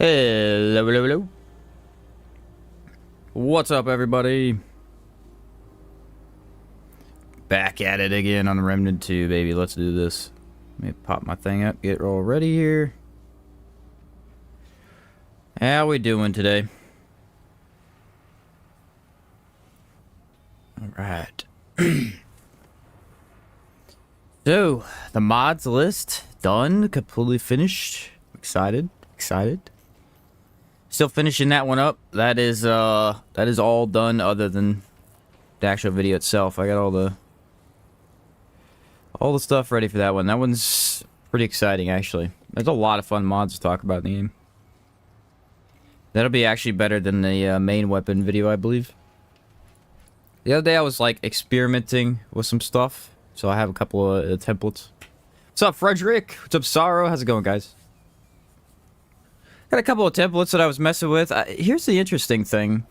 Hello, hello, hello. What's up, everybody? Back at it again on the Remnant 2, baby. Let's do this. Let me pop my thing up, get all ready here. How we doing today? Alright. So, the mods list done, completely finished. Excited. Still finishing that one up. That is all done other than the actual video itself. I got all the stuff ready for that one. That one's pretty exciting, actually. There's a lot of fun mods to talk about in the game. That'll be actually better than the main weapon video, I believe. The other day I was like experimenting with some stuff, so I have a couple of templates. What's up, Frederick? What's up, Sorrow? How's it going, guys? Got a couple of templates that I was messing with. Here's the interesting thing.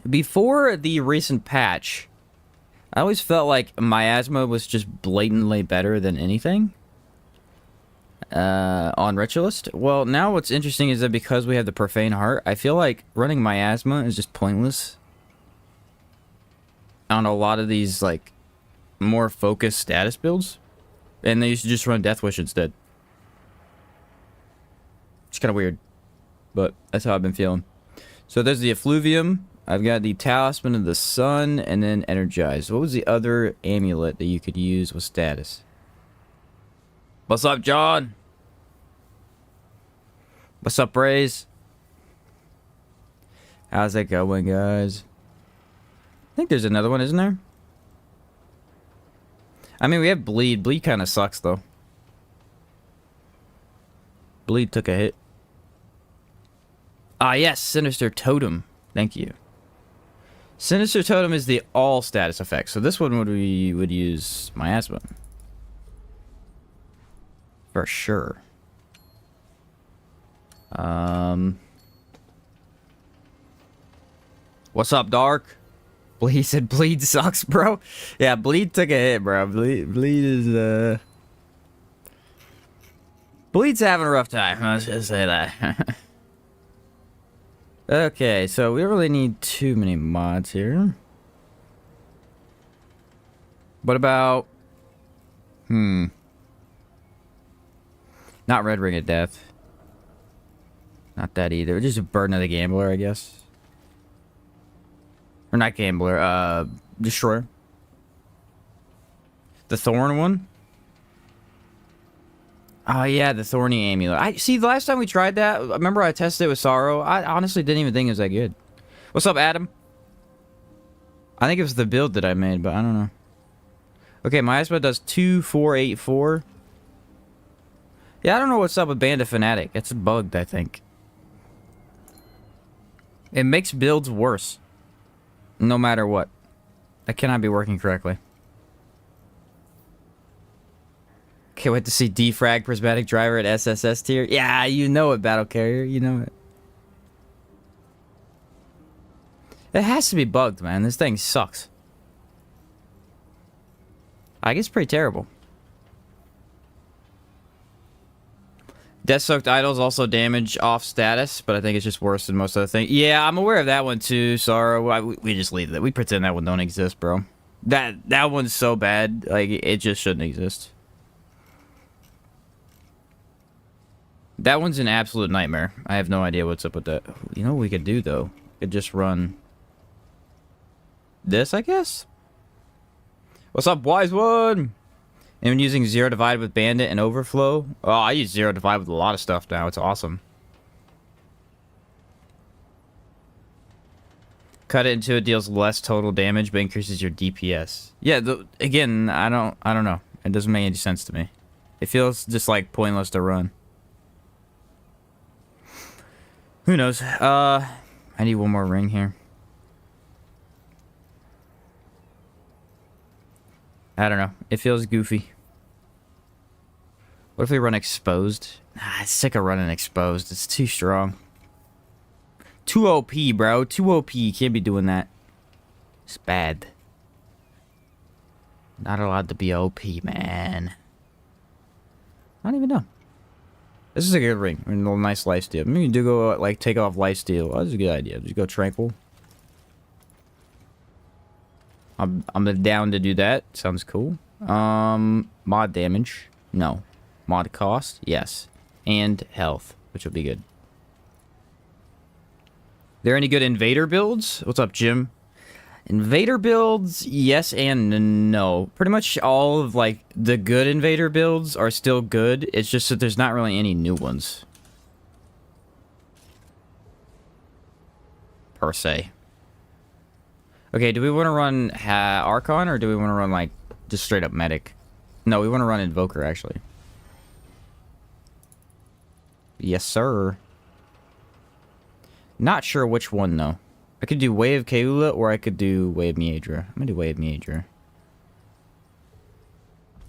Before the recent patch, I always felt like miasma was just blatantly better than anything on Ritualist. Well, now what's interesting is that because we have the Profane Heart, I feel like running miasma is just pointless on a lot of these like more focused status builds, and they used to just run Death Wish instead. It's kind of weird, but that's how I've been feeling. So there's the Effluvium. I've got the Talisman of the Sun, and then Energized. What was the other amulet that you could use with status? What's up, John? What's up, Braze? How's it going, guys? I think there's another one, isn't there? I mean, we have Bleed. Bleed kind of sucks, though. Bleed took a hit. Ah, yes, Sinister Totem. Thank you. Sinister Totem is the all status effect, so this one would use miasma. For sure. What's up, Dark? He said Bleed sucks, bro. Yeah, Bleed took a hit, bro. Bleed is Bleed's having a rough time. Let's just say that. Okay, so we don't really need too many mods here. What about... Not Red Ring of Death. Not that either. Just a Burden of the Gambler, I guess. Or not Gambler, Destroyer. The Thorn one? Oh, yeah, the Thorny Amulet. I see, the last time we tried that, remember I tested it with Sorrow? I honestly didn't even think it was that good. What's up, Adam? I think it was the build that I made, but I don't know. Okay, miasma does 2-4-8-4. Yeah, I don't know what's up with Bandit Fanatic. It's bugged, I think. It makes builds worse. No matter what. That cannot be working correctly. Can't wait to see Defrag Prismatic Driver at SSS tier. Yeah, you know it, Battle Carrier. You know it. It has to be bugged, man. This thing sucks. I guess pretty terrible. Death-Soaked Idols also damage off status, but I think it's just worse than most other things. Yeah, I'm aware of that one too, Sorrow. We just leave that. We pretend that one don't exist, bro. That one's so bad. Like, it just shouldn't exist. That one's an absolute nightmare. I have no idea what's up with that. You know what we could do, though? We could just run this, I guess? What's up, Wise One? And using Zero Divide with Bandit and Overflow. Oh, I use Zero Divide with a lot of stuff now. It's awesome. Cut it until it deals less total damage, but increases your DPS. Yeah, again, I don't know. It doesn't make any sense to me. It feels just like pointless to run. Who knows? I need one more ring here. I don't know. It feels goofy. What if we run Exposed? Nah, I'm sick of running Exposed. It's too strong. Too OP, bro. Too OP. You can't be doing that. It's bad. Not allowed to be OP, man. I don't even know. This is a good ring. A little nice lifesteal. Maybe you do go, like, take off lifesteal. Oh, that's a good idea. Just go tranquil. I'm down to do that. Sounds cool. Mod damage. No. Mod cost. Yes. And health, which will be good. There any good invader builds? What's up, Jim? Invader builds, yes and no. Pretty much all of, like, the good invader builds are still good. It's just that there's not really any new ones. Per se. Okay, do we want to run Archon, or do we want to run, like, just straight up Medic? No, we want to run Invoker, actually. Yes, sir. Not sure which one, though. I could do Way of Keula, or I could do Way of Miedra. I'm gonna do Way of Miedra.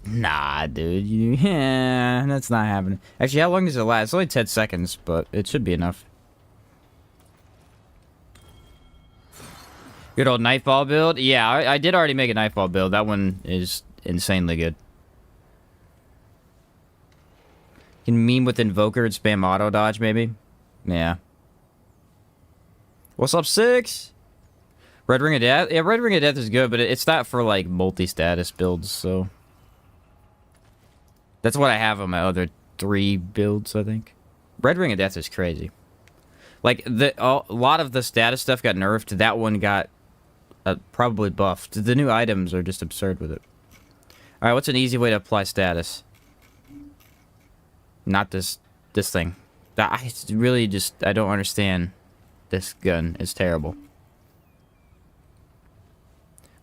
Nah, dude. Yeah, that's not happening. Actually, how long does it last? It's only 10 seconds, but it should be enough. Good old Nightfall build? Yeah, I did already make a Nightfall build. That one is insanely good. Can meme with Invoker and spam auto dodge, maybe? Yeah. What's up, 6? Red Ring of Death? Yeah, Red Ring of Death is good, but it's not for, like, multi-status builds, so... That's what I have on my other 3 builds, I think. Red Ring of Death is crazy. Like, a lot of the status stuff got nerfed. That one got probably buffed. The new items are just absurd with it. Alright, what's an easy way to apply status? Not this thing. I really just... I don't understand. This gun is terrible.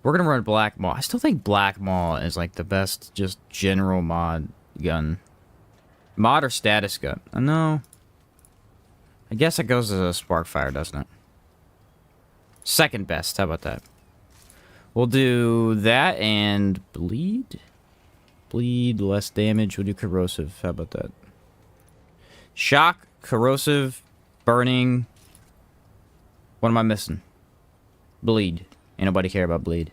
We're gonna run Black Maw. I still think Black Maw is like the best just general mod gun. Mod or status gun? No. I guess it goes as a Sparkfire, doesn't it? Second best. How about that? We'll do that and bleed. Bleed, less damage. We'll do corrosive. How about that? Shock, corrosive, burning. What am I missing? Bleed. Ain't nobody care about bleed.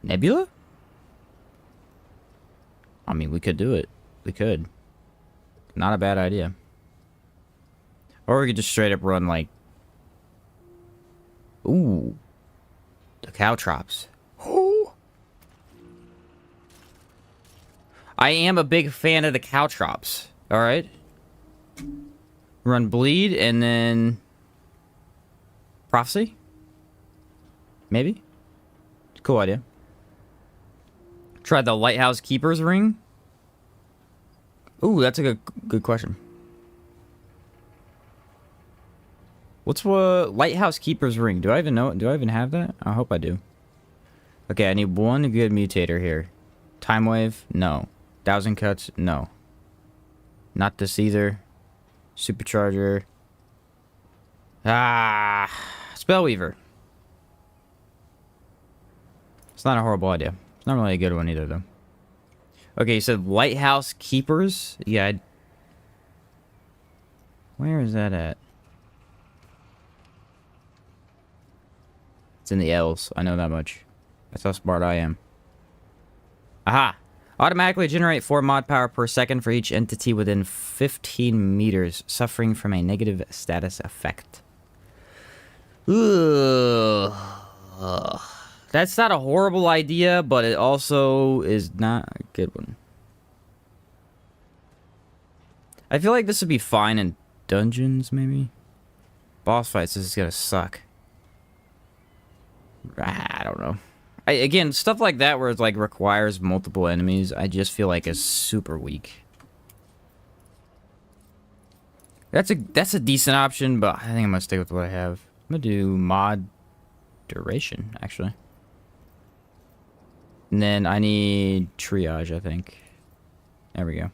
Nebula? I mean, we could do it. We could. Not a bad idea. Or we could just straight up run, like... Ooh. The Caltrops. Ooh. I am a big fan of the Caltrops. Alright? Run Bleed, and then... Prophecy? Maybe? Cool idea. Try the Lighthouse Keeper's Ring? Ooh, that's a good question. What's what Lighthouse Keeper's Ring? Do I even know? Do I even have that? I hope I do. Okay, I need one good mutator here. Time Wave? No. 1,000 Cuts? No. Not this either. Supercharger. Ah, Spellweaver. It's not a horrible idea. It's not really a good one either, though. Okay, you said Lighthouse Keepers? Yeah. Where is that at? It's in the L's. I know that much. That's how smart I am. Aha! Automatically generate 4 mod power per second for each entity within 15 meters suffering from a negative status effect. Ugh. That's not a horrible idea, but it also is not a good one. I feel like this would be fine in dungeons, maybe? Boss fights, this is gonna suck. I don't know. Again, stuff like that where it like requires multiple enemies, I just feel like is super weak. That's a decent option, but I think I'm gonna stick with what I have. I'm gonna do mod duration, actually. And then I need triage, I think. There we go.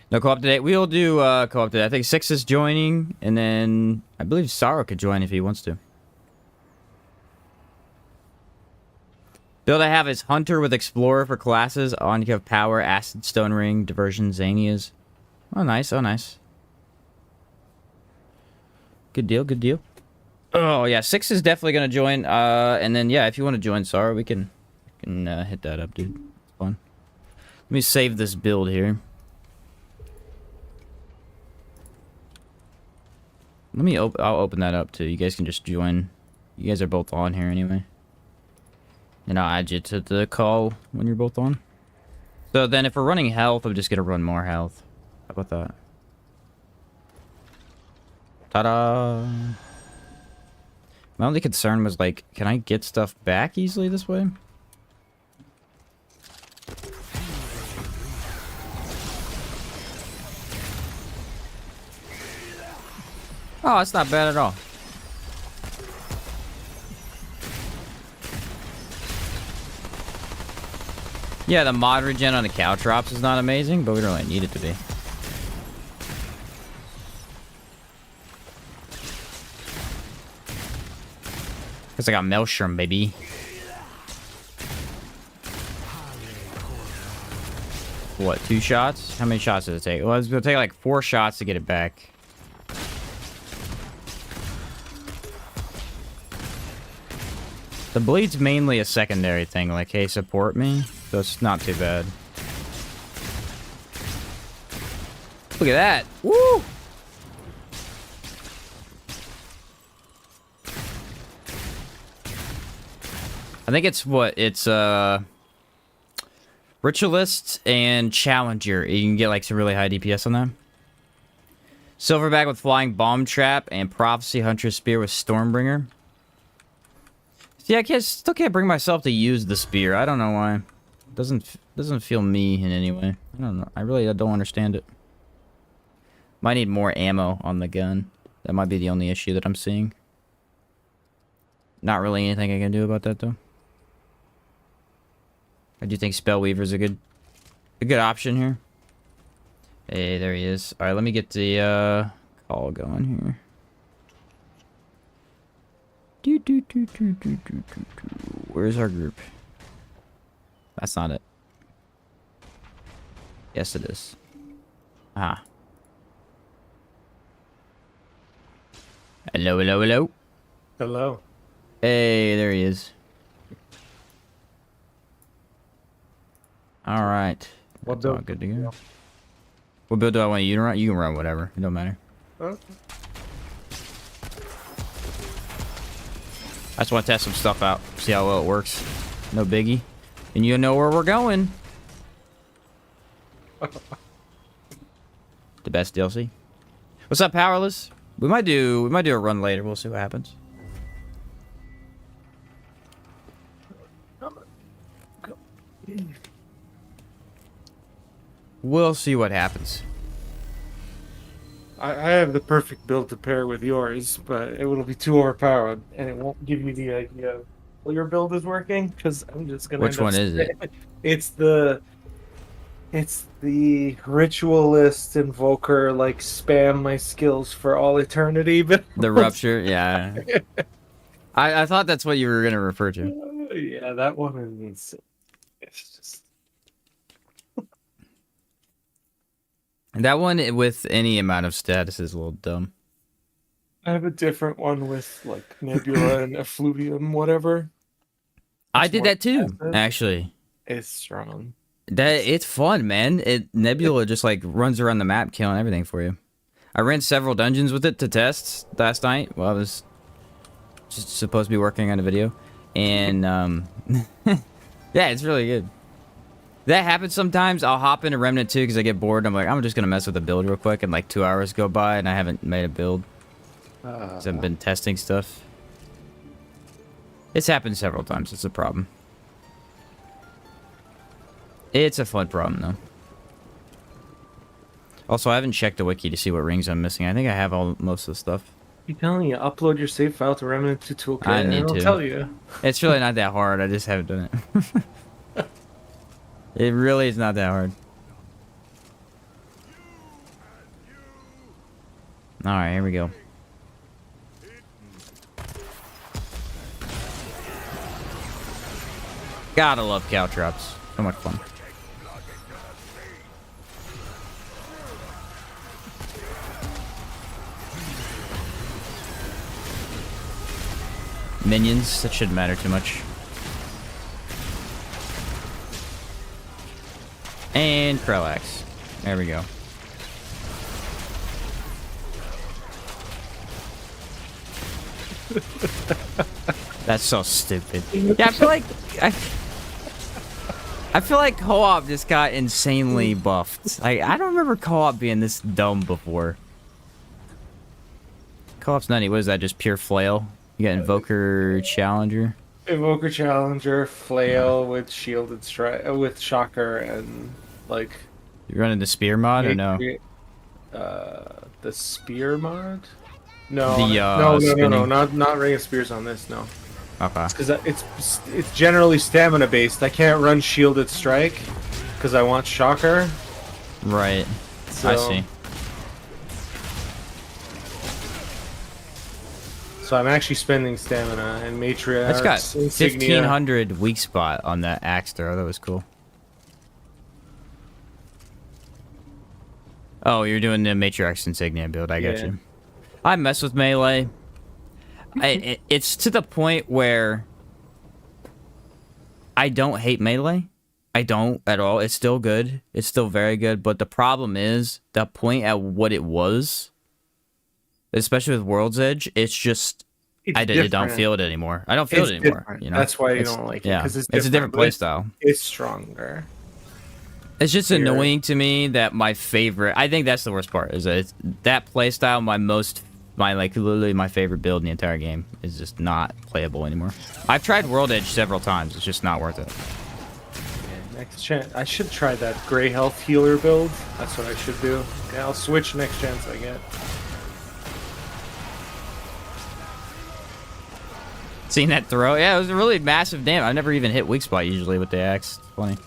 No co-op today. We'll do co-op today. I think 6 is joining, and then I believe Sorrow could join if he wants to. Build I have is Hunter with Explorer for classes. On you have Power, Acid Stone Ring, Diversion, Xanias. Oh, nice. Oh, nice. Good deal, good deal. Oh yeah, 6 is definitely gonna join. And then yeah, if you want to join Sarah, we can hit that up, dude. It's fun. Let me save this build here. I'll open that up too. You guys can just join. You guys are both on here anyway. And I'll add you to the call when you're both on. So then if we're running health, I'm just gonna run more health. How about that? Ta-da! My only concern was like, can I get stuff back easily this way? Oh, it's not bad at all. Yeah, the mod regen on the caltrops is not amazing, but we don't really need it to be. Because I got Maelstrom, baby. What, 2 shots? How many shots does it take? Well, it's going to take like 4 shots to get it back. The bleed's mainly a secondary thing, like, hey, support me. So it's not too bad. Look at that! Woo! I think it's what? It's, Ritualist and Challenger. You can get, like, some really high DPS on them. Silverback with Flying Bomb Trap and Prophecy Hunter's Spear with Stormbringer. See, still can't bring myself to use the spear. I don't know why. It doesn't feel me in any way. I don't know. I really don't understand it. Might need more ammo on the gun. That might be the only issue that I'm seeing. Not really anything I can do about that though. I do think Spellweaver's a good option here. Hey, there he is. All right, let me get the call going here. Where's our group? That's not it. Yes, it is. Ah. Hello, hello, hello. Hello. Hey, there he is. All right. What That's all build? good to go. What build do I want you to run? You can run whatever. It don't matter. Okay. I just want to test some stuff out. See how well it works. No biggie. And you know where we're going. The best DLC. What's up, Powerless? We might do a run later. We'll see what happens. We'll see what happens. I have the perfect build to pair with yours, but it will be too overpowered, and it won't give you the idea of well, your build is working, because I'm just gonna. Which one is it? It's the ritualist invoker, like spam my skills for all eternity. But The rupture, yeah. I thought that's what you were gonna refer to. Yeah, that one is. It's just. That one with any amount of status is a little dumb. I have a different one with like Nebula and Effluvium, whatever. I It's did more that too, passive. actually. It's strong. It's fun, man. Nebula just like runs around the map killing everything for you. I ran several dungeons with it to test last night while I was just supposed to be working on a video. And yeah, it's really good. That happens sometimes. I'll hop into Remnant 2 because I get bored. I'm like, I'm just going to mess with the build real quick. And like 2 hours go by and I haven't made a build. 'Cause I've been testing stuff. It's happened several times. It's a problem. It's a fun problem, though. Also, I haven't checked the wiki to see what rings I'm missing. I think I have most of the stuff. I'm telling you, upload your save file to Remnant to Toolkit, I and need it'll to. tell you. It's really not that hard. I just haven't done it. It really is not that hard. Alright, here we go. Gotta love caltrops. So much fun. minions. That shouldn't matter too much. And Krellax. There we go. That's so stupid. Yeah, I feel like co-op just got insanely buffed. I don't remember co-op being this dumb before. Co-op's nutty. What is that? Just pure flail? You got Invoker Challenger? Invoker Challenger, Flail with Shielded Strike, with Shocker, and like. You running the Spear mod or no? The Spear mod? No, no, not Ring of Spears on this. No. Okay. Because it's generally stamina based. I can't run Shielded Strike because I want Shocker. Right. So, I see. So I'm actually spending stamina and Matriarch. That's got Insignia. 1500 weak spot on that axe throw. That was cool. Oh, you're doing the Matriarch's Insignia build. I got you. I mess with melee. It's to the point where I don't hate melee. I don't at all. It's still good. It's still very good. But the problem is the point at what it was, especially with World's Edge, it's just I don't feel it anymore. I don't feel it anymore. Different. You know? That's why you don't like it. Yeah, Because it's a different playstyle. It's stronger. It's just annoying to me that my favorite. I think that's the worst part. Is that that playstyle literally my favorite build in the entire game is just not playable anymore. I've tried World Edge several times. It's just not worth it. Yeah, next chance, I should try that Gray Health Healer build. That's what I should do. Yeah, I'll switch next chance I get. Seen that throw? Yeah, it was a really massive damage. I never even hit weak spot usually with the axe. It's funny.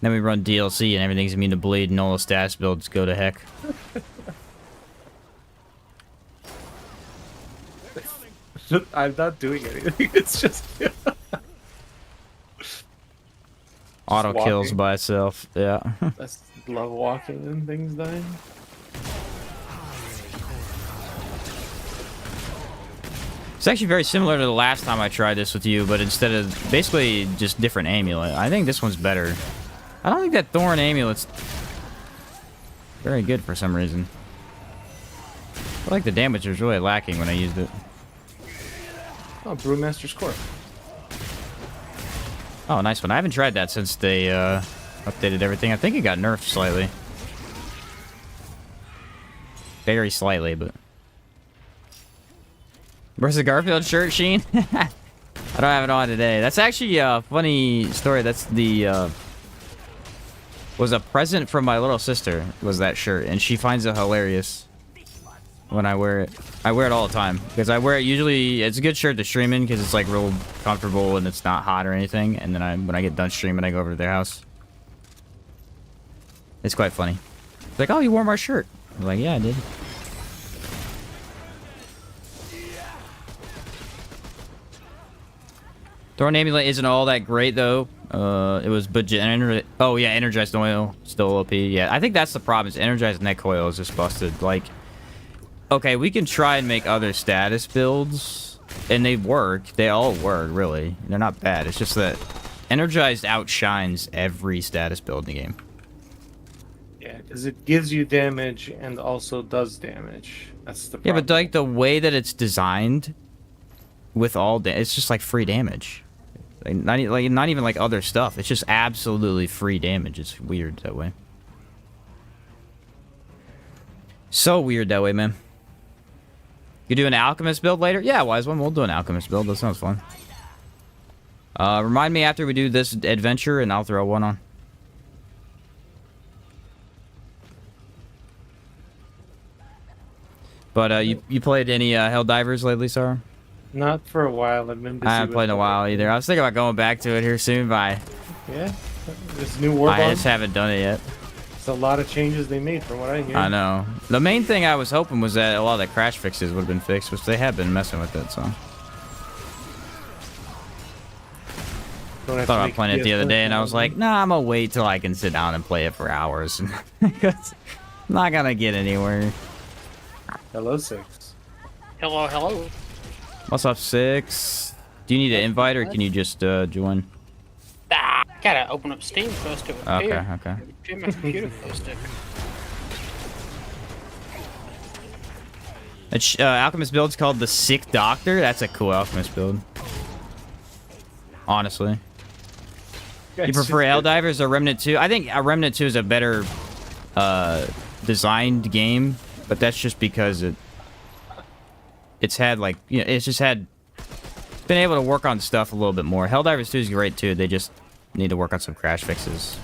Then we run DLC and everything's immune to bleed and all the status builds go to heck. I'm not doing anything. It's just Auto kills by itself. Yeah. That's love walking and things dying. It's actually very similar to the last time I tried this with you, but instead of basically just different amulet. I think this one's better. I don't think that Thorn amulet's very good for some reason. I feel like the damage was really lacking when I used it. Oh, Brewmaster's Core. Oh, nice one. I haven't tried that since they updated everything. I think it got nerfed slightly. Very slightly, but... Where's the Garfield shirt, Sheen? I don't have it on today. That's actually a funny story. That's the... was a present from my little sister, was that shirt. And she finds it hilarious when I wear it. I wear it all the time. Because I wear it usually... It's a good shirt to stream in because it's like real comfortable and it's not hot or anything. And then when I get done streaming, I go over to their house. It's quite funny. It's like, oh, you wore my shirt. I'm like, yeah, I did. Thorn Amulet isn't all that great, though. It was budget. Oh, yeah, Energized Oil. Still OP. Yeah, I think that's the problem. Is Energized Neck Coil is just busted. Like, okay, we can try and make other status builds, and they work. They all work, really. They're not bad. It's just that Energized outshines every status build in the game. Yeah, because it gives you damage and also does damage. That's the problem. Yeah, but like the way that it's designed, with all it's just like free damage. Not even like other stuff. It's just absolutely free damage. It's weird that way. So weird that way, man. You do an Alchemist build later? Yeah, Wise One. We'll do an Alchemist build. That sounds fun. Remind me after we do this adventure, and I'll throw one on. But you played any Helldivers lately, Sarah? Not for a while. I've been busy. I haven't played in a while either. I was thinking about going back to it here soon. Bye. Yeah, this new war. I just haven't done it yet. It's a lot of changes they made from what I hear. I know. The main thing I was hoping was that a lot of the crash fixes would have been fixed, which they have been messing with it. So. I thought about playing it the other day, and I was like, nah, I'm gonna wait till I can sit down and play it for hours. Not gonna get anywhere. Hello, 6. Hello, hello. What's up, 6? Do you need an invite or can you just join? Ah, gotta open up Steam first to appear. Okay. Do my computer first. Alchemist build's called the Sick Doctor. That's a cool Alchemist build. Honestly. You prefer Helldivers or Remnant 2? I think Remnant 2 is a better designed game, but that's just because it's had like, you know, it's just had been able to work on stuff a little bit more. Helldivers 2 is great too. They just need to work on some crash fixes.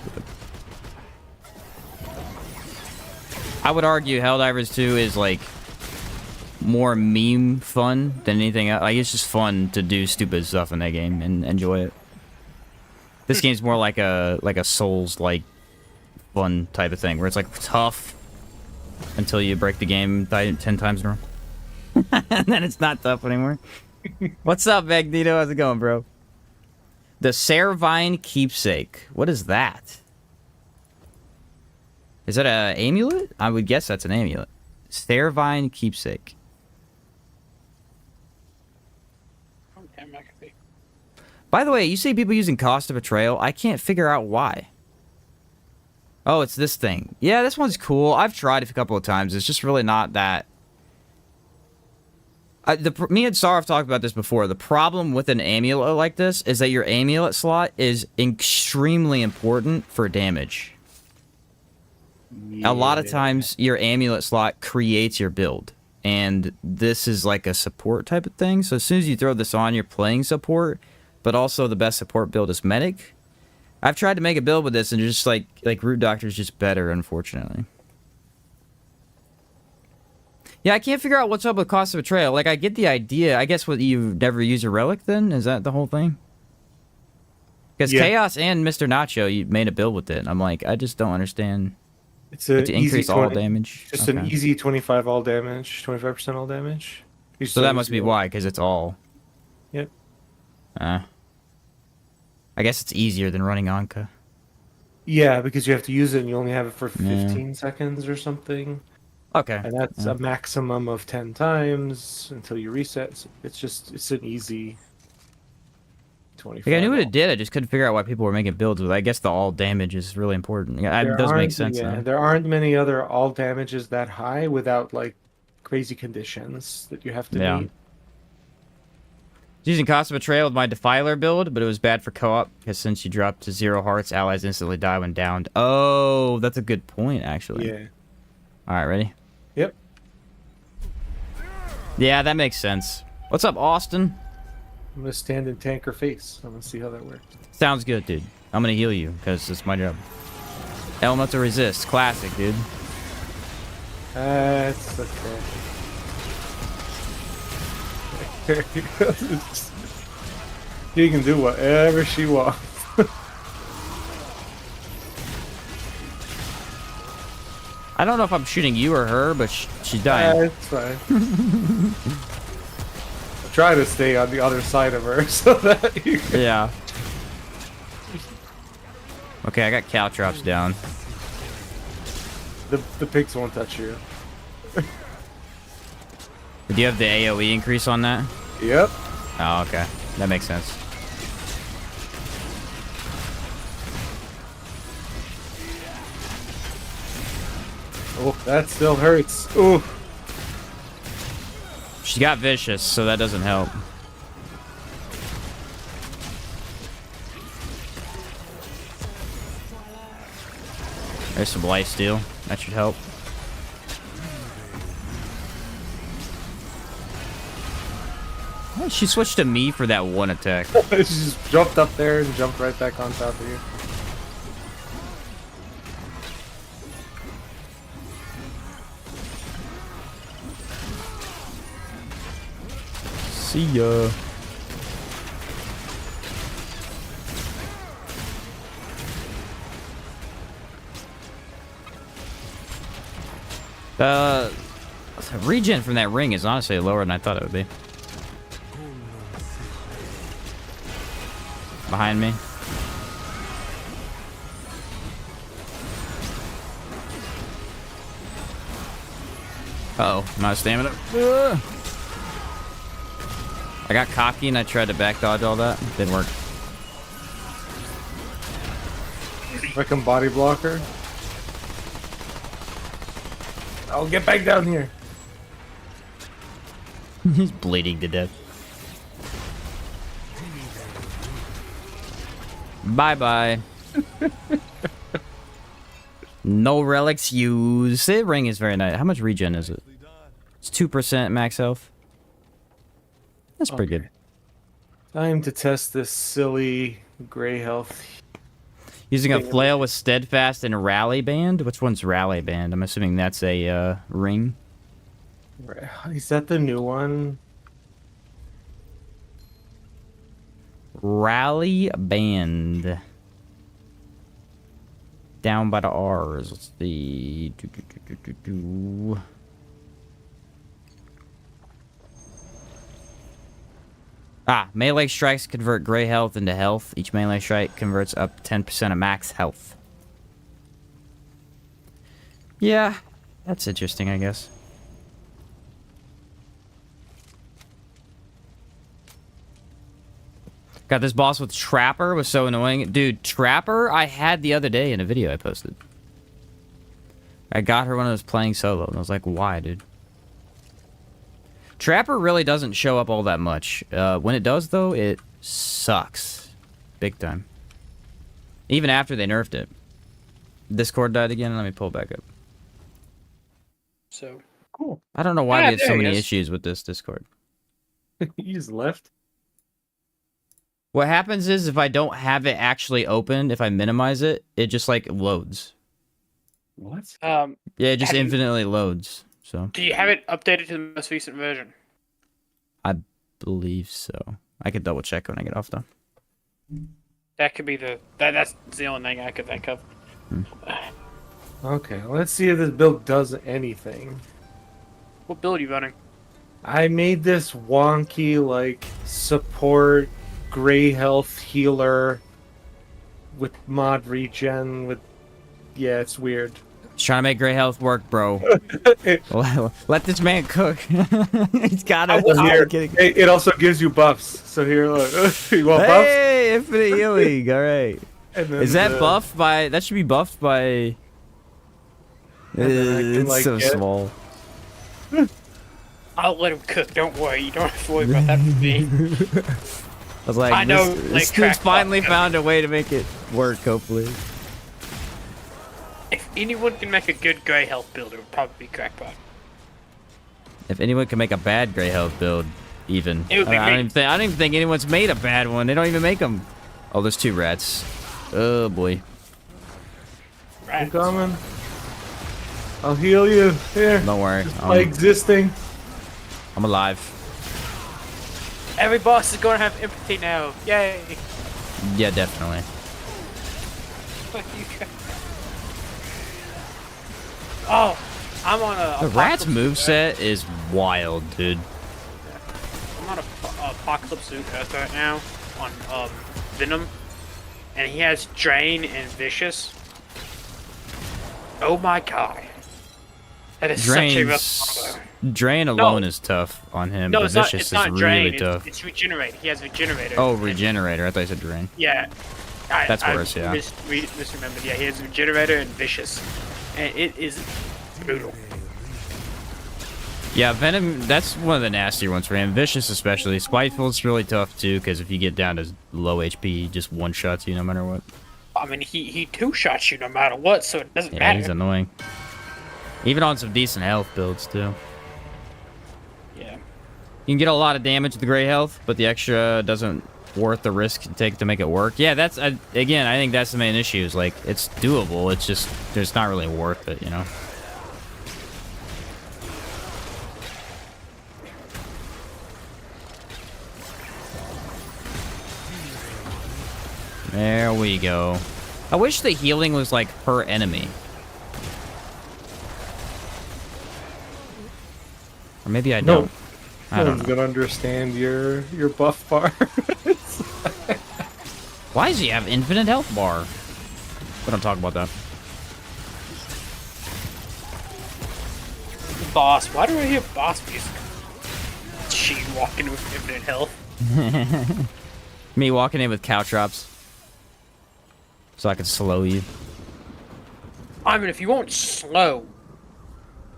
I would argue Helldivers 2 is like more meme fun than anything else. Like, it's just fun to do stupid stuff in that game and enjoy it. This game's more like a Souls-like fun type of thing, where it's like tough until you break the game 10 times in a row. And then it's not tough anymore. What's up, Magneto? How's it going, bro? The Servine Keepsake. What is that? Is that an amulet? I would guess that's an amulet. Servine Keepsake. By the way, you see people using Cost of Betrayal. I can't figure out why. Oh, it's this thing. Yeah, this one's cool. I've tried it a couple of times. It's just really not that... me and Sarah have talked about this before. The problem with an amulet like this is that your amulet slot is extremely important for damage. Yeah. A lot of times, your amulet slot creates your build. And this is like a support type of thing. So as soon as you throw this on, you're playing support. But also the best support build is medic. I've tried to make a build with this and just like Root Doctor is just better, unfortunately. Yeah, I can't figure out what's up with Cost of Betrayal. Like, I get the idea. I guess what, you never use a relic then? Is that the whole thing? Because yeah. Chaos and Mr. Nacho, you made a build with it. And I'm like, I just don't understand. It's a to increase all damage. Just an easy 25 all damage, 25% all damage. So that must be why, because it's all. Yep. I guess it's easier than running Anka. Yeah, because you have to use it and you only have it for 15 seconds or something. Okay. And that's a maximum of 10 times until you reset. So it's an easy 25. Like, I knew what it did, I just couldn't figure out why people were making builds with it. I guess the all damage is really important. Yeah, it does make sense. Yeah, there aren't many other all damages that high without like crazy conditions that you have to meet. Using Cost of Betrayal with my Defiler build, but it was bad for co-op, because since you drop to 0 hearts, allies instantly die when downed. Oh, that's a good point, actually. Yeah. Alright, ready? Yep. Yeah, that makes sense. What's up, Austin? I'm going to stand in tanker face. I'm going to see how that works. Sounds good, dude. I'm going to heal you, because it's my job. Elemental Resist. Classic, dude. That's okay. She can do whatever she wants. I don't know if I'm shooting you or her, but she's dying. It's fine. I try to stay on the other side of her so that you can... Yeah. Okay, I got caltrops down. The pigs won't touch you. Do you have the AoE increase on that? Yep. Oh, okay. That makes sense. Oh, that still hurts. Ooh. She got vicious, so that doesn't help. There's some lifesteal. That should help. She switched to me for that one attack. She just jumped up there and jumped right back on top of you. See ya. Regen from that ring is honestly lower than I thought it would be. Behind me. Uh-oh, I'm out of stamina. Ugh. I got cocky and I tried to back dodge all that. Didn't work. Freaking body blocker. I'll get back down here. He's bleeding to death. Bye-bye. No relics used. The ring is very nice. How much regen is it? It's 2% max health. That's pretty good. Time to test this silly gray health. Using a flail with steadfast and rally band? Which one's rally band? I'm assuming that's a ring. Is that the new one? Rally band. Down by the R's. Let's see. Ah, melee strikes convert gray health into health. Each melee strike converts up 10% of max health. Yeah, that's interesting, I guess. Got this boss with Trapper, was so annoying. Dude, Trapper I had the other day in a video I posted. I got her when I was playing solo, and I was like, why, dude? Trapper really doesn't show up all that much. When it does, though, it sucks. Big time. Even after they nerfed it. Discord died again. Let me pull it back up. So, Cool. I don't know why Yeah, we have so there he many is. issues with this Discord. You just left. What happens is if I don't have it actually open, if I minimize it, it just, like, loads. What? Yeah, it just Have you- infinitely loads. So do you have it updated to the most recent version? I believe so. I could double check when I get off, though. That could be that's the only thing I could think of. Okay, let's see if this build does anything. What build are you running? I made this wonky, like, support, gray health healer with mod regen with... Yeah, it's weird. Just trying to make gray health work, bro. Let this man cook. He's got it. It also gives you buffs. So here, look. You want buffs? Hey, infinite healing. All right. And then Is that buffed by... That should be buffed by... And then I can, It's like, so get- small. I'll let him cook. Don't worry. You don't have to worry about that for me. I was like, I know, this like, dude's crackpot finally cook. found a way to make it work, hopefully. If anyone can make a good grey health build, it would probably be Crackpot. If anyone can make a bad gray health build, even. It would be I me. don't even think anyone's made a bad one. They don't even make them. Oh, there's 2 rats. Oh, boy. Right. I'm coming. I'll heal you. Here. Don't worry. By existing. I'm alive. Every boss is gonna have empathy now. Yay! Yeah, definitely. Fuck you guys. Oh, I'm on a. The rat's moveset is wild, dude. I'm on a Apocalypse Earth right now on Venom, and he has Drain and Vicious. Oh my god, that is such a rough combo. Drain alone is tough on him, No, but it's not. Vicious It's not is Drain. really tough. It's Regenerate. He has Regenerator. Oh, Regenerator. I thought you said Drain. Yeah. That's worse, yeah. Misremembered. Yeah, he has Regenerator and Vicious, and it is brutal. Yeah, Venom, that's one of the nastier ones for him. Vicious especially. Spiteful's really tough too, because if you get down to low HP, he just one-shots you no matter what. I mean, he two-shots you no matter what, so it doesn't Yeah, matter. he's annoying. Even on some decent health builds too. Yeah. You can get a lot of damage with the gray health, but the extra doesn't worth the risk to take to make it work. Yeah, that's again, I think that's the main issue. Is like it's doable. It's just there's not really worth it, you know. There we go. I wish the healing was like per enemy. Or maybe I don't. I No don't one's know. gonna understand your buff bar. Why does he have infinite health bar? We don't talk about that. boss. Why do I hear boss music? She walking with infinite health. Me walking in with caltrops. So I can slow you. I mean, if you want slow.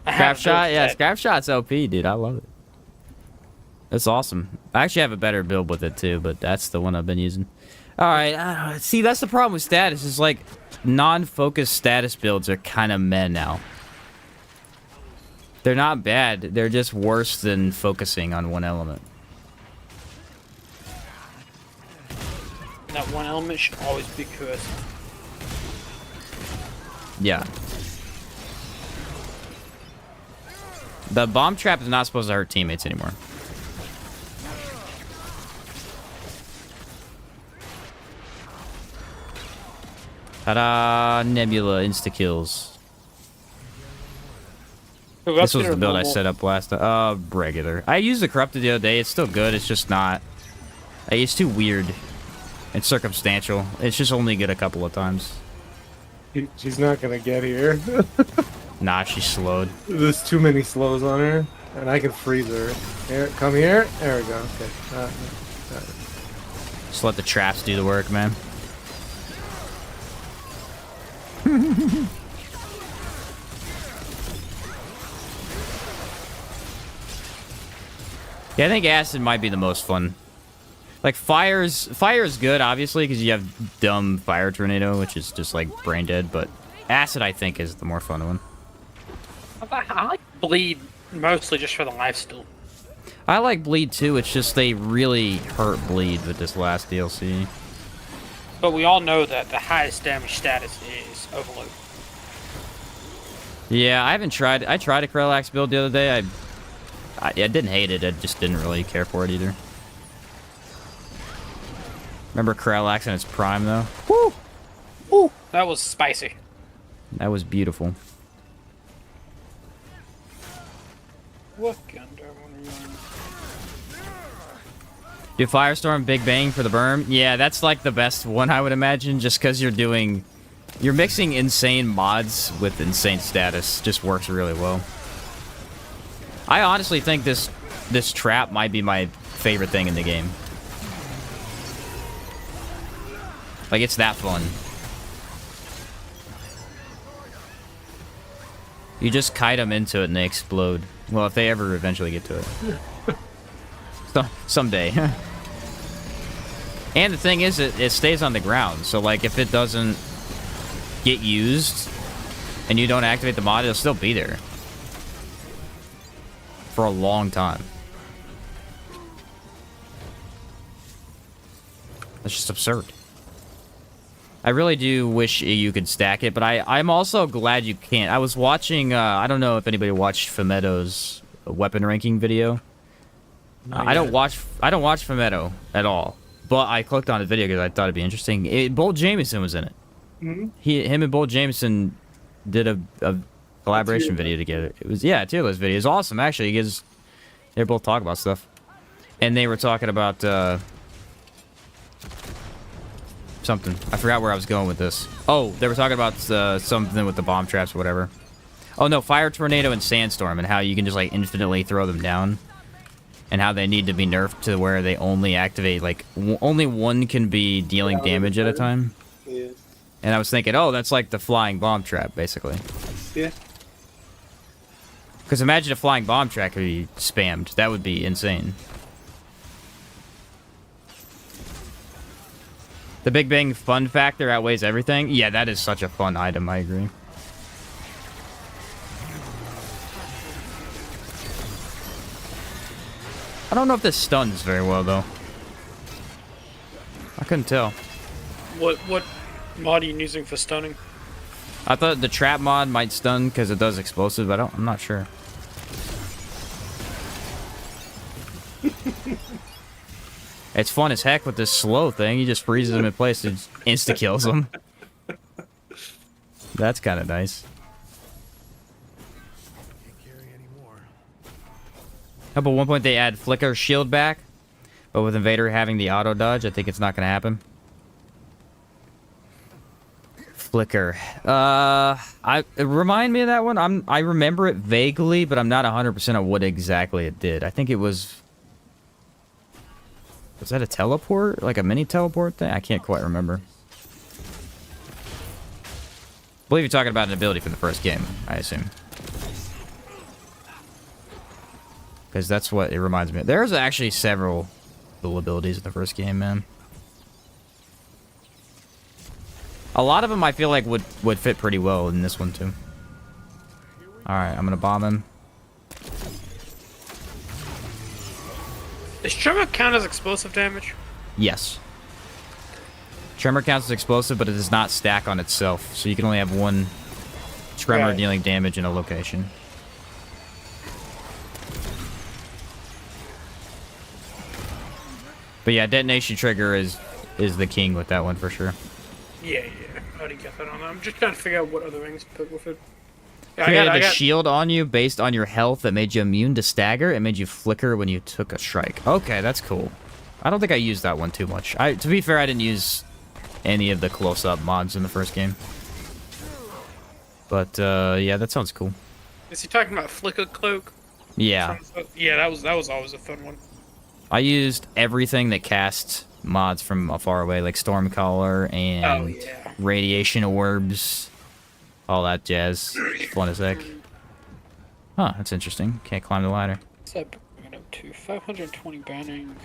Scrap shot? Yeah, scrap shot's OP, dude. I love it. That's awesome. I actually have a better build with it, too, but that's the one I've been using. Alright, see, that's the problem with status. Is like, non-focused status builds are kind of meh now. They're not bad. They're just worse than focusing on one element. That one element should always be cursed. Yeah. The bomb trap is not supposed to hurt teammates anymore. Ta-da! Nebula insta-kills. This was the build I set up last time. Regular. I used the corrupted the other day. It's still good. It's just not... It's too weird. It's circumstantial. It's just only good a couple of times. She's not gonna get here. Nah, she's slowed. There's too many slows on her, and I can freeze her. Here, come here. There we go. Okay. Just let the traps do the work, man. Yeah, I think acid might be the most fun. Like fire is good, obviously, because you have dumb fire tornado, which is just like brain dead. But acid, I think, is the more fun one. I like bleed mostly just for the lifesteal. I like bleed too. It's just they really hurt bleed with this last DLC. But we all know that the highest damage status is overload. Yeah, I haven't tried. I tried a Krellax build the other day. I didn't hate it. I just didn't really care for it either. Remember Krellax in its prime, though? Woo! Woo! That was spicy. That was beautiful. What gun do I want to run? Do Firestorm, Big Bang for the berm? Yeah, that's like the best one, I would imagine, just because you're mixing insane mods with insane status. Just works really well. I honestly think this trap might be my favorite thing in the game. Like, it's that fun. You just kite them into it and they explode. Well, if they ever eventually get to it. Someday. And the thing is, it stays on the ground. So, like, if it doesn't get used and you don't activate the mod, it'll still be there. For a long time. That's just absurd. I really do wish you could stack it, but I'm also glad you can't. I was watching, I don't know if anybody watched Fumetto's weapon ranking video. I don't watch Fumetto at all, but I clicked on the video because I thought it'd be interesting. Bolt Jameson was in it. Mm-hmm. Him and Bolt Jameson did a collaboration video together. It was, yeah, a tier list video. It's awesome, actually, because they both talk about stuff. And they were talking about, something. I forgot where I was going with this. Oh, they were talking about something with the bomb traps or whatever. Oh, no, Fire Tornado and Sandstorm, and how you can just, like, infinitely throw them down. And how they need to be nerfed to where they only activate, like, only one can be dealing damage at a time. Yeah. And I was thinking, oh, that's like the flying bomb trap, basically. Yeah. Because imagine a flying bomb trap could be spammed. That would be insane. The Big Bang fun factor outweighs everything. Yeah, that is such a fun item, I agree. I don't know if this stuns very well, though. I couldn't tell. What mod are you using for stunning? I thought the trap mod might stun because it does explosive, but I'm not sure. It's fun as heck with this slow thing. He just freezes them in place and insta-kills them. That's kind of nice. How about one point they add Flicker Shield back? But with Invader having the auto dodge, I think it's not going to happen. Flicker. Remind me of that one. I remember it vaguely, but I'm not 100% on what exactly it did. I think it was... Was that a teleport? Like a mini teleport thing? I can't quite remember. I believe you're talking about an ability from the first game, I assume. Because that's what it reminds me of. There's actually several little abilities in the first game, man. A lot of them I feel like would fit pretty well in this one, too. Alright, I'm gonna bomb him. Does Tremor count as explosive damage? Yes. Tremor counts as explosive, but it does not stack on itself. So you can only have one tremor dealing damage in a location. But yeah, detonation trigger is the king with that one for sure. Yeah. I already get that on that. I'm just trying to figure out what other rings to put with it. Yeah, Created a shield on you based on your health that made you immune to stagger. It made you flicker when you took a strike. Okay, that's cool. I don't think I used that one too much. To be fair, I didn't use any of the close-up mods in the first game. But yeah, that sounds cool. Is he talking about Flicker Cloak? Yeah. Yeah, that was always a fun one. I used everything that casts mods from far away, like Stormcaller and Radiation Orbs, all that jazz. Fun as heck. Huh, that's interesting. Can't climb the ladder. What's that bringing up to? 520 banning,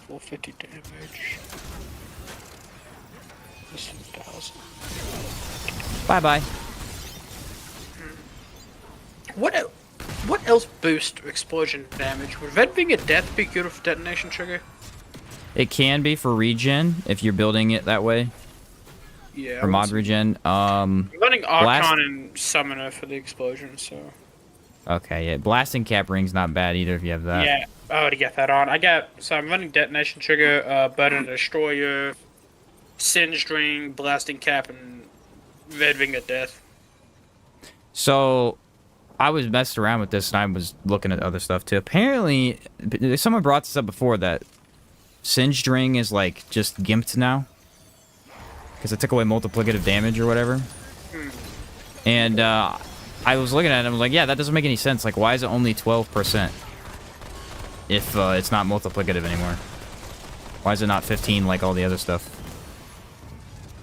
450 damage. This 1,000. Bye-bye. What else boosts explosion damage? Would Red Being a Death be good with detonation trigger? It can be for regen if you're building it that way. Yeah. For mod regen. I'm running Archon and Summoner for the explosion, so. Okay, yeah. Blasting cap ring's not bad either if you have that. Yeah, I already got that on. So I'm running detonation trigger, Burden Destroyer, Singed Ring, Blasting Cap, and Red Wing of Death. So, I was messing around with this and I was looking at other stuff too. Apparently, someone brought this up before that Singed Ring is like just gimped now. Because it took away multiplicative damage or whatever. And I was looking at it and I was like, yeah, that doesn't make any sense. Like, why is it only 12% if it's not multiplicative anymore? Why is it not 15 like all the other stuff?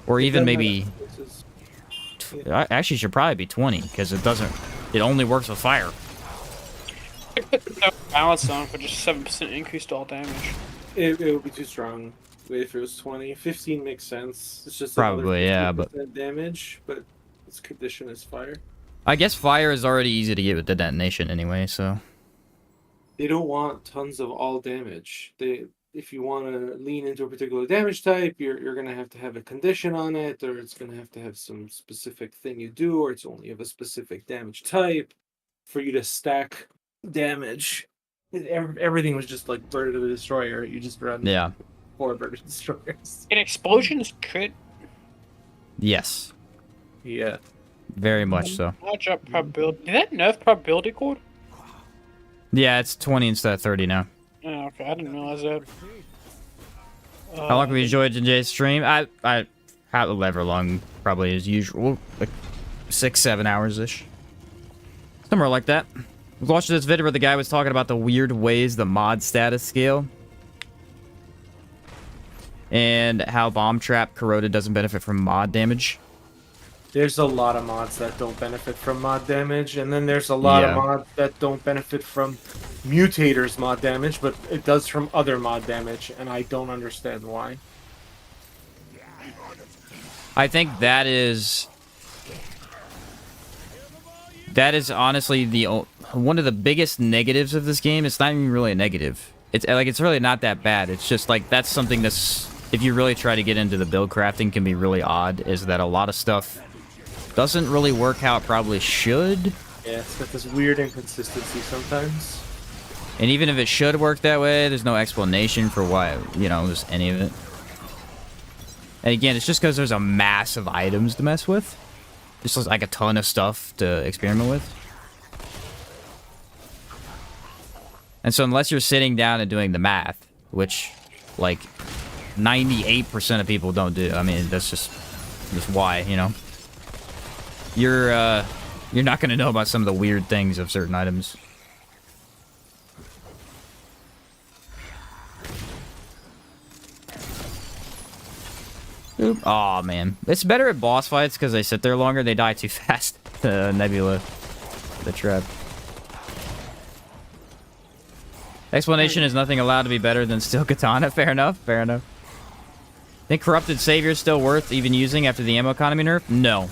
Or even maybe... Actually, it should probably be 20 because it only works with fire. No balance on for just 7% increase to all damage. It would be too strong if it was 20. 15 makes sense. It's just probably, yeah, but damage, but its condition is fire. I guess fire is already easy to get with the detonation anyway, so... They don't want tons of all damage. If you want to lean into a particular damage type, you're going to have a condition on it, or it's going to have some specific thing you do, or it's only of a specific damage type for you to stack damage. Everything was just like Bird of the Destroyer. You just run 4 Bird of the Destroyers. Can explosions crit? Yes. Yeah. Very much so. Large up probability. Did that nerf probability cord? Yeah, it's 20 instead of 30 now. Oh, okay, I didn't realize that. How long have we enjoyed today's stream? However long, probably as usual, like 6-7 hours ish, somewhere like that. I was watching this video where the guy was talking about the weird ways the mod status scale, and how bomb trap corroded doesn't benefit from mod damage. There's a lot of mods that don't benefit from mod damage, and then there's a lot of mods that don't benefit from mutators mod damage, but it does from other mod damage, and I don't understand why. I think that is honestly one of the biggest negatives of this game. It's not even really a negative. It's really not that bad. It's just like that's something that's, if you really try to get into the build crafting, can be really odd, is that a lot of stuff doesn't really work how it probably should. Yeah, it's got this weird inconsistency sometimes. And even if it should work that way, there's no explanation for why, just any of it. And again, it's just because there's a mass of items to mess with. Just like a ton of stuff to experiment with. And so unless you're sitting down and doing the math, which, like, 98% of people don't do. I mean, that's just Just why, you know? You're not gonna know about some of the weird things of certain items. Oop. Aw, man. It's better at boss fights because they sit there longer. They die too fast. Nebula. The trap. Explanation is nothing allowed to be better than Steel Katana. Fair enough. Fair enough. Think Corrupted Savior is still worth even using after the ammo economy nerf? No.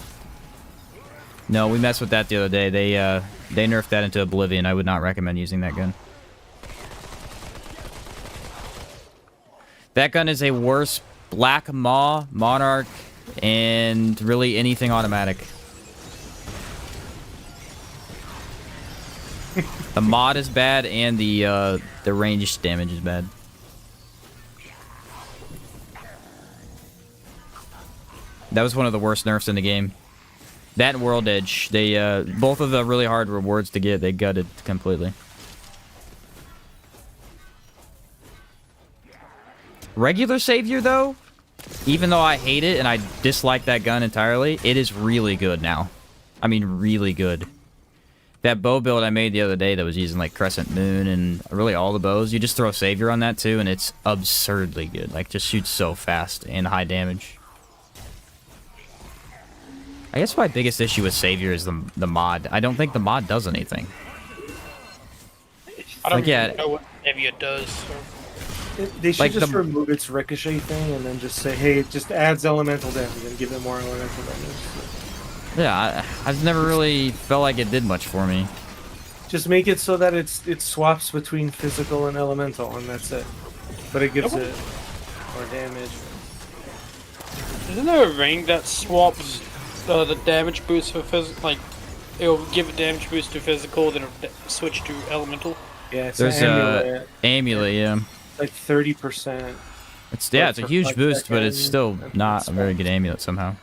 No, we messed with that the other day. They nerfed that into oblivion. I would not recommend using that gun. That gun is a worse Black Maw, Monarch, and really anything automatic. The mod is bad, and the ranged damage is bad. That was one of the worst nerfs in the game. That and World Edge, they both of the really hard rewards to get, they gutted completely. Regular Savior, though, even though I hate it and I dislike that gun entirely, it is really good now. I mean, really good. That bow build I made the other day that was using, like, Crescent Moon and really all the bows, you just throw Savior on that, too, and it's absurdly good. Like, just shoots so fast and high damage. I guess my biggest issue with Savior is the mod. I don't think the mod does anything. I don't really know what Savior does. So. They should Like just remove its ricochet thing and then just say, hey, it just adds elemental damage and give it more elemental damage. Yeah, I've never really felt like it did much for me. Just make it so that it swaps between physical and elemental, and that's it. But it gives it more damage. Isn't there a ring that swaps the damage boost for physical? Like, it'll give a damage boost to physical, then it'll switch to elemental? Yeah, it's There's an amulet. Amulet, yeah. Like 30%. It's a huge like boost, but second, it's still not a very good amulet somehow.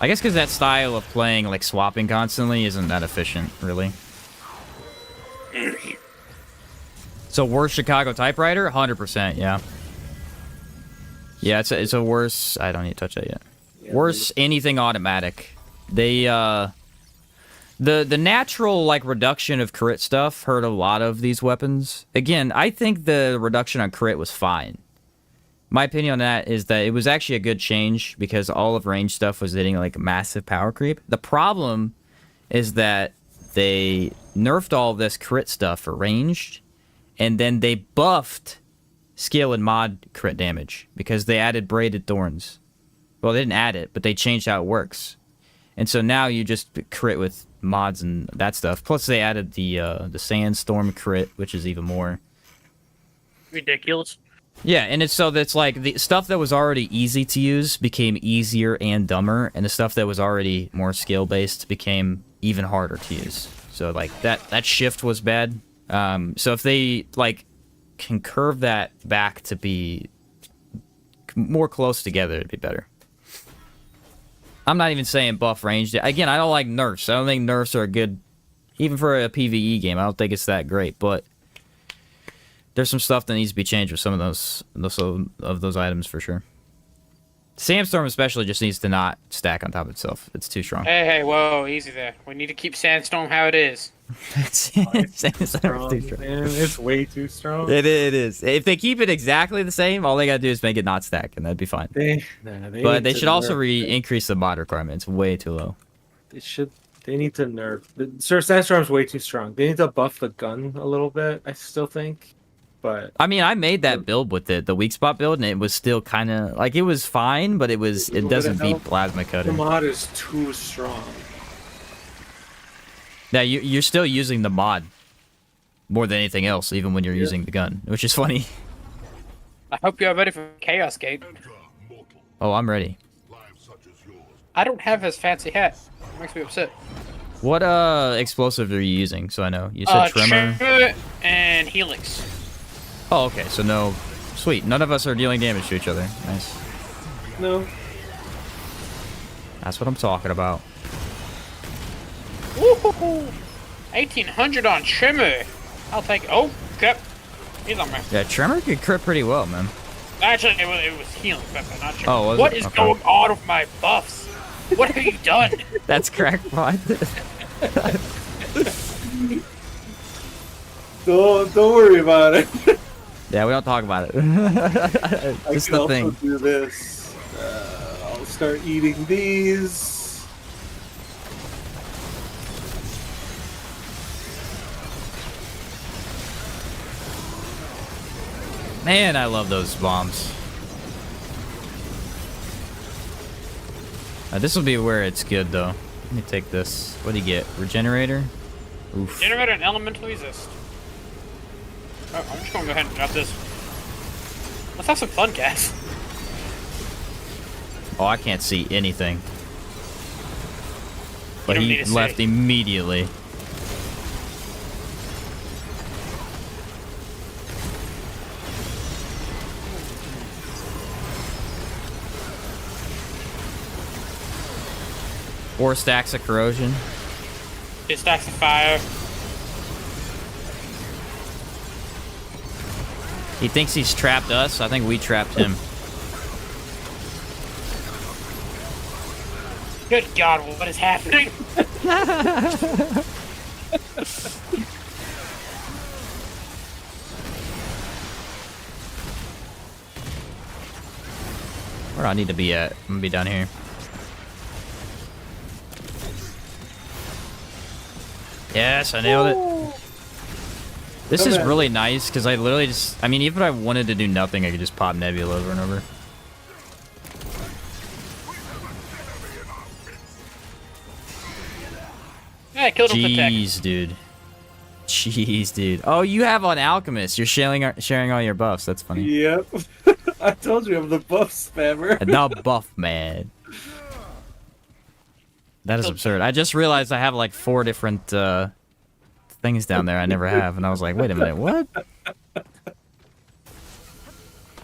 I guess because that style of playing, like, swapping constantly isn't that efficient, really. So, worse Chicago typewriter? 100%, yeah. Yeah, it's a worse... I don't need to touch that yet. Yeah, Worse anything automatic. They, The natural, like, reduction of crit stuff hurt a lot of these weapons. Again, I think the reduction on crit was fine. My opinion on that is that it was actually a good change because all of range stuff was hitting, like, massive power creep. The problem is that they nerfed all this crit stuff for ranged, and then they buffed skill and mod crit damage because they added braided thorns. Well, they didn't add it, but they changed how it works. And so now you just crit with mods and that stuff. Plus they added the sandstorm crit, which is even more Ridiculous. Yeah, and it's so that's like the stuff that was already easy to use became easier and dumber, and the stuff that was already more skill based became even harder to use. So like that shift was bad. So if they like can curve that back to be more close together, it'd be better. I'm not even saying buff ranged. Again, I don't like nerfs. I don't think nerfs are good, even for a PvE game. I don't think it's that great, but there's some stuff that needs to be changed with some of those items for sure. Sandstorm especially just needs to not stack on top of itself. It's too strong. Hey, whoa, easy there. We need to keep Sandstorm how it is. Sandstorm is too strong. Man, it's way too strong. It is. If they keep it exactly the same, all they gotta do is make it not stack, and that'd be fine. But they should also increase the mod requirement. It's way too low. They need to nerf. Sir, Sandstorm's way too strong. They need to buff the gun a little bit, I still think. But I mean, I made that build with it, the weak spot build, and it was still kind of like it was fine, but it doesn't beat Plasma Cutter. The mod is too strong. Yeah, you're still using the mod more than anything else, even when you're using the gun, which is funny. I hope you're ready for Chaos Gate. Oh, I'm ready. I don't have his fancy hat. It makes me upset. What explosive are you using? So I know. You said Tremor and Helix. Oh, okay. So no. Sweet. None of us are dealing damage to each other. Nice. No. That's what I'm talking about. Woohoo! 1800 on Tremor. I'll take. Oh, crap. He's on me. Yeah, Tremor could crit pretty well, man. Actually, it was healing pepper, not sugar. Oh, was what it? is Okay. going on with my buffs? What have you done? That's crackpot. Don't worry about it. Yeah, we don't talk about it. I This is can the also thing. do this. I'll start eating these. Man, I love those bombs. This will be where it's good, though. Let me take this. What do you get? Regenerator? Oof. Generator and elemental resist. Oh, I'm just gonna go ahead and drop this. Let's have some fun, guys. Oh, I can't see anything. But don't he need to left see. immediately. Four stacks of corrosion. It stacks of fire. He thinks he's trapped us. I think we trapped him. Good God, what is happening? Where do I need to be at? I'm gonna be down here. Yes, I nailed it. This is really nice because I literally just, I mean, even if I wanted to do nothing, I could just pop Nebula over and over. Yeah, I killed him with tech. Jeez, dude. Jeez, dude. Oh, you have on Alchemist. You're sharing all your buffs. That's funny. Yep. I told you I'm the buff spammer. The buff man. That is absurd. I just realized I have like 4 different things down there I never have, and I was like, wait a minute, what?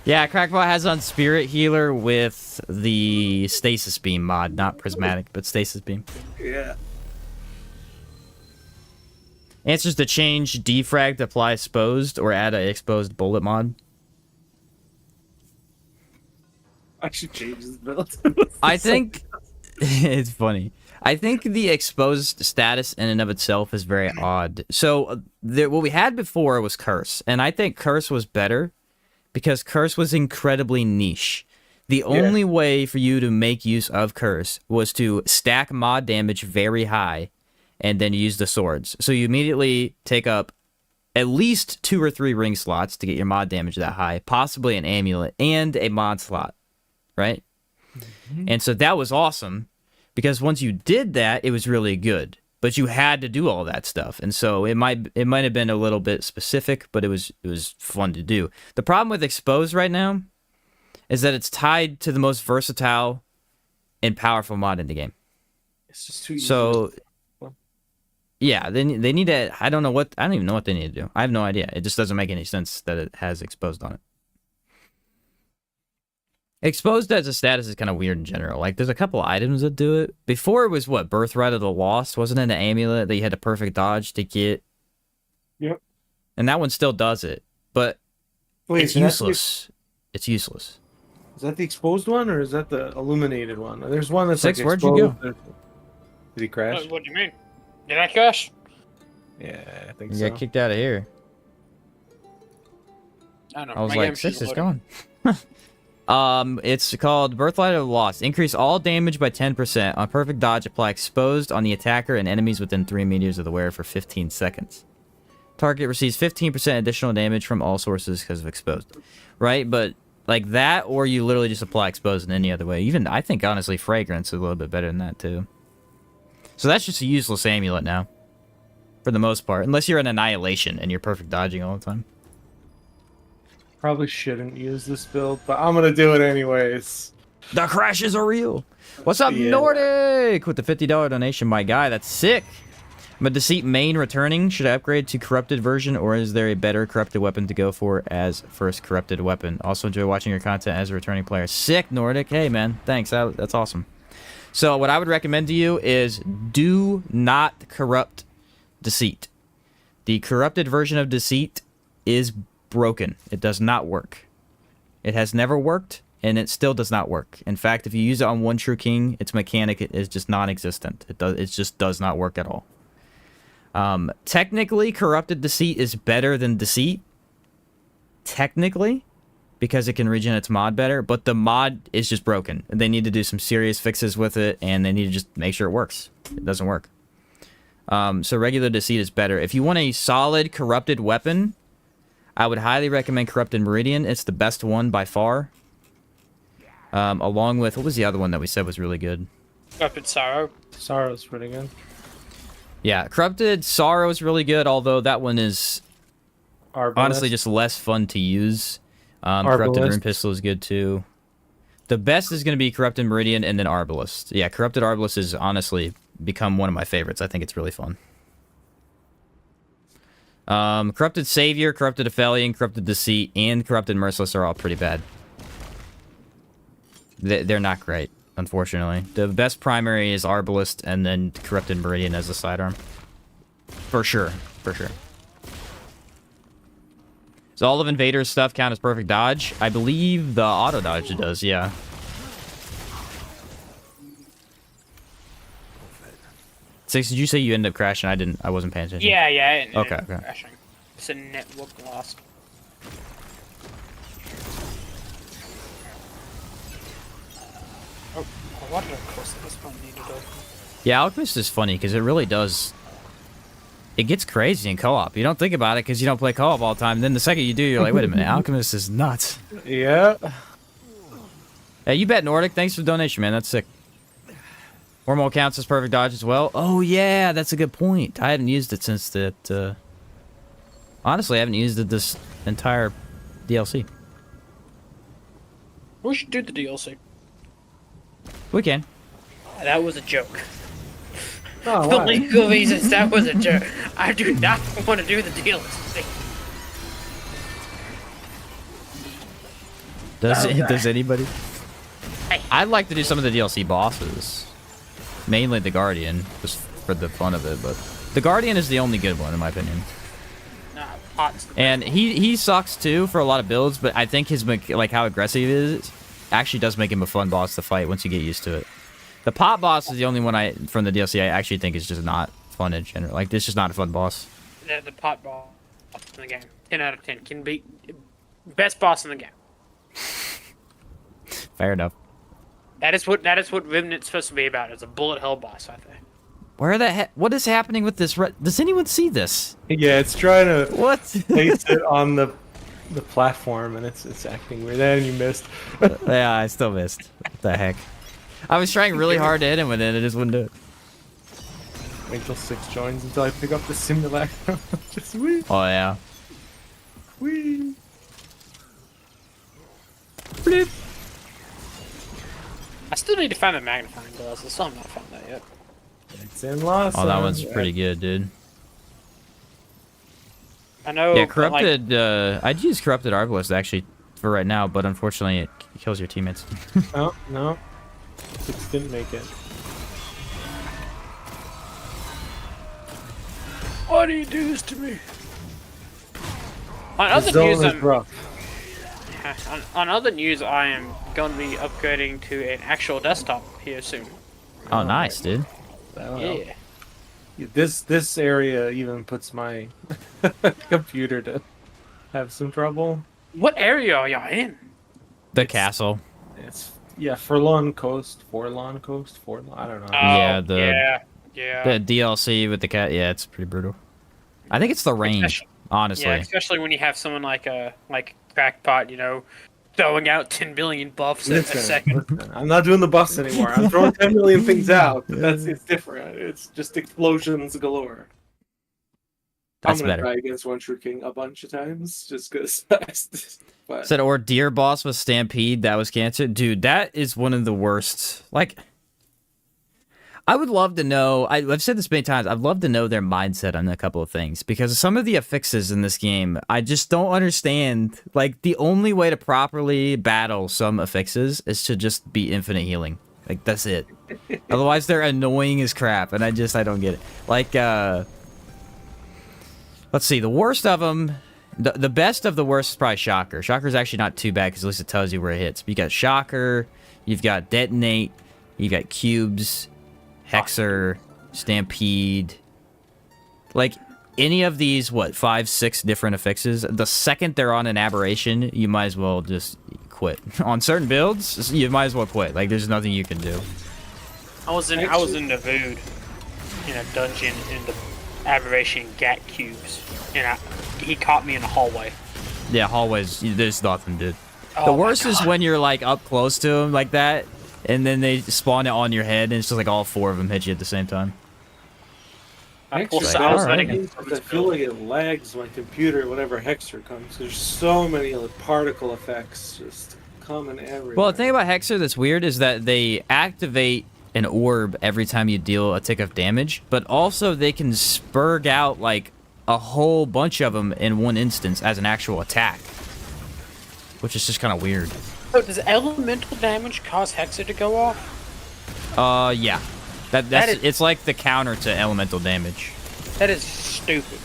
Yeah, Crackbot has on Spirit Healer with the Stasis Beam mod, not Prismatic, but Stasis Beam. Yeah. Answers to change defrag to apply exposed or add an exposed bullet mod. I should change this build. I think it's funny. I think the exposed status in and of itself is very odd. So what we had before was Curse, and I think Curse was better because Curse was incredibly niche. The only way for you to make use of Curse was to stack mod damage very high and then use the swords. So you immediately take up at least 2 or 3 ring slots to get your mod damage that high, possibly an amulet and a mod slot, right? And so that was awesome because once you did that, it was really good. But you had to do all that stuff, and so it might have been a little bit specific, but it was fun to do. The problem with Exposed right now is that it's tied to the most versatile and powerful mod in the game. It's just too easy. So yeah, they need to. I don't even know what they need to do. I have no idea. It just doesn't make any sense that it has Exposed on it. Exposed as a status is kind of weird in general. Like, there's a couple items that do it. Before it was, what, Birthright of the Lost? Wasn't it an amulet that you had a perfect dodge to get? Yep. And that one still does it. But Wait, it's useless. It's useless. Is that the exposed one, or is that the illuminated one? There's one that's Six, like where'd you exposed. go? Did he crash? What do you mean? Did I crash? Yeah, I think You so. got kicked out of here. I don't know. I was my like, game's 6 just is loading. gone. It's called Birthright of the Lost. Increase all damage by 10%. On perfect dodge, apply Exposed on the attacker and enemies within 3 meters of the wearer for 15 seconds. Target receives 15% additional damage from all sources because of Exposed. Right? But like that, or you literally just apply Exposed in any other way. Even, I think, honestly, Fragrance is a little bit better than that, too. So that's just a useless amulet now. For the most part. Unless you're an Annihilation and you're perfect dodging all the time. Probably shouldn't use this build, but I'm gonna do it anyways. The crashes are real. What's up, Yeah. Nordic? With the $50 donation, my guy. That's sick. I'm a Deceit main returning. Should I upgrade to Corrupted version, or is there a better Corrupted weapon to go for as first Corrupted weapon? Also enjoy watching your content as a returning player. Sick, Nordic. Hey, man. Thanks. That's awesome. So what I would recommend to you is do not corrupt Deceit. The Corrupted version of Deceit is broken. It does not work. It has never worked, and it still does not work. In fact, if you use it on one True King, its mechanic is just non-existent. It just does not work at all. Technically, Corrupted Deceit is better than Deceit. Technically, because it can regen its mod better, but the mod is just broken. They need to do some serious fixes with it, and they need to just make sure it works. It doesn't work. So regular Deceit is better. If you want a solid Corrupted weapon, I would highly recommend Corrupted Meridian. It's the best one by far. Along with, what was the other one that we said was really good? Corrupted Sorrow. Sorrow's pretty good. Yeah, Corrupted Sorrow is really good, although that one is honestly just less fun to use. Corrupted Rune Pistol is good too. The best is going to be Corrupted Meridian and then Arbalest. Yeah, Corrupted Arbalest has honestly become one of my favorites. I think it's really fun. Corrupted Savior, Corrupted Aphelion, Corrupted Deceit, and Corrupted Merciless are all pretty bad. They're not great, unfortunately. The best primary is Arbalest and then Corrupted Meridian as a sidearm. For sure, for sure. Does all of Invader's stuff count as perfect dodge? I believe the auto dodge does, yeah. Six, did you say you ended up crashing? I wasn't paying attention. Yeah, it ended Okay, up okay. crashing. It's a network lost. Oh, what did I course this one needed open? Yeah, Alchemist is funny because it really does. It gets crazy in co-op. You don't think about it because you don't play co-op all the time. And then the second you do, you're like, wait a minute, Alchemist is nuts. Yeah. Hey, you bet Nordic. Thanks for the donation, man. That's sick. Hormone counts as perfect dodge as well. Oh, yeah, that's a good point. I haven't used it since that. Honestly, I haven't used it this entire DLC. We should do the DLC. We can. That was a joke. Oh, For why? legal reasons, that was a joke. I do not want to do the DLC. Does anybody? Hey. I'd like to do some of the DLC bosses. Mainly the Guardian, just for the fun of it, but the Guardian is the only good one in my opinion. Nah, Pot's the And he sucks too for a lot of builds, but I think his like how aggressive he is actually does make him a fun boss to fight once you get used to it. The pot boss is the only one from the DLC I actually think is just not fun in general. Like this is just not a fun boss. the pot boss in the game. 10 out of 10 can be best boss in the game. Fair enough. That is what Remnant's supposed to be about. It's a bullet hell boss, I think. Where the heck? What is happening with this? Does anyone see this? Yeah, it's trying to What? place it on the platform, and it's acting weird. And you missed. Yeah, I still missed. What the heck? I was trying really hard to hit him with it, and it just wouldn't do it. Wait till 6 joins until I pick up the simulacrum. Just wee, Oh yeah. wee. Bloop. I still need to find the magnifying glass. I still have not found that yet. It's in Los. Oh, that one's pretty good, dude. I know. Yeah, but, like, corrupted. I'd use corrupted Arbalest actually for right now, but unfortunately, it kills your teammates. Oh no, 6 didn't make it. why do you do this to me? On The other zone news, is rough. on other news, I am going to be upgrading to an actual desktop here soon. Oh, nice, dude. That'll help. Yeah. This area even puts my computer to have some trouble. What area are y'all in? The castle. It's Forlorn Coast, I don't know. Yeah, yeah. The DLC with the cat. Yeah, it's pretty brutal. I think it's the range, honestly. Yeah, especially when you have someone like Crackpot, throwing out 10 billion buffs a second. Listen, I'm not doing the buffs anymore. I'm throwing 10 million things out. It's different. It's just explosions galore. That's I'm gonna better. try against One True King a bunch of times just because. But Said or deer boss with Stampede that was canceled. Dude, that is one of the worst. Like, I would love to know. I've said this many times. I'd love to know their mindset on a couple of things because some of the affixes in this game, I just don't understand. Like, the only way to properly battle some affixes is to just be infinite healing. Like, that's it. Otherwise, they're annoying as crap, and I don't get it. Like, let's see. The worst of them The best of the worst is probably Shocker. Shocker's actually not too bad because at least it tells you where it hits. But you got Shocker, you've got Detonate, you've got Cubes, Hexer, Stampede. Like, any of these, what, 5, 6 different affixes, the second they're on an aberration, you might as well just quit. On certain builds, you might as well quit. Like, there's nothing you can do. I was in the Vood in a dungeon in the aberration Gat cubes, and he caught me in a hallway. Yeah, hallways, there's nothing, dude. Oh The my worst is God. when you're, like, up close to them like that, and then they spawn it on your head, and it's just like all 4 of them hit you at the same time. I Hexer was Alright. letting I feel like it lags my computer whenever Hexer comes. There's so many particle effects just coming everywhere. Well, the thing about Hexer that's weird is that they activate an orb every time you deal a tick of damage, but also they can spurg out, like, a whole bunch of them in one instance as an actual attack. Which is just kind of weird. So does elemental damage cause Hexer to go off? Yeah. That is- It's like the counter to elemental damage. That is stupid.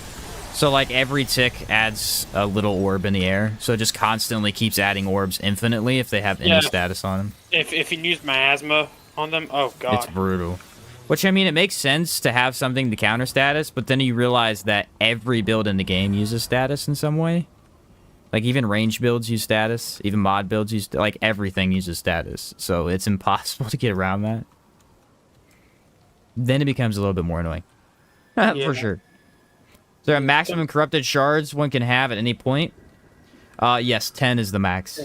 So, like, every tick adds a little orb in the air, so it just constantly keeps adding orbs infinitely if they have any Yeah. status on them. If you use miasma on them, oh god. It's brutal. Which, I mean, it makes sense to have something to counter status, but then you realize that every build in the game uses status in some way. Like, even range builds use status, even mod builds use... Like, everything uses status, so it's impossible to get around that. Then it becomes a little bit more annoying. Yeah. For sure. Is there a maximum corrupted shards one can have at any point? Yes, 10 is the max.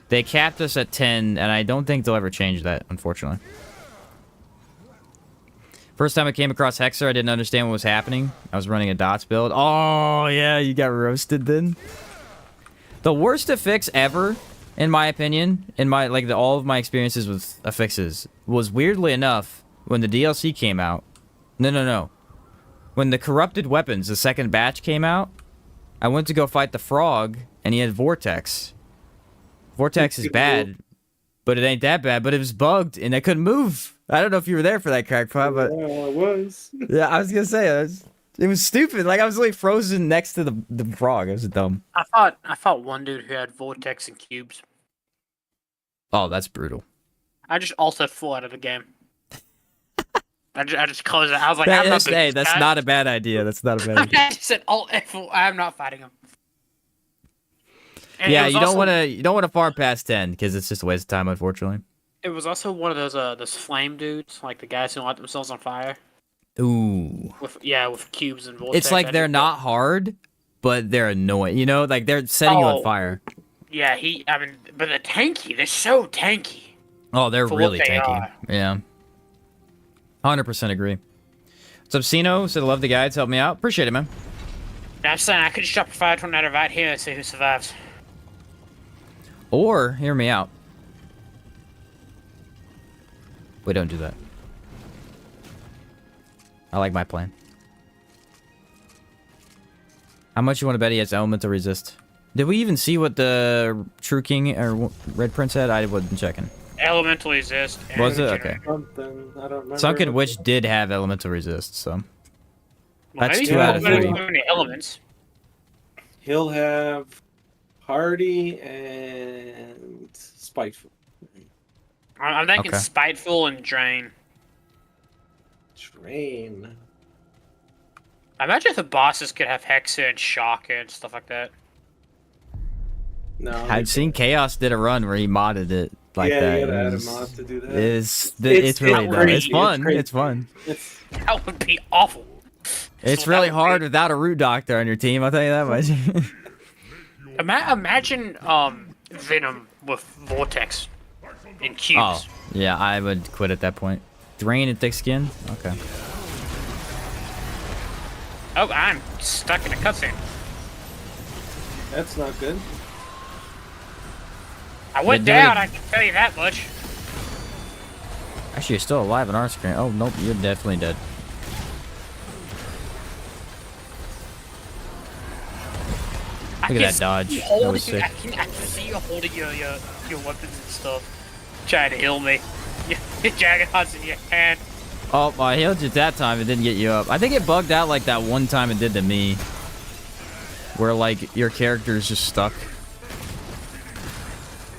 They capped us at 10, and I don't think they'll ever change that, unfortunately. First time I came across Hexer, I didn't understand what was happening. I was running a dots build. Oh, yeah, you got roasted then. The worst affix ever, in my opinion, in my all of my experiences with affixes, was weirdly enough when the DLC came out. No. When the corrupted weapons, the second batch came out, I went to go fight the frog, and he had Vortex. Vortex is bad, but it ain't that bad. But it was bugged, and I couldn't move. I don't know if you were there for that crackpot, but Yeah, I was. yeah, I was gonna say it was stupid. Like I was like frozen next to the frog. It was dumb. I fought one dude who had vortex and cubes. Oh, that's brutal. I just also flew out of the game. I just closed it. I was like, I'm not doing Hey, this, that's guys. not a bad idea. That's not a bad idea. I just said Alt F4. I'm not fighting him. And Yeah, it was you don't also- want to far past 10 because it's just a waste of time, unfortunately. It was also one of those flame dudes, like the guys who light themselves on fire. Ooh, With cubes and vortex. it's like I they're didn't- not hard, but they're annoying. You know, like they're setting you on Oh. fire. Yeah, but they're tanky. They're so tanky. Oh, they're For what really they tanky. are. Yeah, 100% agree. What's up, Sino? Said love the guides. Help me out. Appreciate it, man. I'm saying I could just drop a fire tornado right here and see who survives. Or hear me out. We don't do that. I like my plan. How much you want to bet he has elemental resist? Did we even see what the True King or Red Prince had? I wasn't checking. Elemental resist. and Was it? regenerate. Okay. Something, I don't remember. Sunken Witch did have elemental resist, so. Well, That's maybe 2 he's out of not better 3. than the elements. He'll have Hardy and Spiteful. I'm thinking Okay. spiteful and drain. Drain. I imagine if the bosses could have Hexa and Shocker and stuff like that. No. I've seen Chaos did a run where he modded it like yeah, that. you gotta It add a was- mod to do that. It's really dumb. crazy. It's fun. crazy. It's fun. It's That would be awful. It's So really that would hard be- without a root doctor on your team. I'll tell you that much. Imagine Venom with Vortex and cubes. Oh, yeah, I would quit at that point. Drain and thick skin? Okay. Oh, I'm stuck in a cutscene. that's not good. I went They're doing down, it- I can tell you that much. Actually, you're still alive on our screen. Oh, nope, you're definitely dead. Look at that dodge. That was sick. I can see you holding your weapons and stuff. Trying to heal me. Your Jaggernaut's in your hand. Oh, I healed you that time. It didn't get you up. I think it bugged out like that one time it did to me. where like your character is just stuck.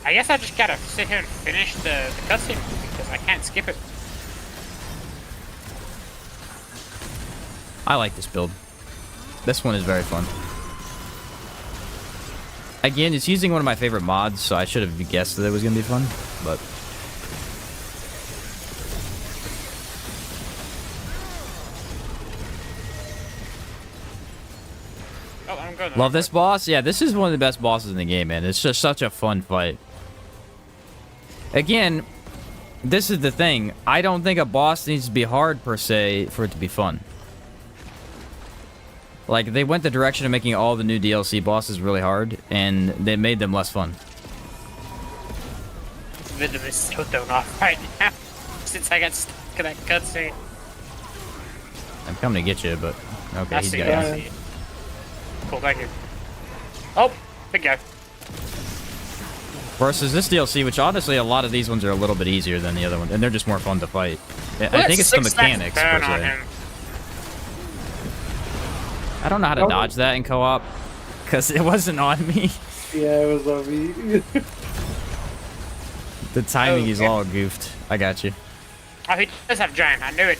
I guess I just gotta sit here and finish the cutscene because I can't skip it. I like this build. This one is very fun. Again, it's using one of my favorite mods, so I should have guessed that it was gonna be fun, but. Oh, I'm good. Love this boss? Yeah, this is one of the best bosses in the game, man. It's just such a fun fight. Again, this is the thing. I don't think a boss needs to be hard, per se, for it to be fun. Like, they went the direction of making all the new DLC bosses really hard, and they made them less fun. This video is so thrown off right now since I got stuck in that cutscene. I'm coming to get you, but... Okay, I he's see got it, I you. see it. Cool, thank you. Oh, big guy. Versus this DLC, which honestly, a lot of these ones are a little bit easier than the other ones, and they're just more fun to fight. I think it's the mechanics, per se. I don't know how to dodge that in co-op, because it wasn't on me. Yeah, it was on me. The timing is all goofed. I got you. Oh, he does have giant. I knew it.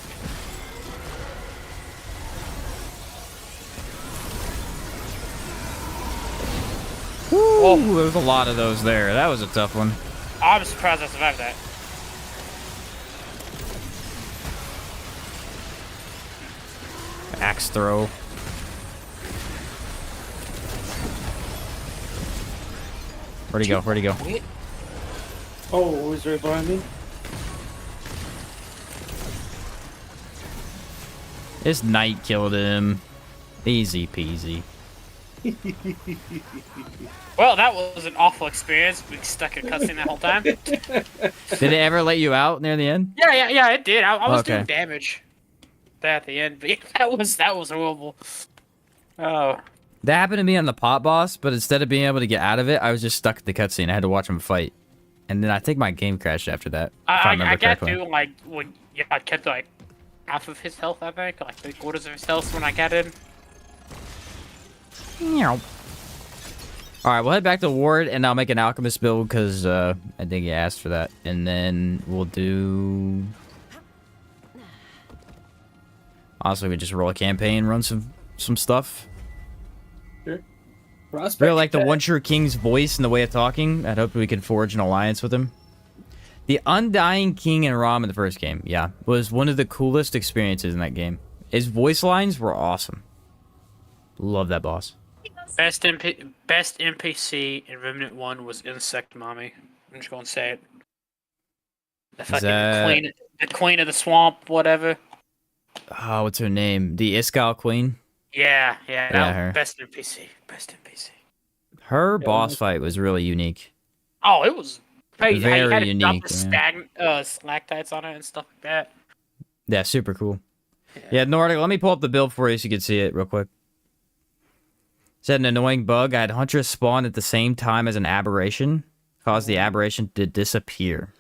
Woo, there was a lot of those there. That was a tough one. I'm surprised I survived that. Axe throw. Where'd he go? Where'd he go? Oh, was right behind me? This knight killed him. Easy peasy. Well, that was an awful experience. Being stuck in cutscene that whole time. Did it ever let you out near the end? Yeah, it did. I was Okay. doing damage there at the end, but yeah, that was horrible. Oh, That happened to me on the pot boss, but instead of being able to get out of it, I was just stuck at the cutscene. I had to watch him fight. And then I think my game crashed after that. If I remember I got correctly. to like when I kept like half of his health. I think like 3/4 of his health when I got in. Alright, we'll head back to Ward, and I'll make an Alchemist build, because I think you asked for that. And then we'll do... Honestly, we just roll a campaign, run some stuff. Sure. Prospect. Really like the One True King's voice and the way of talking. I'd hope we could forge an alliance with him. The Undying King in Rom in the first game, yeah, was one of the coolest experiences in that game. His voice lines were awesome. Love that boss. Best NPC in Remnant 1 was Insect Mommy. I'm just gonna say it. The fucking queen of the swamp, whatever. Oh, what's her name? The Iskal Queen? Yeah, her. Best NPC. Her boss fight was really unique. Oh, it was crazy. How you Very had to drop unique, the stalactites on it and stuff like that. Yeah, super cool. Yeah, Nordic, let me pull up the build for you so you can see it real quick. Said an annoying bug. I had Huntress spawn at the same time as an aberration. Caused the aberration to disappear.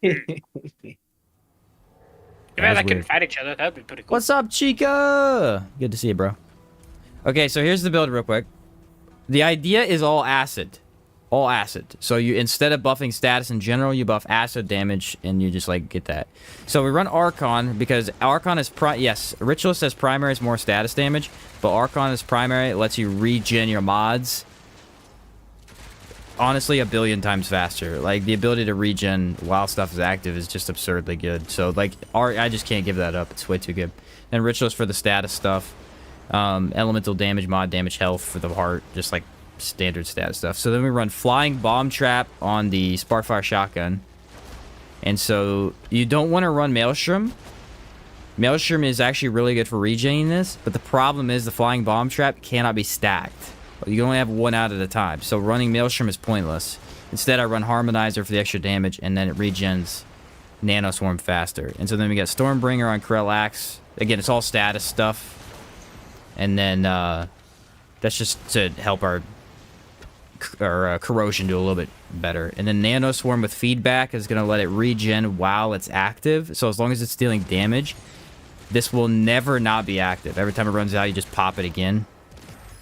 If I couldn't fight each other, that'd be pretty cool. What's up, Chica? Good to see you, bro. Okay, so here's the build real quick. The idea is all acid. All acid. So you, instead of buffing status in general, you buff acid damage, and you just, like, get that. So we run Archon, because Archon is yes, Ritualist as primary is more status damage, but Archon as primary, it lets you regen your mods. Honestly, 1 billion times faster. Like, the ability to regen while stuff is active is just absurdly good. So, like, I just can't give that up. It's way too good. Then Ritualist for the status stuff. Elemental damage, mod damage, health for the heart. Just, like, standard status stuff. So then we run Flying Bomb Trap on the Sparkfire Shotgun. And so, you don't want to run Maelstrom. Maelstrom is actually really good for regening this, but the problem is the Flying Bomb Trap cannot be stacked. You can only have one out at a time, so running Maelstrom is pointless. Instead, I run Harmonizer for the extra damage, and then it regens Nanoswarm faster. And so then we got Stormbringer on Krellax. Again, it's all status stuff. And then that's just to help our corrosion do a little bit better. And then Nanoswarm with feedback is going to let it regen while it's active. So as long as it's dealing damage, this will never not be active. Every time it runs out, you just pop it again.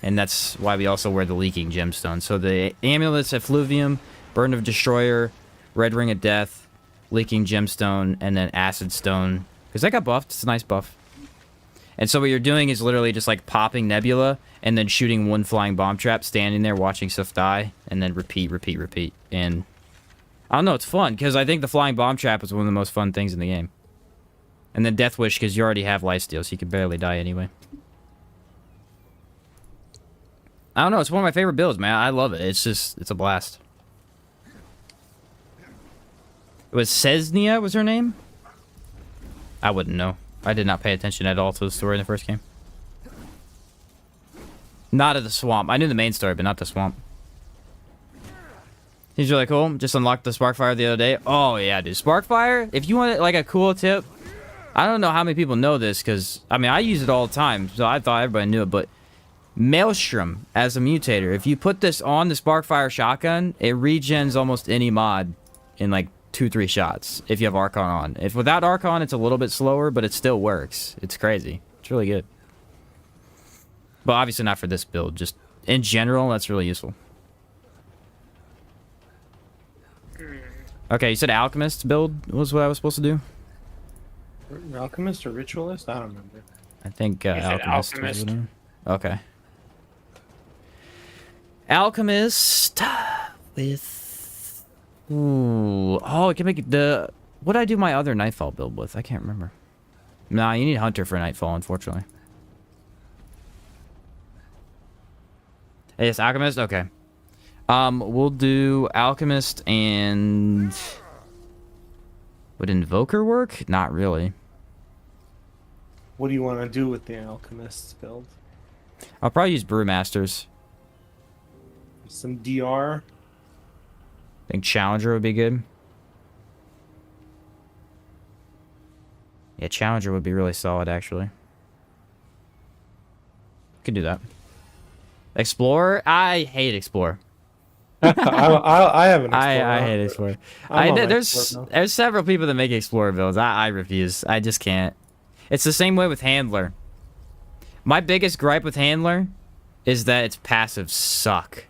And that's why we also wear the leaking gemstone. So the amulets, effluvium, burden of destroyer, red ring of death, leaking gemstone, and then acid stone. Because that got buffed. It's a nice buff. And so what you're doing is literally just like popping nebula and then shooting one flying bomb trap, standing there watching stuff die, and then repeat, repeat, repeat. And I don't know, it's fun because I think the flying bomb trap is one of the most fun things in the game. And then Death Wish because you already have lifesteal, so you can barely die anyway. I don't know, it's one of my favorite builds, man. I love it. It's a blast. It was Sesnia was her name? I wouldn't know. I did not pay attention at all to the story in the first game. Not of the swamp. I knew the main story, but not the swamp. He's really cool. Just unlocked the Sparkfire the other day. Oh, yeah, dude. Sparkfire, if you want, like, a cool tip, I don't know how many people know this, because, I mean, I use it all the time, so I thought everybody knew it, but Maelstrom as a mutator, if you put this on the Sparkfire shotgun, it regens almost any mod in, like, 2-3 shots if you have Archon on. If without Archon, it's a little bit slower, but it still works. It's crazy. It's really good. But obviously not for this build. Just in general, that's really useful. Okay, you said Alchemist build was what I was supposed to do? Alchemist or Ritualist? I don't remember. I think Alchemist. Okay. Alchemist with... Ooh. Oh, I can make the... What did I do my other Nightfall build with? I can't remember. Nah, you need Hunter for Nightfall, unfortunately. Yes, Alchemist? Okay. We'll do Alchemist and... Would Invoker work? Not really. What do you want to do with the Alchemist build? I'll probably use Brewmasters. Some DR. I think Challenger would be good. Yeah, Challenger would be really solid, actually. Could do that. Explorer? I hate Explorer. I have an Explorer. I hate Explorer. There's several people that make Explorer builds. I refuse. I just can't. It's the same way with Handler. My biggest gripe with Handler is that its passives suck.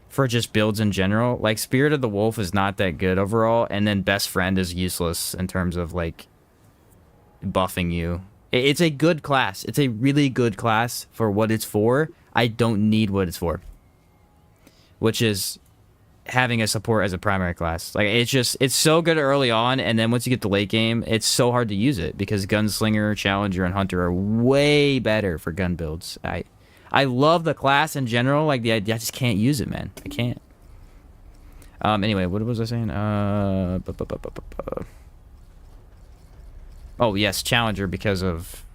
For just builds in general. Like, Spirit of the Wolf is not that good overall, and then Best Friend is useless in terms of, like, buffing you. It's a good class. It's a really good class for what it's for. I don't need what it's for. Which is having a support as a primary class. Like, it's so good early on, and then once you get the late game, it's so hard to use it, because Gunslinger, Challenger, and Hunter are way better for gun builds. I love the class in general, like I just can't use it, man. I can't. Anyway, what was I saying? Oh, yes, Challenger because of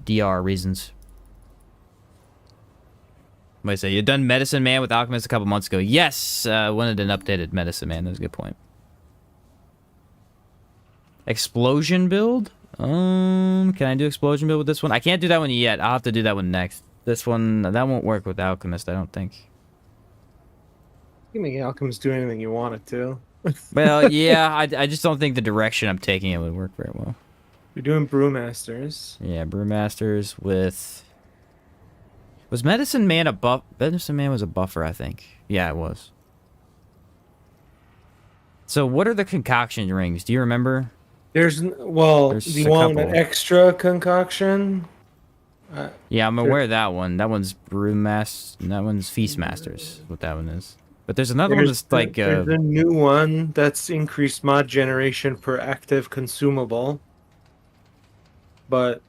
DR reasons. What did I say? You done Medicine Man with Alchemist a couple months ago. Yes, wanted an updated Medicine Man. That was a good point. Explosion build? Can I do explosion build with this one? I can't do that one yet. I'll have to do that one next. This one, that won't work with Alchemist, I don't think. You can make Alchemist do anything you want it to. Well, yeah, I just don't think the direction I'm taking it would work very well. You're doing Brewmasters. Yeah, Brewmasters with... Was Medicine Man a buff? Medicine Man was a buffer, I think. Yeah, it was. So what are the concoction rings? Do you remember? There's do you want an extra concoction? Yeah, I'm aware of that one. That one's Brewmaster. That one's Feastmasters. What that one is. But there's another one that's like there's a new one that's increased mod generation per active consumable. But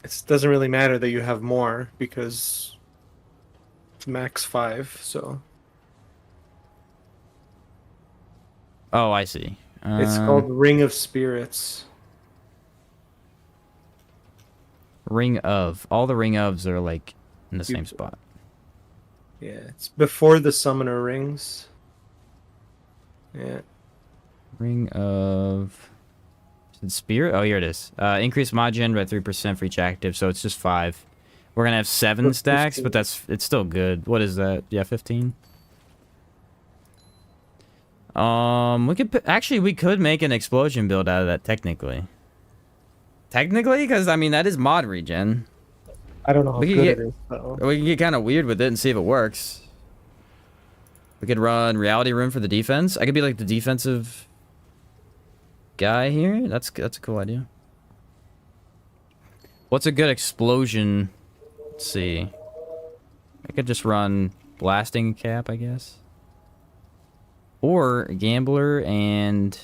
it doesn't really matter that you have more because it's max 5. So. Oh, I see. It's called Ring of Spirits. Ring of. All the Ring ofs are like in the same spot. Yeah, it's before the Summoner Rings. Yeah. Ring of... Is it Spirit? Oh, here it is. Increase mod gen by 3% for each active, so it's just 5. We're gonna have 7 stacks, 15. But it's still good. What is that? Yeah, 15. We could make an explosion build out of that technically. Technically, because I mean that is mod regen. I don't know how We could good get- it is though. We can get kind of weird with it and see if it works. We could run reality room for the defense. I could be like the defensive guy here. That's a cool idea. What's a good explosion? Let's see. I could just run blasting cap, I guess. Or gambler and...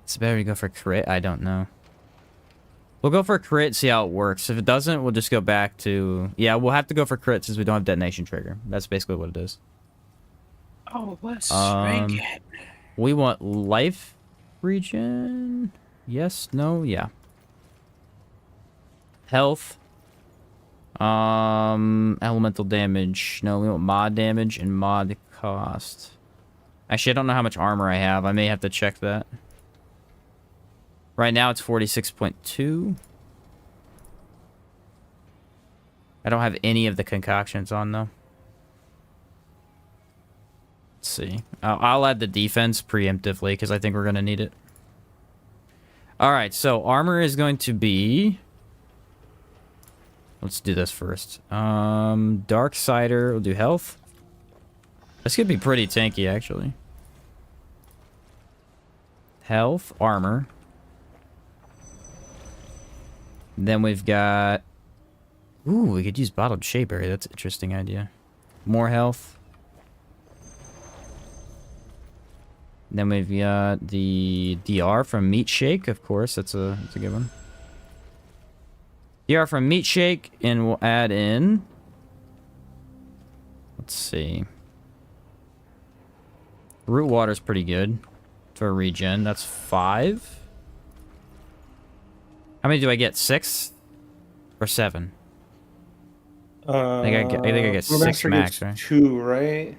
It's better to go for crit. I don't know. We'll go for crit, see how it works. If it doesn't, we'll just go back to... Yeah, we'll have to go for crit since we don't have detonation trigger. That's basically what it is. Oh, let's rank it. We want life regen. Yes, no, yeah. Health. Elemental damage. No, we want mod damage and mod cost. Actually, I don't know how much armor I have. I may have to check that. Right now it's 46.2. I don't have any of the concoctions on though. Let's see. I'll add the defense preemptively because I think we're going to need it. Alright, so armor is going to be... Let's do this first. Dark Cider. We'll do health. This could be pretty tanky, actually. Health, armor. Then we've got... Ooh, we could use bottled shapeberry. That's an interesting idea. More health. Then we've got the DR from Meat Shake, of course. That's a good one. DR from Meat Shake, and we'll add in... Let's see. Root water's pretty good for regen. That's 5. How many do I get? 6 or 7? I think I get 6 max, right? 2, right?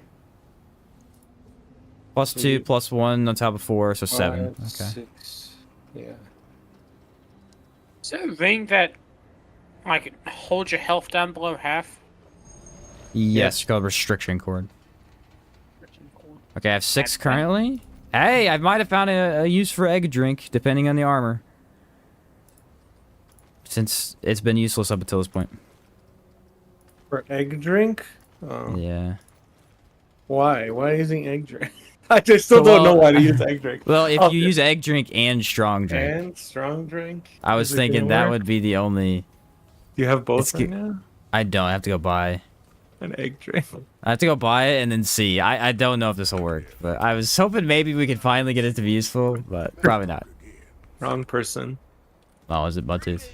Plus 2, plus 1 on top of 4, so 7. Okay. 6. Yeah. Is there a ring that, like, holds your health down below half? Yes, it's called restriction cord. Okay, I have 6 currently. Hey, I might have found a use for egg drink, depending on the armor. Since it's been useless up until this point. For egg drink? Oh. Yeah. Why? Why using egg drink? I just still don't know why to use egg drink. Well, if you use egg drink and strong drink. And strong drink? I was thinking that would be the only... Do you have both right now? I don't. I have to go buy an egg drink. I have to go buy it and then see. I don't know if this will work, but I was hoping maybe we could finally get it to be useful, but probably not. Wrong person. Oh, is it Buttooth?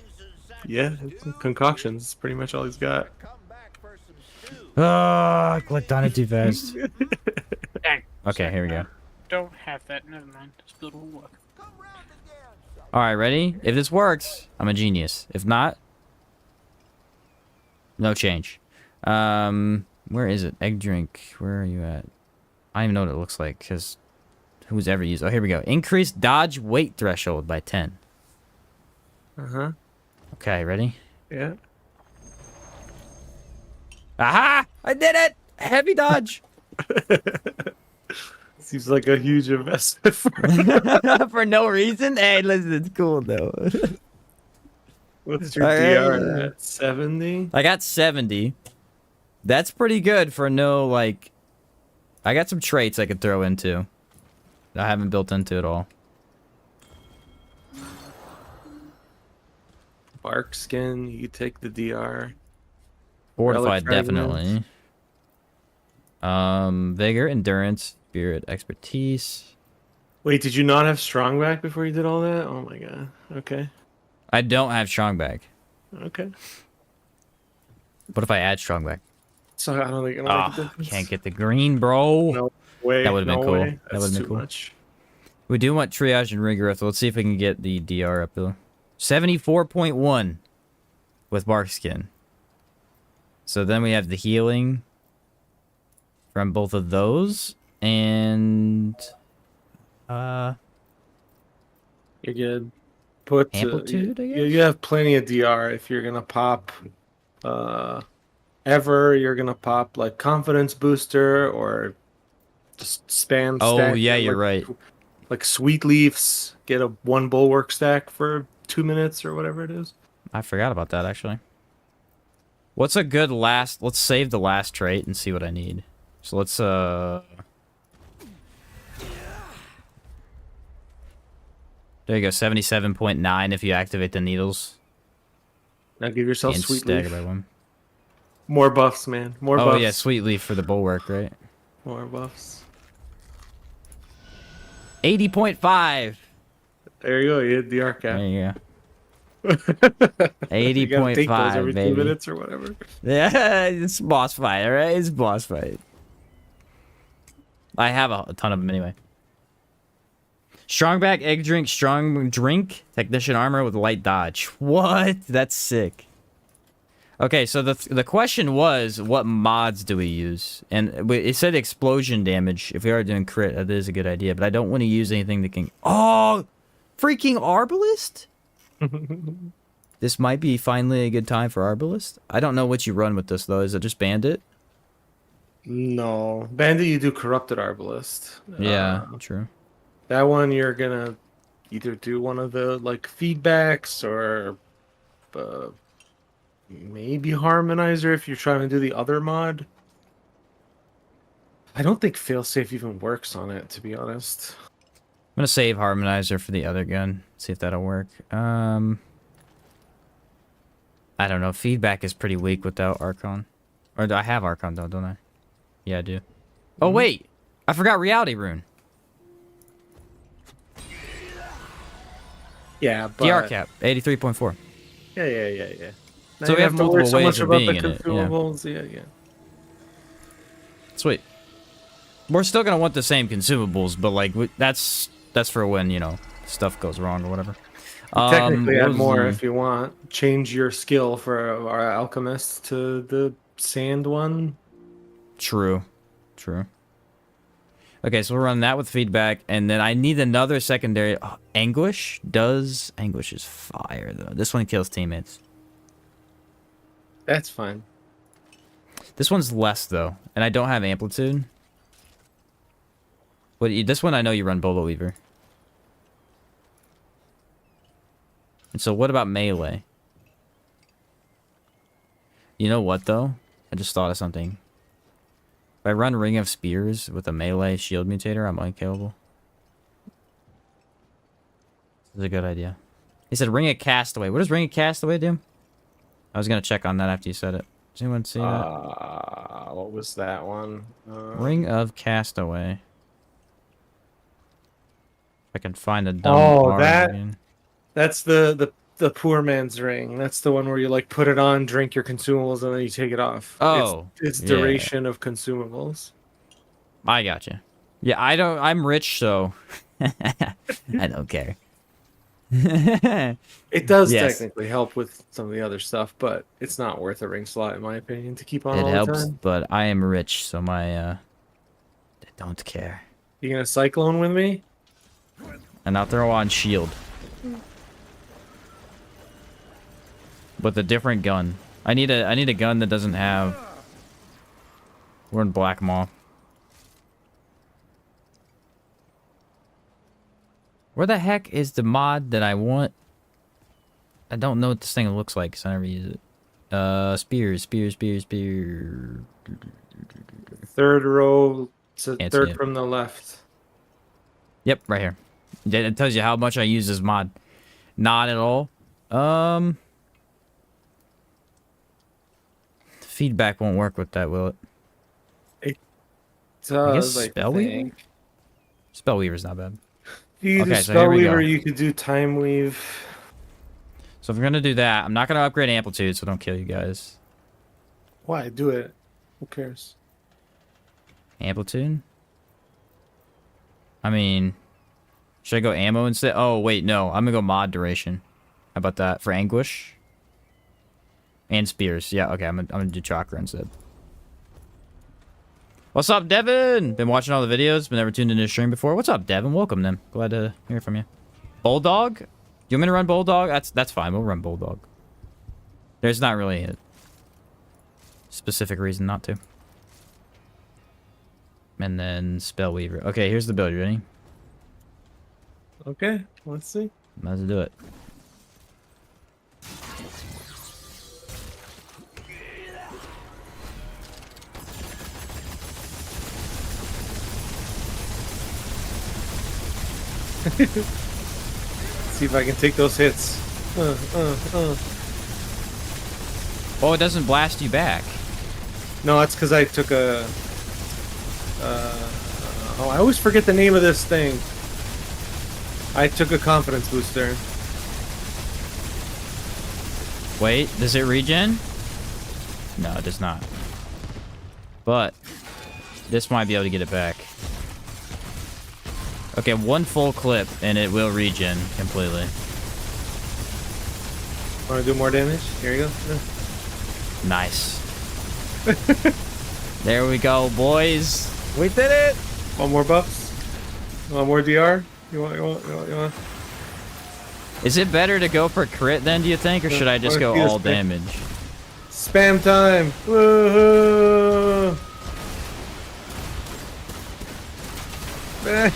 Yeah, it's concoctions. It's pretty much all he's got. Oh, I clicked on it too fast. Dang. Okay, here we go. Don't have that. Never mind. This build will work. All right, ready? If this works, I'm a genius. If not, no change. Where is it? Egg drink. Where are you at? I don't even know what it looks like because who's ever used? Oh, here we go. Increase dodge weight threshold by 10. Uh-huh. Okay, ready? Yeah. Aha! I did it! Heavy dodge. Seems like a huge investment for For no reason. Hey, listen, it's cool though. What's your All DR right. at 70? I got 70. That's pretty good for no, like... I got some traits I could throw into. I haven't built into at all. Bark skin, you take the DR. Fortified, Relic definitely. Vigor, endurance, spirit, expertise. Wait, did you not have strong back before you did all that? Oh my god. Okay. I don't have strong bag. Okay. What if I add strong bag? So I don't think it'll make a Ah, difference. can't get the green, bro. No way. That would've been no cool. way. That would've That's been too cool. much. We do want triage and rigorous. Let's see if we can get the DR up though. 74.1 with bark skin. So then we have the healing from both of those, and You're good. Put Amplitude, I guess? you have plenty of DR if you're gonna pop ever you're gonna pop like confidence booster or just spam oh stack, yeah, like, you're right. like sweet leaves, get a 1 bulwark stack for 2 minutes or whatever it is. I forgot about that, actually. What's a good last... Let's save the last trait and see what I need. So let's, There you go, 77.9 if you activate the needles. Now give yourself And sweet stagger leaf. by one. More buffs, man. More Oh, buffs. yeah, sweet leaf for the bulwark, right? More buffs. 80.5! There you go. You hit the arc There cap. you go. You gotta take those 80.5, every 2 baby. minutes or whatever. Yeah, it's boss fight, alright? It's boss fight. I have a ton of them anyway. Strongback, egg drink, strong drink, technician armor with light dodge. What? That's sick. Okay, so the question was, what mods do we use? And it said explosion damage. If we are doing crit, that is a good idea. But I don't want to use anything that can... Oh! Freaking Arbalist? This might be finally a good time for Arbalist. I don't know what you run with this, though. Is it just Bandit? No. Bandit, you do Corrupted Arbalist. Yeah, true. That one, you're gonna either do one of the, like, feedbacks or maybe Harmonizer if you're trying to do the other mod. I don't think Failsafe even works on it, to be honest. I'm gonna save Harmonizer for the other gun. See if that'll work. I don't know. Feedback is pretty weak without Archon. Or do I have Archon though, don't I? Yeah, I do. Oh wait! I forgot Reality Rune. Yeah, but... DR cap, 83.4. Yeah. Now So you we have to worry multiple so ways much of about being the in it, yeah. consumables. Yeah. Sweet. We're still gonna want the same consumables, but like that's for when, you know, stuff goes wrong or whatever. Technically, what add was more the- if you want. Change your skill for our Alchemist to the sand one. True. Okay, so we're running that with feedback, and then I need another secondary. Oh, Anguish is fire though. This one kills teammates. That's fine. This one's less though, and I don't have amplitude. This one I know you run Bolo Weaver. And so what about melee? You know what though? I just thought of something. If I run Ring of Spears with a melee shield mutator, I'm unkillable. This is a good idea. He said Ring of Castaway. What does Ring of Castaway do? I was gonna check on that after you said it. Does anyone see that? What was that one? Ring of Castaway. If I can find a dumb Oh, R that- again. That's the poor man's ring. That's the one where you like put it on, drink your consumables, and then you take it off. Oh, it's yeah. duration of consumables. I gotcha. Yeah, I'm rich, so I don't care. It does Yes. technically help with some of the other stuff, but it's not worth a ring slot in my opinion to keep on It all helps, the time. but I am rich, so I don't care. You gonna cyclone with me? And I'll throw on shield. With a different gun. I need a gun that doesn't have... We're in Black Maw. Where the heck is the mod that I want? I don't know what this thing looks like, because I never use it. Spears. Third row, Can't see third it. from the left. Yep, right here. It tells you how much I use this mod. Not at all. Feedback won't work with that, will it? It I guess does, I Spellweaver? think. Spellweaver's not bad. If you Okay, do so here we Spellweaver, go. you could do Time Weave. So if we're gonna do that, I'm not gonna upgrade amplitude, so don't kill you guys. Why? Do it. Who cares? Amplitude? I mean, should I go ammo instead? Oh, wait, no. I'm gonna go mod duration. How about that? For Anguish? And Spears. Yeah, okay, I'm gonna do Chakra instead. What's up, Devin? Been watching all the videos, but never tuned into the stream before. What's up, Devin? Welcome, then. Glad to hear from you. Bulldog? You want me to run Bulldog? That's fine. We'll run Bulldog. There's not really a specific reason not to. And then Spellweaver. Okay, here's the build. You ready? Okay, let's see. Let's do it. See if I can take those hits. Oh, it doesn't blast you back. No, that's because I took a. Oh, I always forget the name of this thing. I took a confidence booster. Wait, does it regen? No, it does not. But this might be able to get it back. Okay, one full clip and it will regen completely. Want to do more damage? Here you go. Nice. There we go, boys. We did it! One more buffs. One more DR. You want? Is it better to go for crit then, do you think? Or should I just go all damage? Spam time! Woohoo! We're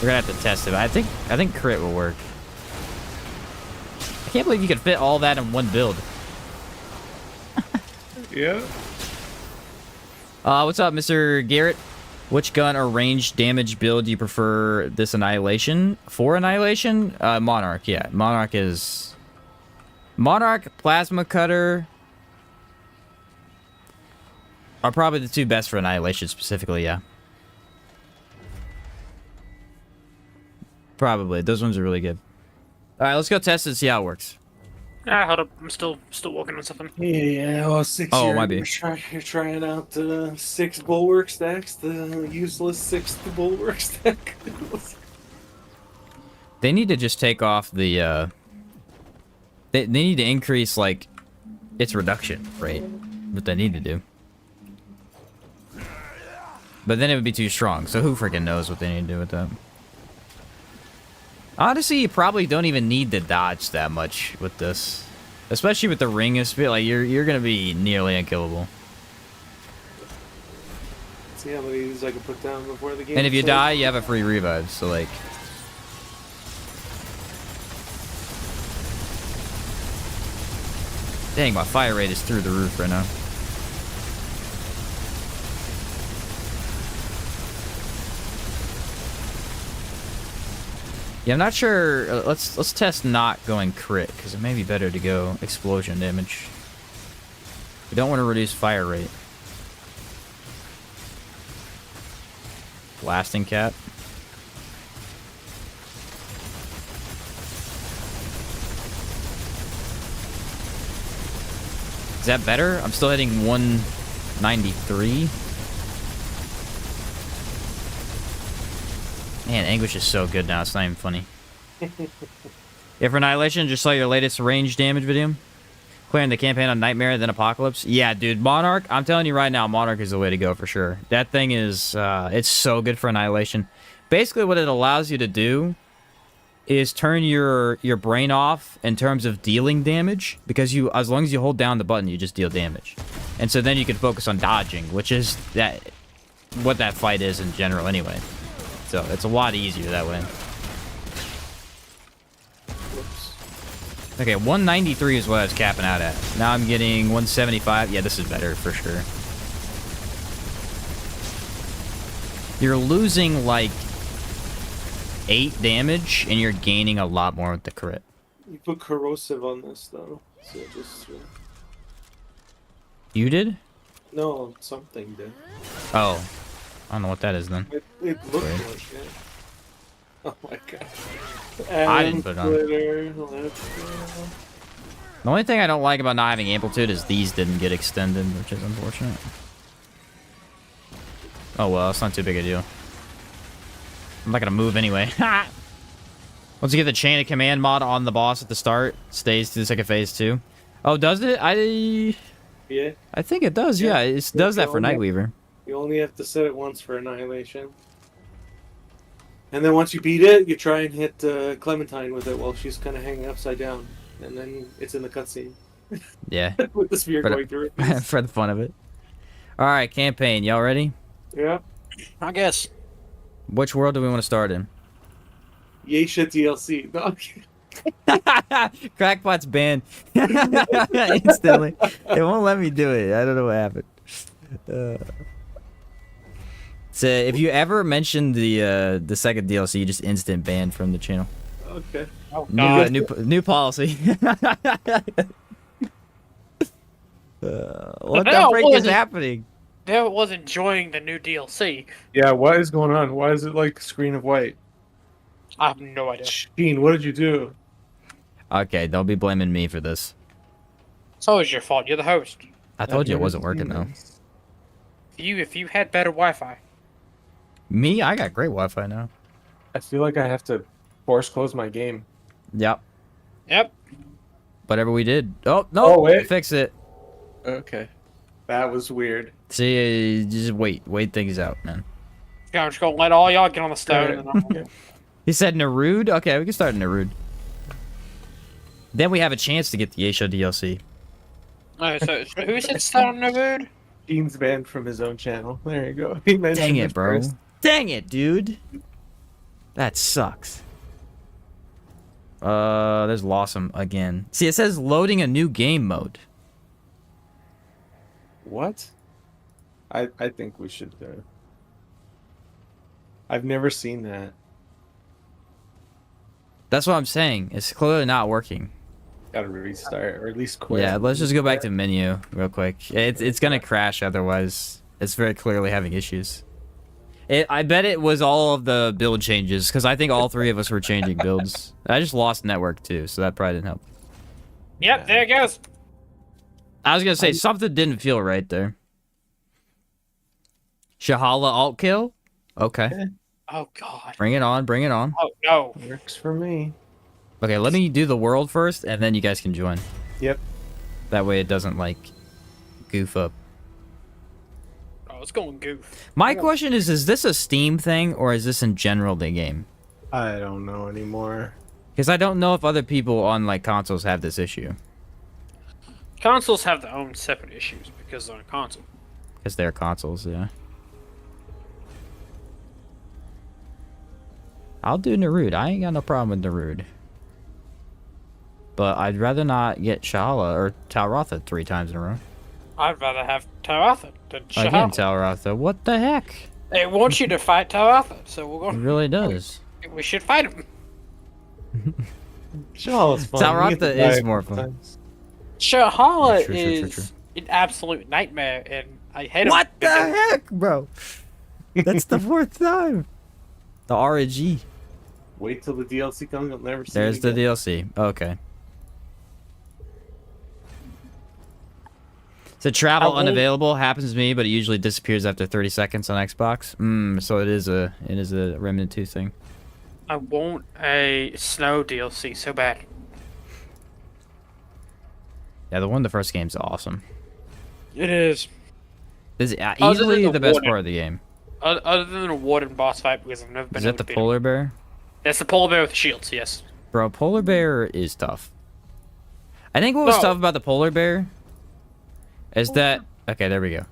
gonna have to test it. I think crit will work. I can't believe you could fit all that in one build. Yeah. What's up, Mr. Garrett? Which gun or range damage build do you prefer this Annihilation? For Annihilation? Monarch, yeah. Monarch, Plasma Cutter are probably the two best for Annihilation specifically, yeah. Probably. Those ones are really good. Alright, let's go test it and see how it works. Hold up. I'm still working on something. Yeah, well, 6 Oh, year might be. You're trying out 6 bulwark stacks, the useless 6th bulwark stack. They need to just take off the, They need to increase, like, its reduction rate. What they need to do. But then it would be too strong, so who freaking knows what they need to do with that. Honestly, you probably don't even need to dodge that much with this. Especially with the ring of speed, like, you're gonna be nearly unkillable. See how many of these I can put down before the game. And if you starts? die, you have a free revive, so, like... Dang, my fire rate is through the roof right now. Yeah, I'm not sure. Let's test not going crit, because it may be better to go explosion damage. We don't want to reduce fire rate. Blasting cap. Is that better? I'm still hitting 193. Man, Anguish is so good now, it's not even funny. Yeah, for Annihilation, just saw your latest range damage video. Clearing the campaign on Nightmare, then Apocalypse. Yeah, dude, Monarch, I'm telling you right now, Monarch is the way to go for sure. That thing is, it's so good for Annihilation. Basically, what it allows you to do is turn your brain off in terms of dealing damage, because as long as you hold down the button, you just deal damage. And so then you can focus on dodging, which is what that fight is in general anyway. So it's a lot easier that way. Whoops. Okay, 193 is what I was capping out at. Now I'm getting 175. Yeah, this is better for sure. You're losing like 8 damage, and you're gaining a lot more with the crit. You put corrosive on this though, so just You did? no, something did. Oh. I don't know what that is then. It looked Weird. like it. Oh my god. I didn't put it on. Twitter, The only thing I don't like about not having amplitude is these didn't get extended, which is unfortunate. Oh well, it's not too big a deal. I'm not gonna move anyway. Once you get the chain of command mod on the boss at the start, stays to the second phase too. Oh, does it? Yeah. I think it does. Yeah, it does that for Yeah. Nightweaver. You only have to set it once for Annihilation. And then once you beat it, you try and hit Clementine with it while she's kind of hanging upside down. And then it's in the cutscene. Yeah, With the spear going through it. for the fun of it. All right, campaign. Y'all ready? Yeah. I guess. Which world do we want to start in? Yeisha DLC. No, Crackpot's banned instantly. It won't let me do it. I don't know what happened. So if you ever mention the second DLC, you just instant banned from the channel. Okay. Oh New, God. new policy. What the hell freak was is it? happening? There was enjoying the new DLC. Yeah, what is going on? Why is it like a screen of white? I have no idea. Sheen, what did you do? Okay, don't be blaming me for this. It's always your fault. You're the host. I told you it I've wasn't never working seen though. this. If you had better Wi-Fi. Me, I got great Wi-Fi now. I feel like I have to force close my game. Yep. Yep. Whatever we did. Oh no! Oh, wait. Fix it. Okay. That was weird. See, just wait things out, man. Yeah, I'm just gonna let all y'all get on the stone. And Yeah. He said Narude. Okay, we can start Narude. Then we have a chance to get the Aisha DLC. so who said start on the road? Sheen's banned from his own channel. There you go. He mentioned Dang it it, bro. first. Dang it, dude. That sucks. There's Lawsome again. See, it says loading a new game mode. What? I think we should. I've never seen that. That's what I'm saying. It's clearly not working. Gotta restart or at least quit. Yeah, let's just go back to menu real quick. It's gonna crash otherwise. It's very clearly having issues. I bet it was all of the build changes because I think all three of us were changing builds. I just lost network too, so that probably didn't help. Yep, there it goes. I was gonna say something didn't feel right there. Shahala alt kill? Okay. Oh God. Bring it on, bring it on. Oh no. Works for me. Okay, let me do the world first and then you guys can join. Yep. That way it doesn't like goof up. Oh, it's going goof. My question is this a Steam thing or is this in general the game? I don't know anymore. Because I don't know if other people on like consoles have this issue. Consoles have their own separate issues because they're on a console. Because they're consoles, yeah. I'll do Narude. I ain't got no problem with Narude. But I'd rather not get Shahala or Talrotha 3 times in a row. I'd rather have Taratha than Again, Shahala. Talrotha. What the heck? It wants you to fight Taratha, so we're It going. really does. We should fight him. Shala's fun. Talrotha You get to is die more a couple fun. times. Shahala True, is an absolute nightmare, and I hate him. What the because- heck, bro? That's the 4th time. The RNG. Wait till the DLC comes. You'll never see. There's it the again. DLC. Okay. So travel I won't- unavailable happens to me, but it usually disappears after 30 seconds on Xbox. So it is a Remnant 2 thing. I want a snow DLC so bad. Yeah, the one in the first game's awesome. It is. This is Other easily than the the best warden. part of the game. Other than a warden boss fight, because I've never been Is able that the to beat polar him. bear? That's the polar bear with the shields, yes. Bro, polar bear is tough. I think what was No. tough about the polar bear is that okay, there we go.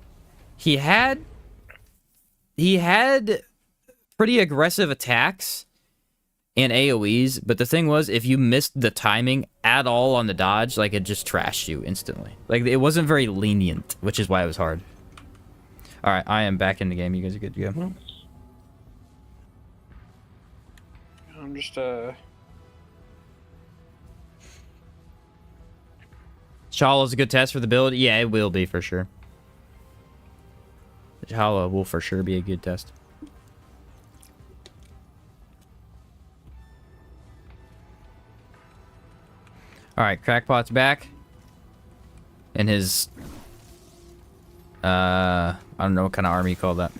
He had pretty aggressive attacks and AoEs, but the thing was if you missed the timing at all on the dodge, like it just trashed you instantly. Like it wasn't very lenient, which is why it was hard. All right, I am back in the game. You guys are good to go. I'm just Shala's a good test for the build. Yeah, it will be for sure. Shala will for sure be a good test. All right, Crackpot's back. And his I don't know what kind of army you call that.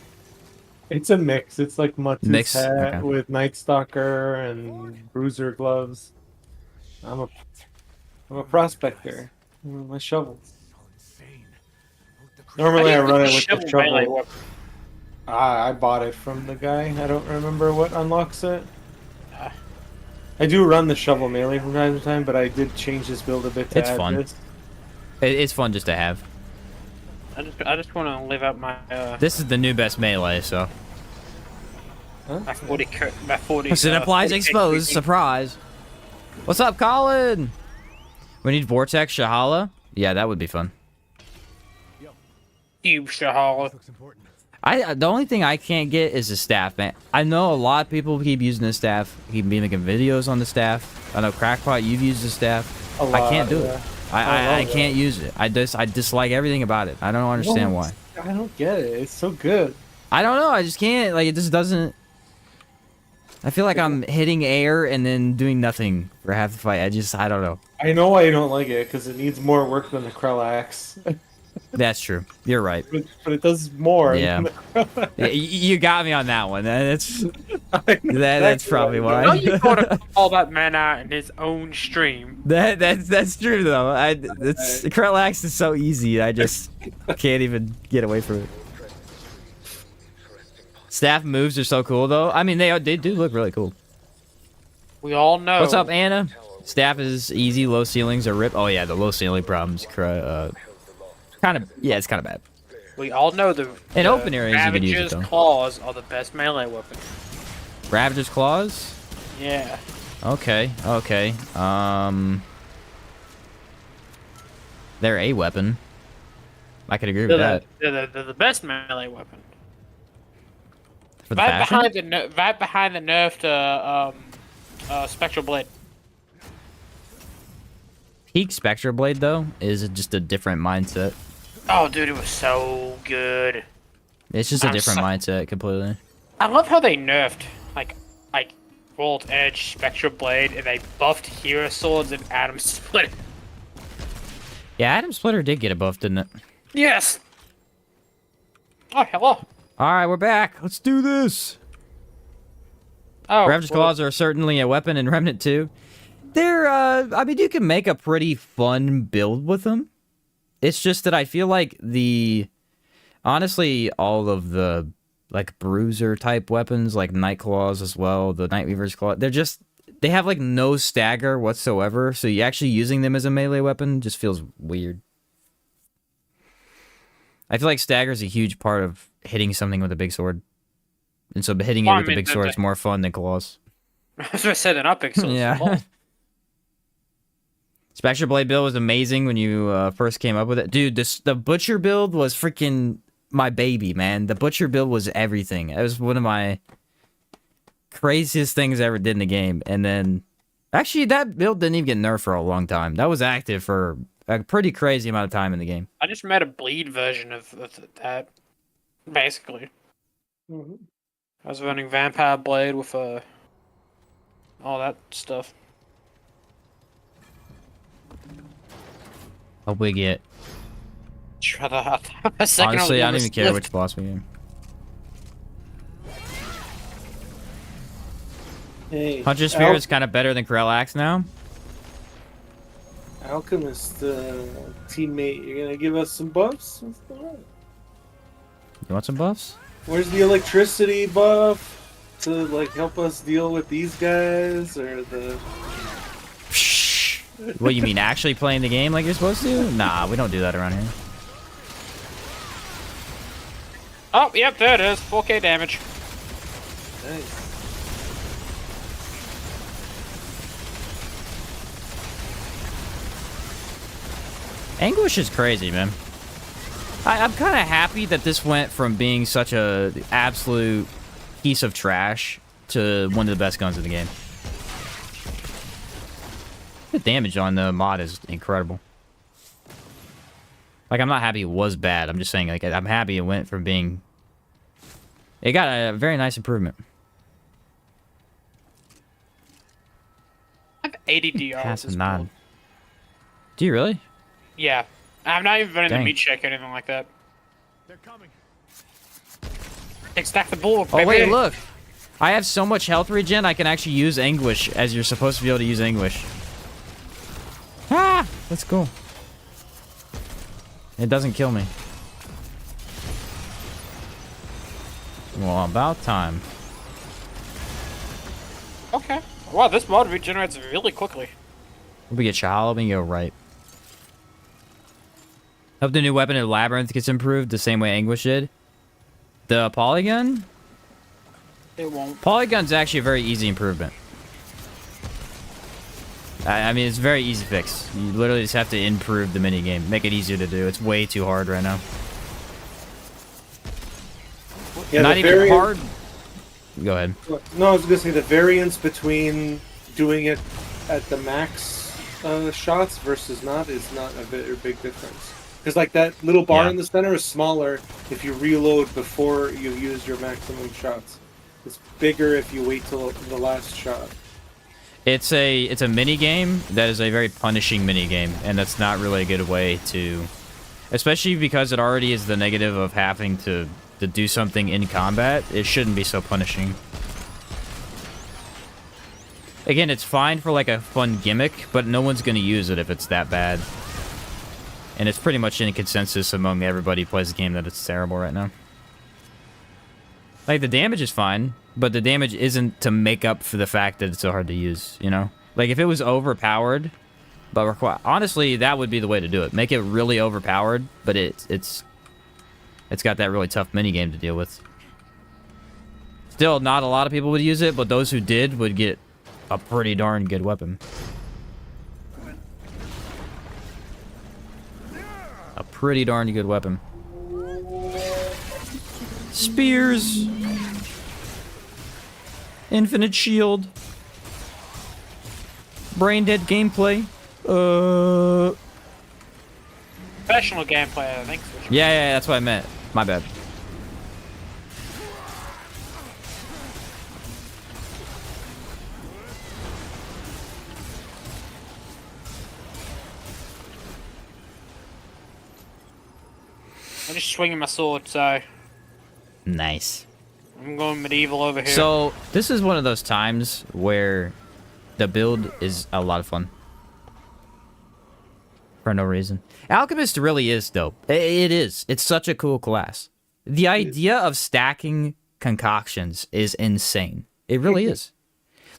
It's a mix. It's like Mutsu's Mix, hat okay. with Night Stalker and Bruiser gloves. I'm a prospector. My shovel. Normally I run it with the melee shovel. weapon. I bought it from the guy. I don't remember what unlocks it. I do run the shovel melee from time to time, but I did change this build a bit to It's add fun. this. It's fun just to have. I just want to live out my This is the new best melee, so. my 40 my 40. So it applies 40K exposed. creepy. Surprise. What's up, Colin? We need Vortex Shahala. Yeah, that would be fun. Cube Shahala. The only thing I can't get is the staff, man. I know a lot of people keep using the staff. Keep making videos on the staff. I know Crackpot, you've used the staff. A lot, I can't do yeah. it. I can't use it. I dislike everything about it. I don't understand why. I don't get it. It's so good. I don't know. I just can't. Like, it just doesn't. I feel like I'm hitting air and then doing nothing for half the fight. I don't know. I know why you don't like it, because it needs more work than the Krell axe. That's true. You're right. But it does more. Yeah. Than the Krell axe. You got me on that one. That's probably why. No, you gotta call that man out in his own stream. That's true though. The Krell axe is so easy. I just can't even get away from it. Staff moves are so cool though. I mean, they do look really cool. We all know. What's up, Anna? Staff is easy. Low ceilings are rip. Oh yeah, the low ceiling problems. Kind of. Yeah, it's kind of bad. We all know the In open areas, you can use it, Ravager's though. claws are the best melee weapon. Ravager's claws. Yeah. Okay. They're a weapon. I could agree with that. They're the best melee weapon. For the Right fashion? behind the nerf to Spectral Blade. Peak Spectre Blade though is just a different mindset. Oh, dude, it was so good. It's just a different mindset completely. I love how they nerfed like Volt Edge, Spectral Blade, and they buffed Hero Swords and Atom Split. Yeah, Atom Splitter did get a buff, didn't it? Yes. Oh, hello. All right, we're back. Let's do this. Oh, Ravager's well, claws are certainly a weapon in Remnant 2. They're, I mean, you can make a pretty fun build with them. It's just that I feel like honestly, all of the, like, bruiser type weapons, like Night Claws as well, the Nightweaver's Claw, they have, like, no stagger whatsoever, so you actually using them as a melee weapon just feels weird. I feel like stagger is a huge part of hitting something with a big sword. And so hitting it with a big sword is more fun than claws. I was gonna say that up pixels. Yeah. Spectre Blade build was amazing when you first came up with it. Dude, the Butcher build was freaking my baby, man. The Butcher build was everything. It was one of my craziest things I ever did in the game. And then, actually, that build didn't even get nerfed for a long time. That was active for a pretty crazy amount of time in the game. I just made a bleed version of that, basically. Mm-hmm. I was running Vampire Blade with all that stuff. Hope we get. Shut up. A second Honestly, I I'll don't even care lift. which boss we get. Hey, Hunter Spear is kind of better than Corel Axe now. Alchemist teammate, you're gonna give us some buffs? What's going on? You want some buffs? Where's the electricity buff to like help us deal with these guys, or the? What, you mean actually playing the game like you're supposed to? Nah, we don't do that around here. Oh, yep, there it is. 4k damage. Nice. Anguish is crazy, man. I'm kind of happy that this went from being such a absolute piece of trash to one of the best guns in the game. The damage on the mod is incredible. Like, I'm not happy it was bad. I'm just saying, like, I'm happy it went from being... It got a very nice improvement. I have 80 DR. Pass a nod. Do you really? Yeah. I'm not even running Dang. the meat check or anything like that. They're coming. Stack the bulwark, Oh, baby. wait, look. I have so much health regen, I can actually use Anguish as you're supposed to be able to use Anguish. Ah! That's cool. It doesn't kill me. Well, about time. Okay. Wow, this mod regenerates really quickly. We get Shahala, we can go right. Hope the new weapon of Labyrinth gets improved the same way Anguish did. The Polygon? It won't. Polygon's actually a very easy improvement. I mean, it's a very easy fix. You literally just have to improve the minigame. Make it easier to do. It's way too hard right now. Yeah, Not the even hard. Go ahead. No, I was gonna say the variance between doing it at the max shots versus not is not a big difference. Because like that little bar Yeah. in the center is smaller if you reload before you use your maximum shots. It's bigger if you wait till the last shot. It's a mini game that is a very punishing mini game, and that's not really a good way to, especially because it already is the negative of having to do something in combat. It shouldn't be so punishing. Again, it's fine for like a fun gimmick, but no one's gonna use it if it's that bad. And it's pretty much in consensus among everybody who plays the game that it's terrible right now. Like, the damage is fine, but the damage isn't to make up for the fact that it's so hard to use, you know? Like, if it was overpowered, but honestly, that would be the way to do it. Make it really overpowered, but it's got that really tough minigame to deal with. Still, not a lot of people would use it, but those who did would get a pretty darn good weapon. A pretty darn good weapon. Spears. Infinite shield. Brain dead gameplay. Professional gameplay, I think. Yeah, that's what I meant. My bad. I'm just swinging my sword, so Nice. I'm going medieval over here. So, this is one of those times where the build is a lot of fun. For no reason. Alchemist really is dope. It is. It's such a cool class. The idea of stacking concoctions is insane. It really is.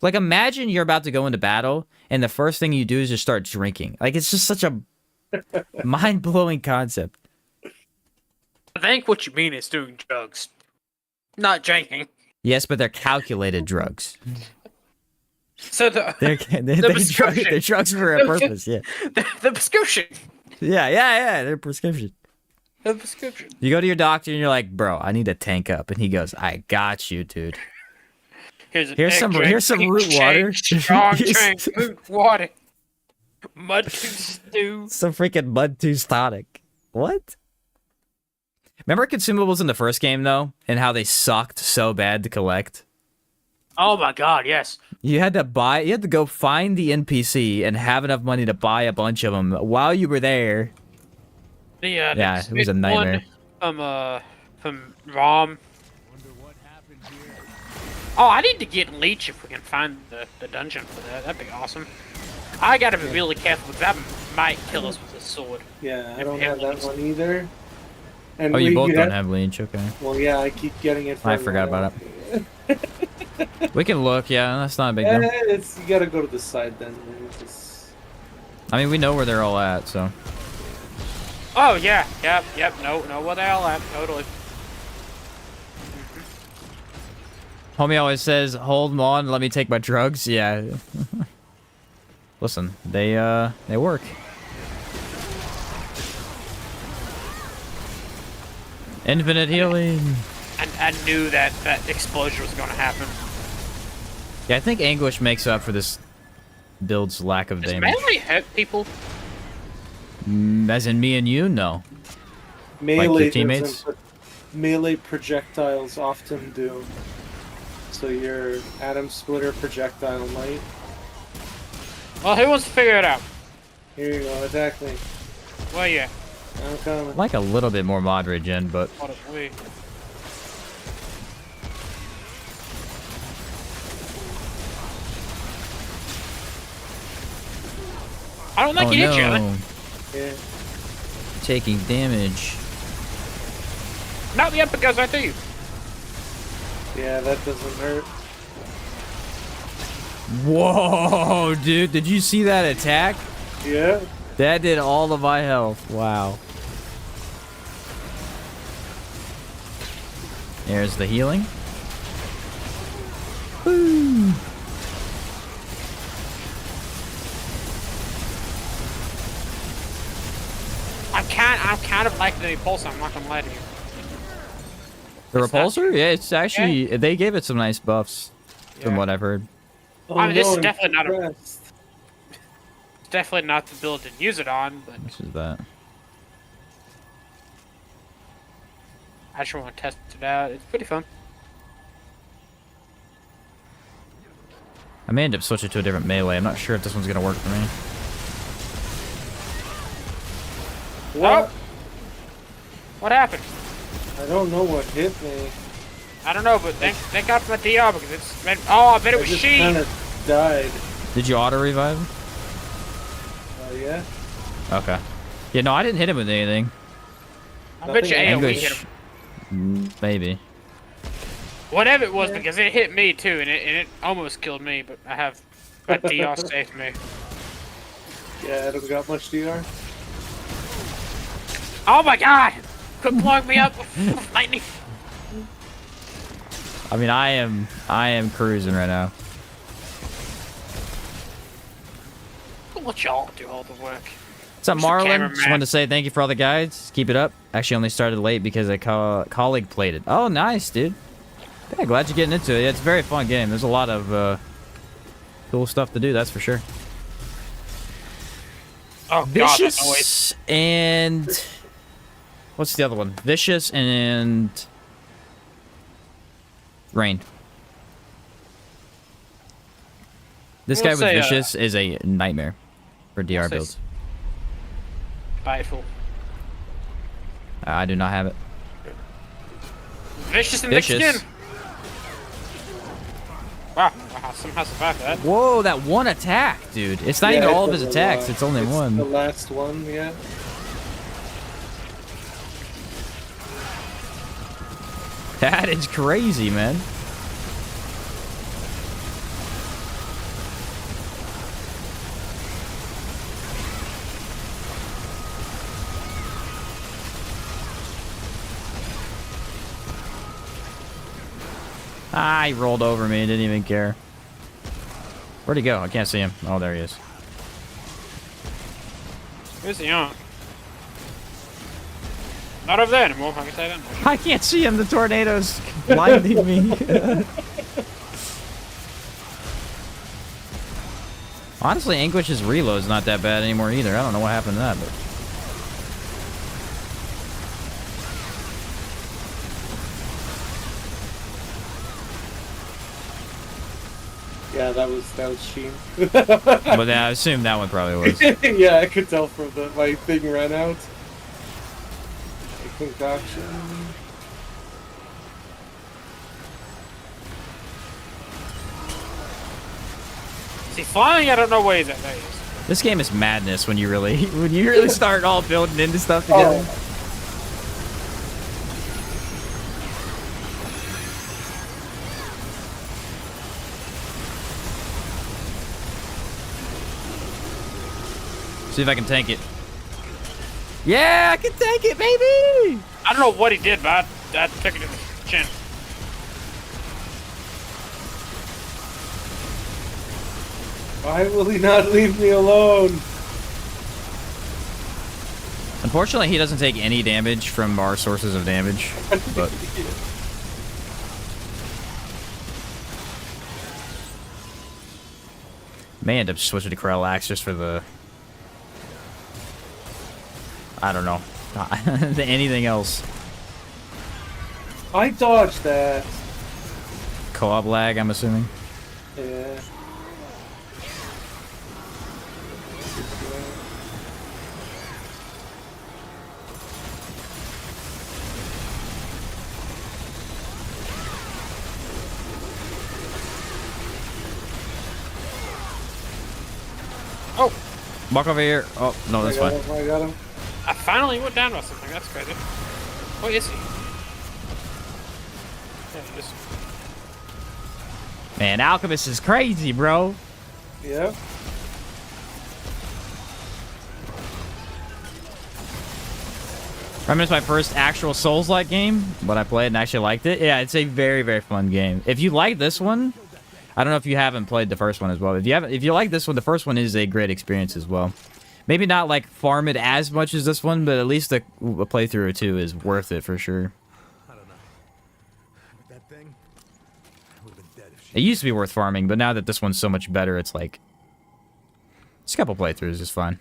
Like, imagine you're about to go into battle, and the first thing you do is just start drinking. Like, it's just such a mind-blowing concept. I think what you mean is doing drugs, not drinking. Yes, but they're calculated drugs. So they're drugs for a purpose, yeah. The prescription. Yeah, they're prescription. The prescription. You go to your doctor and you're like, bro, I need to tank up. And he goes, I got you, dude. Here's some root water. Strong drink, root water. Mud tooth stew. Some freaking mud tooth tonic. What? Remember consumables in the first game, though? And how they sucked so bad to collect? Oh my god, yes. You had to go find the NPC and have enough money to buy a bunch of them while you were there. Yeah, it was a nightmare. From Rom. Oh, I need to get Leech if we can find the dungeon for that. That'd be awesome. I gotta be really careful because that might kill us with a sword. Yeah, I don't have that one either. And Oh, you both don't have Leech, okay. Well, yeah, I keep getting it. I forgot about it. We can look, yeah, that's not a big deal. You gotta go to the side then. I mean, we know where they're all at, so. Oh yeah, yep. No, where they all at? Totally. Homie always says, hold on, let me take my drugs. Yeah. Listen, they work. Infinite healing. I knew that explosion was gonna happen. Yeah, I think Anguish makes up for this build's lack of Does damage. melee hurt people? As in me and you? No. Melee Like your teammates? doesn't, but melee projectiles often do. So your atom splitter projectile might. Well, who wants to figure it out? Here you go, attack me. Well, yeah. I'm coming. I like a little bit more mod regen, but What is we? I don't think you did, Charlie. Yeah. Taking damage. Not yet, because I do. Yeah, that doesn't hurt. Whoa, dude, did you see that attack? Yeah. That did all of my health. Wow. There's the healing. Woo. I'm kind of liking the pulse. I'm not gonna lie to you. The It's not- repulsor? Yeah, it's actually they gave it some nice buffs from Yeah. what I've heard. Oh, I mean, this is I'm definitely not a- impressed. It's definitely not the build to use it on, but This is that. I just want to test it out. It's pretty fun. I may end up switching to a different melee. I'm not sure if this one's gonna work for me. What? What happened? I don't know what hit me. I don't know, but thank God for my DR because it's been. Oh, I bet it I was just she. kind of died. Did you auto revive? Yeah. Okay. Yeah, no, I didn't hit him with anything. I bet you Nothing AoE English. hit him. Maybe. Whatever it was, Yeah. because it hit me too, and it almost killed me, but I have a DR saved me. Yeah, I don't got much DR. Oh my God! Quit blowing me up with lightning. I mean, I am cruising right now. I'll let y'all do all the work. What's up, Where's the Marlon? cameraman? Just wanted to say thank you for all the guides. Keep it up. Actually, only started late because a colleague played it. Oh, nice, dude. Yeah, glad you're getting into it. It's a very fun game. There's a lot of cool stuff to do, that's for sure. Oh God, that noise. Vicious and... What's the other one? Vicious and... Rain. This I guy will with say, Vicious is a nightmare for DR say builds. Spiteful. I do not have it. Vicious and thick Vicious. skin. Wow, I somehow survived that. Whoa, that one attack, dude. It's not even all of his attacks. It's only The one. last one, yeah. That is crazy, man. Ah, he rolled over me. Didn't even care. Where'd he go? I can't see him. Oh, there he is. Where's he on? Not over there anymore, I can say that. I can't see him. The tornado's blinding me. Honestly, Anguish's reload's not that bad anymore either. I don't know what happened to that, but... Yeah, that was Sheen. But I assume that one probably was. Yeah, I could tell from my thing ran out. Concoction. See, flying, I don't know where he's at. There he is. This game is madness when you really start all building into stuff together. Oh. See if I can tank it. Yeah, I can tank it, baby! I don't know what he did, but I took it to the chin. Why will he not leave me alone? Unfortunately, he doesn't take any damage from our sources of damage. But may end up switching to Krell just for the... I don't know. Anything else. I dodged that. Co-op lag, I'm assuming. Yeah. Oh, Walk over here. Oh, no, that's fine. I got him. I finally went down by something. That's crazy. Where is he? There he is. Man, Alchemist is crazy, bro. Yeah. I mean, it's my first actual Souls-like game, but I played and actually liked it. Yeah, it's a very, very fun game. If you like this one, I don't know if you haven't played the first one as well. If you like this one, the first one is a great experience as well. Maybe not like farm it as much as this one, but at least a playthrough or two is worth it for sure. It used to be worth farming, but now that this one's so much better, it's like... Just a couple playthroughs is fine.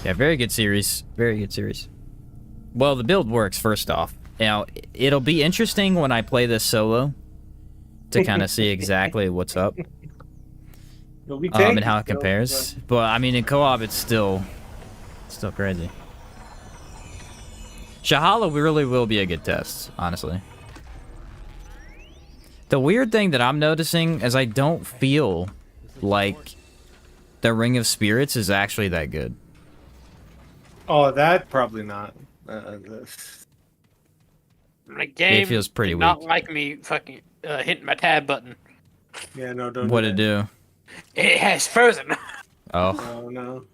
Yeah, very good series. Very good series. Well, the build works, first off. Now, it'll be interesting when I play this solo to kind of see exactly what's up. And how it compares. But, I mean, in co-op, it's still crazy. Shahala really will be a good test, honestly. The weird thing that I'm noticing is I don't feel like the Ring of Spirits is actually that good. Oh, that probably not. My game It feels pretty not weak. like me fucking hitting my tab button. Yeah, no, don't. What'd it do? It has frozen. Oh. Oh no.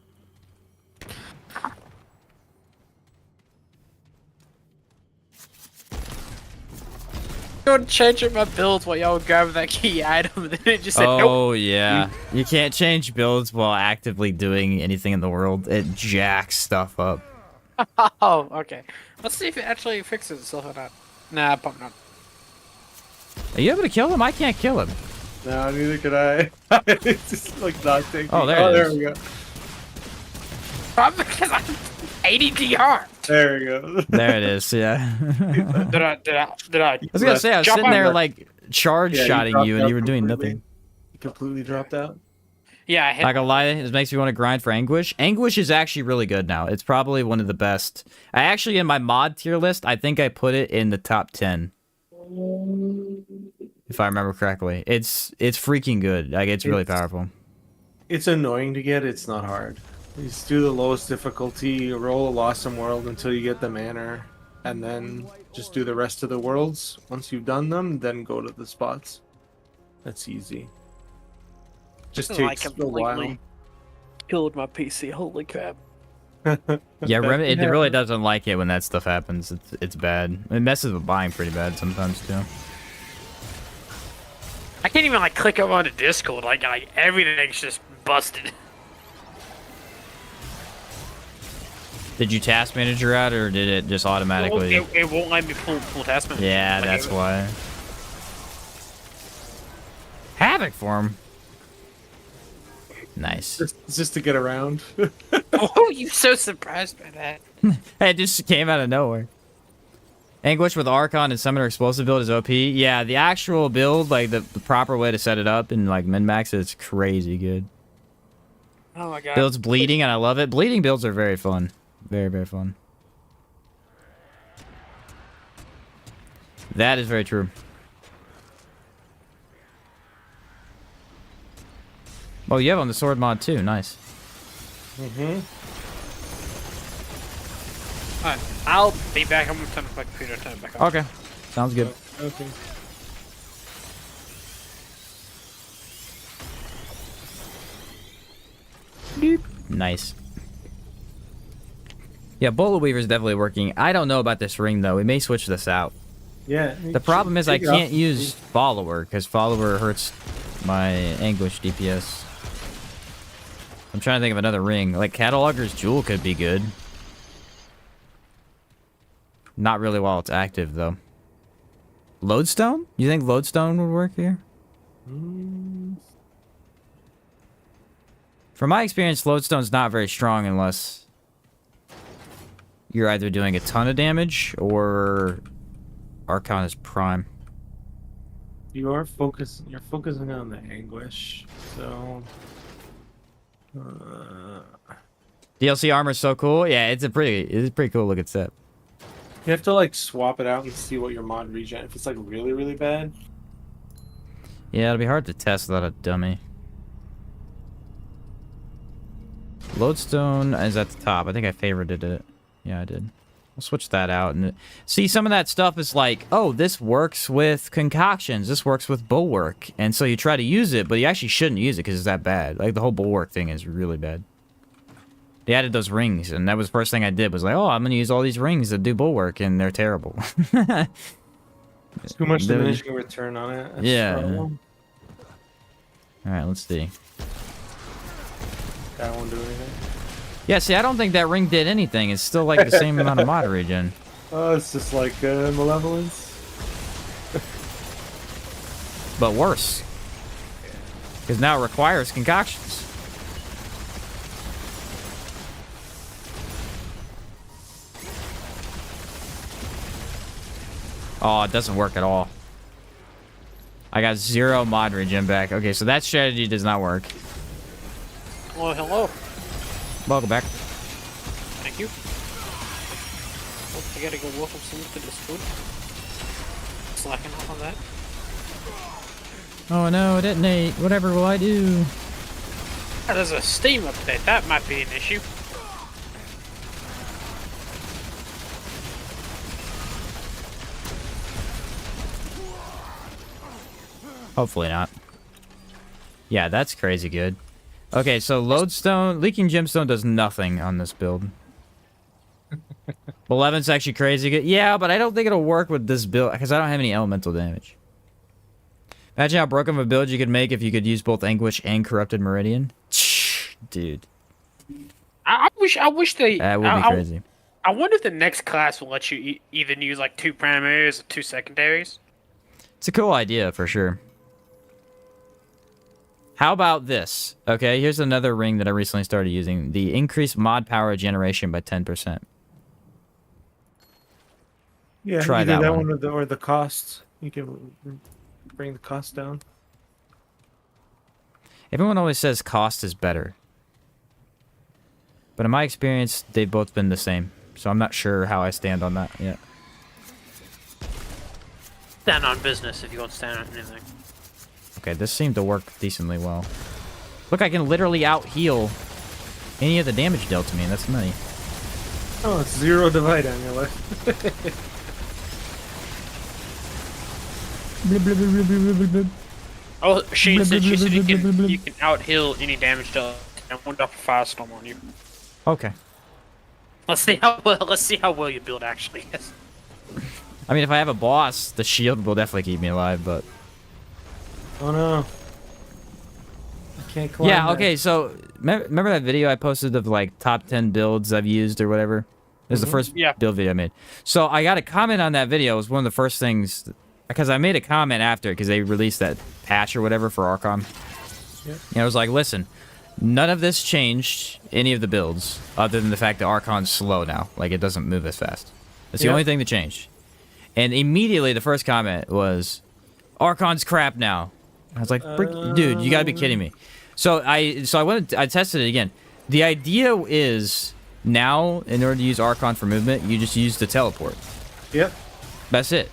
Going to change up my builds while y'all grab that key item, and then it just said nope. Oh, yeah. You can't change builds while actively doing anything in the world. It jacks stuff up. Oh, okay. Let's see if it actually fixes itself or not. Nah, probably not. Are you able to kill him? I can't kill him. No, neither could I. It's just like not taking. Oh, there it there is. we go. Probably because I'm 80 DR. There we go. There it is, yeah. Did I? I was gonna say, I was Jump sitting on there, that. like, charge-shotting dropped you, and out you were doing completely. nothing. You completely dropped out. Yeah, I hit. Not gonna lie, it makes me want to grind for Anguish. Anguish is actually really good now. It's probably one of the best. I actually, in my mod tier list, I think I put it in the top 10. If I remember correctly. It's freaking good. Like, it's really powerful. It's annoying to get. It's not hard. You just do the lowest difficulty, roll a Awesome World until you get the manor, and then just do the rest of the worlds. Once you've done them, then go to the spots. That's easy. Just takes a while. Killed my PC. Holy crap! Yeah, it really doesn't like it when that stuff happens. It's bad. It messes with buying pretty bad sometimes, too. I can't even like click over onto Discord. Like everything's just busted. Did you task manager out, or did it just automatically? It won't let me pull task manager. Yeah, Like, that's why. Havoc form. Nice. Just to get around. Oh, you so surprised by that? It just came out of nowhere. Anguish with Archon and Summoner Explosive build is OP. Yeah, the actual build, like the proper way to set it up and like min-max it, it's crazy good. Oh my god. Builds bleeding and I love it. Bleeding builds are very fun. Very, very fun. That is very true. Oh, you have on the sword mod too. Nice. Mm-hmm. Alright, I'll be back. I'm gonna turn my computer back on. Okay. Sounds good. Okay. Nice. Yeah, Bullet Weaver is definitely working. I don't know about this ring though. We may switch this out. Yeah. The problem is I can't use Follower because Follower hurts my Anguish DPS. I'm trying to think of another ring. Like Cataloger's Jewel could be good. Not really while it's active though. Lodestone? You think Lodestone would work here? From my experience, Lodestone's not very strong unless you're either doing a ton of damage or Archon is prime. You're focusing on the Anguish, so. DLC armor is so cool. Yeah, it's a pretty cool looking set. You have to like swap it out and see what your mod regen. If it's like really, really bad. Yeah, it'll be hard to test without a dummy. Lodestone is at the top. I think I favorited it. Yeah, I did. I'll switch that out. And see, some of that stuff is like, oh, this works with concoctions. This works with bulwark. And so you try to use it, but you actually shouldn't use it because it's that bad. Like, the whole bulwark thing is really bad. They added those rings, and that was the first thing I did. Was like, oh, I'm going to use all these rings that do bulwark, and they're terrible. It's too much diminishing return on it. That's Yeah. the problem. All right, let's see. That won't do anything. Yeah, see, I don't think that ring did anything. It's still like the same amount of mod regen. Oh, it's just like malevolence. But worse. Because now it requires concoctions. Oh, it doesn't work at all. I got 0 mod regen back. Okay, so that strategy does not work. Oh, hello. Welcome back. Thank you. Oh, I gotta go wolf up some to this food. Slacking off on that. Oh no, detonate. Whatever will I do? Oh, there's a Steam update. That might be an issue. Hopefully not. Yeah, that's crazy good. Okay, so lodestone, leaking gemstone does nothing on this build. Malevolence actually crazy good. Yeah, but I don't think it'll work with this build because I don't have any elemental damage. Imagine how broken of a build you could make if you could use both Anguish and Corrupted Meridian. Dude. I wish they. That would be crazy. I wonder if the next class will let you even use like 2 primaries or 2 secondaries. It's a cool idea for sure. How about this? Okay, here's another ring that I recently started using. The increased mod power generation by 10%. Yeah, Try either that one. or the costs. You can bring the cost down. Everyone always says cost is better. But in my experience, they've both been the same. So I'm not sure how I stand on that yet. Stand on business if you want to stand on anything. Okay, this seemed to work decently well. Look, I can literally out-heal any of the damage dealt to me. That's nutty. Oh, it's 0 divide amulet. Oh, she said you can out-heal any damage dealt and 1 drop of firestorm on you. Okay. Let's see how well you build actually is. I mean, if I have a boss, the shield will definitely keep me alive, but... Oh no. I can't climb Yeah, that. okay, so... Remember that video I posted of, like, top 10 builds I've used or whatever? It was the first build video I made. So I got a comment on that video. It was one of the first things... Because I made a comment after it, because they released that patch or whatever for Archon. Yeah. And I was like, listen, none of this changed any of the builds, other than the fact that Archon's slow now. Like, it doesn't move as fast. That's the only thing that changed. And immediately the first comment was, Archon's crap now. I was like, dude, you gotta be kidding me. So I tested it again. The idea is, now, in order to use Archon for movement, you just use the teleport. Yep. That's it.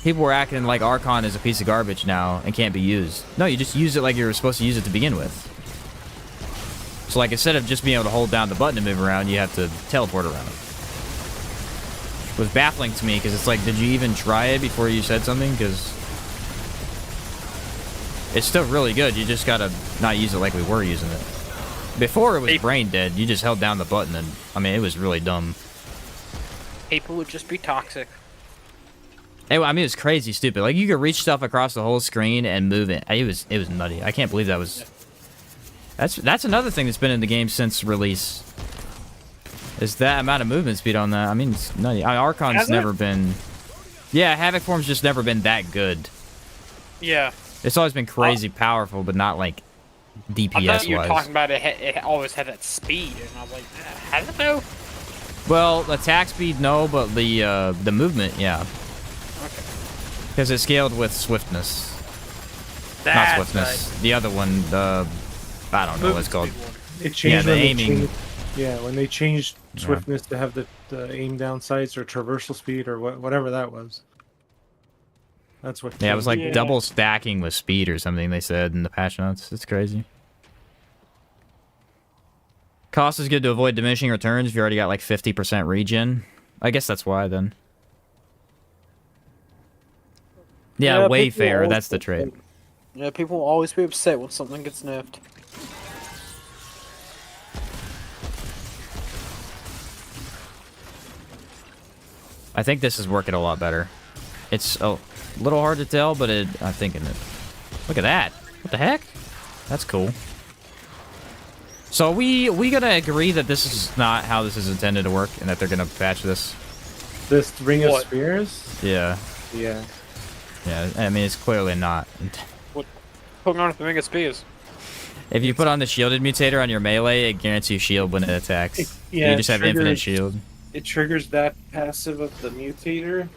People were acting like Archon is a piece of garbage now and can't be used. No, you just use it like you were supposed to use it to begin with. So, like, instead of just being able to hold down the button to move around, you have to teleport around. It was baffling to me, because it's like, did you even try it before you said something? Because it's still really good. You just gotta not use it like we were using it. Before, it was brain dead. You just held down the button, and, I mean, it was really dumb. People would just be toxic. I mean, it was crazy stupid. Like, you could reach stuff across the whole screen and move it. It was nutty. I can't believe that was... That's another thing that's been in the game since release. Is that amount of movement speed on that. I mean, it's nutty. Archon's never been... Yeah, Havoc form's just never been that good. Yeah. It's always been crazy powerful, but not, like, DPS-wise. I thought you were talking about it always had that speed, and I was like, has it though? Well, attack speed, no, but the movement, yeah. Okay. Because it scaled with swiftness. That's Not swiftness. Right. The other one, I don't know what it's called. It changed the when aiming. When they changed swiftness to have the aim down sights or traversal speed or whatever that was. That's what. Yeah, it was like double stacking with speed or something they said in the patch notes. It's crazy. Cost is good to avoid diminishing returns if you already got like 50% regen. I guess that's why then. Yeah, Wayfarer, that's the trait. Yeah, people will always be upset when something gets nerfed. I think this is working a lot better. It's a little hard to tell, but I'm thinking it. Look at that. What the heck? That's cool. So we gonna agree that this is not how this is intended to work, and that they're gonna patch this? This Ring of What? Spears? Yeah. Yeah. Yeah, I mean, it's clearly not. Putting on the Ring of Spears. If you put on the shielded mutator on your melee, it guarantees shield when it attacks. Yeah, You just have infinite shield. It triggers that passive of the mutator.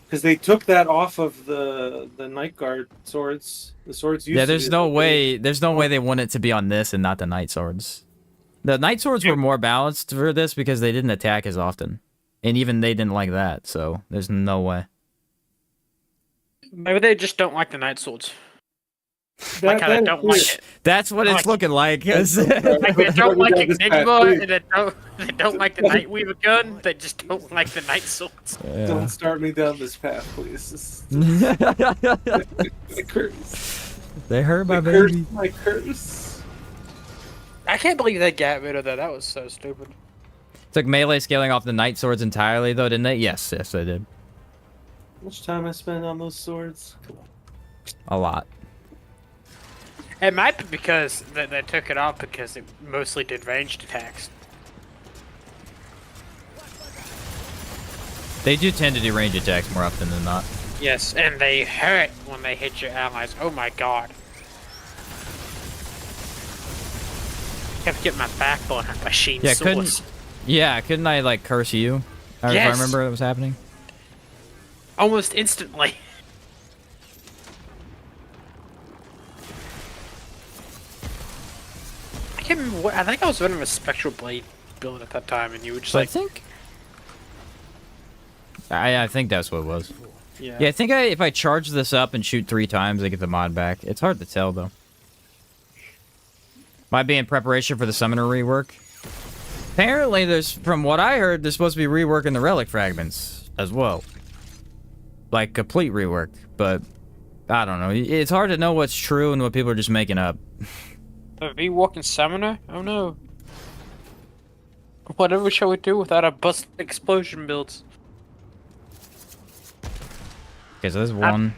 Because they took that off of the Night Guard swords. The swords used Yeah, to there's be- no way they want it to be on this and not the Night Swords. The Night Swords were more balanced for this because they didn't attack as often. And even they didn't like that, so there's no way. Maybe they just don't like the Night Swords. That- Like how they that don't is like clear. it. That's what it's Like- looking like. Like they don't like This path, Enigma, please. and they don't like the Nightweaver gun. They just don't like the Night Swords. Yeah. Don't start me down this path, please. My curse. They hurt my My curse. baby. My curse. I can't believe they got rid of that. That was so stupid. Took melee scaling off the Night Swords entirely, though, didn't they? Yes, they did. How much time I spent on those swords? Come on. A lot. It might be because they took it off because it mostly did ranged attacks. They do tend to do range attacks more often than not. Yes, and they hurt when they hit your allies. Oh my god. Kept getting my backbone on machine Yeah, swords. couldn't I, like, curse you? If I Yes. remember what was happening. Almost instantly. I can't remember what. I think I was running a Spectral Blade build at that time, and you were just So I like, think... I think that's what it was. yeah. Yeah, I think if I charge this up and shoot 3 times, I get the mod back. It's hard to tell, though. Might be in preparation for the summoner rework. Apparently, from what I heard, there's supposed to be reworking the relic fragments as well. Like, complete rework, but I don't know. It's hard to know what's true and what people are just making up. A V-Walking Summoner? Oh no. Whatever shall we do without our bust explosion builds? Okay, so there's one.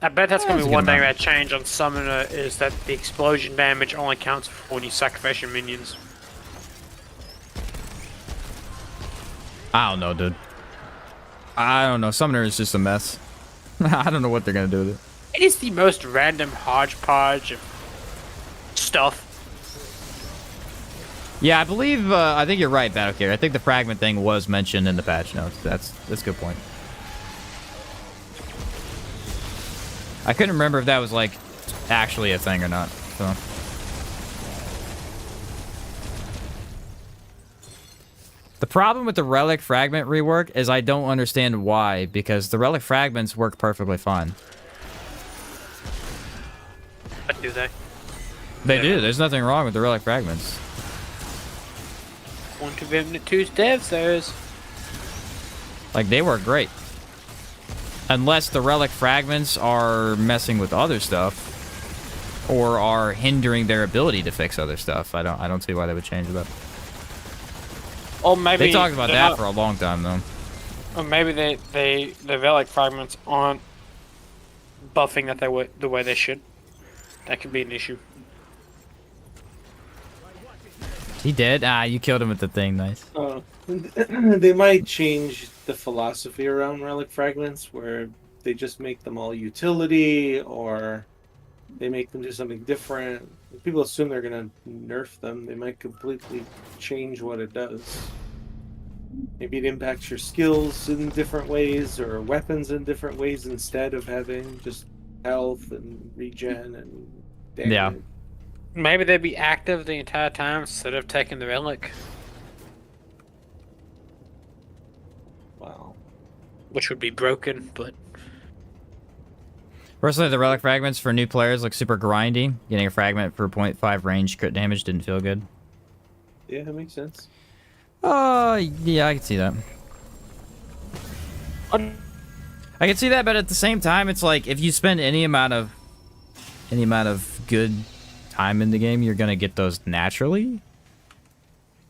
I bet that's gonna That's be a good one thing amount. that change on Summoner is that the explosion damage only counts for when you sacrifice your minions. I don't know, dude. I don't know. Summoner is just a mess. I don't know what they're gonna do with it. It is the most random hodgepodge of stuff. Yeah, I believe. I think you're right, Battlecare. I think the fragment thing was mentioned in the patch notes. That's a good point. I couldn't remember if that was like actually a thing or not. So. The problem with the relic fragment rework is I don't understand why, because the relic fragments work perfectly fine. But do they? They do. There's nothing wrong with the relic fragments. One to Remnant 2's devs, there's. Like, they work great. Unless the relic fragments are messing with other stuff or are hindering their ability to fix other stuff. I don't see why they would change that. Or maybe They talked about they're that not- for a long time, though. Or maybe the relic fragments aren't buffing that the way they should. That could be an issue. He did? Ah, you killed him with the thing. Nice. They might change the philosophy around relic fragments, where they just make them all utility, or they make them do something different. If people assume they're gonna nerf them, they might completely change what it does. Maybe it impacts your skills in different ways, or weapons in different ways, instead of having just health and regen and damage. Yeah. Maybe they'd be active the entire time instead of taking the relic, Wow. which would be broken, but Personally, the relic fragments for new players look super grindy. Getting a fragment for 0.5 range crit damage didn't feel good. Yeah, that makes sense. Yeah, I can see that. I can see that, but at the same time, it's like if you spend any amount of good time in the game, you're gonna get those naturally.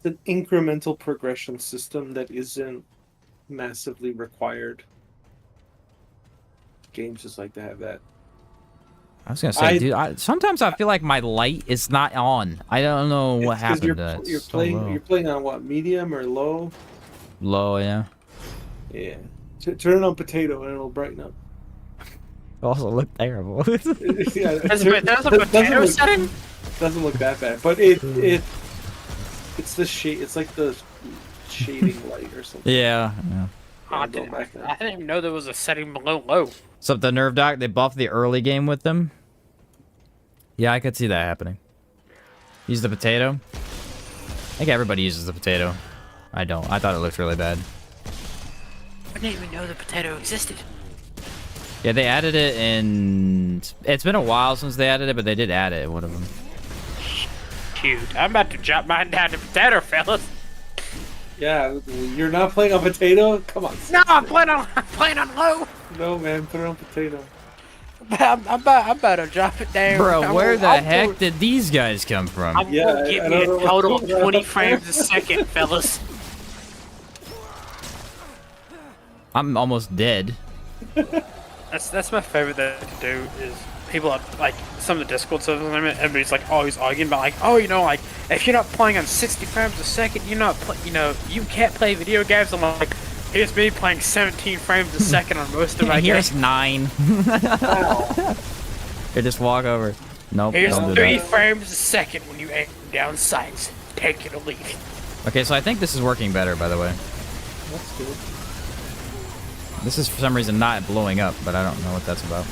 It's an incremental progression system that isn't massively required. Games just like to have that. I was gonna say, sometimes I feel like my light is not on. I don't know what happened. You're playing on what, medium or low? Low, yeah. Yeah. Turn on potato and it'll brighten up. Also look terrible. Yeah, There's a doesn't potato look- setting? Doesn't look that bad, but it's the shade. It's like the shading light or something. yeah. Yeah, I go didn't, back there. I didn't even know there was a setting below low. So the nerve doc, they buffed the early game with them. Yeah, I could see that happening. Use the potato. I think everybody uses the potato. I don't. I thought it looked really bad. I didn't even know the potato existed. Yeah, they added it in... It's been a while since they added it, but they did add it in one of them. Shoot, I'm about to drop mine down to potato, fellas. Yeah, you're not playing on potato? Come on. No, I'm playing on low. No, man, put it on potato. I'm about to drop it down. Bro, where the heck did these guys come from? I'm Yeah, gonna give I me a don't know total what- of 20 frames a second, fellas. I'm almost dead. That's my favorite thing to do is people are like some of the Discord servers. Everybody's like always arguing about like, oh, you know, like if you're not playing on 60 frames a second, you're not, you can't play video games. I'm like, here's me playing 17 frames a second on most of my games. Here's 9. Here, just walk over. Nope, Here's don't do 3 that. frames a second when you aim down sights. Take it or leave it. Okay, so I think this is working better, by the way. That's good. This is for some reason not blowing up, but I don't know what that's about.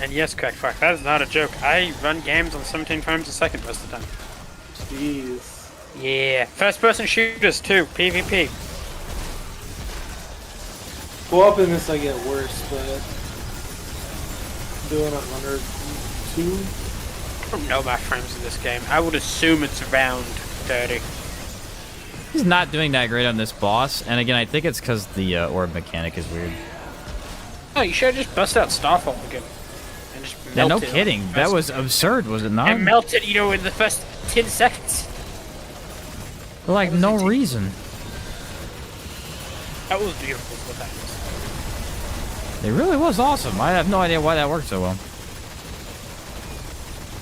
And yes, Crack, that is not a joke. I run games on 17 frames a second most of the time. Jeez. Yeah, first-person shooters too, PvP. Go up in this, I get worse, but doing 102. I don't know my frames in this game. I would assume it's around 30. He's not doing that great on this boss, and again, I think it's because the orb mechanic is weird. Oh, you should have just bust out Starfall again. And just Yeah, no melt it. kidding. That was absurd, was it not? And melt it, in the first 10 seconds. For like no reason. That was beautiful what that was. It really was awesome. I have no idea why that worked so well.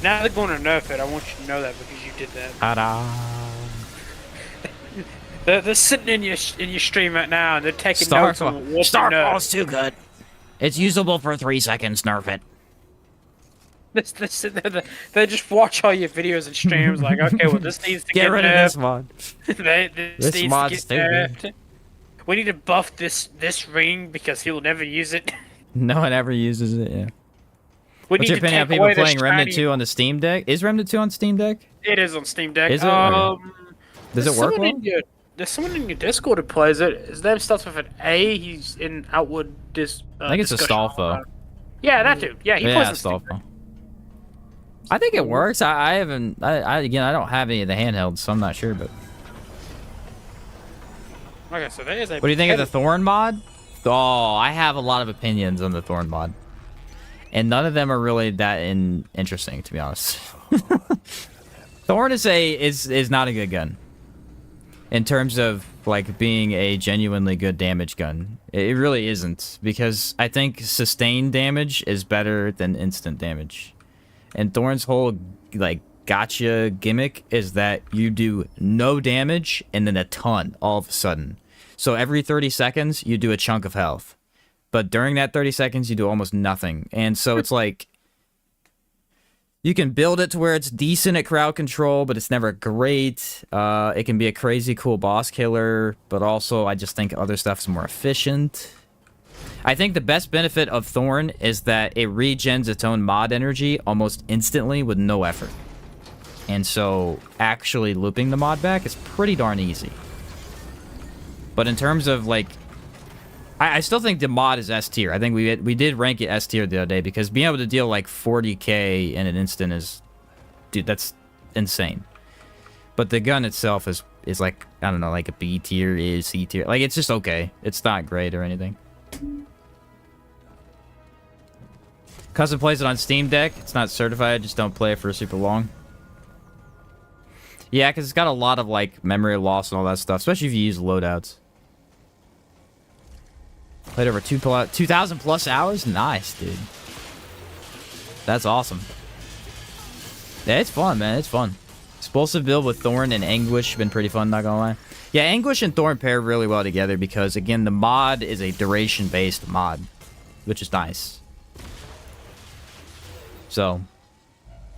Now they're going to nerf it. I want you to know that because you did that. Ta-da! They're sitting in your stream right now and they're taking notes on what to nerf. Starfall's too good. It's usable for 3 seconds, nerf it. They just watch all your videos and streams like, okay, well, this needs to get Get rid of this mod. this needs mod's to get stupid. nerfed. We need to buff this ring because he'll never use it. No one ever uses it, yeah. We What's need your to opinion on take people away the playing Remnant shiny- 2 on the Steam Deck? Is Remnant 2 on Steam Deck? It is on Steam Deck. Is it? Okay. Does it work well? There's someone in your Discord who plays it. His name starts with an A. He's in Outward I think it's a discussion. Stolfo. Yeah, that dude. Yeah, he plays Yeah, on Steam Deck. Stolfo. I think it works. I haven't... Again, I don't have any of the handhelds, so I'm not sure, but... Okay, so there is a. What do you think of the Thorn mod? Oh, I have a lot of opinions on the Thorn mod. And none of them are really that interesting, to be honest. Thorn is not a good gun. In terms of, like, being a genuinely good damage gun. It really isn't. Because I think sustained damage is better than instant damage. And Thorn's whole, like, gotcha gimmick is that you do no damage and then a ton all of a sudden. So every 30 seconds, you do a chunk of health. But during that 30 seconds, you do almost nothing. And so it's like... You can build it to where it's decent at crowd control, but it's never great. It can be a crazy cool boss killer, but also I just think other stuff is more efficient. I think the best benefit of Thorn is that it regens its own mod energy almost instantly with no effort. And so actually looping the mod back is pretty darn easy. But in terms of, like... I still think the mod is S tier. I think we did rank it S tier the other day because being able to deal like 40k in an instant is... Dude, that's insane. But the gun itself is like, I don't know, like a B tier, is C tier. Like, it's just okay. It's not great or anything. Custom plays it on Steam Deck. It's not certified. Just don't play it for super long. Yeah, because it's got a lot of, like, memory loss and all that stuff. Especially if you use loadouts. Played over 2,000 plus hours? Nice, dude. That's awesome. Yeah, it's fun, man. It's fun. Explosive build with Thorn and Anguish. Been pretty fun, not gonna lie. Yeah, Anguish and Thorn pair really well together because, again, the mod is a duration-based mod, which is nice. So,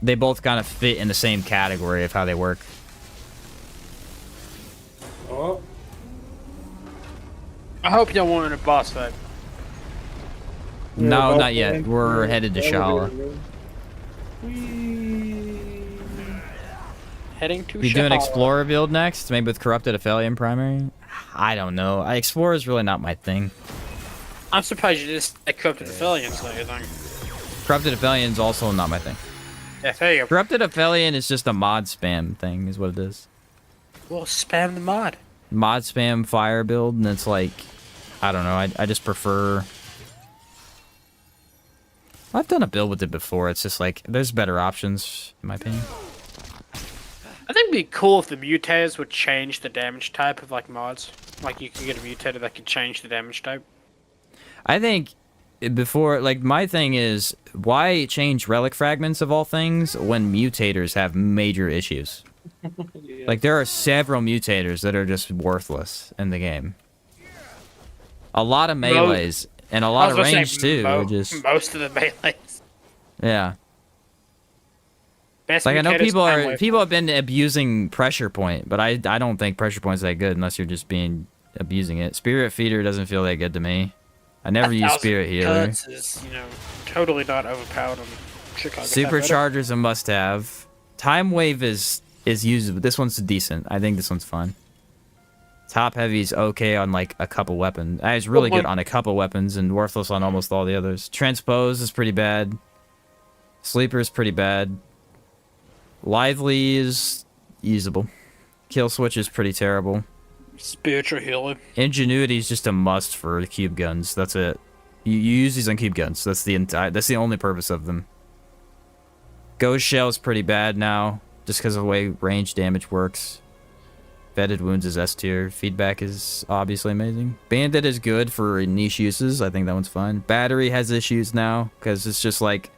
they both kind of fit in the same category of how they work. Oh, I hope y'all want a boss fight. yeah, No, both not yet. of them. We're headed to Shala. Whee! Heading to You do an Shala. Explorer build next? Maybe with Corrupted Aphelion primary? I don't know. Explorer is really not my thing. I'm surprised you just corrupted the Aphelions and everything. Corrupted Aphelion is also not my thing. Yeah, there you go. Corrupted Aphelion is just a mod spam thing, is what it is. Well, spam the mod. Mod spam fire build, and it's like, I don't know. I just prefer. I've done a build with it before. It's just like there's better options, in my opinion. I think it'd be cool if the mutators would change the damage type of like mods. Like you could get a mutator that could change the damage type. I think before, like, my thing is, why change relic fragments of all things when mutators have major issues? Yeah. Like, there are several mutators that are just worthless in the game. A lot of melees and a lot of range too. Just Most of the melees. yeah. Best Like, I know mutators people have been abusing pressure point, but I don't think pressure point's that good unless you're just abusing it. Spirit feeder doesn't feel that good to me. I never use spirit healer. Cuts is, totally not overpowered on Chicago. Supercharger's a must-have. Time wave is usable. This one's decent. I think this one's fun. Top heavy's okay on like a couple weapons. It's really good on a couple weapons and worthless on almost all the others. Transpose is pretty bad. Sleeper is pretty bad. Lively is usable. Kill switch is pretty terrible. Spiritual healer. Ingenuity is just a must for the cube guns. That's it. You use these on cube guns. That's the only purpose of them. Ghost shell is pretty bad now, just because of the way range damage works. Vetted wounds is S tier. Feedback is obviously amazing. Bandit is good for niche uses. I think that one's fine. Battery has issues now because it's just like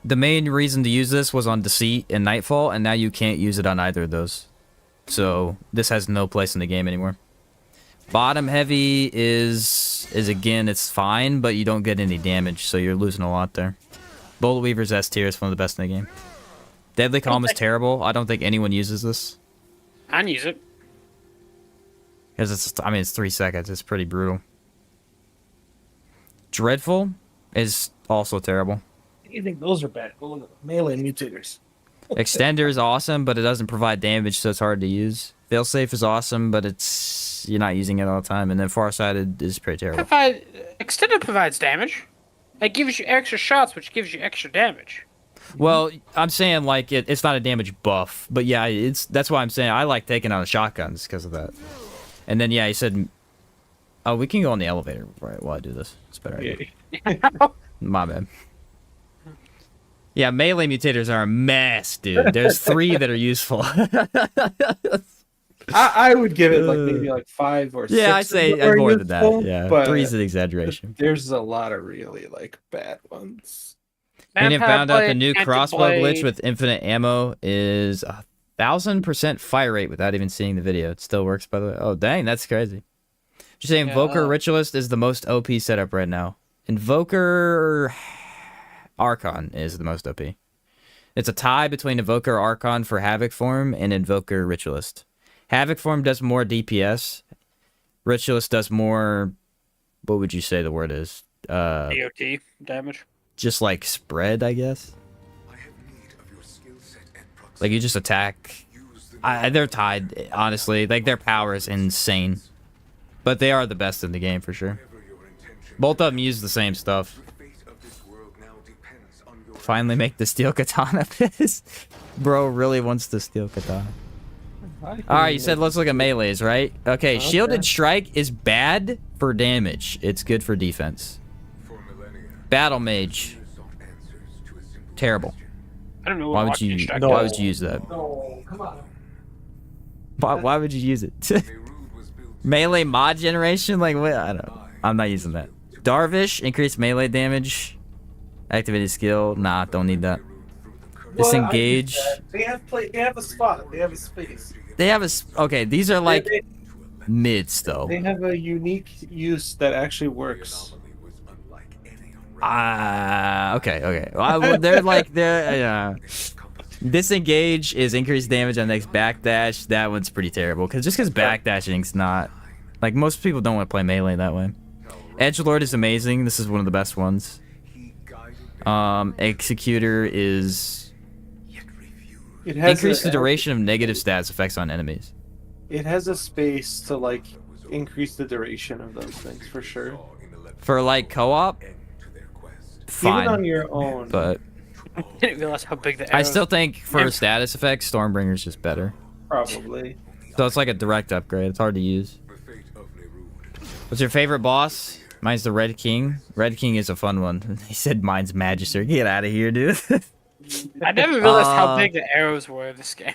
the main reason to use this was on Deceit and Nightfall, and now you can't use it on either of those. So this has no place in the game anymore. Bottom heavy is again, it's fine, but you don't get any damage, so you're losing a lot there. Bullet Weaver's S tier is one of the best in the game. Deadly Calm is terrible. I don't think anyone uses this. I use it. Because it's 3 seconds. It's pretty brutal. Dreadful is also terrible. You think those are bad? Go look at melee mutators. Extender is awesome, but it doesn't provide damage, so it's hard to use. Failsafe is awesome, but you're not using it all the time. And then Farsighted is pretty terrible. Extended provides damage. It gives you extra shots, which gives you extra damage. Well, I'm saying like it's not a damage buff, but yeah, that's why I'm saying I like taking on the shotguns because of that. And then yeah, he said, "Oh, we can go on the elevator right while I do this. It's a better idea." My bad. Yeah, melee mutators are a mess, dude. There's 3 that are useful. I would give it like maybe like 5 or 6. Yeah, I'd say that are more than that. useful, Yeah, but 3 is an exaggeration. there's a lot of really like bad ones. And it found out the new Vampire crossbow Blade, glitch with infinite ammo is 1,000% fire rate without even seeing the video. It still works, by the way. Oh, dang, that's crazy. Just saying, Invoker Ritualist is the most OP setup right now. Invoker Archon is the most OP. It's a tie between Invoker Archon for Havoc form and Invoker Ritualist. Havoc form does more DPS. Ritualist does more. What would you say the word is? AOT damage. Just like spread, I guess. Like you just attack. They're tied, honestly. Like their power is insane, but they are the best in the game for sure. Both of them use the same stuff. Finally make the steel katana piss. Bro really wants the steel katana. Alright, you said let's look at melees, right? Okay, shielded strike is bad for damage. It's good for defense. Battle mage. Terrible. I don't know. Why would you use that? No, come on. Why would you use it? Melee mod generation? Like what? I don't know. I'm not using that. Darvish, increased melee damage. Activated skill. Nah, don't need that. Disengage. They have a spot. They have a space. They have okay, these are like They- mids though. They have a unique use that actually works. Okay. Well, they're disengage is increased damage on next backdash. That one's pretty terrible just because backdashing's not like most people don't want to play melee that way. Edgelord is amazing. This is one of the best ones. Executor is It has increase the duration of negative stats effects on enemies. It has a space to like increase the duration of those things for sure. For like co-op, fine. Even on your own. But I didn't realize how big the I arrows. still think for status effects, Stormbringer's just better. Probably. So it's like a direct upgrade. It's hard to use. What's your favorite boss? Mine's the Red King. Red King is a fun one. He said mine's Magister. Get out of here, dude. I never realized how big the arrows were in this game.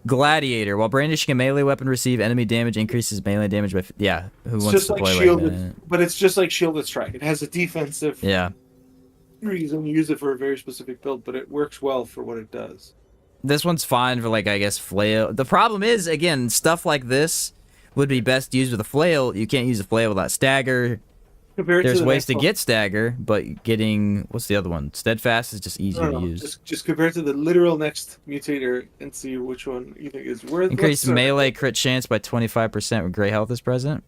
Gladiator. While brandishing a melee weapon, receive enemy damage, increases melee damage by... Yeah, who It's wants just to like play shielded, like that? but it's just like shielded strike. It has a defensive Yeah. reason. You use it for a very specific build, but it works well for what it does. This one's fine for, like, I guess, flail. The problem is, again, stuff like this would be best used with a flail. You can't use a flail without stagger. Compared There's to the ways next to one. get stagger, but getting... What's the other one? Steadfast is just easier to use. Just compare to the literal next mutator and see which one you think is worth. Increase what's- melee crit chance by 25% when gray health is present.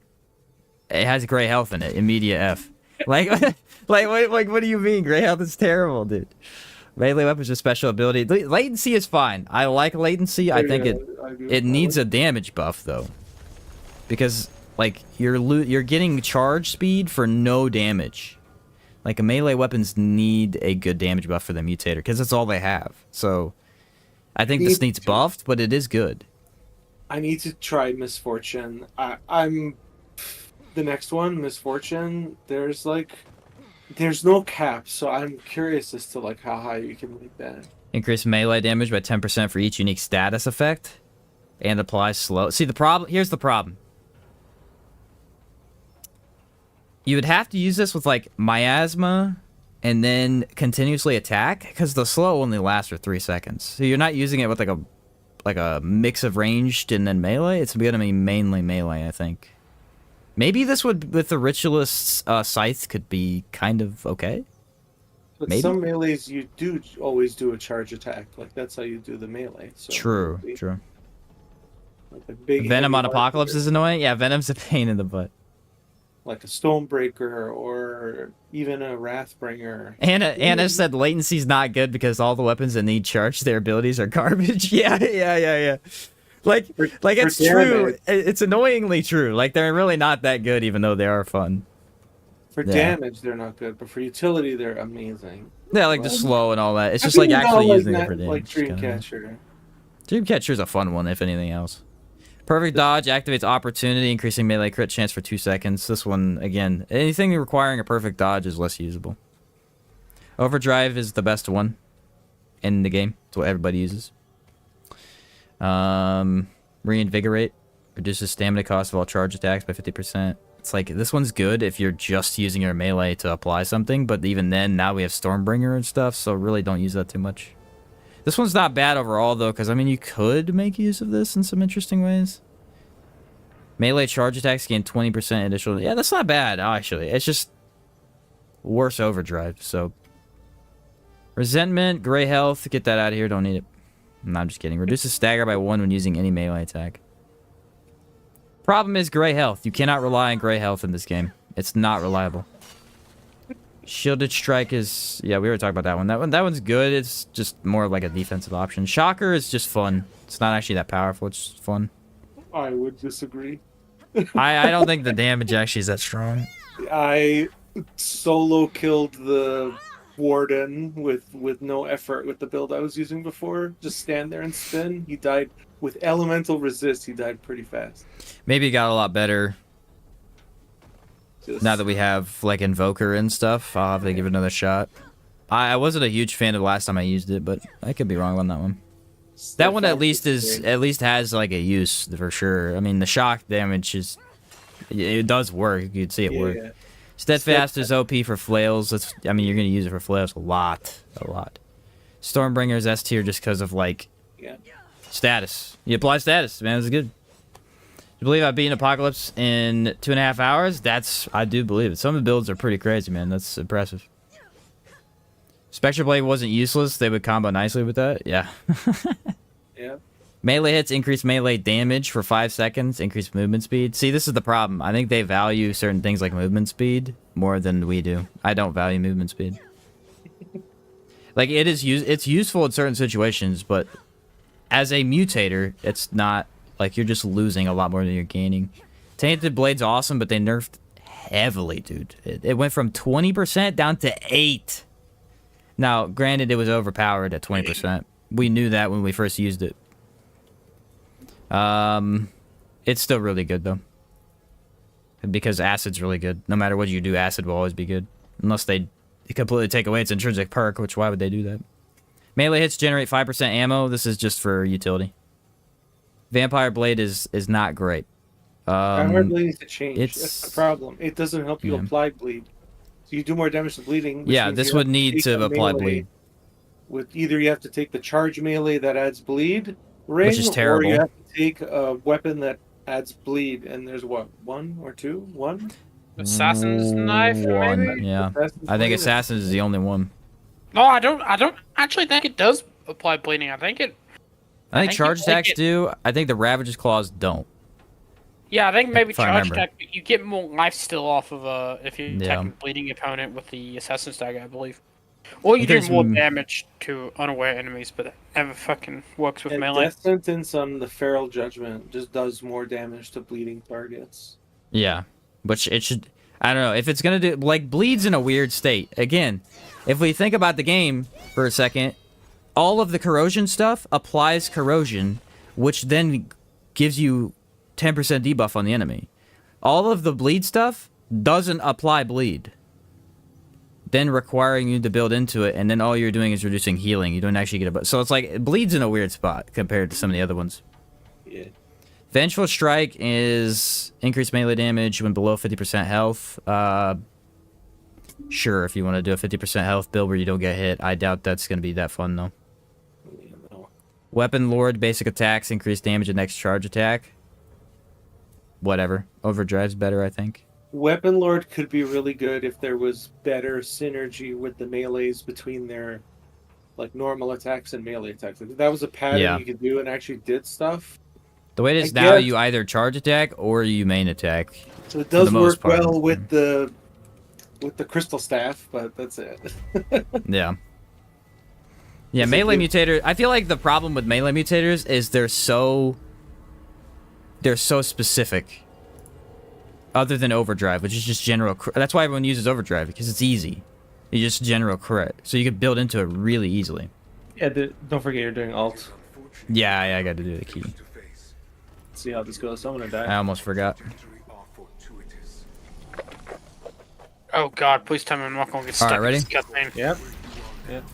It has gray health in it. Immediate F. Like, what do you mean? Gray health is terrible, dude. Melee weapons with special ability. Latency is fine. I like latency. I think I agree with it that needs one. a damage buff though, because like you're getting charge speed for no damage. Like melee weapons need a good damage buff for the mutator because that's all they have. So I think this needs buffed, but it is good. I need to try Misfortune. I'm the next one, Misfortune. There's no cap, so I'm curious as to like how high you can make that. Increase melee damage by 10% for each unique status effect, and apply slow. See the problem. Here's the problem. You would have to use this with like miasma, and then continuously attack, because the slow only lasts for 3 seconds. So you're not using it with like a mix of ranged and then melee. It's gonna be mainly melee, I think. Maybe this would, with the ritualist's scythe, could be kind of okay. But Maybe. some melees you do always do a charge attack. Like that's how you do the melee. So True. Like a big Venom on heavy Apocalypse archer, is annoying. Yeah, Venom's a pain in the butt. like a Stonebreaker or even a Wrathbringer. Anna said latency's not good because all the weapons that need charge, their abilities are garbage. Yeah. Like it's true. damage. It's annoyingly true. Like they're really not that good, even though they are fun. For Yeah. damage, they're not good, but for utility, they're amazing. Yeah, like the slow and all that. It's I just like think actually about, using like it for that, damage. like kinda. Dreamcatcher. Dreamcatcher's a fun one, if anything else. Perfect dodge activates opportunity, increasing melee crit chance for 2 seconds. This one, again, anything requiring a perfect dodge is less usable. Overdrive is the best one in the game. It's what everybody uses. Reinvigorate reduces stamina cost of all charge attacks by 50%. It's like, this one's good if you're just using your melee to apply something, but even then, now we have Stormbringer and stuff, so really don't use that too much. This one's not bad overall, though, because, I mean, you could make use of this in some interesting ways. Melee charge attacks gain 20% additional... Yeah, that's not bad, actually. It's just worse overdrive, so... Resentment, gray health, get that out of here, don't need it. No, I'm just kidding. Reduces stagger by 1 when using any melee attack. Problem is gray health. You cannot rely on gray health in this game. It's not reliable. Shielded strike is... Yeah, we already talked about that one. That one's good. It's just more like a defensive option. Shocker is just fun. It's not actually that powerful. It's just fun. I would disagree. I don't think the damage actually is that strong. I solo killed the warden with no effort with the build I was using before. Just stand there and spin. He died with elemental resist. He died pretty fast. Maybe it got a lot better Just, now that we have like Invoker and stuff. I'll have to give it another shot. I wasn't a huge fan of the last time I used it, but I could be wrong on that one. That one at least has like a use for sure. I mean, the shock damage is, it does work. You could see it work. Yeah. Steadfast is OP for flails. I mean, you're gonna use it for flails a lot. Stormbringer's S tier just because of like Yeah. Status. You apply status, man. It's good. You believe I've beaten Apocalypse in 2.5 hours? I do believe it. Some of the builds are pretty crazy, man. That's impressive. Spectre Blade wasn't useless. They would combo nicely with that. Yeah. Yeah. Melee hits increase melee damage for 5 seconds, increase movement speed. See, this is the problem. I think they value certain things like movement speed more than we do. I don't value movement speed. Like, it's useful in certain situations, but as a mutator, it's not, like, you're just losing a lot more than you're gaining. Tainted Blade's awesome, but they nerfed heavily, dude. It went from 20% down to 8%. Now, granted, it was overpowered at 20%. We knew that when we first used it. It's still really good, though. Because Acid's really good. No matter what you do, Acid will always be good. Unless they completely take away its intrinsic perk, which why would they do that? Melee hits generate 5% ammo. This is just for utility. Vampire Blade is not great. Vampire Blade needs to change. It's- That's the problem. It doesn't help you Yeah. apply bleed. So you do more damage to bleeding. which Yeah, means this you would have need take to a apply melee bleed. With either you have to take the charge melee that adds bleed ring, Which is or terrible. you have to take a weapon that adds bleed. And there's what, 1 or 2? 1? Assassin's knife, One, maybe? yeah. Assassin's I think Blade? Assassin's is the only one. No, I don't actually think it does apply bleeding. I think I think think charge you take attacks it- do. I think the Ravager's Claws don't. Yeah, I think maybe If I charge remember. attack. You get more life still off of if you're Yeah. attacking a bleeding opponent with the assassin's dagger, I believe. Or you do There's more m- damage to unaware enemies, but that never fucking works with And melee. Death Sentence on the Feral Judgment just does more damage to bleeding targets. Yeah, which it should. I don't know if it's gonna do. Like, bleed's in a weird state. Again, if we think about the game for a second, all of the corrosion stuff applies corrosion, which then gives you 10% debuff on the enemy. All of the bleed stuff doesn't apply bleed, then requiring you to build into it, and then all you're doing is reducing healing. You don't actually get a buff. So it's like bleed's in a weird spot compared to some of the other ones. Yeah. Vengeful Strike is increased melee damage when below 50% health. Sure, if you want to do a 50% health build where you don't get hit. I doubt that's going to be that fun, though. Yeah, no. Weapon Lord, basic attacks, increase damage at next charge attack. Whatever. Overdrive's better, I think. Weapon Lord could be really good if there was better synergy with the melees between their like normal attacks and melee attacks. If that was a pattern Yeah. you could do and actually did stuff. The way it is I now, guess- you either charge attack or you main attack. So it For does the most work part. well with the crystal staff, but that's it. Yeah. Yeah, Is it melee good? mutator. I feel like the problem with melee mutators is they're so specific. Other than overdrive, which is just general. That's why everyone uses overdrive, because it's easy. You just general crit, so you can build into it really easily. Yeah, don't forget you're doing alt. Yeah, I got to do the key. Let's see how this goes. I'm gonna die. I almost forgot. Oh god, please tell me I'm not gonna get stuck Alright, ready? in this cutscene. Yep. Yep.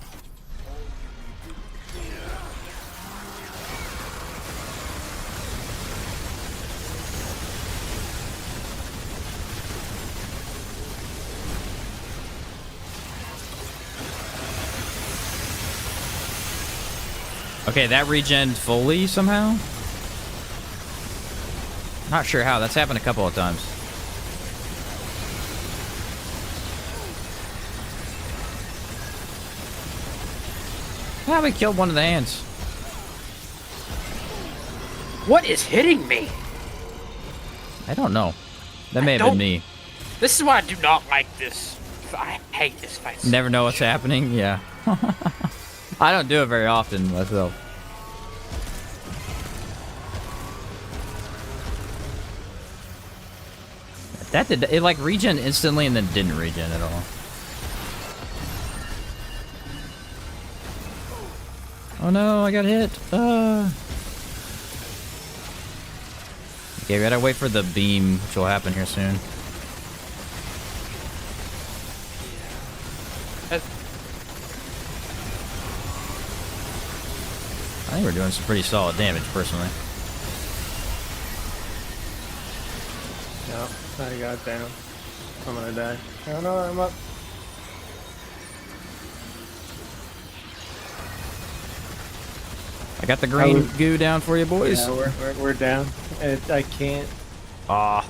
Okay, that regen fully somehow. Not sure how. That's happened a couple of times. Yeah, we killed one of the ants. What is hitting me? I don't know. That may have don't- been me. This is why I do not like this. I hate this fight. Never know what's happening. Yeah. I don't do it very often myself. That did it like regen instantly and then didn't regen at all. Oh no, I got hit. Okay, we gotta wait for the beam, which will happen here soon. I think we're doing some pretty solid damage, personally. No, I got down. I'm gonna die. Oh no, I'm up. I got the green goo down for you, boys. Yeah, we're down. I can't. Ah.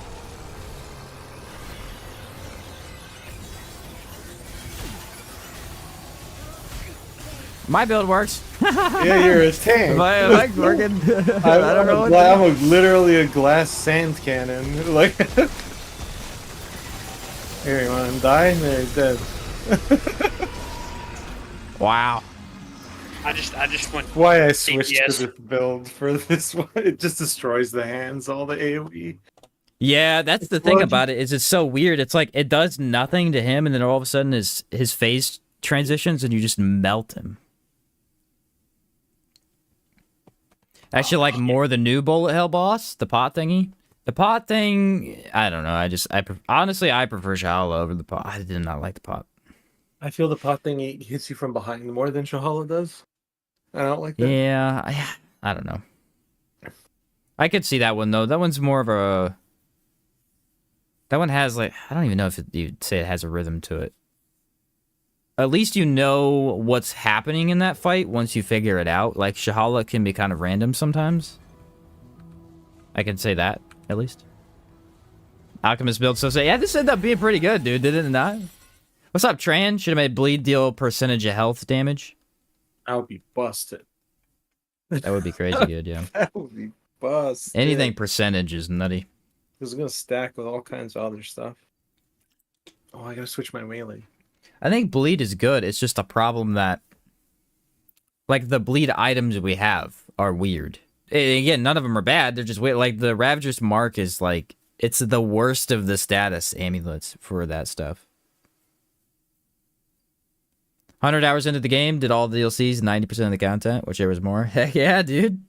My build works. Yeah, you're a tank. My leg's working. I don't know what to I'm literally a glass sand cannon. Like, here, you want to die? There, he's dead. Wow. I just went. Why I switched DPS. to this build for this one? It just destroys the hands, all the AOE. Yeah, that's the thing about it, is it's so weird. It's like it does nothing to him, and then all of a sudden his phase transitions, and you just melt him. Actually, like more the new bullet hell boss, the pot thingy. The pot thing, I don't know. Honestly, I prefer Shahala over the pot. I did not like the pot. I feel the pot thing hits you from behind more than Shahala does. I don't like that. Yeah, I don't know. I could see that one though. That one's more of a. That one has like, I don't even know if you'd say it has a rhythm to it. At least you know what's happening in that fight once you figure it out. Like, Shahala can be kind of random sometimes. I can say that, at least. Alchemist build, so say, yeah, this ended up being pretty good, dude, did it not? What's up, Tran? Should have made bleed deal percentage of health damage. I would be busted. That would be crazy good, yeah. That would be busted. Anything percentage is nutty. It's gonna stack with all kinds of other stuff. Oh, I gotta switch my melee. I think bleed is good. It's just a problem that, like, the bleed items we have are weird. Again, none of them are bad. They're just weird. Like, the Ravager's Mark is, like, it's the worst of the status amulets for that stuff. 100 hours into the game, did all the DLCs, 90% of the content, whichever's more. Heck yeah, dude.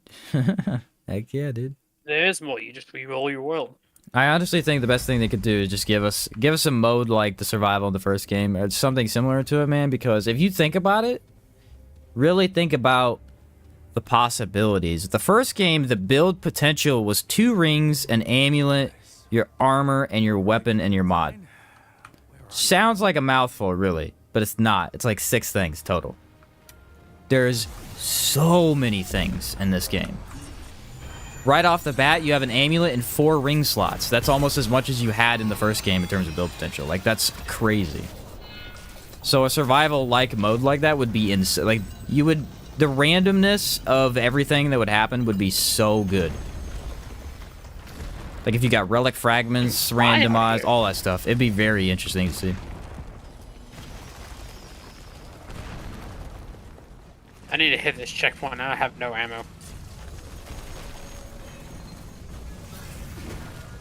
Heck yeah, dude. There is more. You just re-roll your world. I honestly think the best thing they could do is just give us a mode like the survival in the first game, or something similar to it, man. Because if you think about it, really think about the possibilities. The first game, the build potential was 2 rings, an amulet, your armor, and your weapon and your mod. Sounds like a mouthful, really, but it's not. It's like 6 things total. There's so many things in this game. Right off the bat, you have an amulet and 4 ring slots. That's almost as much as you had in the first game in terms of build potential. Like, that's crazy. So a survival-like mode like that would be insane. Like, you would... The randomness of everything that would happen would be so good. Like, if you got relic fragments randomized, all that stuff. It'd be very interesting to see. I need to hit this checkpoint. I have no ammo.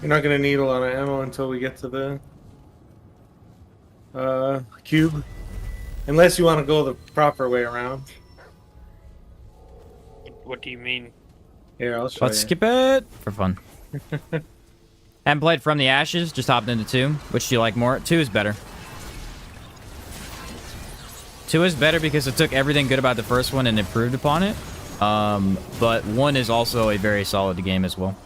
You're not gonna need a lot of ammo until we get to the cube. Unless you want to go the proper way around. What do you mean? Here, I'll show Let's you. skip it for fun. Haven't played From the Ashes, just hopped into 2. Which do you like more? 2 is better. 2 is better because it took everything good about the first one and improved upon it. But 1 is also a very solid game as well.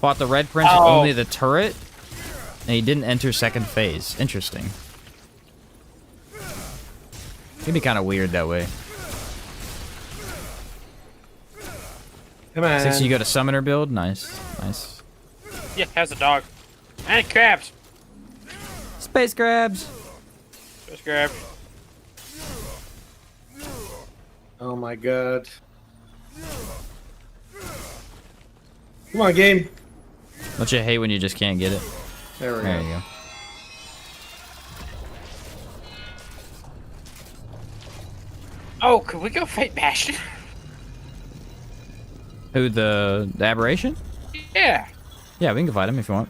Fought the Red Prince with only the turret, and he didn't enter second phase. Interesting. It'd be kind of weird that way. Come on. 6, you go to summoner build. Nice, nice. Yeah, how's the dog? And crabs. Space grabs. Just grab. Oh my god. Come on, game. Don't you hate when you just can't get it? There we There go. you go. Oh, could we go fight Bastion? Who, the aberration? Yeah. Yeah, we can go fight him if you want.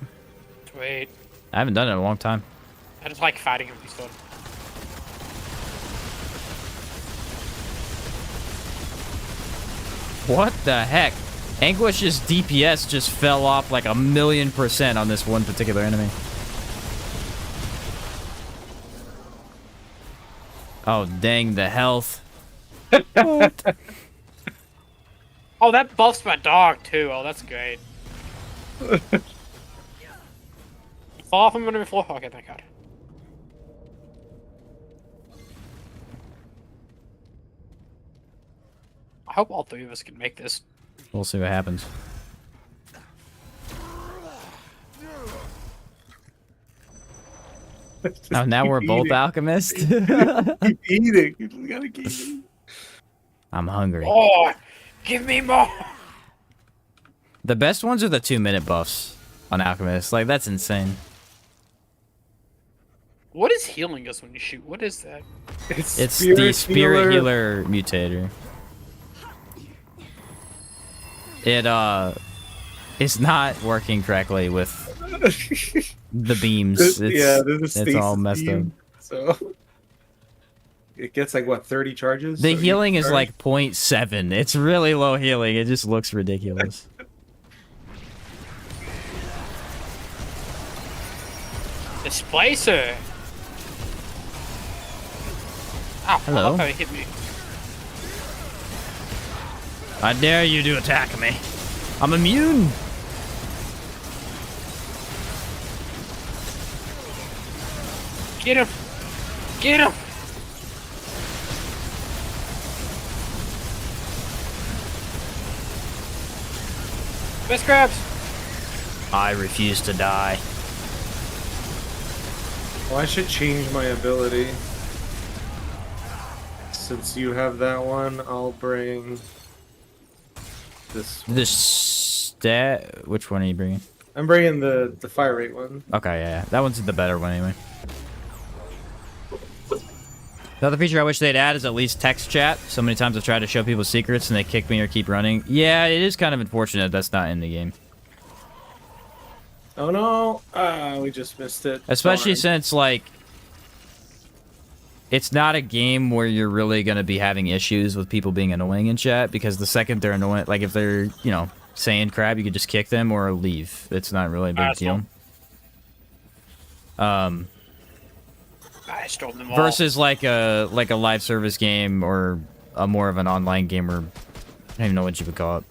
Wait. I haven't done it in a long time. I just like fighting him. He's fun. What the heck? Anguish's DPS just fell off like 1,000,000% on this one particular enemy. Oh, dang, the health. What? Oh, that buffs my dog too. Oh, that's great. Fall off him under before. Okay, thank God. hope all three of us can make this. We'll see what happens. Oh, now we're both alchemists. Keep eating. You just gotta keep eating. I'm hungry. Oh, give me more. The best ones are the 2-minute buffs on Alchemist. Like, that's insane. What is healing us when you shoot? What is that? It's the Spirit Healer mutator. It's not working correctly with the beams. It's all messed up. So it gets like what, 30 charges? The So healing each is charge- like 0.7. It's really low healing. It just looks ridiculous. Displacer. Ow, Hello. I love how he hit me. I dare you to attack me. I'm immune. Get him! Get him! Best grabs! I refuse to die. Well, I should change my ability. Since you have that one, I'll bring this one. This stat. Which one are you bringing? I'm bringing the fire rate one. Okay, yeah, that one's the better one anyway. The other feature I wish they'd add is at least text chat. So many times I've tried to show people secrets and they kick me or keep running. Yeah, it is kind of unfortunate that's not in the game. Oh no! We just missed it. Especially Darn. since, like, it's not a game where you're really going to be having issues with people being annoying in chat, because the second they're annoying, like, if they're, you know, saying crap, you could just kick them or leave. It's not really a big deal. I stole them all. Versus like a live service game or a more of an online game, or I don't even know what you would call it.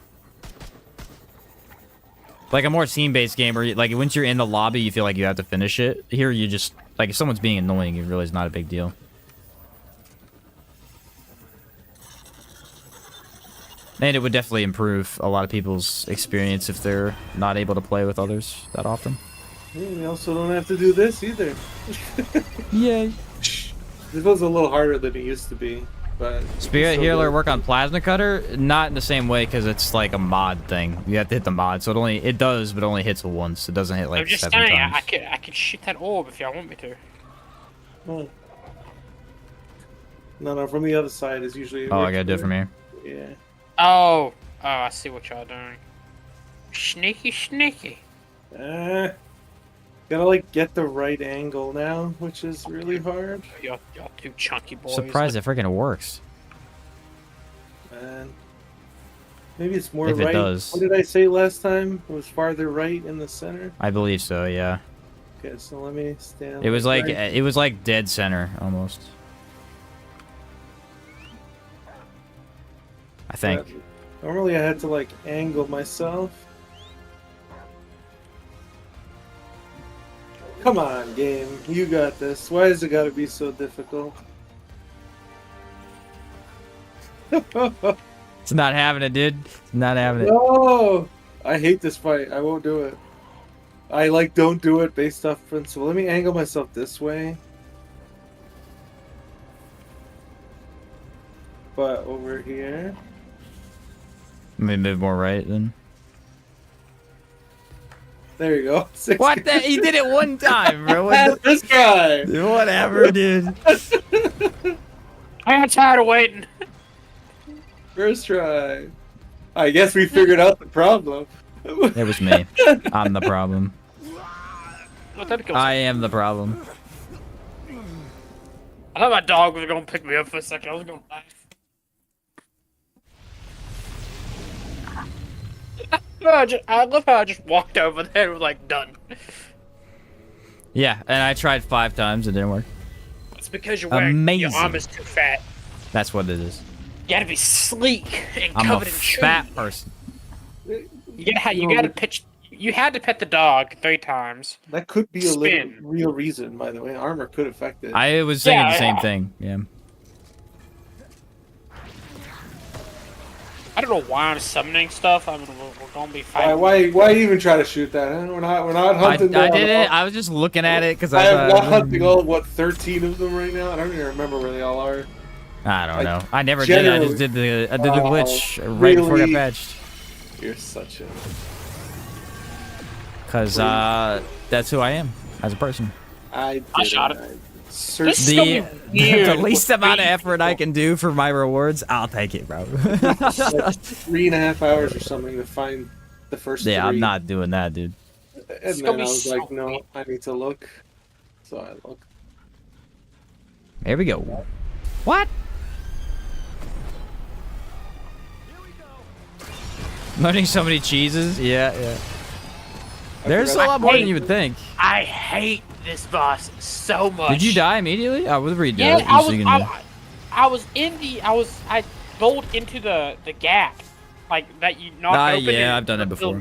Like a more team-based game where, like, once you're in the lobby, you feel like you have to finish it. Here, you just, like, if someone's being annoying, it really is not a big deal. And it would definitely improve a lot of people's experience if they're not able to play with others that often. Yeah, we also don't have to do this either. Yay. This was a little harder than it used to be, but Spirit still Healer good. work on Plasma Cutter? Not in the same way, because it's like a mod thing. You have to hit the mod, so it does, but only hits once. It doesn't hit like I'm just 7 saying, times. I could shoot that orb if y'all want me to. Oh. No, from the other side is usually. Oh, I gotta do it from here. Yeah. Oh, I see what y'all doing. Sneaky, sneaky. Gotta like get the right angle now, which is really hard. Y'all two chunky boys. Surprised it freaking works. Man. Maybe it's more If it right. does. What did I say last time? It was farther right in the center. I believe so, yeah. Okay, so let me stand. It was like right. it was like dead center almost. I think. Normally I had to like angle myself. Come on, game. You got this. Why has it got to be so difficult? It's not having it, dude. It's not having it. No! I hate this fight. I won't do it. I like don't do it based off principle. Let me angle myself this way. But over here. Maybe move more right then. There you go. What the? He did it one time, bro. What This guy! the- Whatever, dude. I got tired of waiting. First try. I guess we figured out the problem. It was me. I'm the problem. What that goes? I am the problem. I thought my dog was gonna pick me up for a second. I was gonna laugh. I love how I just walked over there and was like, done. Yeah, and I tried 5 times. It didn't work. It's because you're wearing your Amazing. armor's too fat. That's what it is. You gotta be sleek and I'm a covered in fat cheese. person. You gotta pitch. You had to pet the dog 3 times. That could be a Spin. real reason, by the way. Armor could affect it. I was saying Yeah, the same yeah. thing. Yeah. I don't know why I'm summoning stuff. I mean, we're gonna be fighting. Why even try to shoot that? Huh? We're not hunting. I did it. I was just looking at it because I am thought, not hunting all, what, 13 of them right now? I don't even remember where they all are. I don't know. I never did. I just did the glitch right before it got patched. You're such a... Because that's who I am as a person. I shot it. The least amount of effort I can do for my rewards, I'll take it, bro. like 3.5 hours or something to find the first Yeah, 3. I'm not doing that, dude. And then I was like, no, I need to look. So I look. There we go. What? Learning so many cheeses? Yeah. There's a lot more than you would think. I hate this boss so much. Did you die immediately? I was redoing Yeah, it. I rolled into the gap, like that you knocked open. Yeah, I've done it before.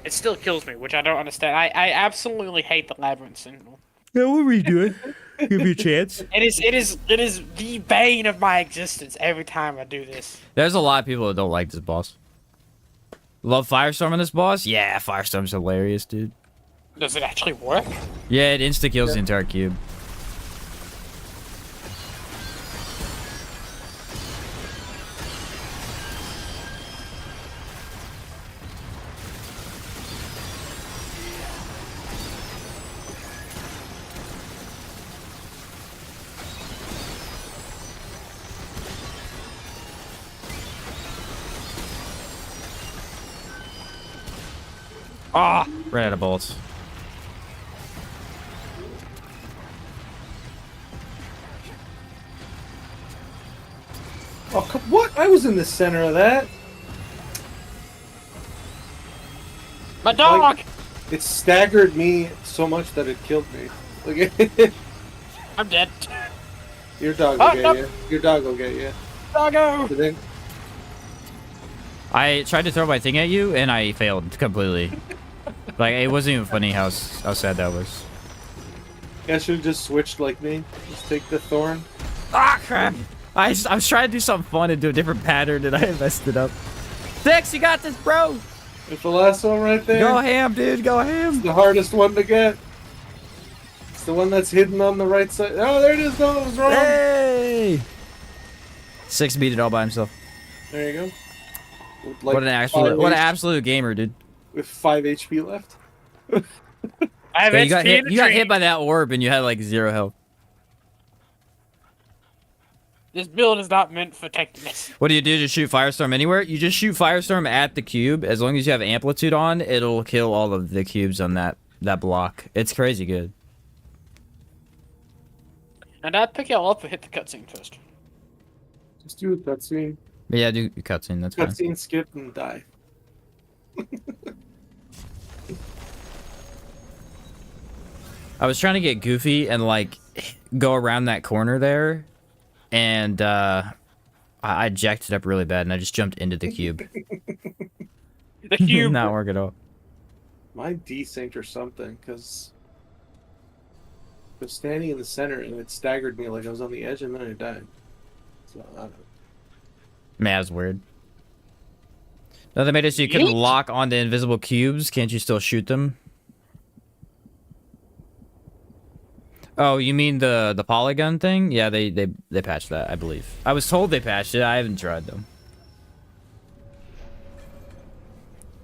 It still kills me, which I don't understand. I absolutely hate the labyrinth signal. Yeah, we'll redo it. Give you a chance. It is the bane of my existence every time I do this. There's a lot of people that don't like this boss. Love Firestorm on this boss? Yeah, Firestorm's hilarious, dude. Does it actually work? Yeah, it insta-kills the entire cube. Ah, ran out of bullets. Oh, what? I was in the center of that. My dog! Like, it staggered me so much that it killed me. Like, I'm dead. Your dog will get you. Your dog will get you. Doggo! I tried to throw my thing at you, and I failed completely. Like, it wasn't even funny how sad that was. I should have just switched like me. Just take the thorn. Ah, crap! I was trying to do something fun and do a different pattern, and I messed it up. Dex, you got this, bro! It's the last one right there. Go ham, dude, go It's ham! the hardest one to get. It's the one that's hidden on the right side. Oh, there it is. No, it was wrong. Hey! 6 beat it all by himself. There you go. With like What an absolute gamer, dude. With 5 HP left. I have Yeah, you got hit by that orb, and you had like 0 health. This build is not meant for techniques. What do? Just shoot Firestorm anywhere? You just shoot Firestorm at the cube. As long as you have amplitude on, it'll kill all of the cubes on that block. It's crazy good. And I'd pick y'all up and hit the cutscene first. Just do a cutscene. But yeah, do cutscene. That's fine. Cutscene, skip, and die. I was trying to get goofy and like go around that corner there, and I jacked it up really bad, and I just jumped into the cube. The cube. Not work at all. Mine desynced or something, because I was standing in the center and it staggered me like I was on the edge, and then I died. So I don't know. Man, that's weird. No, they made it so you couldn't lock onto invisible cubes. Can't you still shoot them? Oh, you mean the polygon thing? Yeah, they patched that, I believe. I was told they patched it. I haven't tried them.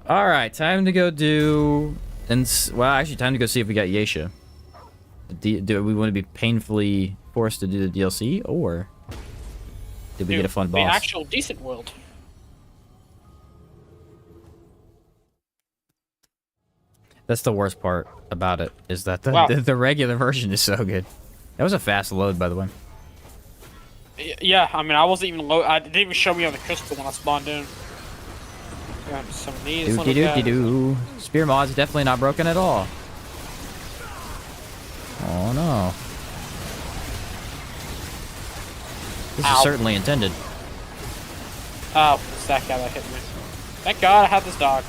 All right, time to go do. Well, actually, time to go see if we got Yesha. Do we want to be painfully forced to do the DLC, or did we get a fun boss? The actual decent world. That's the worst part about it, is that Wow. the regular version is so good. That was a fast load, by the way. Yeah, I mean, I wasn't even I didn't even show me on the crystal when I spawned in. Got some of these. Doo-dee-doo-dee-doo. Spear mod's definitely not broken at all. Oh no. This is certainly intended. Oh, it's that guy that hit me. Thank God I had this dog.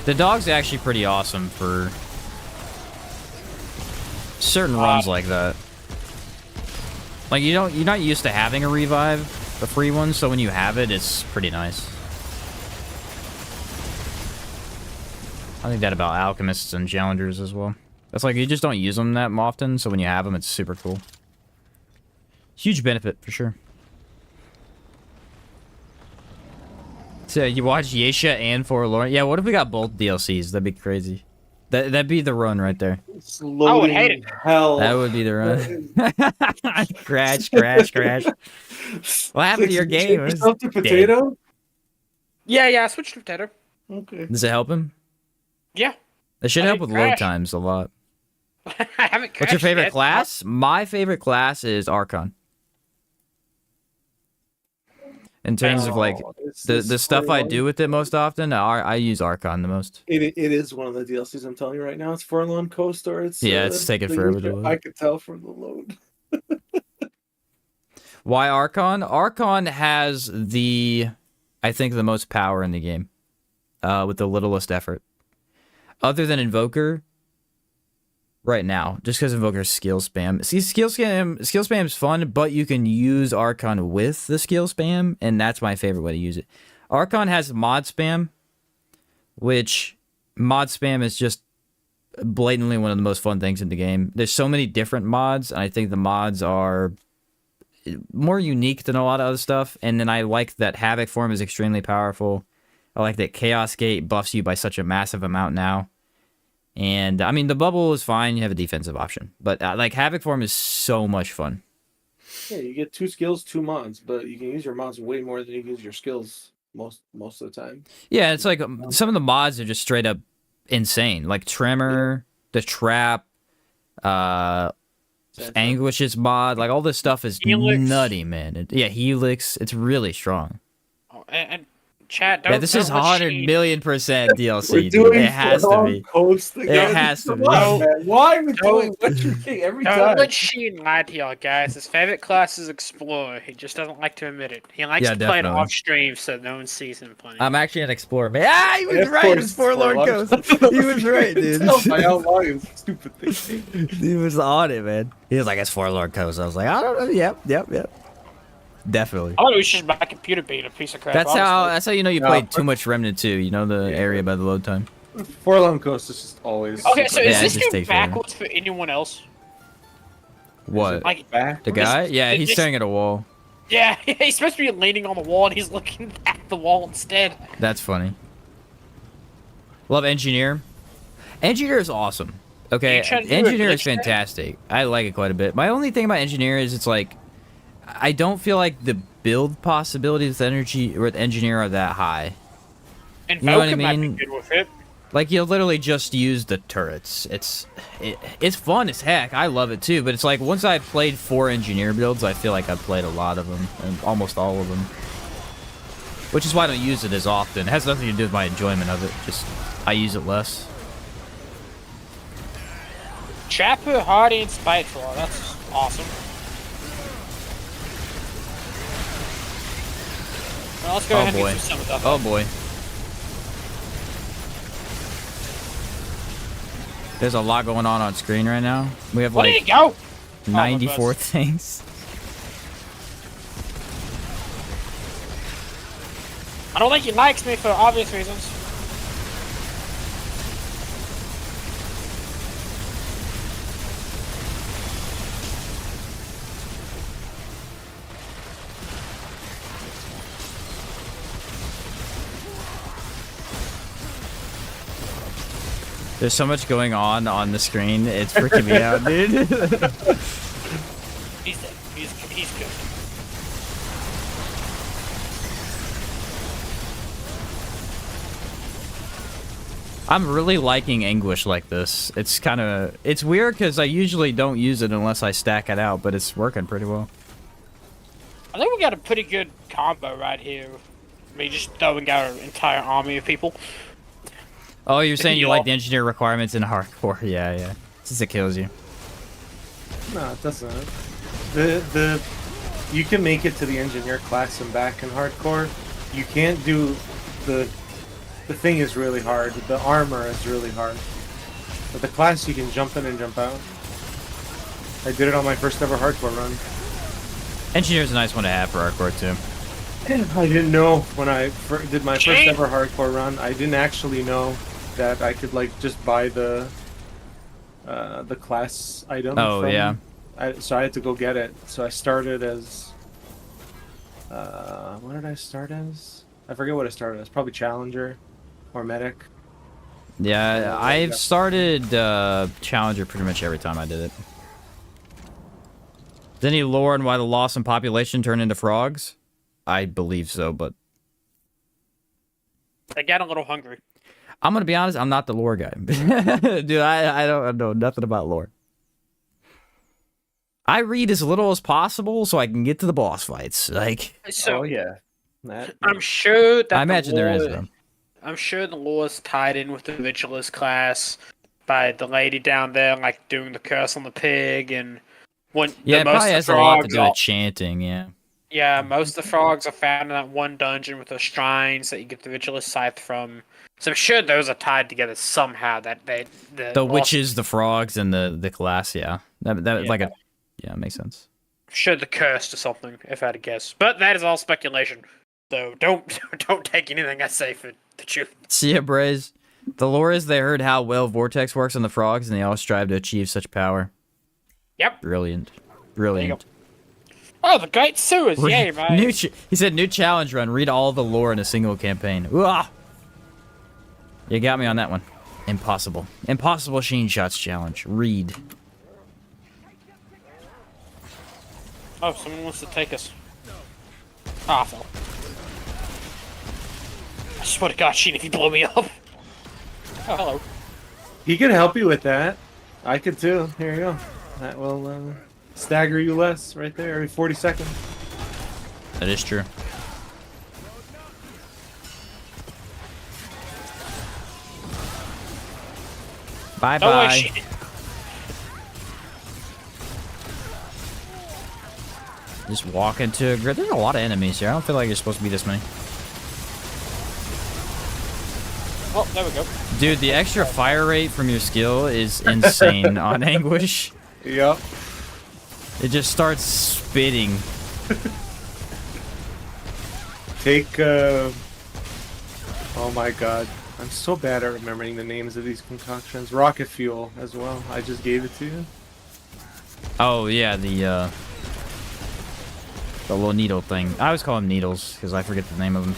The dog's actually pretty awesome for certain runs like that. Like you're not used to having a revive, the free ones, so when you have it, it's pretty nice. I think that about alchemists and challengers as well. That's like, you just don't use them that often, so when you have them, it's super cool. Huge benefit, for sure. So, you watch Yesha and Forlorn? Yeah, what if we got both DLCs? That'd be crazy. That'd be the run right there. It's I would hate it. Hell. That would be the run. Crash. What happened to your game? It was Yourself to dead. potato? Yeah, I switched to potato. Okay. Does it help him? Yeah. It should I help didn't with load crash. times a lot. I haven't crashed What's your favorite yet. class? My favorite class is Archon. In terms of like the stuff I do with it most often, I use Archon the most. It is one of the DLCs I'm telling you right now. It's Forlorn Coast, or it's It's taking the forever user- to load. I could tell from the load. Why Archon? Archon has I think the most power in the game, with the littlest effort. Other than Invoker, right now, just because Invoker's skill spam. See, skill spam is fun, but you can use Archon with the skill spam, and that's my favorite way to use it. Archon has mod spam, which mod spam is just blatantly one of the most fun things in the game. There's so many different mods, and I think the mods are more unique than a lot of other stuff. And then I like that Havoc form is extremely powerful. I like that Chaos Gate buffs you by such a massive amount now. And, I mean, the bubble is fine. You have a defensive option. But, like, Havoc form is so much fun. Yeah, you get 2 skills, 2 mods, but you can use your mods way more than you can use your skills most of the time. Yeah, it's like some of the mods are just straight up insane. Like Tremor, the Trap, Anguish's mod. Like, all this stuff is Helix. nutty, man. Helix. It's really strong. Oh, and chat, don't, Yeah, this is don't let 100 Sheen- million% We're DLC, dude. doing It has to Forlorn be. Coast again. It has to Come be. on, man. Why are we Don't- doing what you think every Don't time? let Sheen lie to y'all, guys. His favorite class is Explorer. He just doesn't like to admit it. He likes Yeah, to play it definitely. off stream so no one sees him playing. I'm actually an explorer, man. Ah, he was Of right. course, It's Forlorn Forlorn Coast. He was right, dude. Tell my outline is stupid thing. He was on it, man. He was like, it's Forlorn Coast. I was like, I don't know. Yep. Definitely. I thought it was just my computer being a piece of crap. That's how you know you No, played but- too much Remnant 2. You know the area by the load time. Forlorn Coast is just always Okay, so Yeah, is it this just game takes forever. backwards for anyone else? What? Like, back. The guy? Yeah, he's Just- staring at a wall. yeah, he's supposed to be leaning on the wall and he's looking at the wall instead. That's funny. Love Engineer. Engineer is awesome. Okay, You trying to do a Engineer is glitch there? fantastic. I like it quite a bit. My only thing about Engineer is it's like, I don't feel like the build possibilities with Engineer are that high. And You know what I Vulcan might mean? be good with it. Like, you'll literally just use the turrets. It's fun as heck. I love it too. But it's like, once I've played 4 Engineer builds, I feel like I've played a lot of them. And almost all of them. Which is why I don't use it as often. It has nothing to do with my enjoyment of it. Just, I use it less. Trapper, Hardy, and Spiteful. That's awesome. Well, let's go Oh, ahead and boy. get some stuff. Oh boy. There's a lot going on screen right now. We have Where did like it go? 94 things. I don't think he likes me for obvious reasons. There's so much going on the screen. It's freaking me out, dude. He's dead. He's good. I'm really liking Anguish like this. It's weird because I usually don't use it unless I stack it out, but it's working pretty well. I think we got a pretty good combo right here. Me just throwing out an entire army of people. Oh, you're saying you Yeah. like the engineer requirements in hardcore? Yeah. Since it kills you. No, it doesn't. You can make it to the engineer class and back in hardcore. You can't do the thing is really hard. The armor is really hard. But the class you can jump in and jump out. I did it on my first ever hardcore run. Engineer's a nice one to have for hardcore too. I didn't know when I did my first ever hardcore run. I didn't actually know that I could like just buy the class item. Oh, yeah. So I had to go get it. So I started as what did I start as? I forget what I started as. Probably Challenger or Medic. Yeah, I've started Challenger pretty much every time I did it. Is any lore on why the loss in population turned into frogs? I believe so, but They got a little hungry. I'm gonna be honest, I'm not the lore guy. Dude, I don't know nothing about lore. I read as little as possible so I can get to the boss fights. Like, So Oh yeah. I'm sure that I imagine there is lore- though. I'm sure the lore is tied in with the Vigilist class by the lady down there, like doing the curse on the pig, and when Yeah, it most probably of the has a lot to frogs do are- with chanting, yeah. Yeah, most of the frogs are found in that one dungeon with the shrines that you get the Vigilist scythe from. So I'm sure those are tied together somehow. That The witches, the frogs, and the class, yeah. That Yeah. like a yeah, makes sense. I'm sure the cursed or something, if I had to guess. But that is all speculation. So don't take anything I say for the truth. See ya, Braze. The lore is they heard how well Vortex works on the frogs, and they all strive to achieve such power. Yep. Brilliant. There you Brilliant. go. Oh, the Great Sewers! Yay, mate! He said new challenge run. Read all the lore in a single campaign. Ooh-ah! You got me on that one. Impossible. Impossible Sheen Shots challenge. Read. Oh, someone wants to take us. Ah, I fell. I swear to God, Sheen, if you blow me up. Oh, hello. He could help you with that. I could too. Here you go. That will stagger you less right there every 40 seconds. That is true. Bye Don't worry, bye. Sheen. Just walk into a grid. There's a lot of enemies here. I don't feel like there's supposed to be this many. Oh, there we go. Dude, the extra fire rate from your skill is insane on Anguish. Yep. It just starts spitting. Take oh my god. I'm so bad at remembering the names of these concoctions. Rocket fuel as well. I just gave it to you. Oh, yeah, the little needle thing. I always call them needles, because I forget the name of them,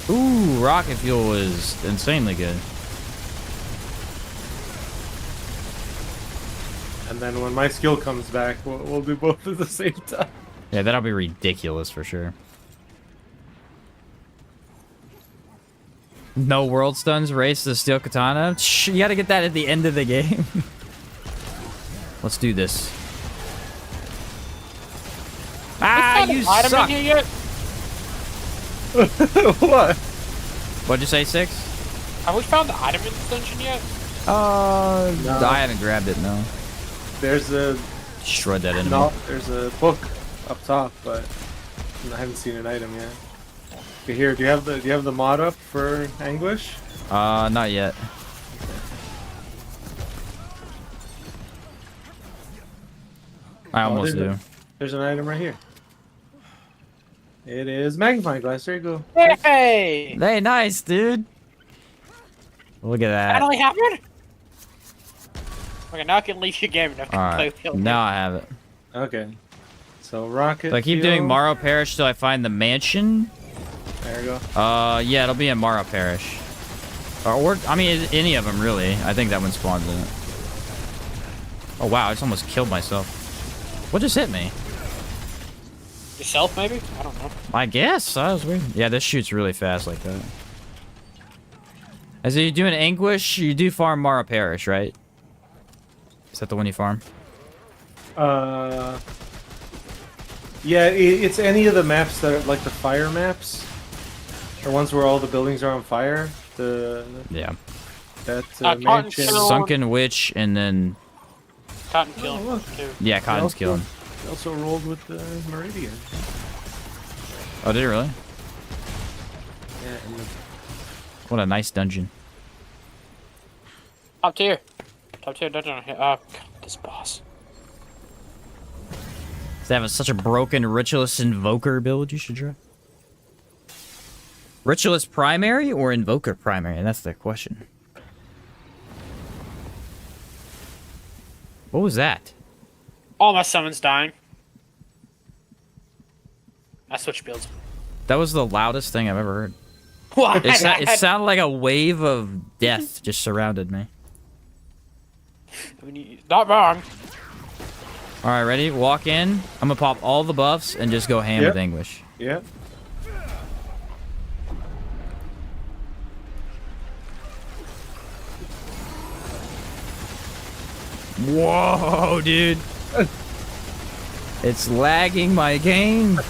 too. Ooh, rocket fuel is insanely good. And then when my skill comes back, we'll do both at the same time. Yeah, that'll be ridiculous for sure. No world stuns, race the steel katana. Shh, you gotta get that at the end of the game. Let's do this. Ah, you Item suck! in here yet? What? What'd you say, 6? Have we found the item in this dungeon yet? No. I haven't grabbed it, no. There's a Shred that enemy. no, there's a book up top, but I haven't seen an item yet. Okay, here, do you have the mod up for Anguish? Not yet. I almost do. There's an item right here. It is magnifying glass. There you go. Hey! Hey, nice, dude. Look at that. Finally happened? Okay, now I can leave your game and I can play Alright, with the other now I have it. Okay. So rocket. So I keep doing fuel. Morrow Parish till I find the mansion. There you go. Yeah, it'll be in Morrow Parish. Or I mean, any of them really. I think that one spawns in it. Oh wow, I just almost killed myself. What just hit me? Yourself, maybe? I don't know. I guess. That was weird. Yeah, this shoots really fast like that. As you doing Anguish, you do farm Morrow Parish, right? Is that the one you farm? Yeah, it's any of the maps that are like the fire maps, or ones where all the buildings are on fire. Yeah. That Cotton mansion. Kill. Sunken Witch and then Cotton killing, look. too. yeah, Cotton's also- killing. They also rolled with the Meridian. Oh, did it really? Yeah, and What a nice dungeon. Top tier. Top tier dungeon here. Oh, God, this boss. They have such a broken Ritualist Invoker build you should try. Ritualist primary or Invoker primary? That's the question. What was that? All my summons dying. I switched builds. That was the loudest thing I've ever heard. What? It sounded like a wave of death just surrounded me. I mean, you're not wrong. Alright, ready? Walk in. I'm gonna pop all the buffs and just go ham with English. Yeah. Whoa, dude. It's lagging my game.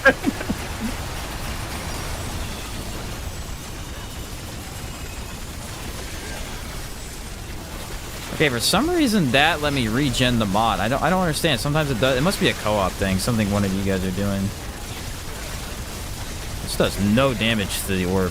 Okay, for some reason that let me regen the mod. I don't understand. Sometimes it does. It must be a co-op thing. Something one of you guys are doing. This does no damage to the orb.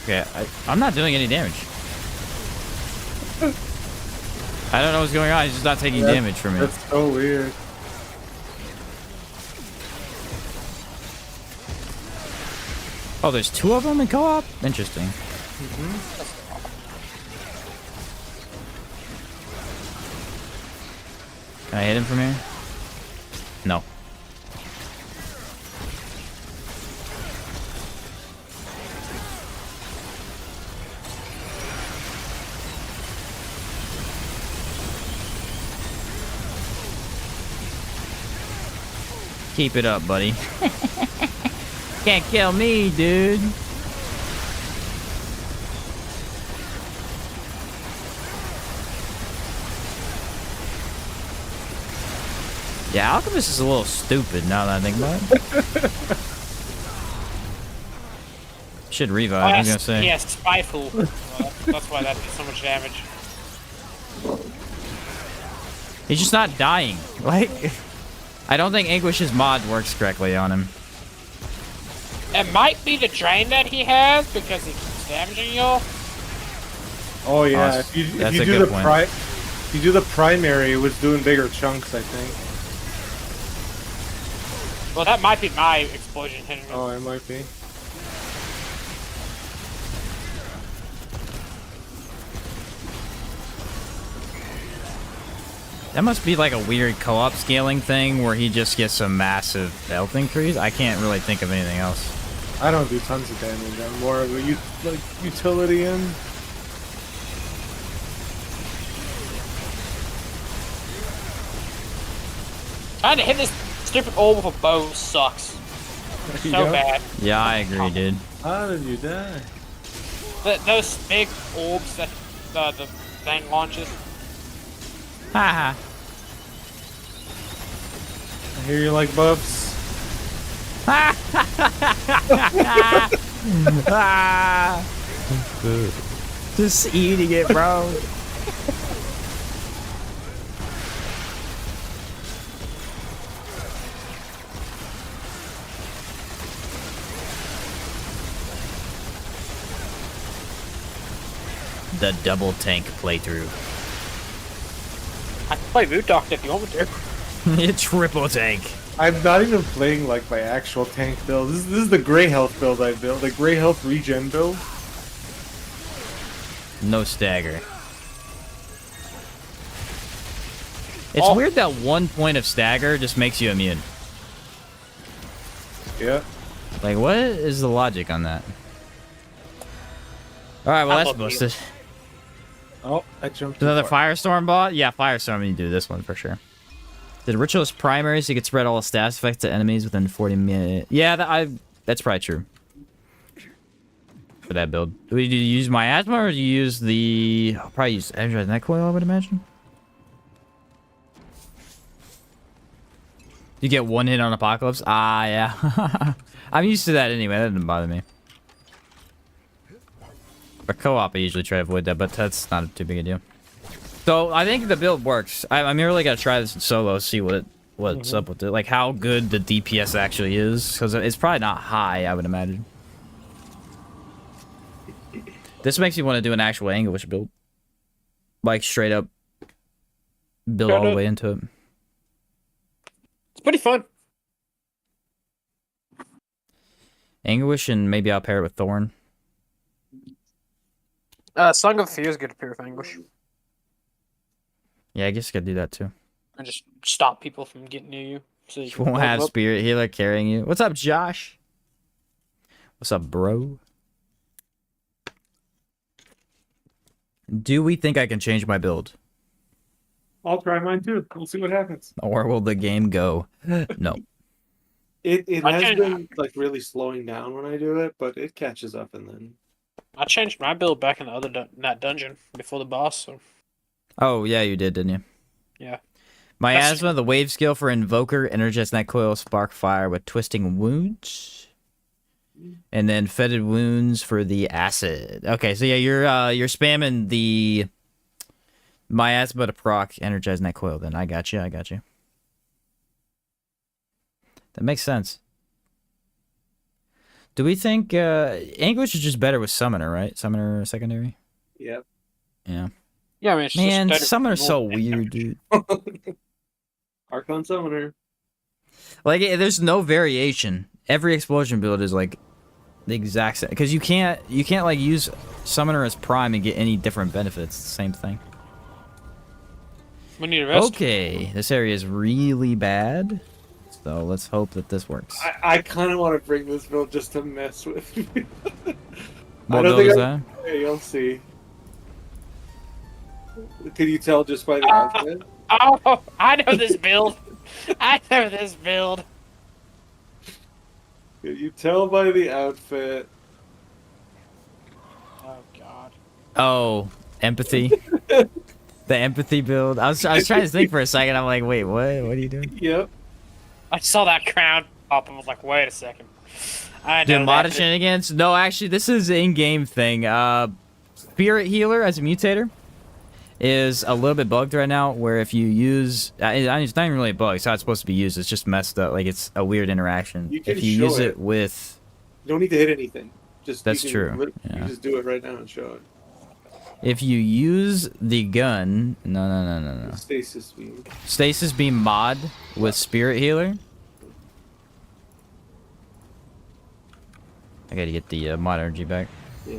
Okay, I'm not doing any damage. I don't know what's going on. He's just not taking damage from me. That's so weird. Oh, there's two of them in co-op? Interesting. Can I hit him from here? No. Keep it up, buddy. Can't kill me, dude. Yeah, Alchemist is a little stupid now that I think about it. Should revive, I was gonna say. Yeah, Spiteful. That's why that did so much damage. He's just not dying. Like, I don't think Anguish's mod works correctly on him. It might be the drain that he has because he keeps damaging you. Oh yeah, Oh, if you that's a do good the point. if you do the primary, it was doing bigger chunks, I think. Well, that might be my explosion hitting me. Oh, it might be. That must be like a weird co-op scaling thing where he just gets a massive health increase. I can't really think of anything else. I don't do tons of damage. I'm more of a utility in. Trying to hit this stupid orb with a bow sucks. There you So go. bad. Yeah, I agree, dude. How did you die? Those big orbs that the thing launches. Haha. I hear you like buffs. Just eating it, bro. The double tank playthrough. I can play Voodoo Doctor if you want me to. Triple tank. I'm not even playing like my actual tank build. This is the gray health build I built. The gray health regen build. No stagger. It's Oh. weird that 1 point of stagger just makes you immune. Yeah. Like, what is the logic on that? Alright, well, I that's love you. busted. Oh, I jumped. too Another far. Firestorm bot? Yeah, Firestorm, you do this one for sure. Did Ritualist primary so you could spread all the stats effects to enemies within 40 minutes? Yeah, that's probably true. For that build. Do you use Miasma or do you use the... I'll probably use Energized Net Coil, I would imagine. You get one hit on Apocalypse? Ah, yeah. I'm used to that anyway, that doesn't bother me. For co-op, I usually try to avoid that, but that's not too big a deal. So I think the build works. I'm really gonna try this in solo, see what's up with it, like how good the DPS actually is, because it's probably not high, I would imagine. This makes me want to do an actual Anguish build, like straight up build all the way into it. It's pretty fun. Anguish, and maybe I'll pair it with Thorn. Song of Fear is good to pair with Anguish. Yeah, I guess I could do that too. And just stop people from getting near you. So you You can won't load have them up. Spirit Healer carrying you. What's up, Josh? What's up, bro? Do we think I can change my build? I'll try mine too. We'll see what happens. Or will the game go? No. It I has can't- been like really slowing down when I do it, but it catches up and then. I changed my build back in the other that dungeon before the boss. So Oh, yeah, you did, didn't you? yeah. Miasma, the wave skill for Invoker, energize net coil, spark fire with twisting wounds. And then fetid wounds for the acid. Okay, so yeah, you're spamming the Miasma to proc energize net coil then. I got you. That makes sense. Do we think Anguish is just better with Summoner, right? Summoner secondary? Yep. Yeah. Yeah, I mean, it's Man, just better Summoner's for so more weird, damage. dude. Archon Summoner. Like, there's no variation. Every explosion build is like the exact same, because you can't like use Summoner as Prime and get any different benefits. It's the same thing. We need a rest. Okay, this area is really bad, so let's hope that this works. I kind of want to bring this build just to mess with you. What don't build think is I- that? Hey, you'll see. Could you tell just by the outfit? Oh, I know this build. I know this build. Could you tell by the outfit? Oh God. Oh, empathy. The empathy build. I was trying to think for a second. I'm like, wait, what? What are you doing? Yep. I saw that crown pop and was like, wait a second. I know Dude, mod that. shenanigans? No, actually, this is an in-game thing. Spirit Healer as a mutator is a little bit bugged right now, where if you use... it's not even really a bug. It's how it's supposed to be used. It's just messed up. Like, it's a weird interaction. You can If you show use it it. with... You don't need to hit anything. Just That's you true, You yeah. just do it right now and show it. If you use the gun... No. Stasis beam. Stasis Beam mod with Spirit Healer. I gotta get the mod energy back. Yeah.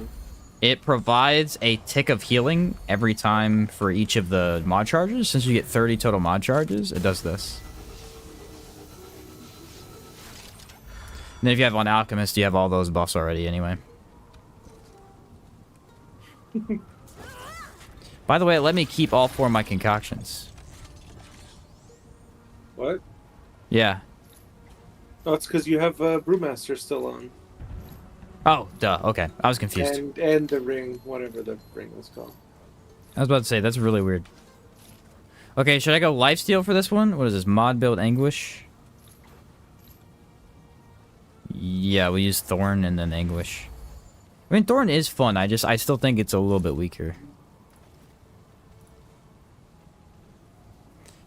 It provides a tick of healing every time for each of the mod charges. Since you get 30 total mod charges, it does this. And then if you have on Alchemist, you have all those buffs already anyway. By the way, let me keep all 4 of my concoctions. What? Yeah. Oh, it's because you have Brewmaster still on. Oh, duh. Okay. I was confused. And the ring, whatever the ring was called. I was about to say, that's really weird. Okay, should I go lifesteal for this one? What is this? Mod build Anguish? Yeah, we use Thorn and then Anguish. I mean, Thorn is fun. I still think it's a little bit weaker.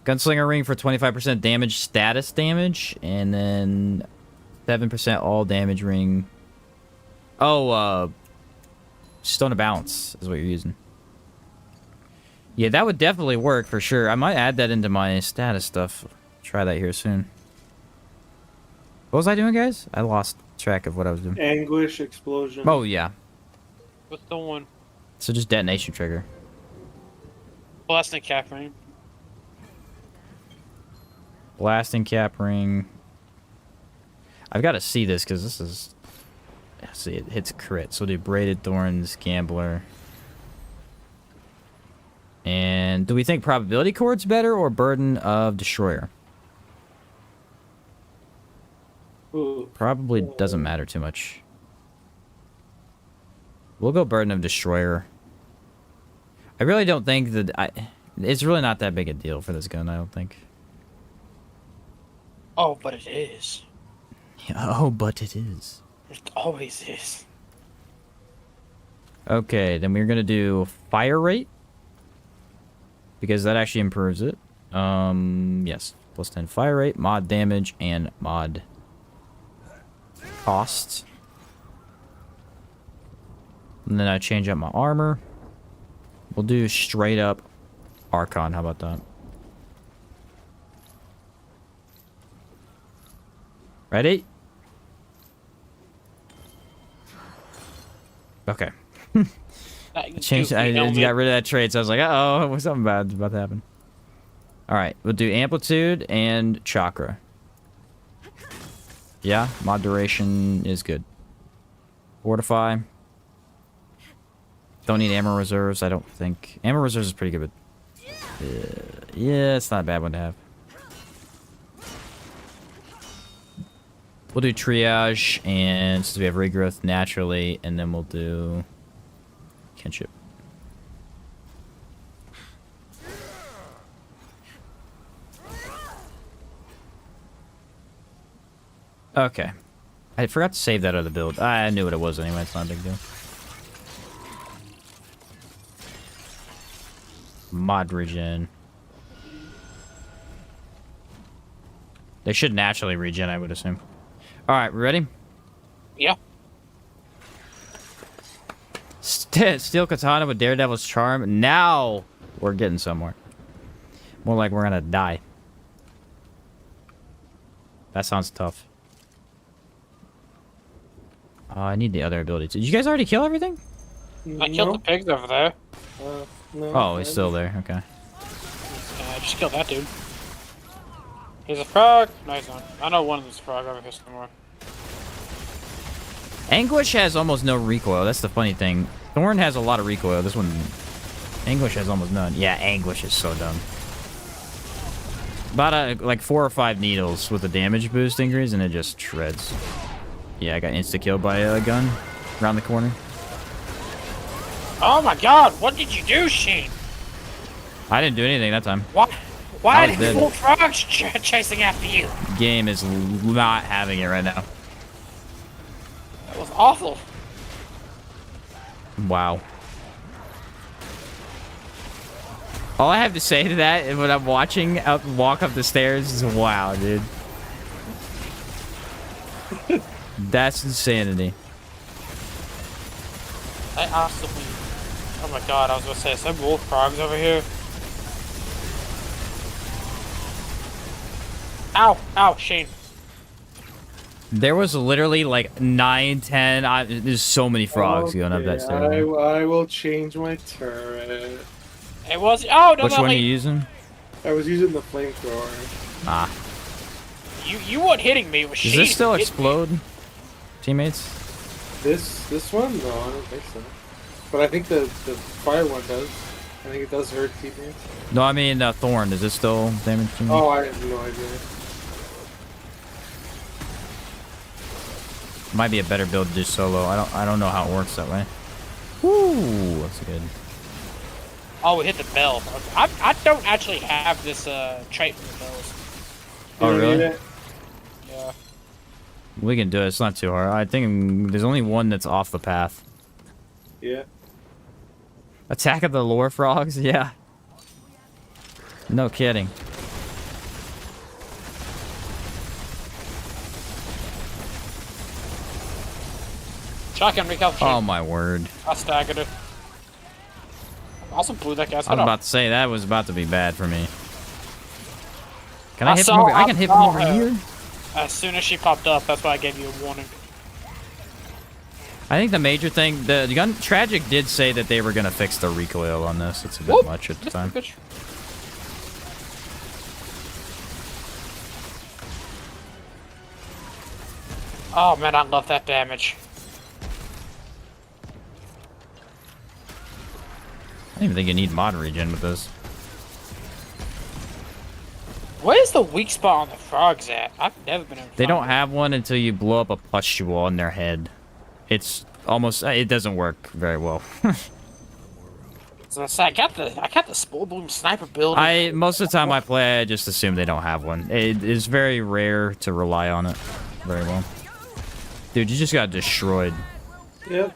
Gunslinger ring for 25% damage, status damage, and then 7% all damage ring. Oh, Stone of Balance is what you're using. Yeah, that would definitely work for sure. I might add that into my status stuff. Try that here soon. What was I doing, guys? I lost track of what I was doing. Anguish, explosion. Oh, yeah. What's the one? So just detonation trigger. Blasting cap ring. Blasting cap ring. I've got to see this because this is... See, it hits crit. So we'll do Braided Thorns, Gambler. And do we think Probability Chord's better or Burden of Destroyer? Ooh. Probably doesn't matter too much. We'll go Burden of Destroyer. I really don't think that... it's really not that big a deal for this gun, I don't think. Oh, but it is. Oh, but it is. It always is. Okay, then we're going to do Fire Rate. because that actually improves it. Yes. Plus 10 fire rate, mod damage, and mod cost. And then I change up my armor. We'll do straight up Archon. How about that? Ready? Okay. I changed. I got rid of that trait, so I was like, uh oh, something bad's about to happen. All right, we'll do amplitude and chakra. Yeah, mod duration is good. Fortify. Don't need ammo reserves, I don't think. Ammo reserves is pretty good, but yeah, it's not a bad one to have. We'll do triage, and since we have regrowth naturally, and then we'll do kinship. Okay. I forgot to save that other build. I knew what it was anyway, it's not a big deal. Mod regen. They should naturally regen, I would assume. Alright, ready? Yeah. Steel katana with Daredevil's charm. Now we're getting somewhere. More like we're gonna die. That sounds tough. I need the other ability. Did you guys already kill everything? I killed the pigs over there. No. Oh, he's still there. Okay. I just killed that dude. He's a frog. No, he's not. I know one of these frog over here somewhere. Anguish has almost no recoil. That's the funny thing. Thorn has a lot of recoil. This one, Anguish has almost none. Yeah, Anguish is so dumb. About like 4 or 5 needles with a damage boost increase, and it just shreds. Yeah, I got insta-killed by a gun around the corner. Oh my god, what did you do, Sheen? I didn't do anything that time. What? Why I are was there dead. 4 frogs chasing after you? Game is not having it right now. That was awful. Wow. All I have to say to that when I'm watching walk up the stairs is wow, dude. That's insanity. I absolutely... Oh my god, I was gonna say, is there wolf frogs over here? Ow! Ow, Shane. There was literally like 9, 10. There's so many frogs going up that stair. I will change my turret. It was... Oh, no, Which no, one are wait. you using? I was using the flamethrower. Ah. You weren't hitting me, it was Does Shane this still who hit me. explode? Teammates? This one? No, I don't think so. But I think the fire one does. I think it does hurt teammates. No, I mean Thorn. Does it still damage teammates? Oh, I have no idea. Might be a better build to do solo. I don't know how it works that way. Woo, that's good. Oh, we hit the bell. Okay. I don't actually have this trait for the bells. Oh, You don't really? need it? Yeah. We can do it. It's not too hard. I think there's only one that's off the path. Yeah. Attack of the lore frogs? Yeah. No kidding. Shotgun recall. Oh my word. I staggered it. I also blew that guy's I head was off. about to say that was about to be bad for me. Can I hit saw- from over? I can I hit from saw over her. here. As soon as she popped up, that's why I gave you a warning. I think the major thing, the gun Tragic did say that they were gonna fix the recoil on this. It's a bit Whoop. much at the time. Bitch. Oh man, I love that damage. I don't even think you need mod regen with this. Where's the weak spot on the frogs at? I've never been able to They find don't it. have one until you blow up a pustule on their head. It's almost, it doesn't work very well. So I say, I got the Spore Bloom sniper build. Most of the time I play, I just assume they don't have one. It is very rare to rely on it very well. Dude, you just got destroyed. Yep.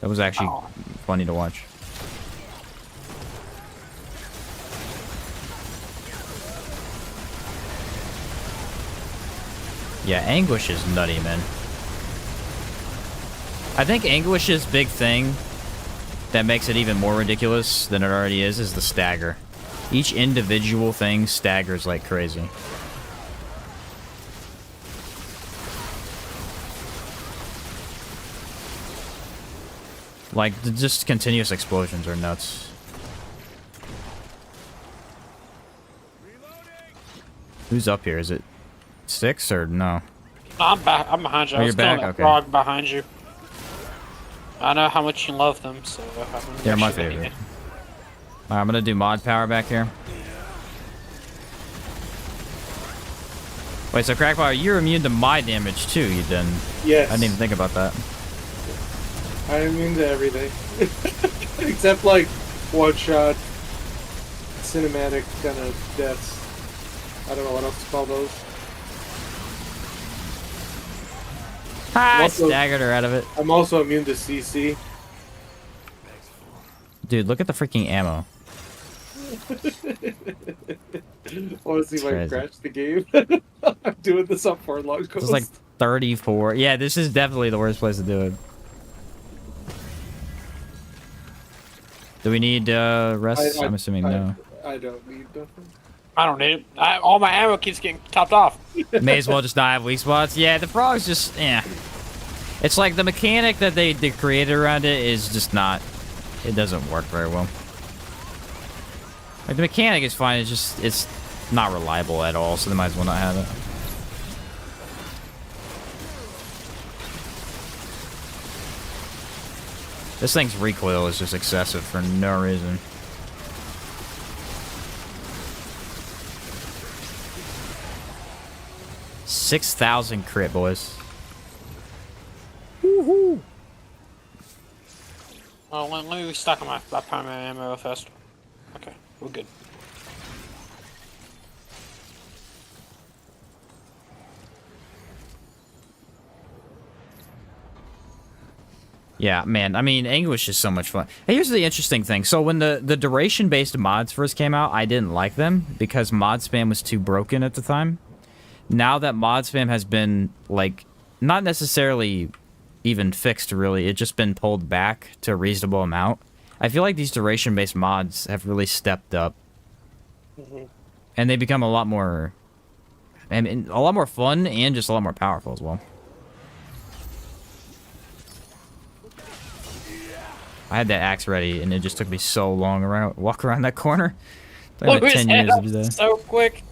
That was actually funny to watch. Yeah, Anguish is nutty, man. I think Anguish's big thing that makes it even more ridiculous than it already is the stagger. Each individual thing staggers like crazy. Like, just continuous explosions are nuts. Who's up here? Is it 6 or no? I'm back. I'm behind you. Oh, I you're was killing back? that Okay. frog behind you. I know how much you love them, so I'm They're my shoot favorite. anything. Alright, I'm gonna do mod power back here. Wait, so Crackpower, you're immune to my damage too, you didn't? Yes. I didn't even think about that. I'm immune to everything. Except like one shot cinematic kind of deaths. I don't know what else to call those. Ah, I Also- staggered her out of it. I'm also immune to CC. Dude, look at the freaking ammo. Want to see if I can Crazy. crash the game? I'm doing this on 4 long coast. It's like 34. Yeah, this is definitely the worst place to do it. Do we need rest? I'm assuming no. I don't need nothing. I don't need it. All my ammo keeps getting topped off. May as well just not have weak spots. Yeah, the frogs just, It's like the mechanic that they created around it is just not, it doesn't work very well. Like, the mechanic is fine, it's not reliable at all, so they might as well not have it. This thing's recoil is just excessive for no reason. $6,000 crit, boys. Oh, let me restock on my primary ammo first. Okay, we're good. Yeah, man. I mean, Anguish is so much fun. Hey, here's the interesting thing. So when the duration-based mods first came out, I didn't like them because mod spam was too broken at the time. Now that mod spam has been, like, not necessarily even fixed, really. It's just been pulled back to a reasonable amount. I feel like these duration-based mods have really stepped up. And they become a lot more... I mean, a lot more fun and just a lot more powerful as well. I had that axe ready, and it just took me so long to walk around that corner. It took me Look, like his 10 head years to up do that. so quick.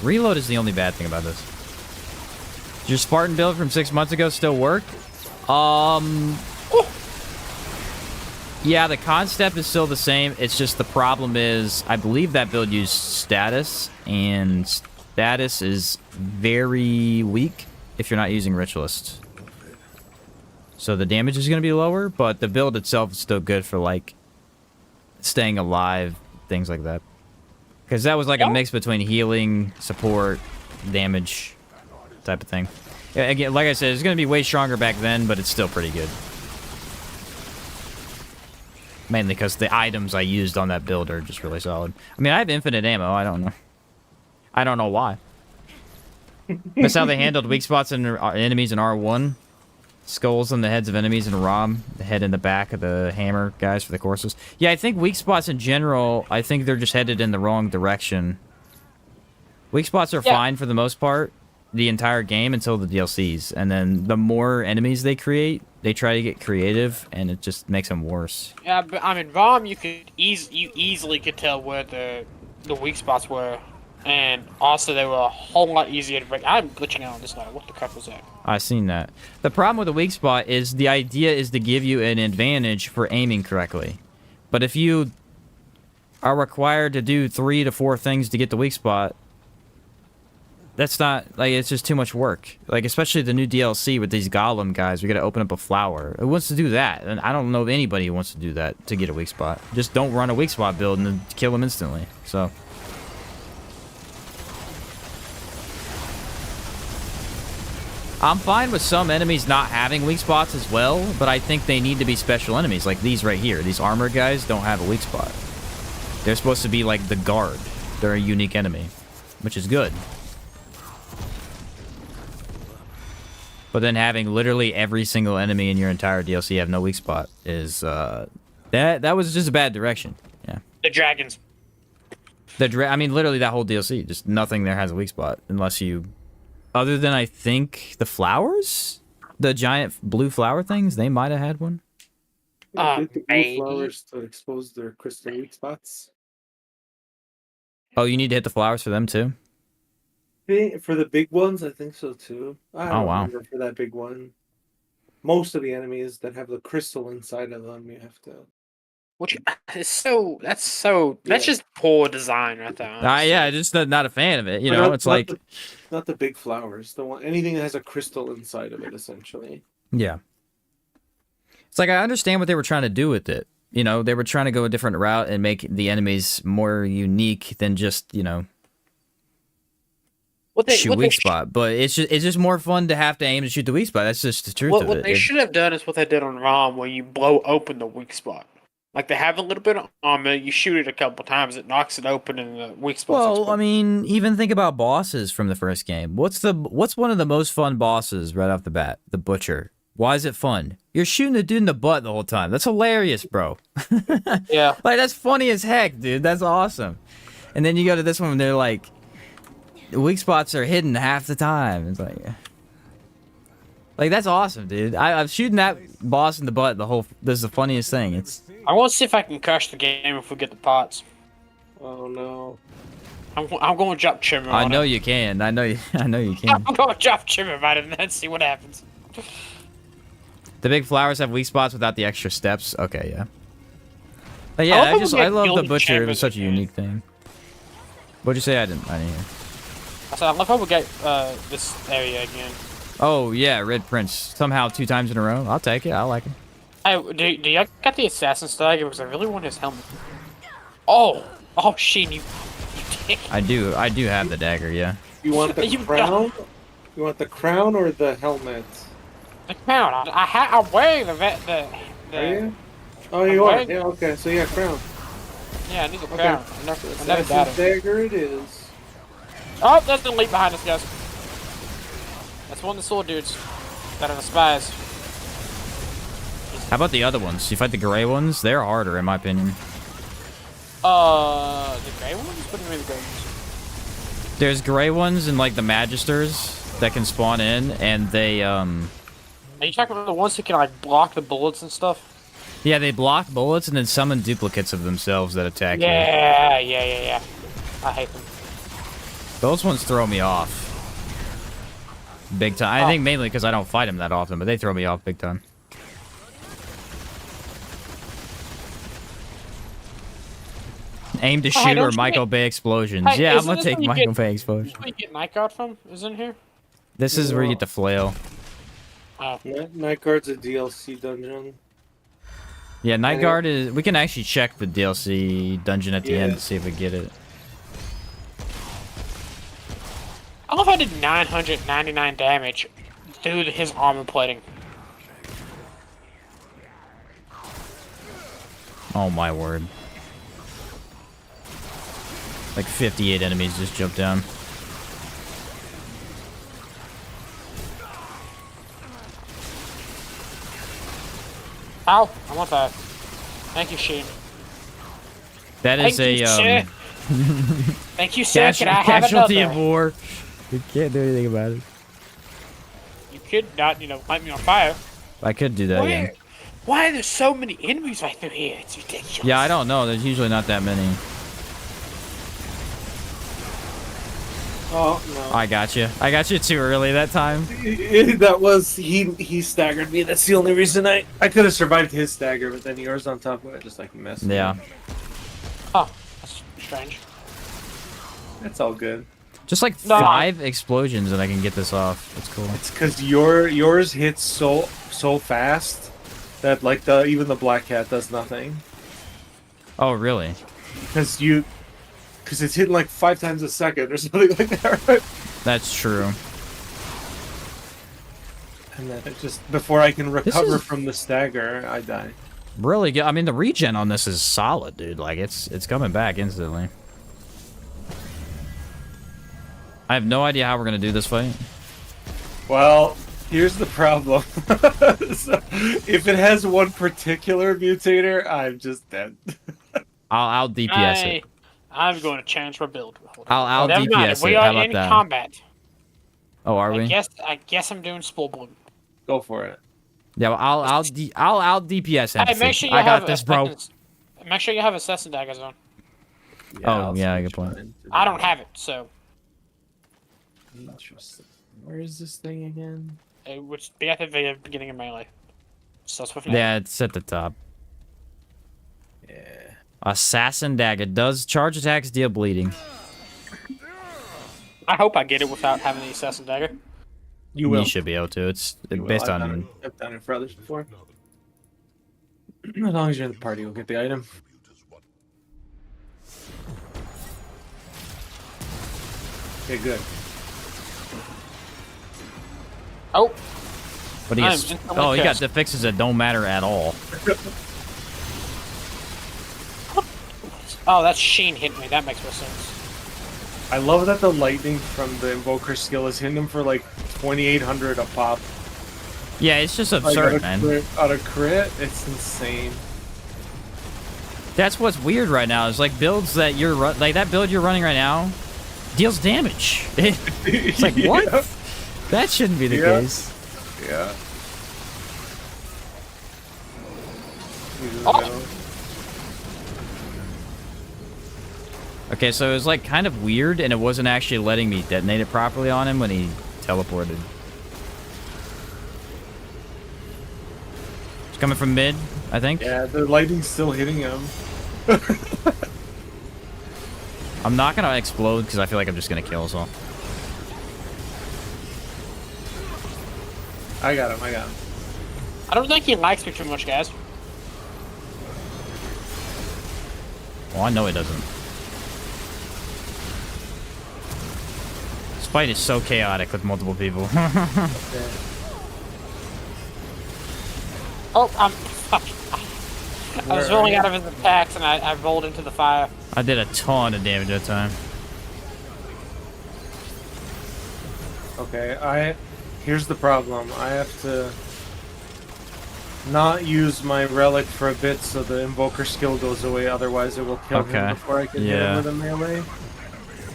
Reload is the only bad thing about this. Does your Spartan build from 6 months ago still work? Yeah, the concept is still the same. It's just the problem is, I believe that build used status, and status is very weak if you're not using Ritualist. So the damage is going to be lower, but the build itself is still good for, like, staying alive, things like that. Because that was like a mix between healing, support, damage type of thing. Yeah, again, like I said, it's going to be way stronger back then, but it's still pretty good. Mainly because the items I used on that build are just really solid. I mean, I have infinite ammo. I don't know. I don't know why. That's how they handled weak spots in enemies in R1. Skulls on the heads of enemies in ROM. The head and the back of the hammer guys for the courses. Yeah, I think weak spots in general, I think they're just headed in the wrong direction. Weak spots are fine for the most part, the entire game until the DLCs. And then the more enemies they create, they try to get creative, and it just makes them worse. Yeah, but I mean, ROM, you easily could tell where the weak spots were, and also they were a whole lot easier to break. I'm glitching out on this now. What the crap was that? I've seen that. The problem with a weak spot is the idea is to give you an advantage for aiming correctly. But if you are required to do 3 to 4 things to get the weak spot, that's not, like, it's just too much work. Like, especially the new DLC with these golem guys, we gotta open up a flower. Who wants to do that? And I don't know of anybody who wants to do that to get a weak spot. Just don't run a weak spot build and then kill them instantly. So... I'm fine with some enemies not having weak spots as well, but I think they need to be special enemies, like these right here. These armor guys don't have a weak spot. They're supposed to be like the guard. They're a unique enemy, which is good. But then having literally every single enemy in your entire DLC have no weak spot is that was just a bad direction. Yeah. The dragons. I mean, literally that whole DLC, just nothing there has a weak spot unless you, other than I think the flowers, the giant blue flower things, they might have had one. Get the blue Maybe. flowers to expose their crystal weak spots. Oh, you need to hit the flowers for them too? For the big ones, I think so too. I don't wow. remember for that big one. Most of the enemies that have the crystal inside of them, you have to. Which is that's just poor design right there. Yeah, just not a fan of it. You But know, not- it's not like, not the big flowers. The one, anything that has a crystal inside of it, essentially. yeah. It's like I understand what they were trying to do with it. You know, they were trying to go a different route and make the enemies more unique than just, you know, shoot weak spot. But it's just more fun to have to aim and shoot the weak spot. That's just the truth of it. What they should have done is what they did on ROM, where you blow open the weak spot. Like they have a little bit of armor, you shoot it a couple times, it knocks it open, and the weak spot. Well, I mean, even think about bosses from the first game. What's one of the most fun bosses right off the bat? The Butcher. Why is it fun? You're shooting the dude in the butt the whole time. That's hilarious, bro. Yeah. Like, that's funny as heck, dude. That's awesome. And then you go to this one, and they're like, the weak spots are hidden half the time. It's like that's awesome, dude. I'm shooting that boss in the butt this is the funniest thing. I want to see if I can crash the game if we get the pots. Oh no! I'm going to drop Trimmer. I know you can. I know you can. I'm going to drop Trimmer right in there and see what happens. The big flowers have weak spots without the extra steps. Okay, yeah. But yeah, I love the love Butcher. It was chambers such a again. unique thing. What'd you say? I didn't hear. I said I love how we get this area again. Oh yeah, Red Prince. Somehow 2 times in a row. I'll take it. I like it. Hey, do you got the assassin's dagger? Because I really want his helmet. Oh, Sheen, you dick. I do have the dagger. Yeah. You want the You crown? You want the crown or the helmet? The crown. I'm wearing the. Are you? Oh, you are. Yeah. Okay. So yeah, crown. Yeah, I need the Okay. crown. I never got Assassin's it. dagger it is. Oh, there's the leap behind us, guys. That's one of the sword dudes that are the spies. How about the other ones? You fight the gray ones? They're harder, in my opinion. The gray ones? What do you mean the gray ones? There's gray ones and like the Magisters that can spawn in, and they Are you talking about the ones who can like block the bullets and stuff? yeah, they block bullets and then summon duplicates of themselves that attack you. Yeah. I hate them. Those ones throw me off. Big time. I think mainly because I don't fight them that often, but they throw me off big time. Aim to shoot or Michael Bay explosions. Hey, yeah, I'm isn't gonna this take where you Michael get- Bay explosion. Where you get Night Guard from? Is in here? This is where you get the flail. Oh. Night Guard's a DLC dungeon. Yeah, Night Guard is... We can actually check the DLC dungeon at the end Yeah. to see if we get it. I love how I did 999 damage through his armor plating. Oh my word. Like 58 enemies just jumped down. Ow! I want that. Thank you, Sheen. That is Thank you, sir. Thank you, sir. Can I have casualty another? of war. We can't do anything about it. You could not, light me on fire. I could do that again. Why are there so many enemies right through here? It's ridiculous. Yeah, I don't know. There's usually not that many. Oh no! I got you. I got you too early that time. That was he staggered me. That's the only reason I could have survived his stagger, but then yours on top of it just like messed. me Yeah. up. Oh, that's strange. That's all good. Just like No. 5 explosions and I can get this off. That's cool. It's because yours hits so fast that like even the black cat does nothing. Oh, really? Because it's hitting like 5 times a second or something like that, right? That's true. And then it just before I can recover is- from the stagger, I die. really good. I mean, the regen on this is solid, dude. Like, it's coming back instantly. I have no idea how we're gonna do this fight. Well, here's the problem. So, if it has one particular mutator, I'm just dead. I'll DPS it. I'm going to change my build. I'll Never mind, DPS we it. are How about in that? combat. Oh, are we? I guess I'm doing Spore Bloom. Go for it. Yeah, well, I'll DPS Hey, empathy. make sure you I have got this, bro. Make sure you have Assassin Daggers on. Oh, yeah, good point. I don't have it, so Interesting. Where is this thing again? it would be at the very beginning of melee. Starts with an Yeah, it's at the top. Yeah. Assassin Dagger does charge attacks, deal bleeding. I hope I get it without having the Assassin Dagger. You will. You should be able to. It's You will. based I've on. done it. I've done it for others before. As long as you're in the party, you'll get the item. Okay, good. Oh, But he I'm gets, instantly oh, he got pissed. the fixes that don't matter at all. oh, that Sheen hit me. That makes more sense. I love that the lightning from the invoker skill is hitting him for like 2,800 a pop. Yeah, it's just Like, absurd, man. Out of crit, it's insane. That's what's weird right now. Is like builds that you're like that build you're running right now deals damage. It's like what? Yeah. That shouldn't be the Yeah. case. Yeah. Oh. Okay, so it was like kind of weird, and it wasn't actually letting me detonate it properly on him when he teleported. It's coming from mid, I think. Yeah, the lightning's still hitting him. I'm not gonna explode because I feel like I'm just gonna kill us all. I got him, I got him. I don't think he likes me too much, guys. Well, I know it doesn't. This fight is so chaotic with multiple people. Oh, I'm fuck. I was rolling out of his attacks and I rolled into the fire. I did a ton of damage that time. Okay, here's the problem. I have to not use my relic for a bit so the invoker skill goes away, otherwise it will kill him before I can hit him with a melee.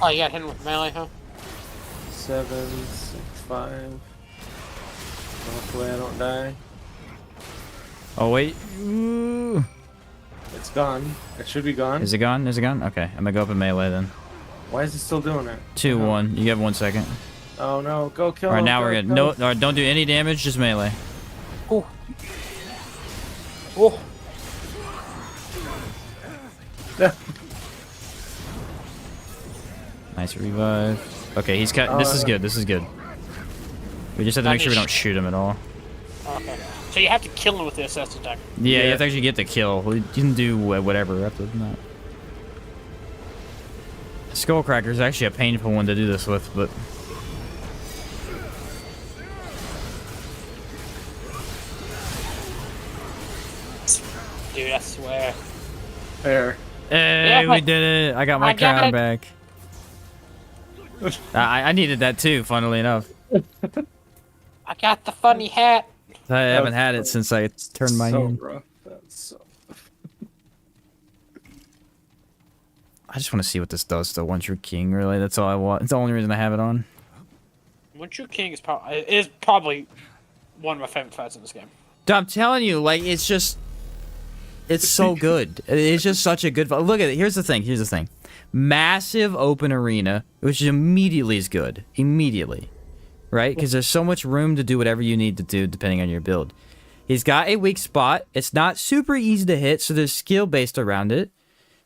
Oh, you got hit with melee, huh? 7, 6, 5. Hopefully I don't die. Oh wait. Ooh. It's gone. It should be gone. Is it gone? Is it gone? Okay, I'm gonna go up in melee then. Why is it still doing it? 2-1. You have 1 second. Oh no, go kill All right, him. now go, we're good. go. No, all right, don't do any damage, just melee. Ooh. Ooh. Nice revive. Okay, he's cut. This is good. This is good. We just have to make sure we don't shoot him at all. Okay. So you have to kill him with the assassin dagger. Yeah, you have to actually get the kill. You can do whatever after that. Skullcracker is actually a painful one to do this with, but Dude, I swear. There. hey, Yeah, we did it! I got my I got crown it. back. I needed that too, funnily enough. I got the funny hat. I haven't had it since I turned mine so in. rough. That's so I just want to see what this does to One True King, really. That's all I want. It's the only reason I have it on. One True King is probably one of my favorite fights in this game. Dude, I'm telling you, like, it's just... It's so good. It's just such a good fight. Look at it. Here's the thing. Here's the thing. Massive open arena, which immediately is good. Immediately. Right? Because there's so much room to do whatever you need to do depending on your build. He's got a weak spot. It's not super easy to hit, so there's skill based around it.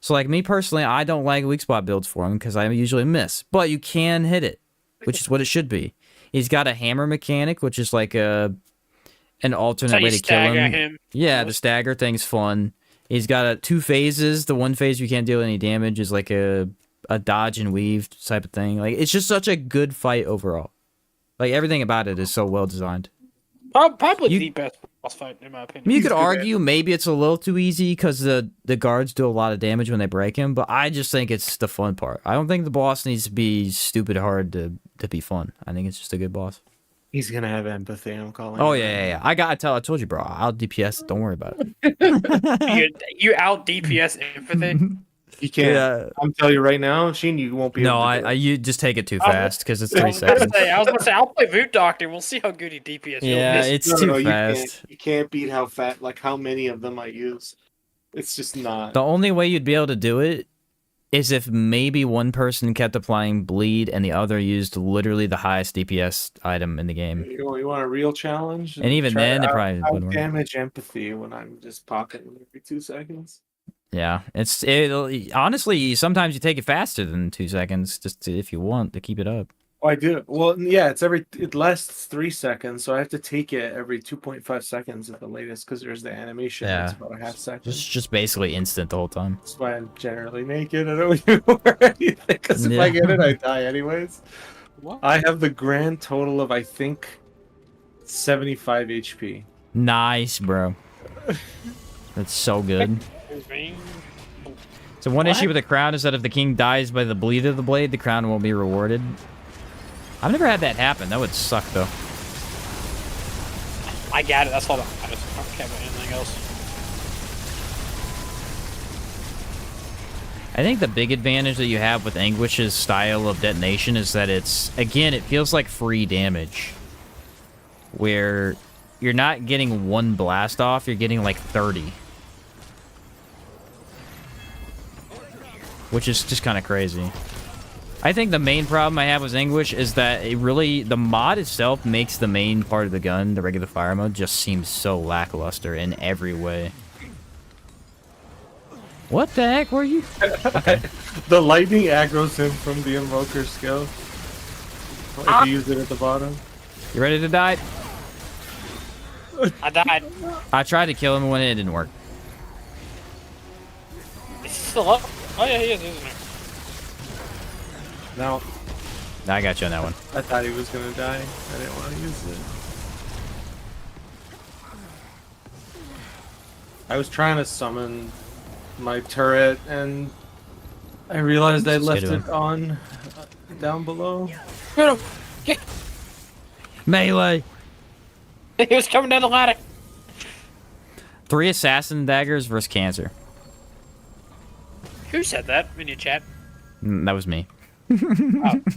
So, like, me personally, I don't like weak spot builds for him because I usually miss. But you can hit it, which is what it should be. He's got a hammer mechanic, which is like an alternate way to kill him. Yeah, the stagger thing's fun. He's got 2 phases. The one phase you can't deal any damage is like a dodge and weave type of thing. Like, it's just such a good fight overall. Like, everything about it is so well designed. Probably the best boss fight, in my I opinion. mean, you He's could good at argue maybe it's a little too easy because the guards do a lot of damage when they break him, but I just think it's the fun part. I don't think the boss needs to be stupid hard to be fun. I think it's just a good boss. He's gonna have empathy. I'm calling. Oh it yeah, right yeah, now. yeah. I told you, bro. I'll DPS it. Don't worry about it. You out DPS empathy. You can't. Yeah. I'm telling you right now, Sheen, you won't be No, able to do it. you just take it too I was- fast because it's I 3 was gonna seconds. say, I'll play Voot Doctor. We'll see how good he DPS. Yeah, You'll it's No, too you fast. can't beat how many of them I use. It's just not. The only way you'd be able to do it is if maybe one person kept applying bleed and the other used literally the highest DPS item in the game. You want a real challenge? And even Try then, it to probably wouldn't work. damage empathy when I'm just pocketing every 2 seconds. Yeah, honestly, sometimes you take it faster than 2 seconds, if you want to keep it up. Oh, I do. Well, yeah, it lasts 3 seconds, so I have to take it every 2.5 seconds at the latest because there's the animation. Yeah. It's about a half second. Just basically instant the whole time. That's why I'm generally naked. I don't even wear anything because if I get it, I die anyways. What? I have the grand total of, I think, 75 HP. Nice, bro. That's so good. see. So one What? issue with the crown is that if the king dies by the bleed of the blade, the crown won't be rewarded. I've never had that happen. That would suck, though. I got it. That's all that matters. I don't care about anything else. I think the big advantage that you have with Anguish's style of detonation is that it feels like free damage. Where you're not getting one blast off, you're getting like 30. Which is just kind of crazy. I think the main problem I have with Anguish is that the mod itself makes the main part of the gun, the regular fire mode, just seems so lackluster in every way. What the heck were you? Okay. The lightning aggroes him from the invoker skill. If you use it at the bottom. You ready to die? I died. I tried to kill him when it didn't work. Is he still up? Oh yeah, he is, isn't he? Now, I got you on that one. I thought he was gonna die. I didn't want to use it. I was trying to summon my turret and I realized I Just left hit him. it on down below. Get him! Get- Melee! He was coming down the ladder. 3 assassin daggers versus cancer. Who said that in your chat? That was me. Oh,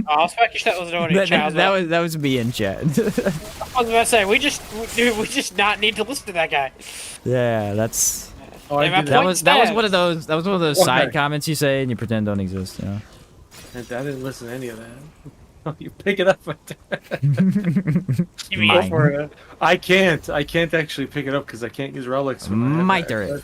I was fucking that was doing in your chat. That was me in chat. I was about to say we just not need to listen to that guy. Yeah, that's Oh, I Hey, my didn't, that point was one stands. of those Okay. side comments you say and you pretend don't exist. You know. I didn't listen to any of that. Oh, you pick it up. You mean Mine. Go for it. I can't actually pick it up because I can't use relics. when I have My that. turret.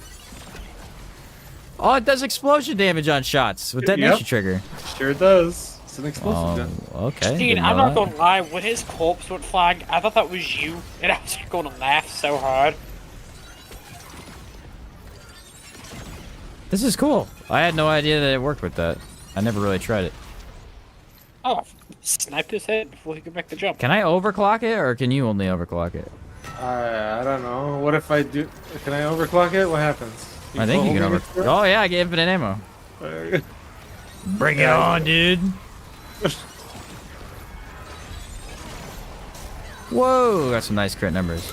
Oh, it does explosion damage on shots with detonation Yep. trigger. Sure does. It's an explosive gun. Oh, okay. Dude, didn't I'm know not that. gonna lie, when his corpse went flying, I thought that was you, and I was gonna laugh so hard. This is cool. I had no idea that it worked with that. I never really tried it. Oh, sniped his head before he could make the jump. Can I overclock it, or can you only overclock it? I don't know. What if I do? Can I overclock it? What happens? I think you can only over. Oh yeah, I get infinite ammo. Bring it on, dude. Whoa, got some nice crit numbers.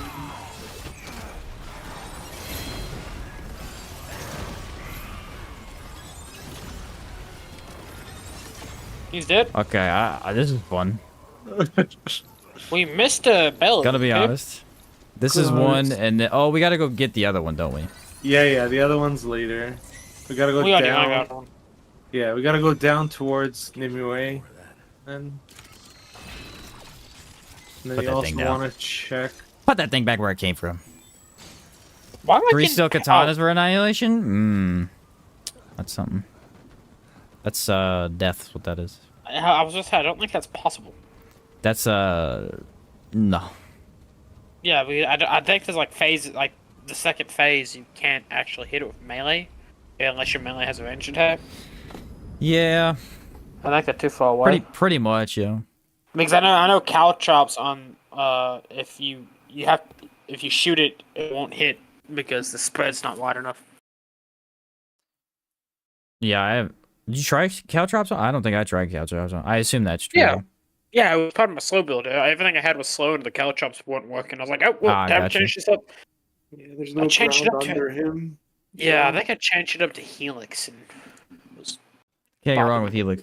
He's dead. Okay, this is fun. We missed a bell. Gotta be okay? honest. This is Close. one, and oh, we gotta go get the other one, don't we? Yeah. The other one's later. We gotta go We already down. got one. Yeah, we gotta go down towards Nimue. And then Put you that also thing down. want to check. Put that thing back where it came from. Why am I 3 getting- steel katanas were annihilation? That's something. That's death, what that is. I was just saying, I don't think that's possible. That's no. Yeah, I think there's like phases, like the second phase, you can't actually hit it with melee unless your melee has a range attack. Yeah, I think they're too far away. pretty much, yeah. Because I know caltrops on if you have if you shoot it, it won't hit because the spread's not wide enough. Yeah, I have. Did you try caltrops on? I don't think I tried caltrops on. I assume that's true. Yeah. Yeah, it was part of my slow build. Everything I had was slow, and the caltrops weren't working. I was like, oh, well, time to gotcha. change this up. Yeah, there's I no changed ground it up to- under him. Yeah, I so- think I changed it up to Helix, and it was... Can't go wrong with Helix.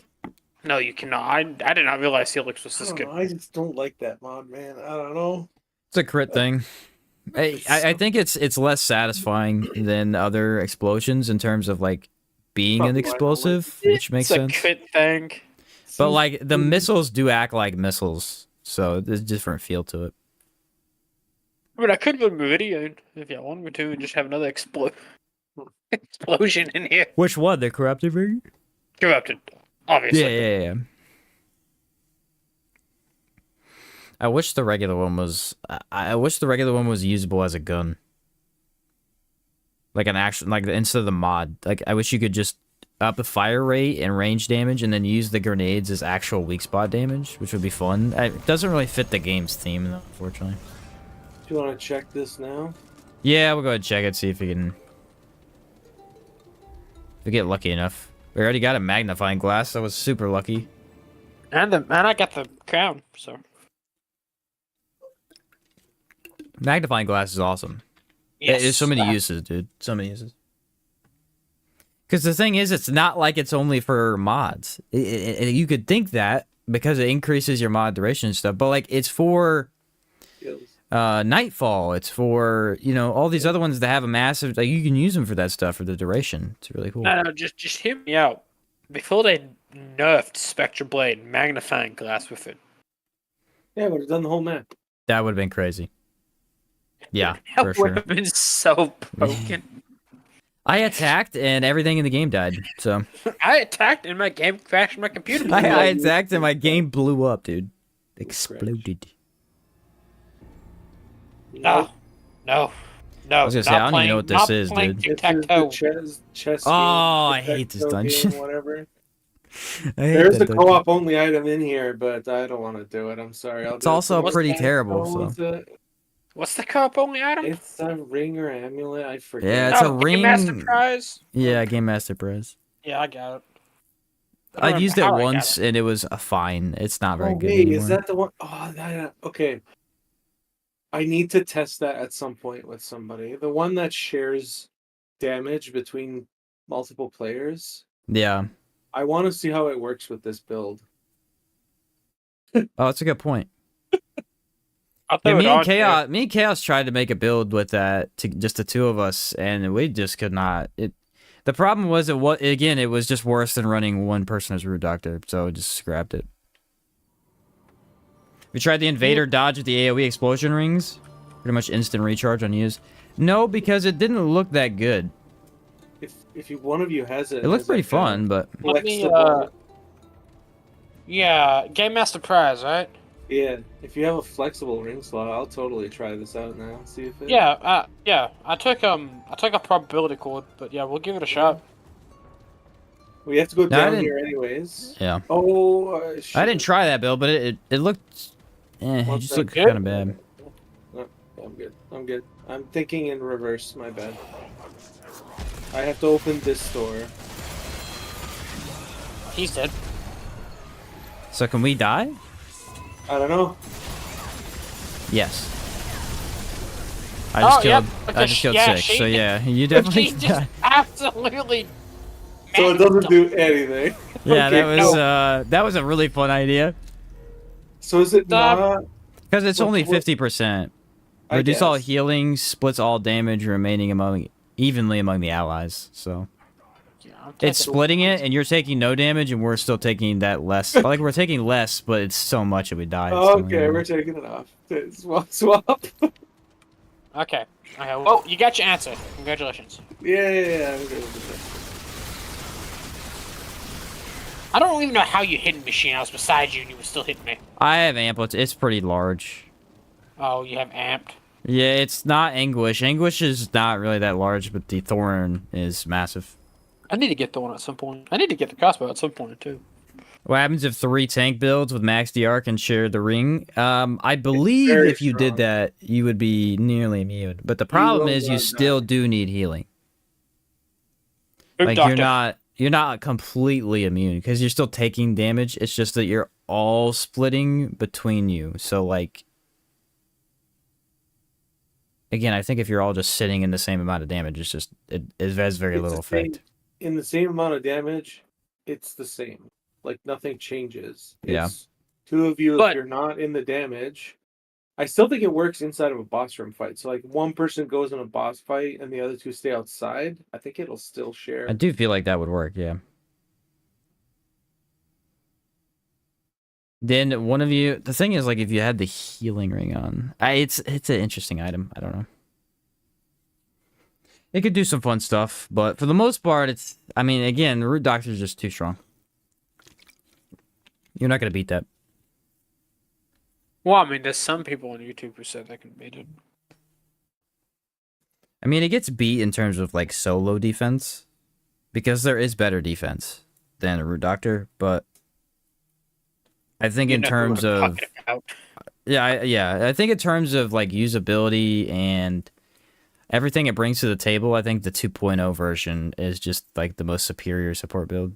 No, you cannot. I did not realize Helix was I this don't good. know, I just don't like that mod, man. I don't know. It's a crit thing. I think it's less satisfying than other explosions in terms of like being an Probably why I don't like explosive, which makes It's sense. a crit thing. But like the missiles do act like missiles, so there's a different feel to it. I mean, I could run Meridian if you wanted me to, and just have another explosion in here. Which one? The corrupted version? Corrupted, obviously. Yeah. I wish the regular one was. I wish the regular one was usable as a gun. Like an actual, like instead of the mod. Like I wish you could just up the fire rate and range damage, and then use the grenades as actual weak spot damage, which would be fun. It doesn't really fit the game's theme, though, unfortunately. Do you want to check this now? Yeah, we'll go ahead and check it, see if we can. If we get lucky enough. We already got a magnifying glass. That was super lucky. And I got the crown, so. Magnifying glass is awesome. Yes. There's so many uses, dude. So many uses. Because the thing is, it's not like it's only for mods. You could think that because it increases your mod duration and stuff, but like it's for Skills. Nightfall. It's for, you know, all these other ones that have a massive, like you can use them for that stuff for the duration. It's really cool. No, just hear me out. Before they nerfed Spectre Blade, magnifying glass with it. Yeah, would have done the whole map. That would have been crazy. Yeah, That for would sure. have been so broken. I attacked and everything in the game died. So I attacked and my game crashed my computer. I attacked and my game blew up, dude. Exploded. No. I was gonna say, I don't even know what this is, dude. It's Tic-tac-toe. the chess Oh, game, I hate this tic-tac-toe dungeon. game, whatever. I hate There's that a dungeon. co-op only item in here, but I don't want to do it. I'm sorry. I'll It's do it also for- pretty What's that? terrible. What So. was it? What's the co-op only item? It's a ring or amulet. I forget. Yeah, it's a Game ring. Master Prize? Yeah, Game Master Prize. Yeah, I got it. I don't I've remember used it how I got once and it was a fine. It's not very Oh good wait, anymore. is that the one? Oh, okay. I need to test that at some point with somebody. The one that shares damage between multiple players. Yeah. I want to see how it works with this build. Oh, that's a good point. I'll Yeah, throw it on here. me and Chaos tried to make a build with that to just the two of us, and we just could not. The problem was it was just worse than running one person as root doctor, so just scrapped it. We tried the invader dodge with the AoE explosion rings, pretty much instant recharge on use. No, because it didn't look that good. If one of you has it, It looked as pretty like a fun, but Let me, flexible- Yeah, Game Master Prize, right? yeah. If you have a flexible ring slot, I'll totally try this out now. See if it. Yeah, I took a probability chord, but yeah, we'll give it a shot. We have to go No, I down didn't- here anyways. yeah. Oh, I didn't try that build, but it looked. It One just second. looked kind of bad. No, I'm good. I'm thinking in reverse. My bad. I have to open this door. He's dead. So can we die? I don't know. Yes. I just yep, killed yeah, 6. she- So yeah, you definitely He just died. absolutely. So it doesn't do anything. Yeah, Okay, that was a really fun idea. So is it Stop. not? Because it's What- only what- 50%. I Reduce all guess. healing, splits all damage remaining evenly among the allies. So Yeah, I'm it's taking- splitting it, and you're taking no damage, and we're still taking that less. Like we're taking less, but it's so much that we die. It's still Okay, we're taking it off. Swap. Okay. Well, you got your answer. Congratulations. Yeah. I'm good with this. I don't even know how you hit machine. I was beside you and you were still hitting me. I have amplitude. It's pretty large. Oh, you have amped. Yeah, it's not anguish. Anguish is not really that large, but the thorn is massive. I need to get the one at some point. I need to get the crossbow at some point too. What happens if 3 tank builds with max DR can share the ring? I believe very if you did strong. that, you would be nearly immune. But the problem will is you not still die. do need healing. Boop Like doctor. you're not completely immune because you're still taking damage. It's just that you're all splitting between you. So like, again, I think if you're all just sitting in the same amount of damage, it has very It's little the same, effect. in the same amount of damage. It's the same. Like nothing changes. Yeah. It's 2 of you if But- you're not in the damage. I still think it works inside of a boss room fight. So like one person goes in a boss fight and the other 2 stay outside. I think it'll still share. I do feel like that would work. Yeah. Then one of you. The thing is, like, if you had the healing ring on, it's an interesting item. I don't know. It could do some fun stuff, but for the most part, it's. I mean, again, the Root Doctor is just too strong. You're not gonna beat that. Well, I mean, there's some people on YouTube who said they can beat it. I mean, it gets beat in terms of like solo defense, because there is better defense than a Root Doctor, but I think in terms of I think in terms of like usability and everything it brings to the table, I think the 2.0 version is just like the most superior support build.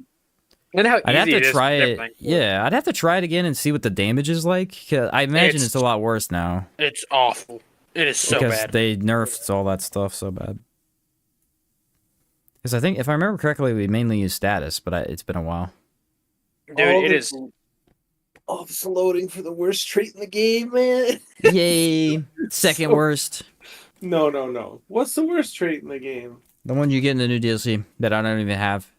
And how I'd have easy to is try with it. everything. Yeah, I'd have to try it again and see what the damage is like. 'Cause I imagine it's a lot worse now It's awful. It is so because bad. they nerfed all that stuff so bad. Because I think, if I remember correctly, we mainly use status, but it's been a while. Dude, All it this- is. all this loading for the worst trait in the game, man. Yay! Second So- worst. No. What's the worst trait in the game? The one you get in the new DLC that I don't even have.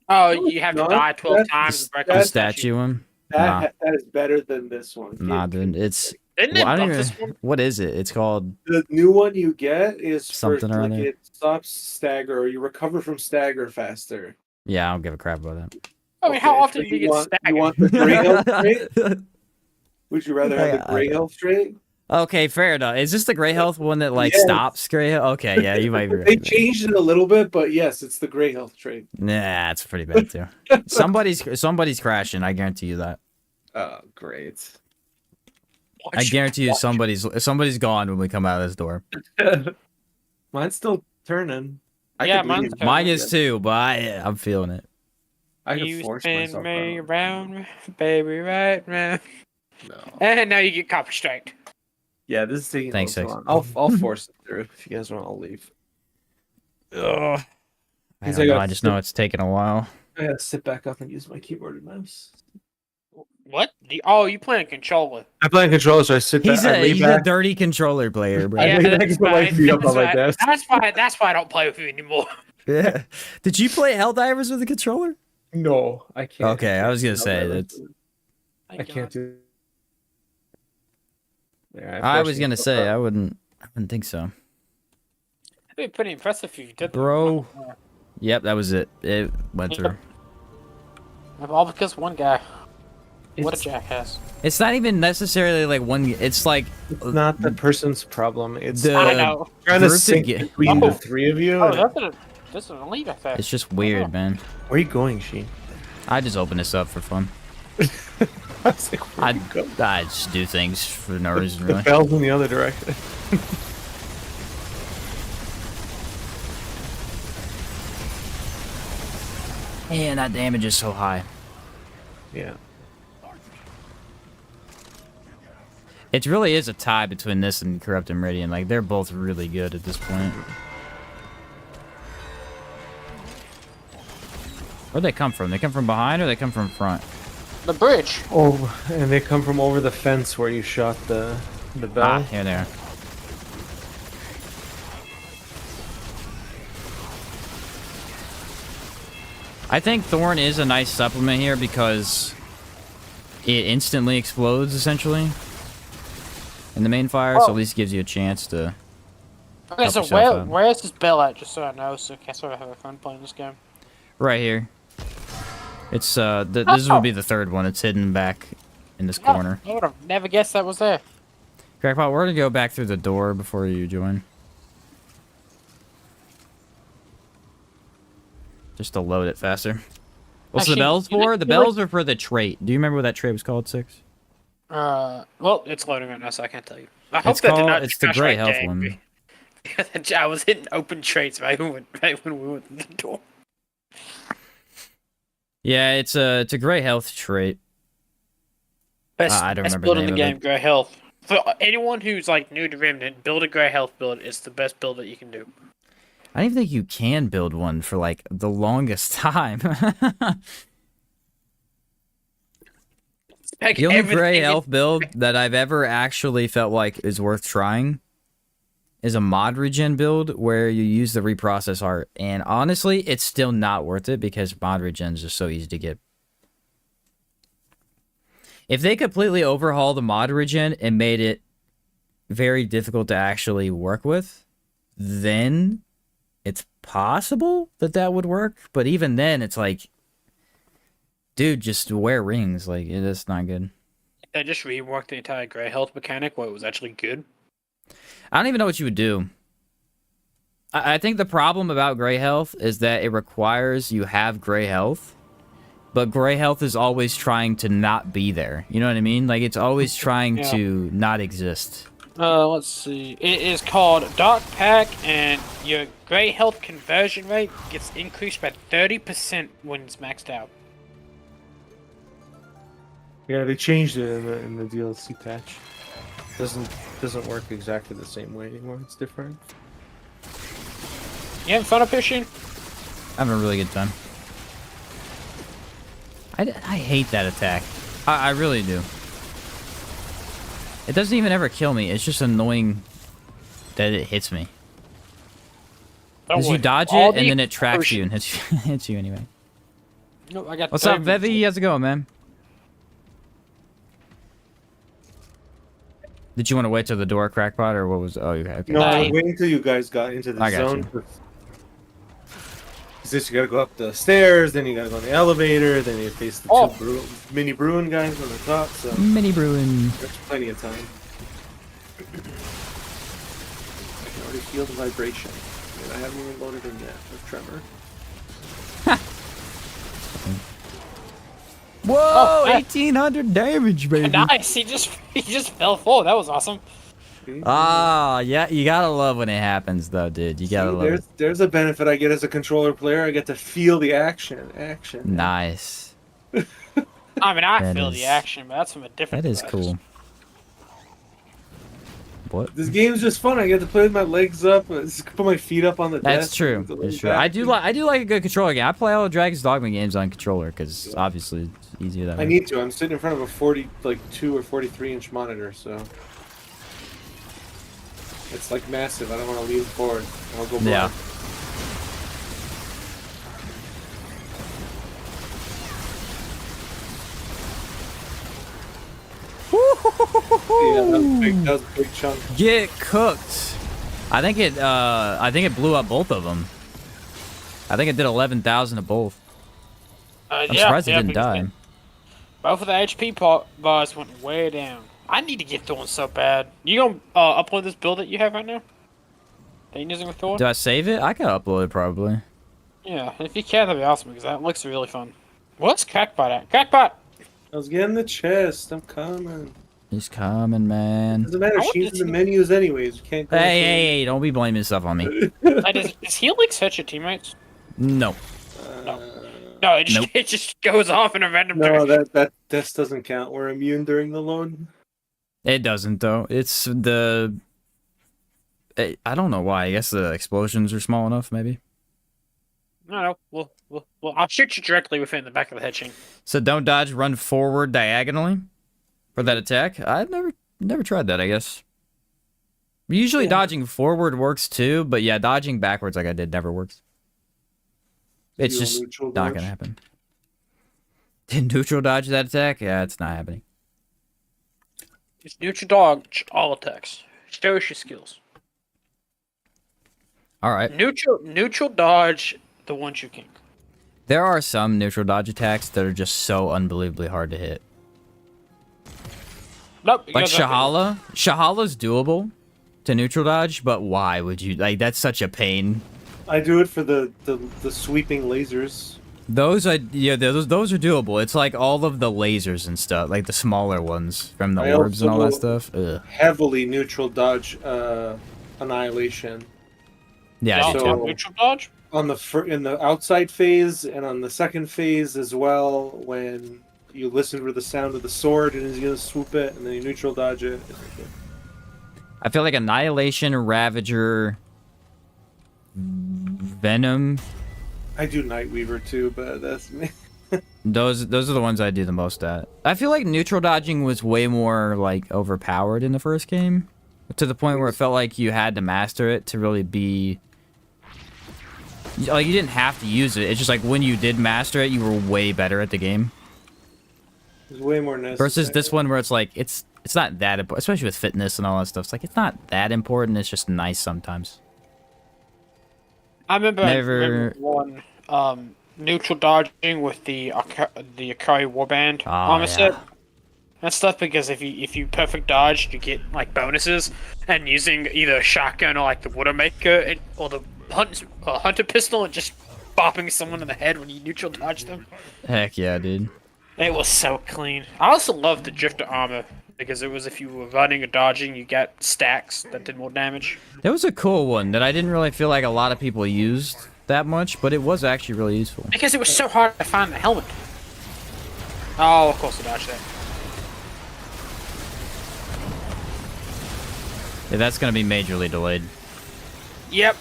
Oh, you have to No, die 12 that's- times and break The up the statue one. That is better than this one. Nah, Give- dude. It's. Didn't Well, I it don't buff even. this one? What is it? It's called. The new one you get is Something for or like other. it stops stagger or you recover from stagger faster. Yeah, I don't give a crap about that. I mean, how Okay, often so do you get want, staggered? You want the gray health trait? Would you rather have the gray health trait? Okay, fair enough. Is this the gray health one that like Yes. stops gray health? Okay, yeah, you might be right. They changed it a little bit, but yes, it's the gray health trait. Nah, it's pretty bad too. somebody's crashing. I guarantee you that. Oh, great. I guarantee you somebody's gone when we come out of this door. Mine's still turning. I Yeah, could mine's leave. turning. Mine is too, but I'm feeling it. I could You force spin myself me out. around, baby, right now. No. And now you get copy striked. Yeah, this is taking Thanks, a little Six. too long. I'll force it through. If you guys want, I'll leave. Ugh. I He's don't like, know. I just know it's taking a while. I gotta sit back up and use my keyboard and mouse. What? Oh, you playing controller? I play on controller, so I sit back. He's a dirty controller player, bro. I think I can put my feet up on my desk. That's why I don't play with you anymore. Yeah. Did you play Helldivers with a controller? No, I can't. Okay, I was gonna say that's. I can't do. Yeah, I forced was gonna myself say out. I wouldn't think so, It'd be pretty impressive if you did that. bro. Yep, that was it. It went through. All because one guy. What a It's- jackass. It's not even necessarily like one. It's like It's not the person's problem. It's The- I know. trying to group sync toge- between Oh. the 3 of you. Oh, and- that's an elite effect. it's just weird, man. Where are you going, Sheen? I just open this up for fun. I was like, where I you go? I just do things for no reason The really. bell's in the other direction. Man, that damage is so high. Yeah. It really is a tie between this and Corrupted Meridian. Like they're both really good at this point. Where'd they come from? They come from behind or they come from front? The bridge. Oh, and they come from over the fence where you shot the bell. Ah, here they are. I think Thorn is a nice supplement here because it instantly explodes essentially in the main fire, so at least gives you a chance to. Okay, so yourself out. where's this bell at? Just so I know, so I sort of have fun playing this game. Right here. It's this will be the third one. It's hidden back in this corner. I would have never guessed that was there. Crackpot, we're gonna go back through the door before you join. Just to load it faster. What's the Actually, bells you know- for? The bells are for the trait. Do you remember what that trait was called, Six? Well, it's loading right now, so I can't tell you. I It's hope that did called- not it's the crash gray my health game. one. Because I was hitting open traits right when we went to the door. Yeah, it's a gray health trait. Best, I don't best remember build the in the name of game, Grey Health. For anyone who's like new to Remnant, build a Grey Health build. It's the best build that you can do. I don't even think you can build one for like the longest time. Like The only everything gray in- health build that I've ever actually felt like is worth trying is a mod regen build where you use the reprocess art. And honestly, it's still not worth it because mod regen is just so easy to get. If they completely overhaul the mod regen and made it very difficult to actually work with, then it's possible that that would work. But even then, it's like, dude, just wear rings. Like, it's not good. They just reworked the entire Grey Health mechanic where it was actually good. I don't even know what you would do. I think the problem about gray health is that it requires you have gray health, but gray health is always trying to not be there. You know what I mean? Like, it's always trying Yeah. to not exist. Let's see. It is called Dark Pack, and your Grey Health conversion rate gets increased by 30% when it's maxed out. Yeah, they changed it in the DLC patch. Doesn't work exactly the same way anymore. It's different. You having fun up here, Sheen? Having a really good time. I hate that attack. I really do. It doesn't even ever kill me. It's just annoying that it hits me. Don't Because you worry. dodge All it, and the then it tracks potion- you and hits you anyway. Nope, I got What's up, 30 minutes. Vevi? How's it going, man? Did you want to wait till the door crackpot, or what was? Oh, okay. No, I Nice. was waiting until you guys got into the I got zone. Is this you gotta go up the stairs, then you gotta go on the elevator, then you face the Oh. two mini Bruin guys on the top, so Mini Bruin. there's plenty of time. I can already feel the vibration. And I haven't even loaded in yet with Tremor. Whoa! Oh, 1800 damage, baby. Nice. He just fell forward. That was awesome. Ah, yeah. You gotta love when it happens, though, dude. You gotta love it. There's a benefit I get as a controller player. I get to feel the action. Nice. I mean, I That feel is- the action, but that's from a different. That is device. cool. What? This game's just fun. I get to play with my legs up. Just put my feet up on the desk. That's true. It's a That's little true. I back. do like a good controller game. I play all the Dragon's Dogma games on controller because obviously it's easier that way. I need to. I'm sitting in front of a 42 or 43-inch monitor, so it's like massive. I don't want to lean forward. I'll go blind. Yeah. Yeah, that was a big chunk. Get cooked. I think it blew up both of them. I think it did 11,000 to both. I'm surprised it didn't because die. Both of the HP bars went way down. I need to get Thorn so bad. You gonna upload this build that you have right now? That you're using with Thorn? Do I save it? I can upload it probably. Yeah, if you can, that'd be awesome because that looks really fun. What's Crackbot at? Crackbot! I was getting the chest. I'm coming. He's coming, man. Doesn't matter. I want She's to in the see- menus anyways. You can't go. Hey, into- hey, don't be blaming stuff on me. Does Helix hurt your teammates? No. No, it just, Nope. it just goes off in a random No, direction. that doesn't count. We're immune during the load. It doesn't, though. It's the... I don't know why. I guess the explosions are small enough, maybe. No, well, I'll shoot you directly within the back of the head, Shane. So don't dodge, run forward diagonally for that attack. I've never tried that, I guess. Usually dodging forward works too, but yeah, dodging backwards like I did never works. It's You just neutral not dodge? gonna happen. Did neutral dodge that attack? Yeah, it's not happening. It's neutral dodge all attacks. Show us your skills. Alright. Neutral dodge the ones you can. There are some neutral dodge attacks that are just so unbelievably hard to hit. Nope. Like Shahala. Shahala's doable to neutral dodge, but why would you... Like, that's such a pain. I do it for the sweeping lasers. Those are those are doable. It's like all of the lasers and stuff, like the smaller ones from the I orbs and all that also- stuff. Ugh. Heavily neutral dodge annihilation. Yeah, I do So- too. Neutral dodge. On the in the outside phase and on the second phase as well, when you listen for the sound of the sword and he's gonna swoop it and then you neutral dodge it. I feel like Annihilation, Ravager, Venom. I do Nightweaver too, but that's me. Those are the ones I do the most at. I feel like neutral dodging was way more like overpowered in the first game, to the point where it felt like you had to master it to really be. Like you didn't have to use it. It's just like when you did master it, you were way better at the game. It's way more necessary. Versus this one where it's like it's not that important, especially with fitness and all that stuff. It's like it's not that important. It's just nice sometimes. I remember, Never- one neutral dodging with the Akari Warband Oh, armor yeah. set and stuff, because if you perfect dodge, you get like bonuses, and using either a shotgun or like the Widowmaker or the hunter pistol and just bopping someone in the head when you neutral dodge them. Heck yeah, dude. It was so clean. I also loved the drifter armor because it was if you were running or dodging, you got stacks that did more damage. That was a cool one that I didn't really feel like a lot of people used that much, but it was actually really useful. Because it was so hard to find the helmet. Oh, of course I dodged that. Yeah, that's gonna be majorly delayed. Yep.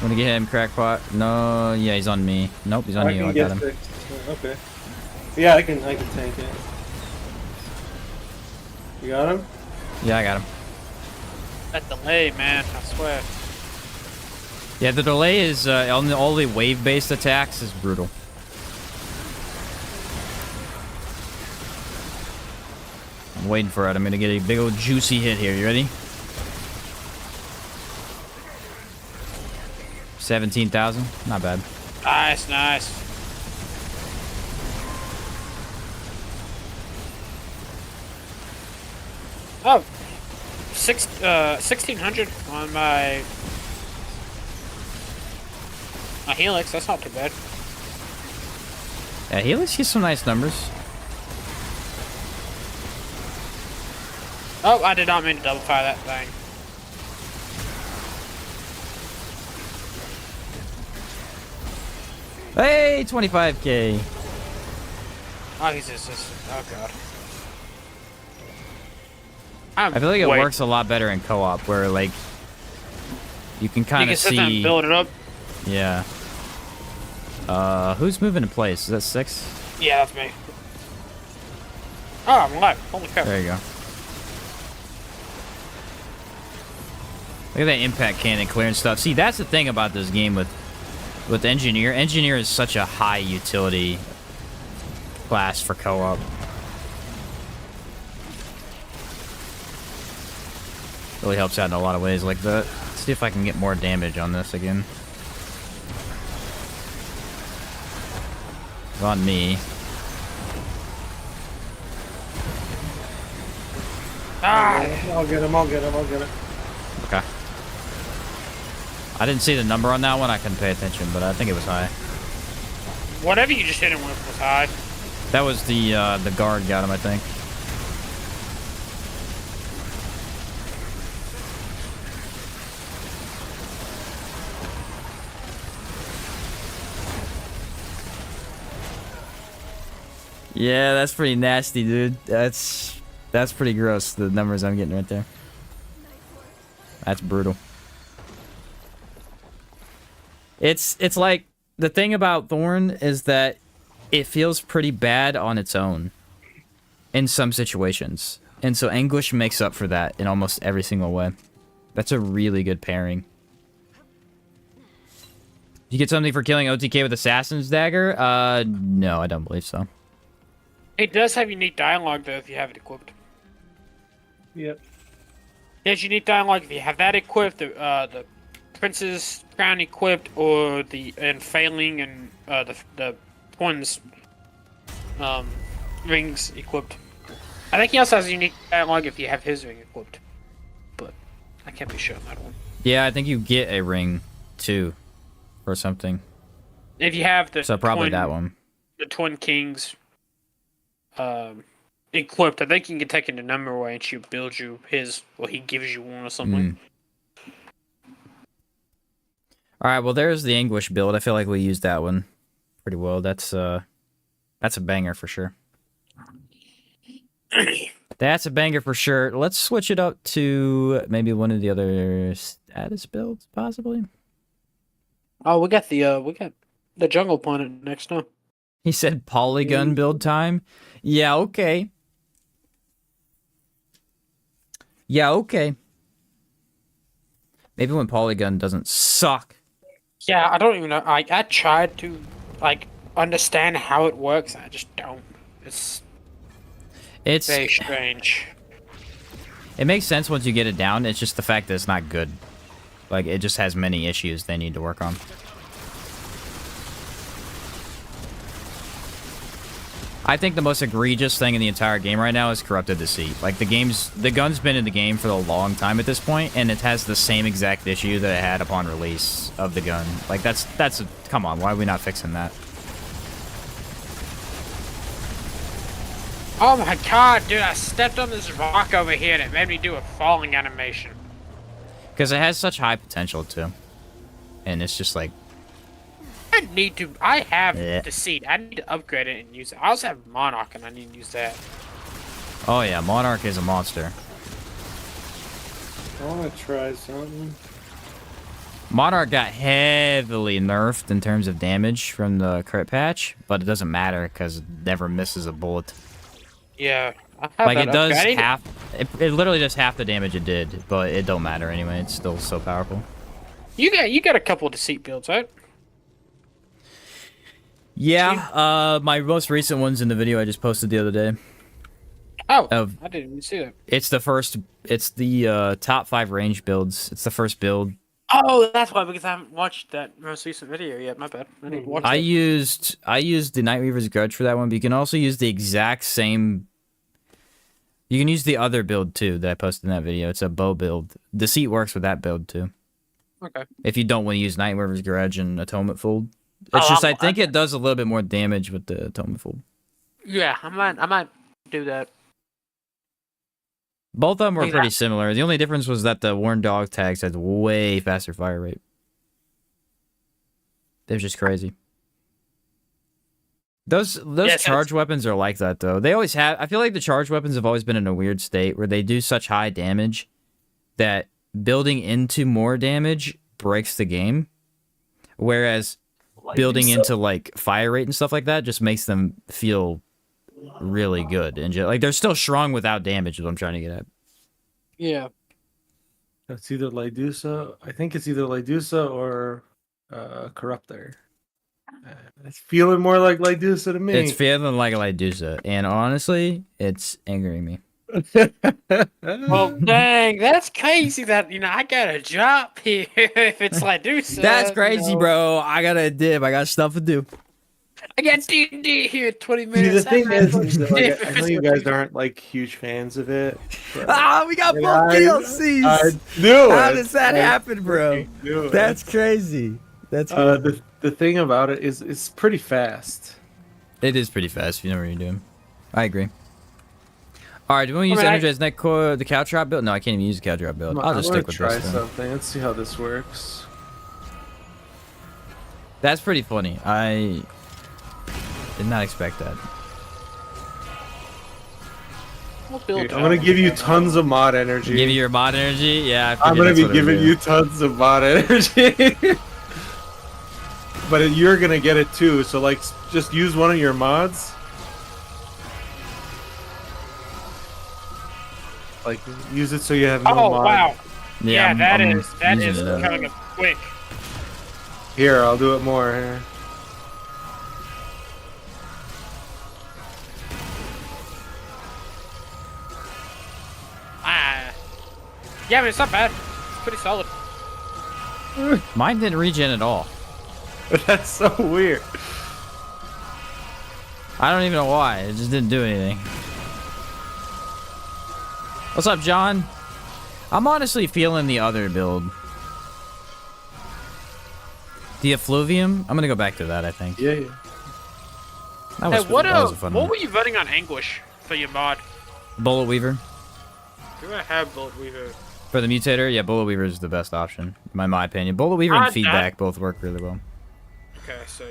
Wanna get him, crackpot? No, yeah, he's on me. Nope, he's on you. can I get got him. fixed. Okay. Yeah, I can tank it. You got him? Yeah, I got him. That delay, man, I swear. Yeah, the delay is on all the wave-based attacks is brutal. I'm waiting for it. I'm gonna get a big old juicy hit here. You ready? 17,000. Not bad. Nice, nice. Oh, 1600 on my Helix. That's not too bad. Yeah, Helix gets some nice numbers. Oh, I did not mean to double fire that thing. Hey, 25k. Oh, he's just oh god. I feel like it works a lot better in co-op, where like you can You kind can of sit there and see. build it up. Yeah. Who's moving in place? Is that 6? Yeah, that's me. Oh, I'm alive. Holy crap. There you go. Look at that impact cannon clearing stuff. See, that's the thing about this game with Engineer. Engineer is such a high utility class for co-op. Really helps out in a lot of ways like that. Let's see if I can get more damage on this again. It's on me. Ah! I'll get him. Okay. I didn't see the number on that one. I couldn't pay attention, but I think it was high. Whatever you just hit him with was high. That was the guard got him, I think. Yeah, that's pretty nasty, dude. That's pretty gross, the numbers I'm getting right there. That's brutal. It's like the thing about Thorn is that it feels pretty bad on its own in some situations. And so Anguish makes up for that in almost every single way. That's a really good pairing. You get something for killing OTK with Assassin's Dagger? No, I don't believe so. It does have unique dialogue though if you have it equipped. Yep. There's unique dialogue if you have that equipped, the Prince's Crown equipped, or the Failing and the Twins rings equipped. I think he also has a unique dialogue if you have his ring equipped, but I can't be sure on that one. Yeah, I think you get a ring too, or something. If you have the So probably twin, that one. the Twin Kings equipped, I think you can take it a number away and she'll build you his. Well, he gives you one or something. All right, well, there's the Anguish build. I feel like we used that one pretty well. That's a banger for sure. That's a banger for sure. Let's switch it up to maybe one of the other status builds, possibly. Oh, we got the jungle planet next now. He said polygon build time. Yeah, okay. Yeah, okay. Maybe when polygon doesn't suck. Yeah, I don't even know. I tried to like understand how it works. I just don't. It's very strange. It makes sense once you get it down. It's just the fact that it's not good. Like, it just has many issues they need to work on. I think the most egregious thing in the entire game right now is Corrupted Deceit. Like, the gun's been in the game for a long time at this point, and it has the same exact issue that it had upon release of the gun. Like, come on, why are we not fixing that? Oh my god, dude, I stepped on this rock over here and it made me do a falling animation. Because it has such high potential, too. And it's just like... I have Deceit. I need to upgrade it and use it. I also have Monarch and I need to use that. Oh yeah, Monarch is a monster. I want to try something. Monarch got heavily nerfed in terms of damage from the crit patch, but it doesn't matter because it never misses a bullet. Yeah. I have Like, that it does upgrade. half... It literally does half the damage it did, but it don't matter anyway. It's still so powerful. You got a couple of Deceit builds, right? Yeah, my most recent one's in the video I just posted the other day. Oh, I didn't even see that. It's the top 5 range builds. It's the first build. Oh, that's why, because I haven't watched that most recent video yet. My bad. I need to watch I it. used the Night Reaver's Grudge for that one, but you can also use the exact same... You can use the other build, too, that I posted in that video. It's a bow build. Deceit works with that build, too. Okay. If you don't want to use Night Reaver's Grudge and Atonement Fold. It's just, I think it does a little bit more damage with the Atonement Fold. Yeah, I might do that. Both of them were pretty similar. The only difference was that the Worn Dog tags had way faster fire rate. They're just crazy. Those charge weapons are like that, though. They always have... I feel like the charge weapons have always been in a weird state where they do such high damage that building into more damage breaks the game. Whereas building into, like, fire rate and stuff like that just makes them feel really good. And like, they're still strong without damage is what I'm trying to get at. Yeah. It's either Lydusa. I think it's either Lydusa or Corruptor. It's feeling more like Lydusa to me. It's feeling like a Lydusa, and honestly, it's angering me. Well, dang, that's crazy that, I got a job here if it's Lydusa. That's crazy, bro. I got a dib. I got stuff to do. I got D&D here in 20 See, minutes. the thing is that, like, I know you guys aren't like huge fans of it. But, we got both DLCs. I knew How it. does that happen, bro? That's crazy. That's the thing about it is it's pretty fast. It is pretty fast if you know what you're doing. I agree. All right, do we want to use Energized Neck Core, the cow trap build? No, I can't even use the cow trap build. I'll just stick with try this. something. Let's see how this works. That's pretty funny. I did not expect that. I'm gonna give you tons of mod energy. Give you your mod energy? Yeah, I'm gonna be giving you tons of mod energy. But you're gonna get it too, so like, just use one of your mods. Like, use it so you have no mod. Oh, wow. Yeah, that I'm is using it up. kind of quick. Here, I'll do it more. Here. Yeah, I mean, it's not bad. It's pretty solid. Mine didn't regen at all. That's so weird. I don't even know why. It just didn't do anything. What's up, John? I'm honestly feeling the other build. The effluvium? I'm gonna go back to that, I think. Yeah, yeah. That Hey, was, what that was a fun what one. were you voting on Anguish for your mod? Bullet Weaver. Do I have Bullet Weaver? For the mutator, yeah, Bullet Weaver is the best option, in my opinion. Bullet Weaver and feedback both work really well. Okay, so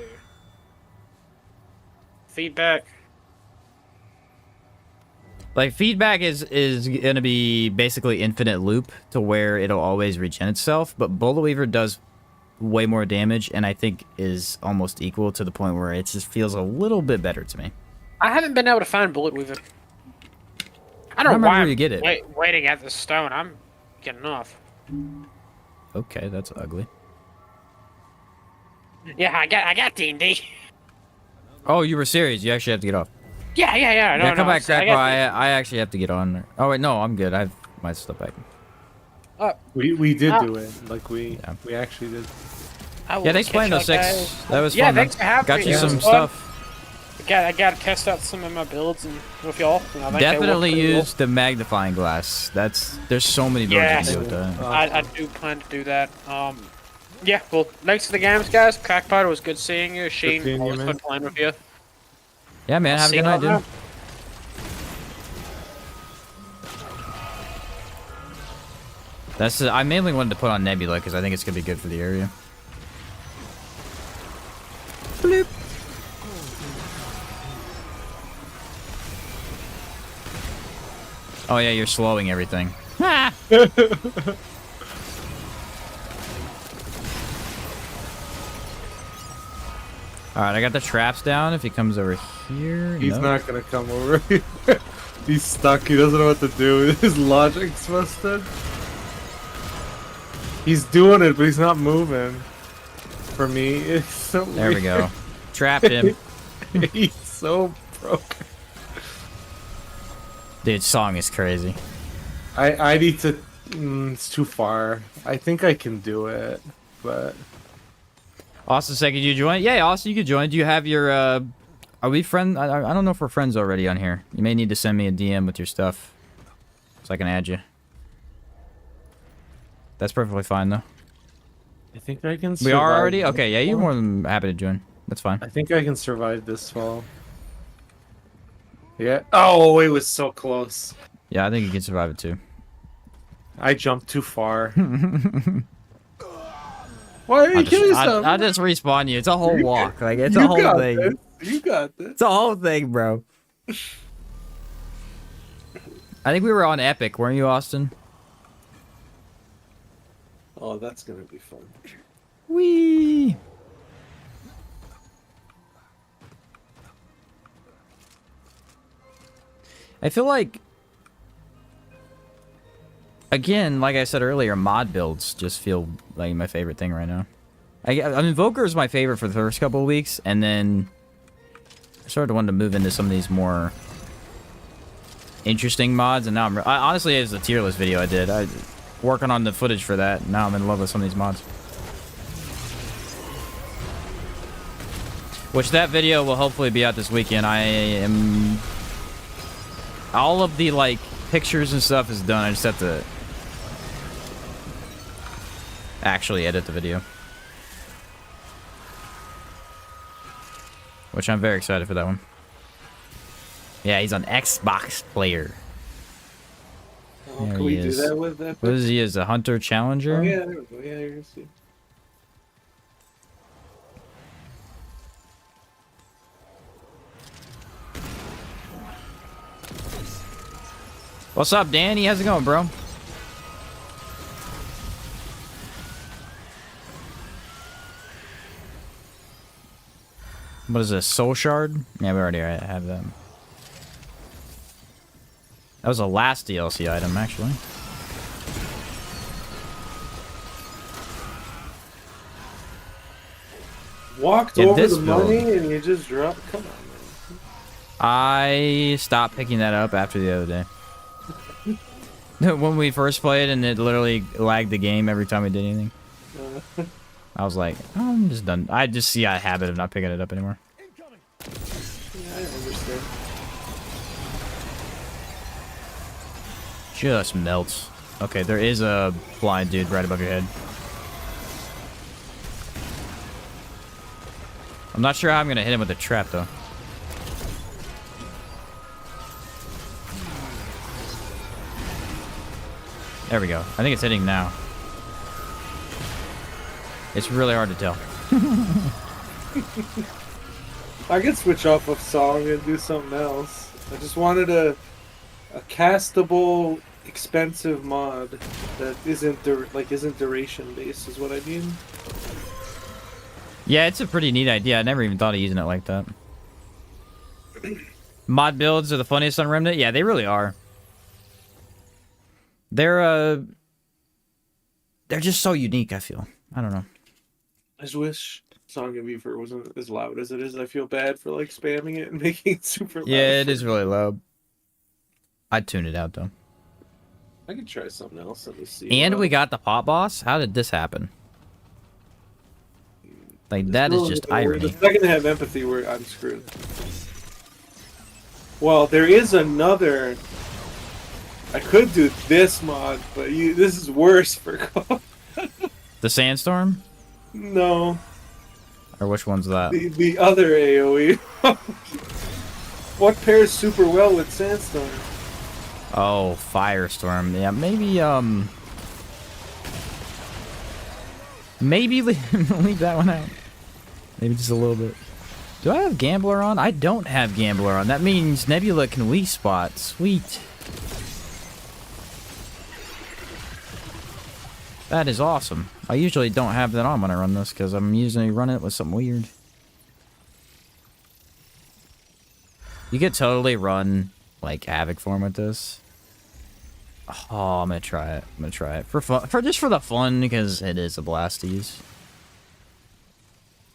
feedback. Like, feedback is gonna be basically infinite loop to where it'll always regen itself, but Bullet Weaver does way more damage, and I think is almost equal to the point where it just feels a little bit better to me. I haven't been able to find Bullet Weaver. I don't know remember why where I'm you get it. waiting at the stone. I'm getting off. Okay, that's ugly. Yeah, I got D&D. Oh, you were serious. You actually have to get off. Yeah. No, Yeah, come no, back, so I Crackball. got I actually have to get on. Oh, wait, no, I'm good. I have my stuff back. We did do it. Like we actually did. I will Yeah, thanks for playing catch those y'all 6. guys. That was Yeah, fun. thanks for having Got me. you It was some fun. stuff. I got to test out some of my builds and with y'all. You know, I think they work Definitely pretty well. use the magnifying glass. There's so many builds Yeah. you can do with that. I do plan to do that. Yeah, well, thanks to the games, guys. Crackpot, it was good seeing you. Sheen, seeing you, always man. fun playing with you. Yeah, man, have a See good you night, dude. around. I mainly wanted to put on Nebula because I think it's gonna be good for the area. Bloop. Oh yeah, you're slowing everything. Alright, I got the traps down. If he comes over here... He's no. not gonna come over here. He's stuck. He doesn't know what to do. His logic's busted. He's doing it, but he's not moving. For me, it's so There we go. weird. Trapped him. He's so broken. Dude, song is crazy. I need to... it's too far. I think I can do it, but... Austin said, could you join? Yeah, Austin, you could join. Do you have your, Are we friends? I don't know if we're friends already on here. You may need to send me a DM with your stuff. So I can add you. That's perfectly fine, though. I think I can We survive are already? this Okay, yeah, you're fall. more than happy to join. That's fine. I think I can survive this fall. Yeah. Oh, it was so close. Yeah, I think you can survive it, too. I jumped too far. Why are you killing yourself? I'll just respawn you. It's a whole walk. Like, it's You a whole got thing. this. You got this. It's a whole thing, bro. I think we were on Epic, weren't you, Austin? Oh, that's gonna be fun. Whee! I feel like, again, like I said earlier, mod builds just feel like my favorite thing right now. I mean, Invoker is my favorite for the first couple of weeks, and then I started wanting to move into some of these more interesting mods, and now I honestly, it was a tier list video I did. I working on the footage for that. Now I'm in love with some of these mods. Which that video will hopefully be out this weekend. I am... all of the, like, pictures and stuff is done. I just have to actually edit the video. Which I'm very excited for that one. Yeah, he's an Xbox player. Oh, There can we he do is. that with that? What is he? As a hunter challenger? Oh yeah, there we go. Yeah, you're gonna see. What's up, Danny? How's it going, bro? What is this? Soul Shard? Yeah, we already have that. That was the last DLC item, actually. Walked In over this the build. money and you just dropped. Come on, man. I stopped picking that up after the other day. When we first played and it literally lagged the game every time we did anything. I was like, oh, I'm just done. I just see a habit of not picking it up anymore. Yeah, I understand. Just melts. Okay, there is a blind dude right above your head. I'm not sure how I'm gonna hit him with a trap though. There we go. I think it's hitting now. It's really hard to tell. I could switch off of song and do something else. I just wanted a castable, expensive mod that isn't duration based. Is what I mean. Yeah, it's a pretty neat idea. I never even thought of using it like that. Mod builds are the funniest on Remnant. Yeah, they really are. They're just so unique, I feel. I don't know. I just wish Song of Beaver wasn't as loud as it is. I feel bad for like spamming it and making it super loud. Yeah, it is really loud. I'd tune it out though. I could try something else. Let me see. And we got the pot boss? How did this happen? Like, that is just irony. The second I have empathy, where I'm screwed. Well, there is another. I could do this mod, but this is worse for co-op. The Sandstorm? No. Or which one's that? The other AoE. What pairs super well with Sandstorm? Oh, Firestorm. Yeah, maybe, maybe leave that one out. Maybe just a little bit. Do I have Gambler on? I don't have Gambler on. That means Nebula can weak spot. Sweet. That is awesome. I usually don't have that on when I run this because I'm usually running it with something weird. You could totally run like Havoc form with this. Oh, I'm gonna try it. I'm gonna try it for fun, just for the fun, because it is a blast to use.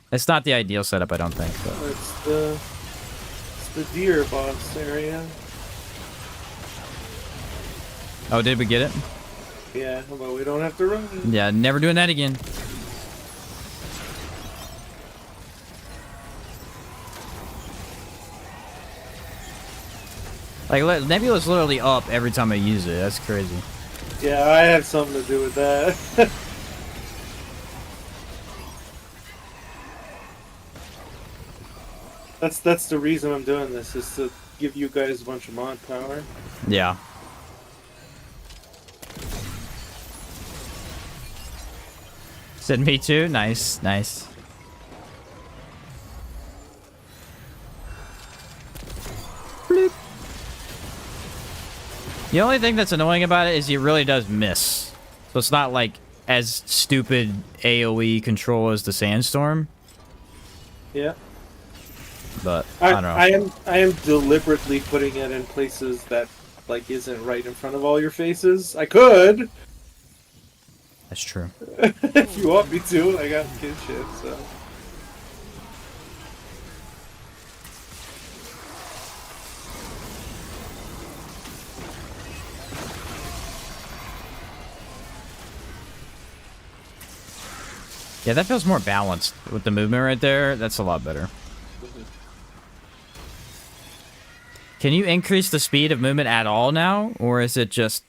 It's not the ideal setup, I don't think. But. It's the deer boss area. Oh, did we get it? Yeah, but we don't have to run. Yeah, never doing that again. Like, Nebula's literally up every time I use it. That's crazy. Yeah, I have something to do with that. That's the reason I'm doing this, is to give you guys a bunch of mod power. Yeah. Said me too. Nice, nice. Bloop. The only thing that's annoying about it is he really does miss. So it's not like as stupid AoE control as the Sandstorm. Yeah. But I don't know. I am deliberately putting it in places that like isn't right in front of all your faces. I could. That's true. If you want me to, I got kid shit, so. Yeah, that feels more balanced with the movement right there. That's a lot better. Can you increase the speed of movement at all now, or is it just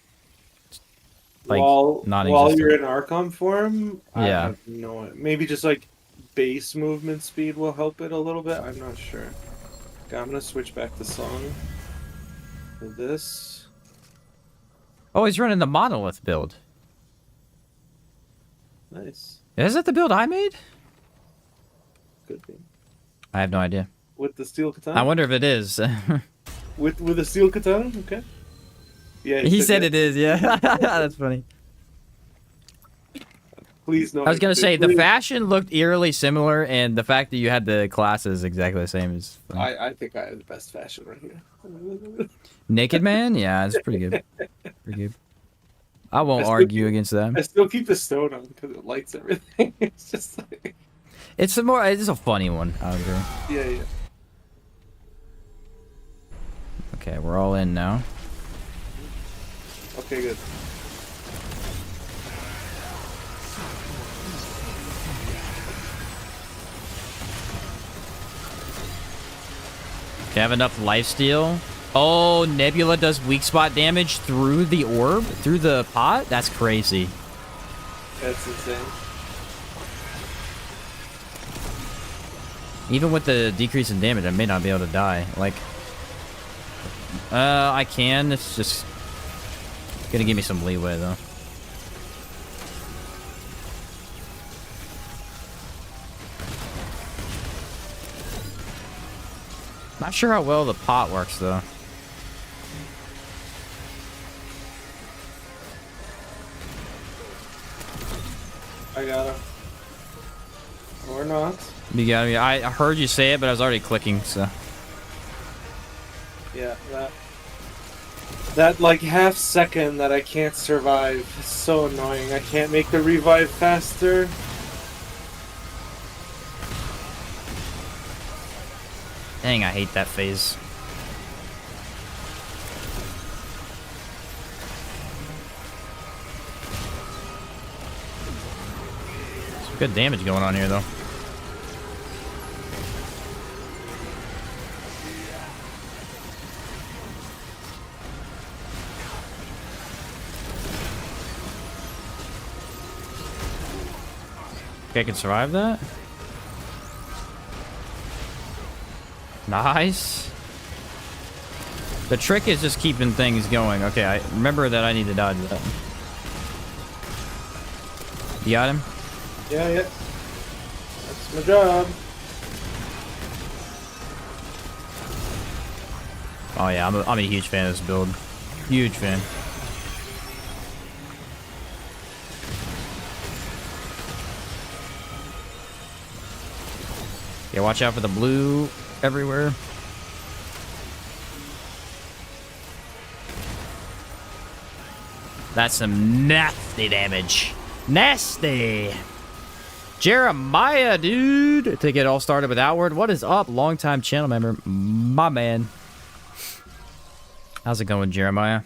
like while you're in Archon form? Yeah. I have no, maybe just like base movement speed will help it a little bit. I'm not sure. Okay, I'm gonna switch back to song for this. Oh, he's running the monolith build. Nice. Is that the build I made? Could be. I have no idea. With the steel katana? I wonder if it is. With the steel katana? Okay. Yeah, he said it is, yeah. That's funny. Please no. I was gonna say, the fashion looked eerily similar, and the fact that you had the classes exactly the same is funny. I think I have the best fashion right here. Naked Man? Yeah, it's pretty good. Pretty good. I won't argue against that. I still keep the stone on because it lights everything. It's just like... It's a funny one, I would agree. Yeah. Okay, we're all in now. Okay, good. Do you have enough lifesteal? Oh, Nebula does weak spot damage through the orb? Through the pot? That's crazy. That's insane. Even with the decrease in damage, I may not be able to die. Like, I can. It's just gonna give me some leeway, though. Not sure how well the pot works, though. I got him. Or not. You got me. I heard you say it, but I was already clicking, so. Yeah, that like half second that I can't survive is so annoying. I can't make the revive faster. Dang, I hate that phase. Some good damage going on here, though. Okay, I can survive that. Nice. The trick is just keeping things going. Okay, I remember that I need to dodge that. You got him? Yeah. That's my job. Oh yeah, I'm a huge fan of this build. Huge fan. Yeah, watch out for the blue everywhere. That's some nasty damage. Nasty. Jeremiah, dude. To get all started with Outward. What is up? Longtime channel member. My man. How's it going, Jeremiah?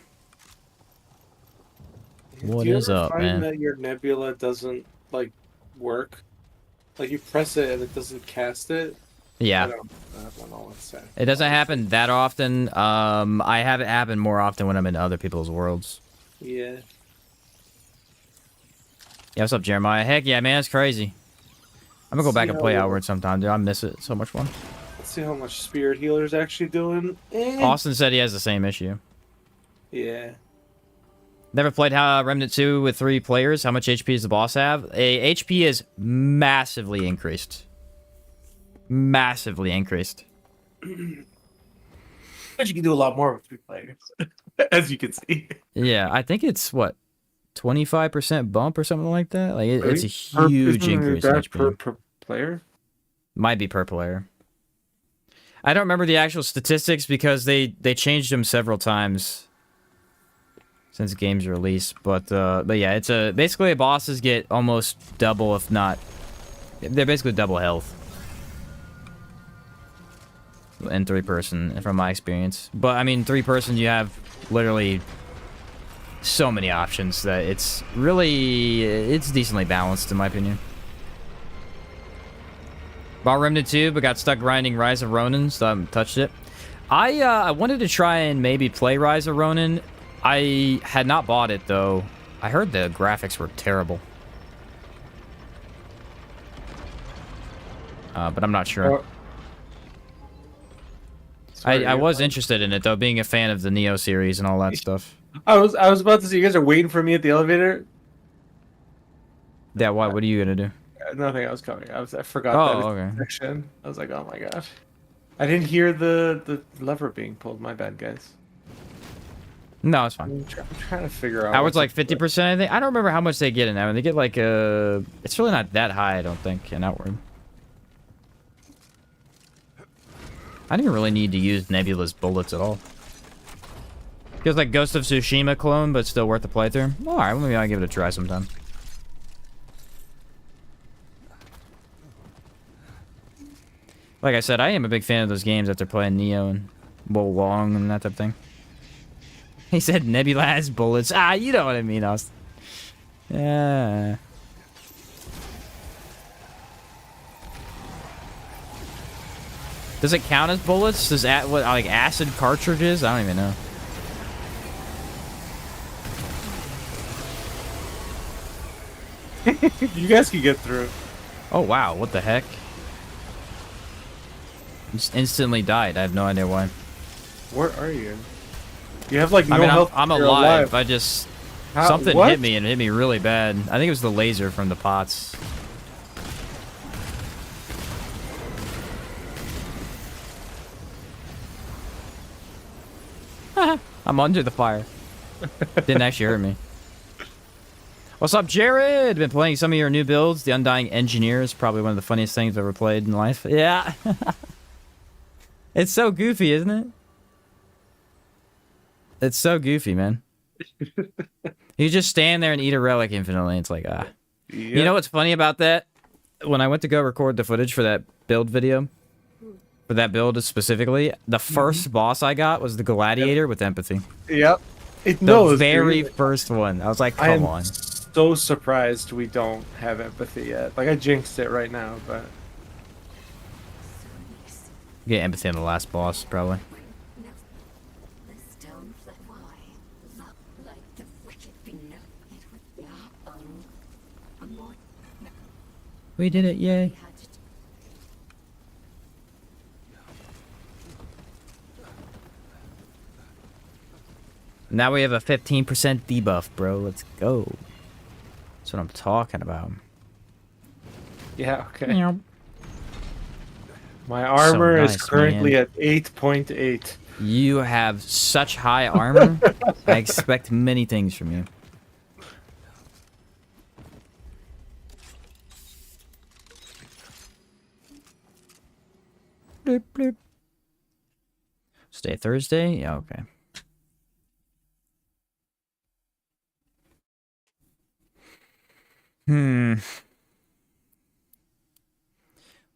What Do you is ever up, find man? that your nebula doesn't like work? Like you press it and it doesn't cast it? Yeah. I don't know what's that. It doesn't happen that often. I have it happen more often when I'm in other people's worlds. Yeah. Yeah, what's up, Jeremiah? Heck yeah, man, it's crazy. I'm gonna go back and play how- Outward sometime, dude. I miss it. So much fun. Let's see how much Spirit Healer's actually doing. Austin said he has the same issue. Yeah. Never played Remnant 2 with 3 players. How much HP does the boss have? HP is massively increased. Massively increased. But you can do a lot more with 3 players, as you can see. Yeah, I think it's, what, 25% bump or something like that? Like, it's a Per- huge isn't increase in that HP. per player. Might be per player. I don't remember the actual statistics because they changed them several times since game's release. But yeah, it's basically bosses get almost double, if not, they're basically double health in 3-person from my experience. But I mean, 3-person, you have literally so many options that it's decently balanced in my opinion. Bought Remnant 2, but got stuck grinding Rise of Ronin, so I haven't touched it. I wanted to try and maybe play Rise of Ronin. I had not bought it, though. I heard the graphics were terrible. But I'm not sure. I was interested in it, though, being a fan of the Neo series and all that stuff. I was about to say, you guys are waiting for me at the elevator. Yeah, what are you going to do? Nothing. I was coming. I forgot that okay. section. I was like, oh my gosh. I didn't hear the lever being pulled. My bad, guys. No, it's fine. I'm trying to figure out. I was like 50%, I think. I don't remember how much they get in that one. They get like it's really not that high, I don't think, in Outward. I didn't really need to use Nebula's bullets at all. Feels like Ghost of Tsushima clone, but still worth the playthrough. Alright, maybe I'll give it a try sometime. Like I said, I am a big fan of those games that they're playing Neo and Wo Wong and that type of thing. He said Nebula has bullets. Ah, you know what I mean, Austin. Yeah. Does it count as bullets? Does what, like acid cartridges? I don't even know. You guys can get through. Oh wow, what the heck? Just instantly died. I have no idea why. Where are you? You have like no I mean, health. I'm you're alive. I just something what? hit me and it hit me really bad. I think it was the laser from the pots. I'm under the fire. Didn't actually hurt me. What's up, Jared? Been playing some of your new builds. The Undying Engineer is probably one of the funniest things I've ever played in life. Yeah. It's so goofy, isn't it? It's so goofy, man. You just stand there and eat a relic infinitely. It's like, ah. Yep. You know what's funny about that? When I went to go record the footage for that build video, for that build specifically, the first boss I got was the Gladiator with empathy. Yep. It The knows. very dude. first one. I was like, I come am on. so surprised we don't have empathy yet. Like I jinxed it right now, but Get empathy on the last boss, probably. We did it, yay. Now we have a 15% debuff, bro. Let's go. That's what I'm talking about. yeah, okay. Yeah. My armor nice, is currently man. at 8.8. You have such high armor. I expect many things from you. Bloop, bloop. Stay Thursday? Yeah, okay.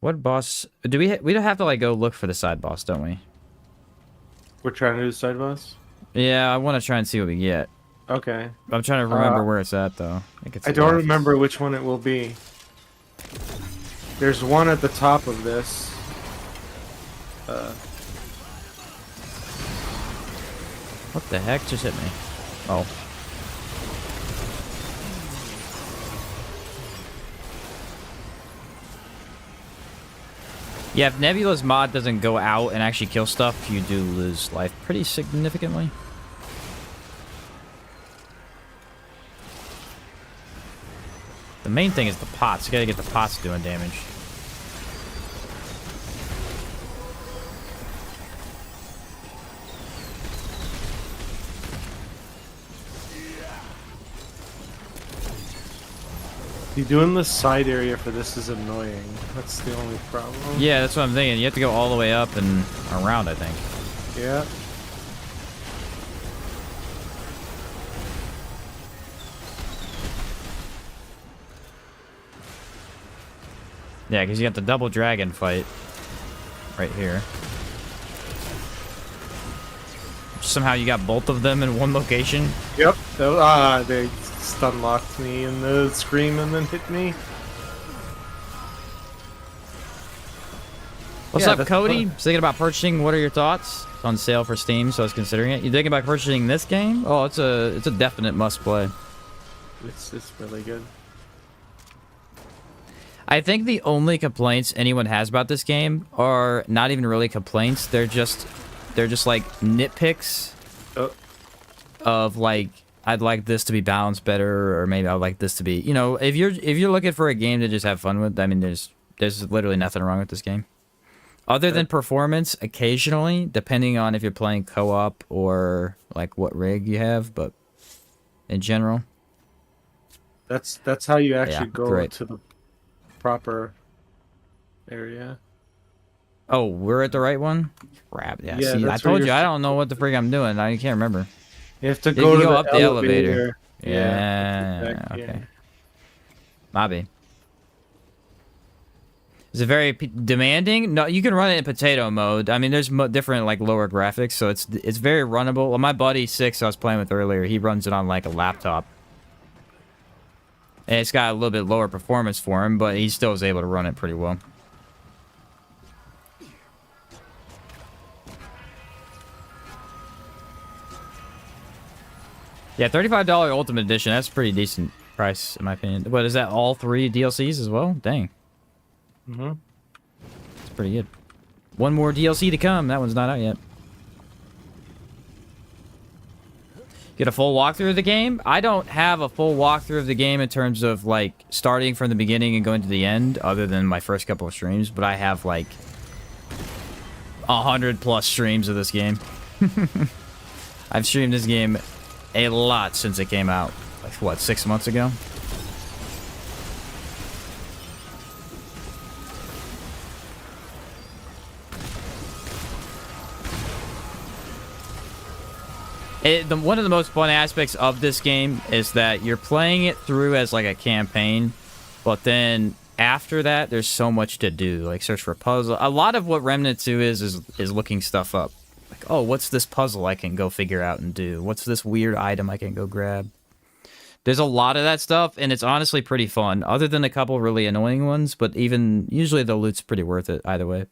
What boss do we don't have to like go look for the side boss, don't we? We're trying to do side boss. Yeah, I want to try and see what we get. Okay. I'm trying to remember where it's at though. Think it's I don't left. remember which one it will be. There's one at the top of this. What the heck just hit me? Oh. Yeah, if Nebula's mod doesn't go out and actually kill stuff, you do lose life pretty significantly. The main thing is the pots. You gotta get the pots doing damage. Doing the side area for this is annoying. That's the only problem. Yeah, that's what I'm thinking. You have to go all the way up and around, I think. Yeah. Yeah, because you got the double dragon fight right here. Somehow you got both of them in one location. Yep. They stun locked me in the scream and then hit me. What's Yeah, up, that's Cody? fun. Just thinking about purchasing. What are your thoughts? It's on sale for Steam, so I was considering it. You thinking about purchasing this game? Oh, it's a definite must play. It's really good. I think the only complaints anyone has about this game are not even really complaints. They're just like nitpicks Oh. of like, I'd like this to be balanced better, or maybe I'd like this to be, you know, if you're looking for a game to just have fun with, I mean, there's literally nothing wrong with this game. Other than performance, occasionally, depending on if you're playing co-op or like what rig you have, but in general. That's how you actually Yeah, go great. to the proper area. Oh, we're at the right one? Crap, yeah. Yeah, See, I that's where told you, you're I don't know what the frig I'm doing. I can't remember. You have to You go can to go the up the elevator. Yeah. Yeah, Back, okay. Maybe. Is it very demanding? No, you can run it in potato mode. I mean, there's different, like, lower graphics, so it's very runnable. Well, my buddy, Six, I was playing with earlier, he runs it on, like, a laptop. And it's got a little bit lower performance for him, but he still is able to run it pretty well. Yeah, $35 Ultimate Edition, that's a pretty decent price, in my opinion. But is that all 3 DLCs as well? Dang. Mm-hmm. It's pretty good. one more DLC to come. That one's not out yet. Get a full walkthrough of the game? I don't have a full walkthrough of the game in terms of, like, starting from the beginning and going to the end, other than my first couple of streams, but I have, like, 100+ streams of this game. I've streamed this game a lot since it came out. Like, what, 6 months ago? One of the most fun aspects of this game is that you're playing it through as like a campaign, but then after that, there's so much to do, like search for a puzzle. A lot of what Remnant 2 is looking stuff up. Like, oh, what's this puzzle I can go figure out and do? What's this weird item I can go grab? There's a lot of that stuff, and it's honestly pretty fun, other than a couple really annoying ones, but even usually the loot's pretty worth it either way.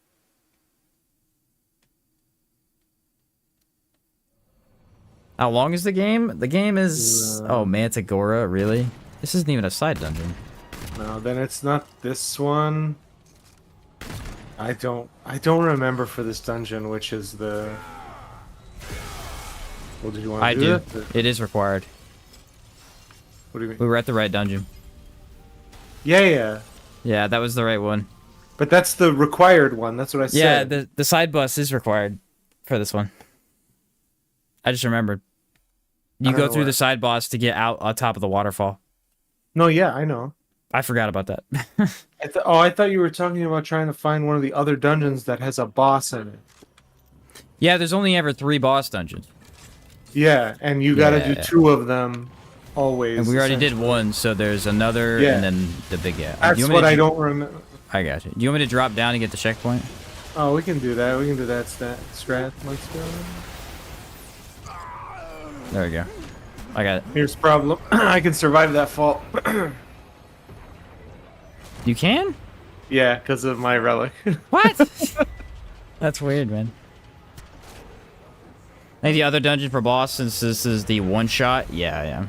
How long is the game? The game is... Oh, Mantigora, really? This isn't even a side dungeon. No, then it's not this one. I don't remember for this dungeon, which is the... Well, did you want to do that? It is required. What do you mean? We were at the right dungeon. Yeah. Yeah, that was the right one. But that's the required one. That's what I said. Yeah, the side bus is required for this one. I just remembered. You go through the side boss to get out on top of the waterfall. No, yeah, I know. I forgot about that. I thought you were talking about trying to find one of the other dungeons that has a boss in it. Yeah, there's only ever 3 boss dungeons. Yeah, and you gotta do 2 of them always. And we already did one, so there's another, and then the big That's what I don't remember. I got you. Do you want me to drop down and get the checkpoint? Oh, we can do that. We can do that strat. Let's go. There we go. I got it. Here's the problem. I can survive that fall. You can? Yeah, because of my relic. What? That's weird, man. I think the other dungeon for boss, since this is the one-shot, yeah.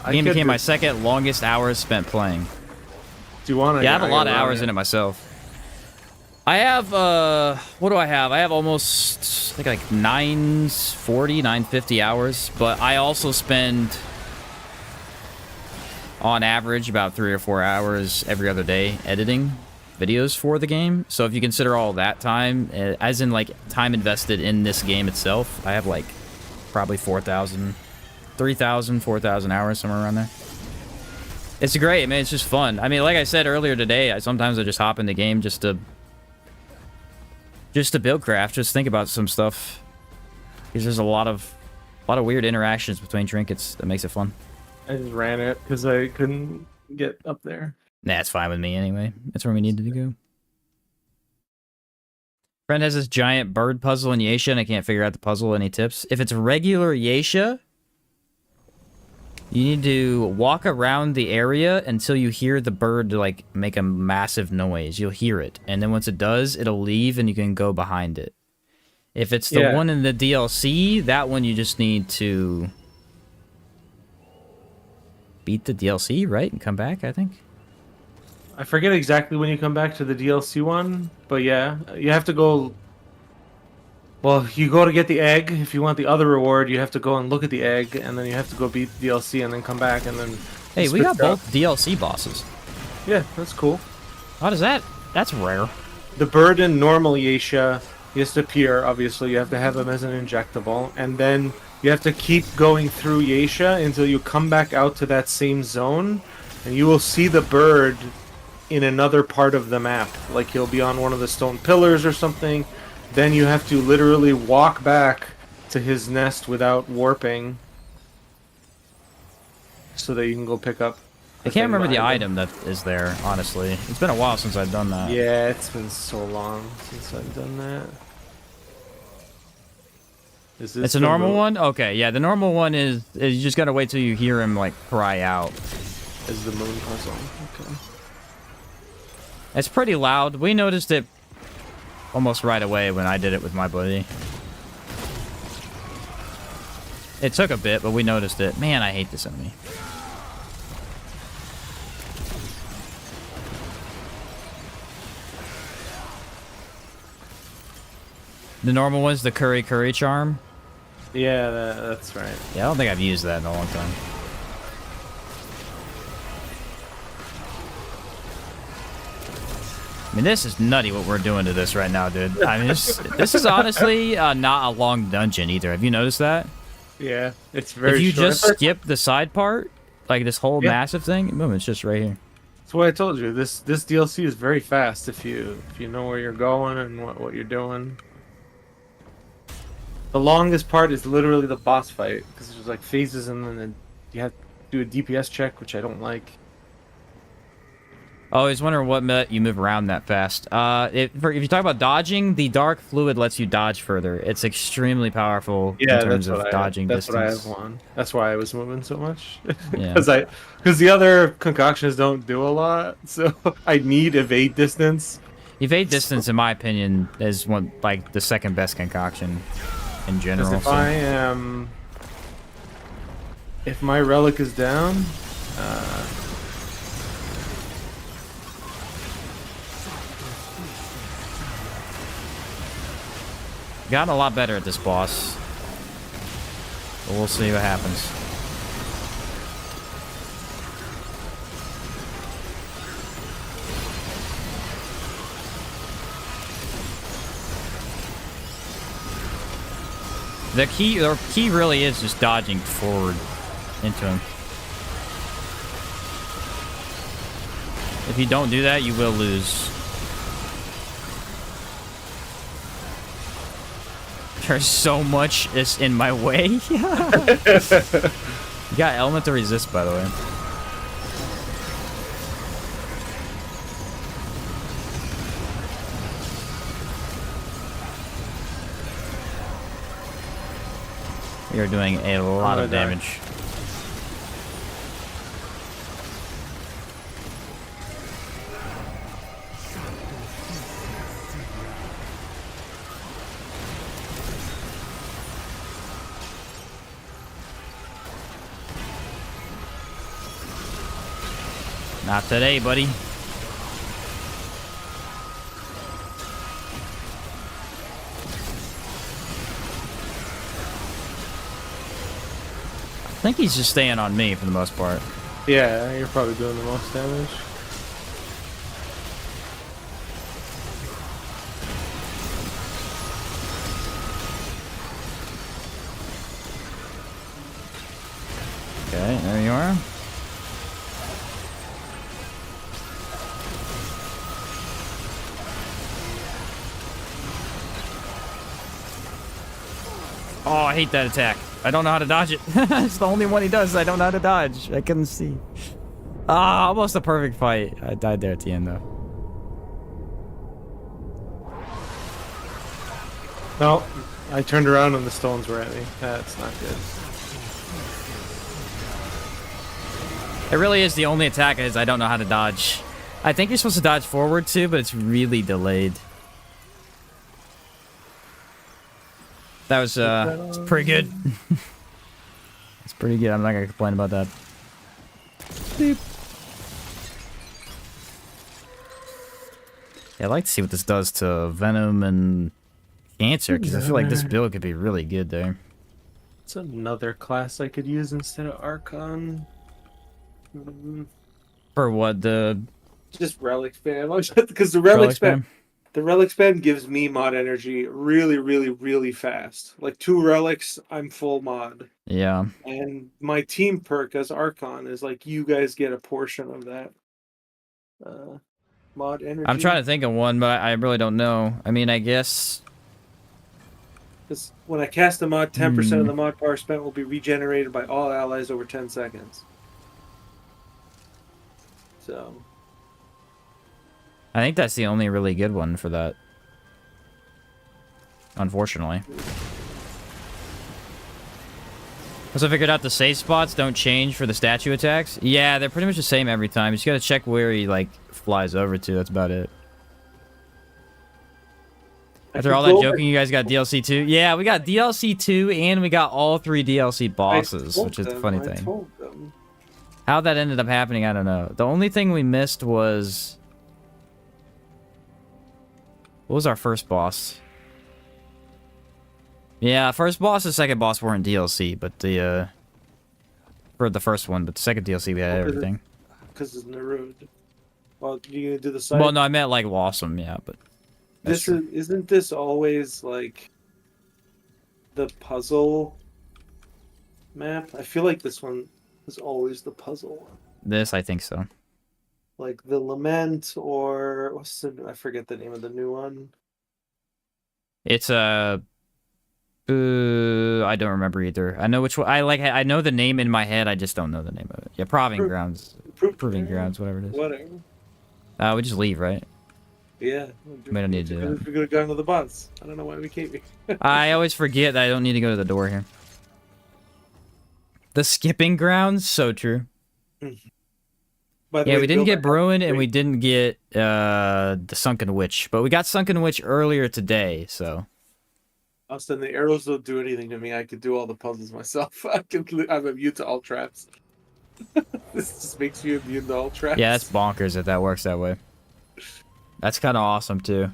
The game became my second longest hours spent playing. Do you want to? Yeah, I have a lot of hours in it myself. I have, what do I have? I have almost, I think like 940, 950 hours, but I also spend, on average, about 3 or 4 hours every other day editing videos for the game. So if you consider all that time, as in like time invested in this game itself, I have like probably 4,000, 3,000, 4,000 hours, somewhere around there. It's great, man. It's just fun. I mean, like I said earlier today, sometimes I just hop in the game just to build craft, just think about some stuff. Because there's a lot of weird interactions between trinkets that makes it fun. I just ran it because I couldn't get up there. Nah, it's fine with me anyway. That's where we needed to go. Friend has this giant bird puzzle in Yeisha, and I can't figure out the puzzle. Any tips? If it's regular Yeisha, you need to walk around the area until you hear the bird like make a massive noise. You'll hear it, and then once it does, it'll leave, and you can go behind it. If it's the one in the DLC, that one you just need to beat the DLC, right, and come back, I think. I forget exactly when you come back to the DLC one, but yeah, you have to go... Well, you go to get the egg. If you want the other reward, you have to go and look at the egg, and then you have to go beat the DLC, and then come back, and then... Hey, we got both DLC bosses. Yeah, that's cool. How does that... That's rare. The bird in normal Yeisha, he has to appear, obviously. You have to have him as an injectable, and then you have to keep going through Yeisha until you come back out to that same zone, and you will see the bird in another part of the map. Like, he'll be on one of the stone pillars or something. Then you have to literally walk back to his nest without warping so that you can go pick up. I can't remember the item that is there, honestly. It's been a while since I've done that. Yeah, it's been so long since I've done that. Is this it's a normal one? Okay, yeah, the normal one is you just gotta wait till you hear him, like, cry out. Is the moon puzzle. Okay. It's pretty loud. We noticed it almost right away when I did it with my buddy. It took a bit, but we noticed it. Man, I hate this enemy. The normal one's the curry charm. Yeah, that's right. Yeah, I don't think I've used that in a long time. I mean, this is nutty what we're doing to this right now, dude. I mean, this is honestly not a long dungeon either. Have you noticed that? Yeah, it's very If you short. just skip the side part, like this whole massive thing, boom, it's just right here. That's what I told you. This DLC is very fast if you know where you're going and what you're doing. The longest part is literally the boss fight because there's like phases and then you have to do a DPS check, which I don't like. I was wondering what let you move around that fast. If you talk about dodging, the dark fluid lets you dodge further. It's extremely powerful in terms of dodging distance. That's what I have on. That's why I was moving so much. Yeah. Because the other concoctions don't do a lot, so I need evade distance. Evade distance, in my opinion, is like the second best concoction in general. If I am, if my relic is down, gotten a lot better at this boss. But we'll see what happens. The key really is just dodging forward into him. If you don't do that, you will lose. There's so much is in my way. You got element to resist, by the way. We are doing a lot of damage. Not today, buddy. I think he's just staying on me for the most part. Yeah, you're probably doing the most damage. Okay, there you are. Oh, I hate that attack. I don't know how to dodge it. It's the only one he does. I don't know how to dodge. I couldn't see. Ah, almost a perfect fight. I died there at the end, though. No, I turned around and the stones were at me. That's not good. It really is the only attack is I don't know how to dodge. I think you're supposed to dodge forward, too, but it's really delayed. That was, it's pretty good. It's pretty good. I'm not gonna complain about that. Beep. Yeah, I'd like to see what this does to Venom and Cancer, because I feel like this build could be really good there. It's another class I could use instead of Archon. For what, the... Just relic spam. Because the relic spam... The relic spam gives me mod energy really, really, really fast. Like 2 relics, I'm full mod. Yeah. And my team perk as Archon is like you guys get a portion of that mod energy. I'm trying to think of one, but I really don't know. I mean, I guess... Because when I cast a mod, 10% of the mod power spent will be regenerated by all allies over 10 seconds. So... I think that's the only really good one for that. Unfortunately. Also, I figured out the save spots don't change for the statue attacks. Yeah, they're pretty much the same every time. You just gotta check where he, like, flies over to. That's about it. After all that joking, you guys got DLC 2? Yeah, we got DLC 2 and we got all 3 DLC bosses, which is the funny thing. How that ended up happening, I don't know. The only thing we missed was... What was our first boss? Yeah, first boss and second boss weren't DLC, but the for the first one, but the second DLC we had everything. Because it's Narud. Well, you gonna do the side? Well, no, I meant like awesome, yeah, but that's This isn't this always like the puzzle map? I feel like this one is always the puzzle one. this I think so. Like the Lament, or what's the? I forget the name of the new one. It's I don't remember either. I know which one. I know the name in my head. I just don't know the name of it. Yeah, Proving Grounds, Proving Grounds, whatever it is. Whatever. We just leave, right? Yeah. We don't need to do that. We could have gone to the boss. I don't know why we came here. I always forget that I don't need to go to the door here. The skipping grounds, so true. By the Yeah, way, we didn't Bill, get Bruin and we didn't get the Sunken Witch, but we got Sunken Witch earlier today, so. Austin, the arrows don't do anything to me. I could do all the puzzles myself. I'm immune to all traps. This just makes you immune to all traps. Yeah, that's bonkers that that works that way. That's kind of awesome, too.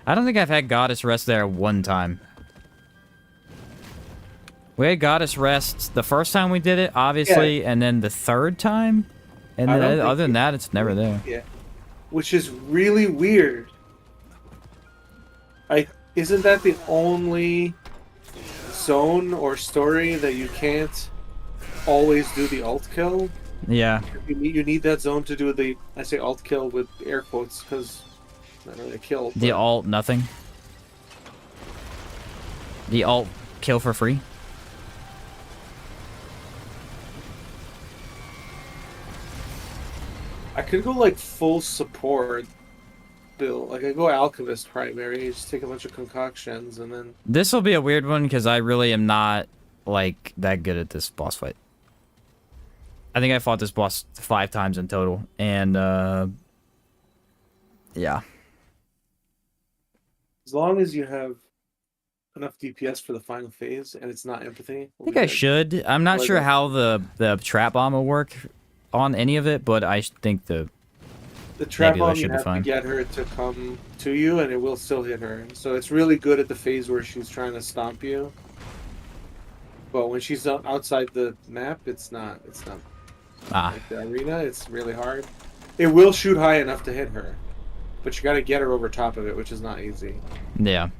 I don't think I've had Goddess Rest there one time. We had Goddess Rest the first time we did it, obviously, and then the third time? And then other than that, it's never there. Yeah. Which is really weird. Isn't that the only zone or story that you can't always do the alt kill? Yeah. You need that zone to do the, I say alt kill with air quotes because not really a kill. The alt nothing. The alt kill for free. I could go like full support build. Like I go Alchemist primary, just take a bunch of concoctions and then. This will be a weird one because I really am not like that good at this boss fight. I think I fought this boss 5 times in total, and yeah. As long as you have enough DPS for the final phase and it's not empathy. I think I should. I'm not sure how the trap bomb will work on any of it, but I think the trap bomb should you be have fine. to get her to come to you, and it will still hit her. So it's really good at the phase where she's trying to stomp you. But when she's outside the map, it's not. It's not. Like the arena, it's really hard. It will shoot high enough to hit her, but you got to get her over top of it, which is not easy. Yeah.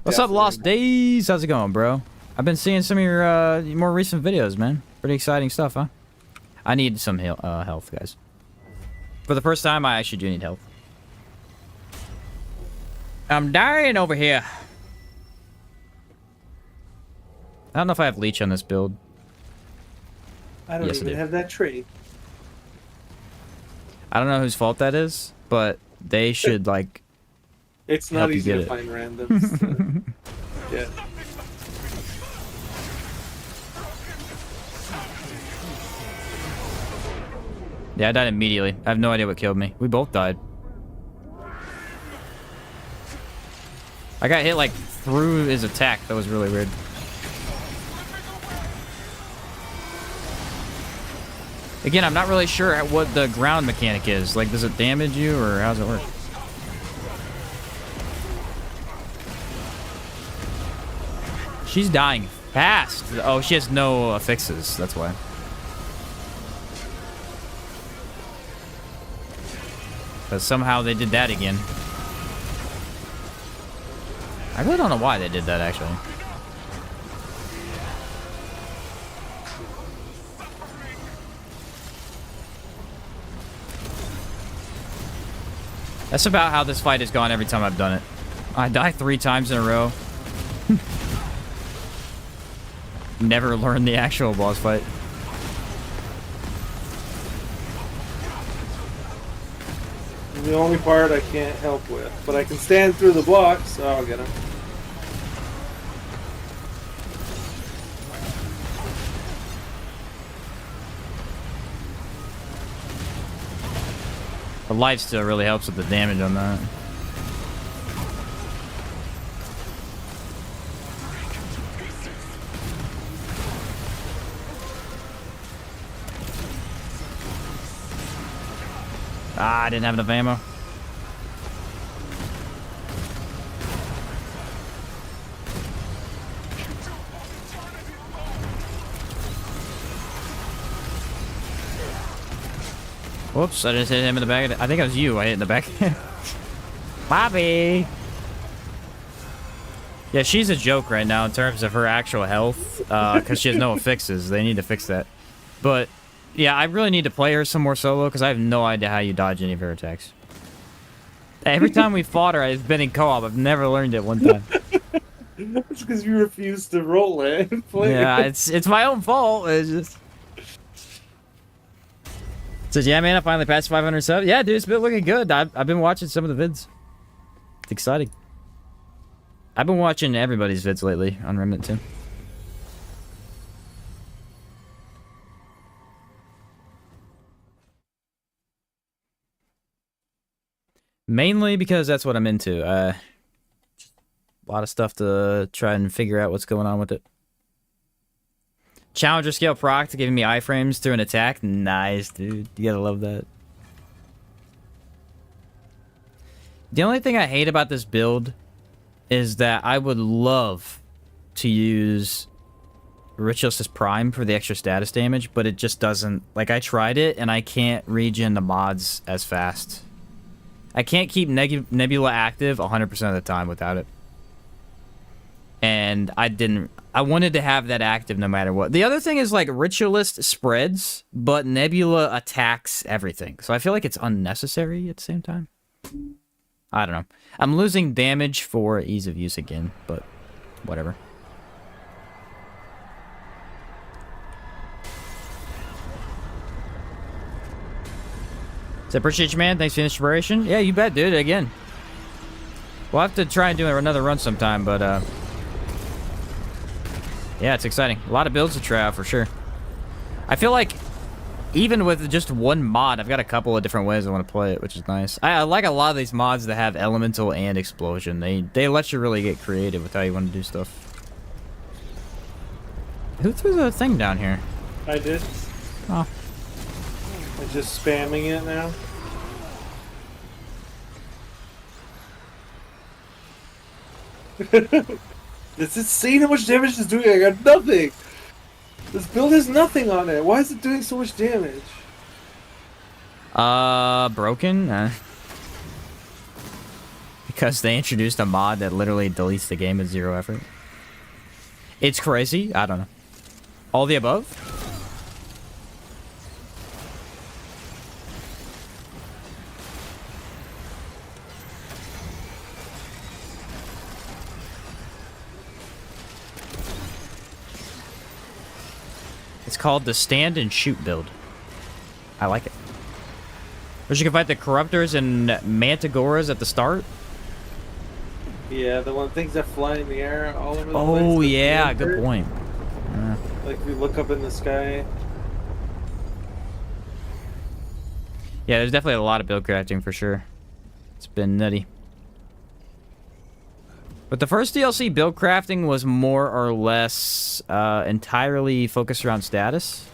What's up, Lost Days? How's it going, bro? I've been seeing some of your more recent videos, man. Pretty exciting stuff, huh? I need some health, guys. For the first time, I actually do need health. I'm dying over here. I don't know if I have leech on this build. I don't even have that trait. I don't know whose fault that is, but they should, like, it's not easy to find randoms. Yeah. Yeah, I died immediately. I have no idea what killed me. We both died. I got hit, like, through his attack. That was really weird. Again, I'm not really sure what the ground mechanic is. Like, does it damage you, or how does it work? She's dying fast. Oh, she has no affixes. That's why. But somehow they did that again. I really don't know why they did that, actually. That's about how this fight has gone every time I've done it. I die 3 times in a row. Never learned the actual boss fight. The only part I can't help with, but I can stand through the blocks, so I'll get him. The life still really helps with the damage on that. Ah, I didn't have enough ammo. Whoops, I just hit him in the back. I think it was you I hit in the back. Bobby! Yeah, she's a joke right now in terms of her actual health, because she has no affixes. They need to fix that. But, yeah, I really need to play her some more solo, because I have no idea how you dodge any of her attacks. Every time we fought her, I've been in co-op. I've never learned it one time. It's because you refuse to roll it and play Yeah, it. it's my own fault. It's just... Says, yeah, man, I finally passed 500 subs. Yeah, dude, it's been looking good. I've been watching some of the vids. It's exciting. I've been watching everybody's vids lately on Remnant 2. Mainly because that's what I'm into. A lot of stuff to try and figure out what's going on with it. Challenger scale proc to giving me iframes through an attack. Nice, dude. You gotta love that. The only thing I hate about this build is that I would love to use Ritualist's Prime for the extra status damage, but it just doesn't... Like, I tried it, and I can't regen the mods as fast. I can't keep Nebula active 100% of the time without it. And I wanted to have that active no matter what. The other thing is, like, Ritualist spreads, but Nebula attacks everything. So I feel like it's unnecessary at the same time. I don't know. I'm losing damage for ease of use again, but whatever. So appreciate you, man. Thanks for the inspiration. Yeah, you bet, dude. Again. We'll have to try and do another run sometime, but, yeah, it's exciting. A lot of builds to try out for sure. I feel like even with just one mod, I've got a couple of different ways I want to play it, which is nice. I like a lot of these mods that have elemental and explosion. They let you really get creative with how you want to do stuff. Who threw the thing down here? I did. Oh. I'm just spamming it now. Does it see how much damage it's doing? I got nothing! This build has nothing on it. Why is it doing so much damage? Broken? Because they introduced a mod that literally deletes the game with 0 effort. It's crazy. I don't know. All the above? It's called the stand and shoot build. I like it. Where you can fight the corruptors and mantigoras at the start. Yeah, the one things that fly in the air all over the place. Oh yeah, good point. Like we look up in the sky. Yeah, there's definitely a lot of build crafting for sure. It's been nutty. But the first DLC, build crafting, was more or less entirely focused around status.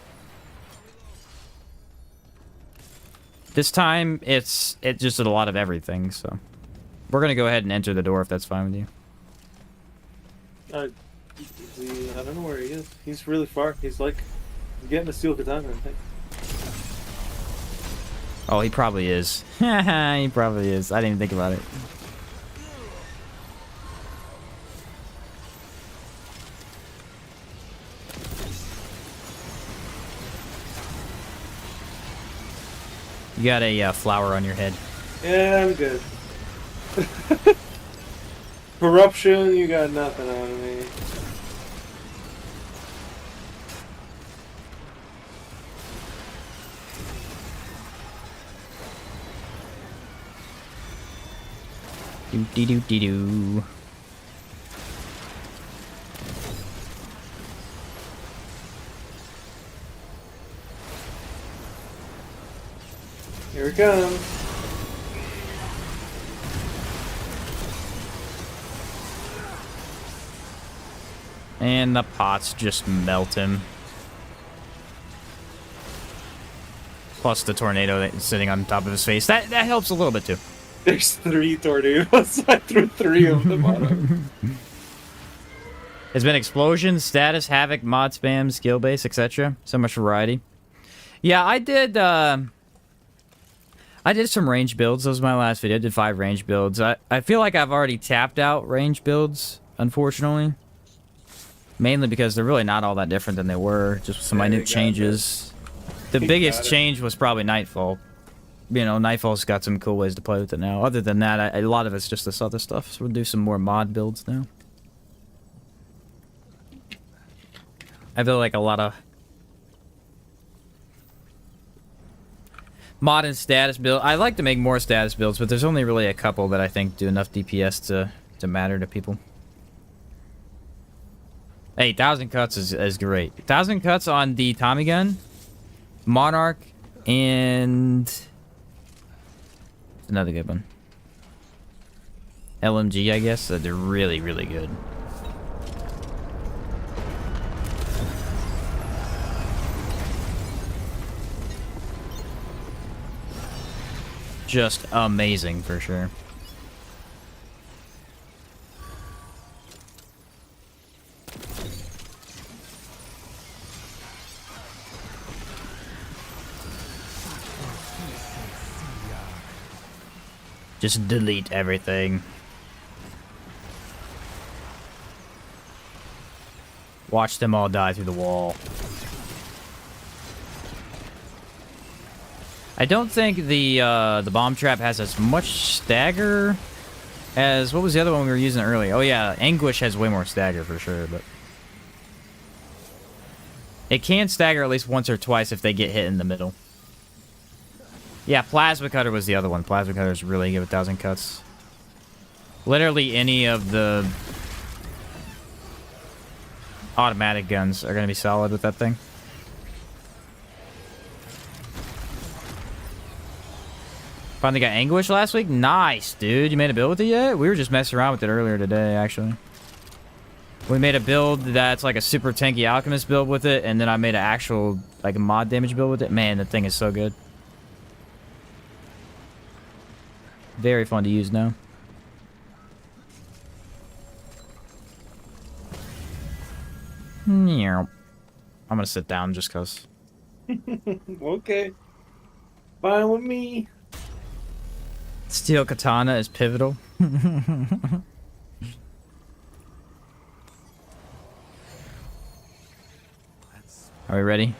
This time, it's just a lot of everything, so... We're gonna go ahead and enter the door if that's fine with you. I don't know where he is. He's really far. He's like getting a steel katana, I think. Oh, he probably is. He probably is. I didn't even think about it. You got a flower on your head. Yeah, I'm good. Corruption, you got nothing on me. Doo-dee-doo-dee-doo. Here it comes. And the pots just melt him. Plus the tornado that's sitting on top of his face. That helps a little bit too. There's 3 tornadoes. I threw 3 of them on him. There's been explosions, status, havoc, mod spam, skill base, etc. So much variety. Yeah, I did some range builds. That was my last video. I did 5 range builds. I feel like I've already tapped out range builds, unfortunately. Mainly because they're really not all that different than they were. Just some minute changes. The biggest change was probably Nightfall. You know, Nightfall's got some cool ways to play with it now. Other than that, a lot of it's just this other stuff. So we'll do some more mod builds now. I feel like a lot of mod and status build. I like to make more status builds, but there's only really a couple that I think do enough DPS to matter to people. Hey, 1,000 cuts is great. 1,000 cuts on the Tommy gun, Monarch, and another good one. LMG, I guess. They're really, really good. Just amazing for sure. Just delete everything. Watch them all die through the wall. I don't think the bomb trap has as much stagger as... What was the other one we were using earlier? Oh yeah, Anguish has way more stagger for sure, but... It can stagger at least once or twice if they get hit in the middle. Yeah, Plasma Cutter was the other one. Plasma Cutter is really good with 1,000 cuts. Literally any of the automatic guns are going to be solid with that thing. Finally got Anguish last week? Nice, dude. You made a build with it yet? We were just messing around with it earlier today, actually. We made a build that's like a super tanky Alchemist build with it, and then I made an actual, like, a mod damage build with it. Man, the thing is so good. Very fun to use now. I'm gonna sit down just cause. Okay. Fine with me. Steel Katana is pivotal. Are we ready?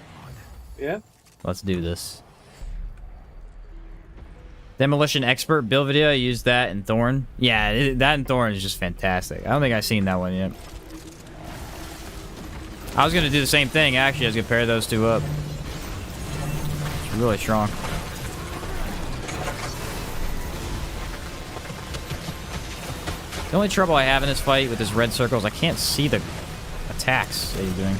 Yeah. Let's do this. Demolition Expert build video, I used that in Thorn. Yeah, that in Thorn is just fantastic. I don't think I've seen that one yet. I was going to do the same thing, actually. I was going to pair those two up. It's really strong. The only trouble I have in this fight with this red circle is I can't see the attacks that he's doing.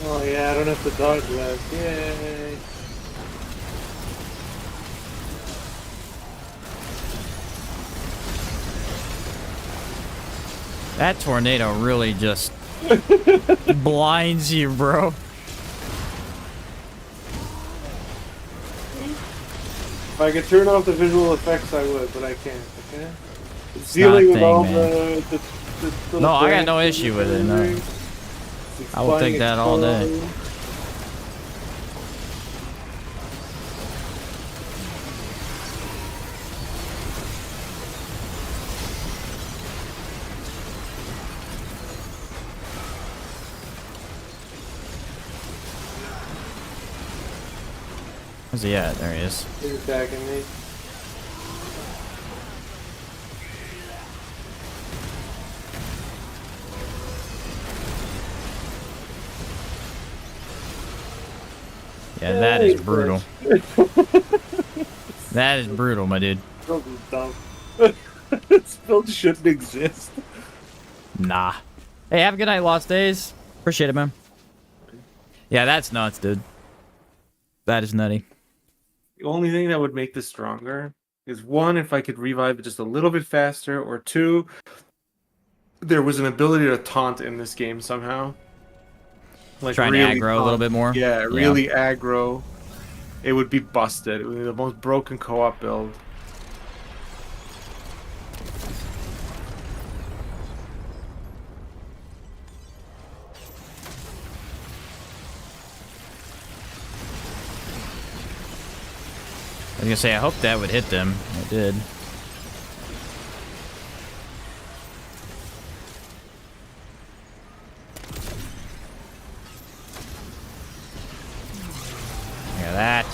Oh yeah, I don't have to dodge left. Yay. That tornado really just blinds you, bro. If I could turn off the visual effects, I would, but I can't. Okay. Dealing with all the no, I got no issue with it. No. I will take that all day. Where's he at? There he is. He's attacking me. Yeah, that is brutal. That is brutal, my dude. This is dumb. This build shouldn't exist. Nah. Hey, have a good night, Lost Days. Appreciate it, man. Yeah, that's nuts, dude. That is nutty. The only thing that would make this stronger is one, if I could revive it just a little bit faster, or two, there was an ability to taunt in this game somehow. Like Try and really aggro a little bit more? Yeah, Yeah. really aggro. It would be busted. It would be the most broken co-op build. I was gonna say, I hope that would hit them. It did. Look at that.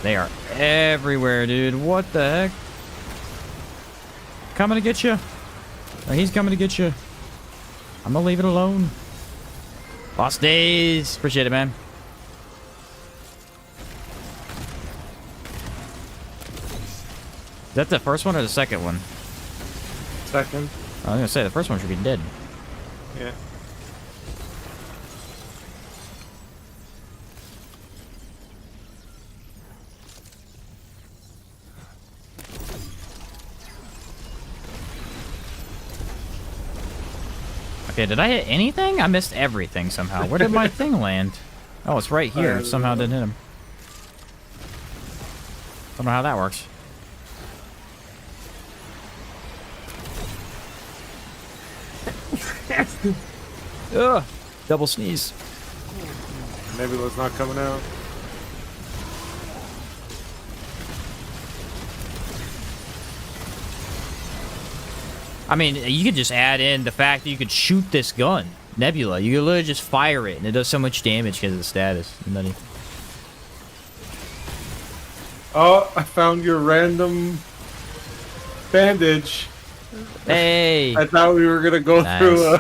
They are everywhere, dude. What the heck? Coming to get you. Oh, he's coming to get you. I'm gonna leave it alone. Lost days. Appreciate it, man. Is that the first one or the second one? Second. I was gonna say the first one should be dead. Yeah. Okay, did I hit anything? I missed everything somehow. Where did my thing land? Oh, it's right here. Somehow didn't hit him. Don't know how that works. Ugh, double sneeze. Nebula's not coming out. I mean, you could just add in the fact that you could shoot this gun, Nebula. You could literally just fire it, and it does so much damage because of the status. Nutty. Oh, I found your random bandage. Hey! I thought we were gonna go Nice. through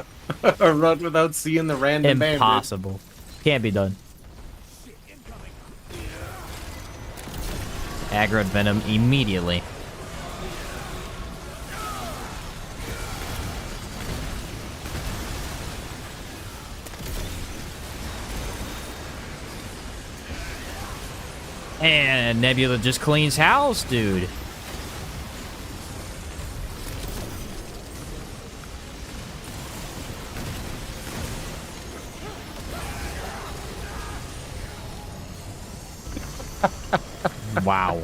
a run without seeing the random bandage. Impossible. Can't be done. Aggroed Venom immediately. And Nebula just cleans house, dude. Wow.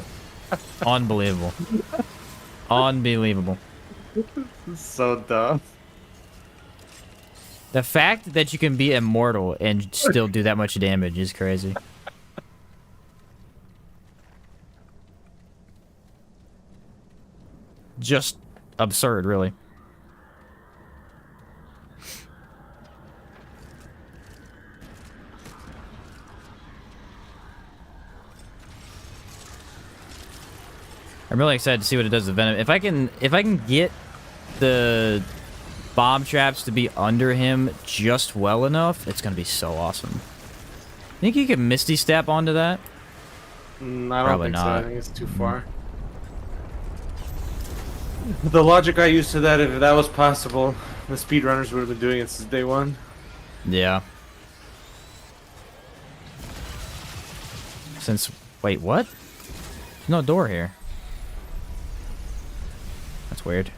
Unbelievable. Unbelievable. So dumb. The fact that you can be immortal and still do that much damage is crazy. Just absurd, really. I'm really excited to see what it does to Venom. If I can get the bomb traps to be under him just well enough, it's gonna be so awesome. Think you could Misty Step onto that? I don't Probably think so. not. I think it's too far. The logic I used to that, if that was possible, the speedrunners would have been doing it since day one. Yeah. Since... Wait, what? There's no door here. That's weird.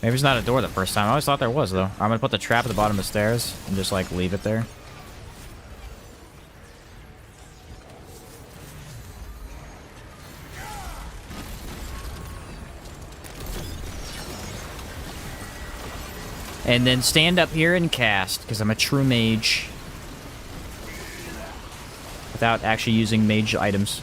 Maybe it's not a door the first time. I always thought there was, though. I'm gonna put the trap at the bottom of the stairs and just, like, leave it there. And then stand up here and cast, because I'm a true mage. Without actually using mage items.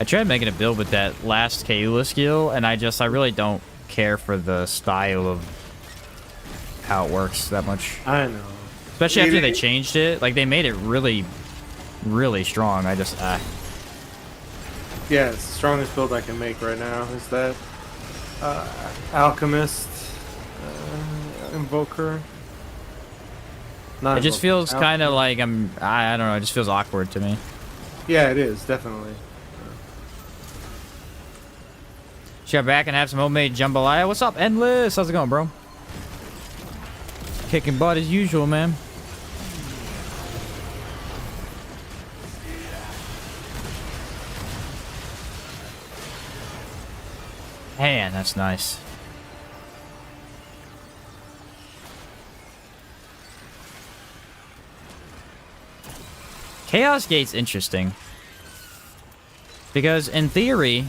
I tried making a build with that last Kaula skill, and I really don't care for the style of how it works that much. I know. Especially after they changed it. Like, they made it really, really strong. I just, Yeah, it's the strongest build I can make right now. Is that Alchemist Invoker Not It just invoking. feels kind of like I don't know. It just feels awkward to me. Yeah, it is definitely. Just got back and have some homemade jambalaya. What's up, Endless? How's it going, bro? Kicking butt as usual, man. Man, that's nice. Chaos Gate's interesting. Because in theory,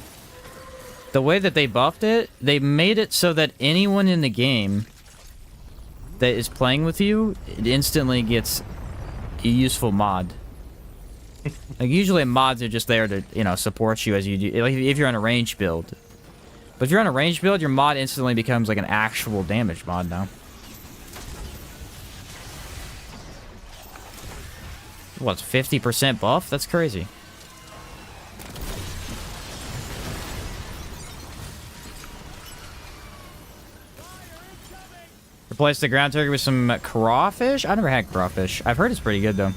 the way that they buffed it, they made it so that anyone in the game that is playing with you, it instantly gets a useful mod. Like, usually mods are just there to, you know, support you as you do. Like, if you're on a range build. But if you're on a range build, your mod instantly becomes like an actual damage mod now. What's 50% buff? That's crazy. Replace the ground turkey with some crawfish? I never had crawfish. I've heard it's pretty good though.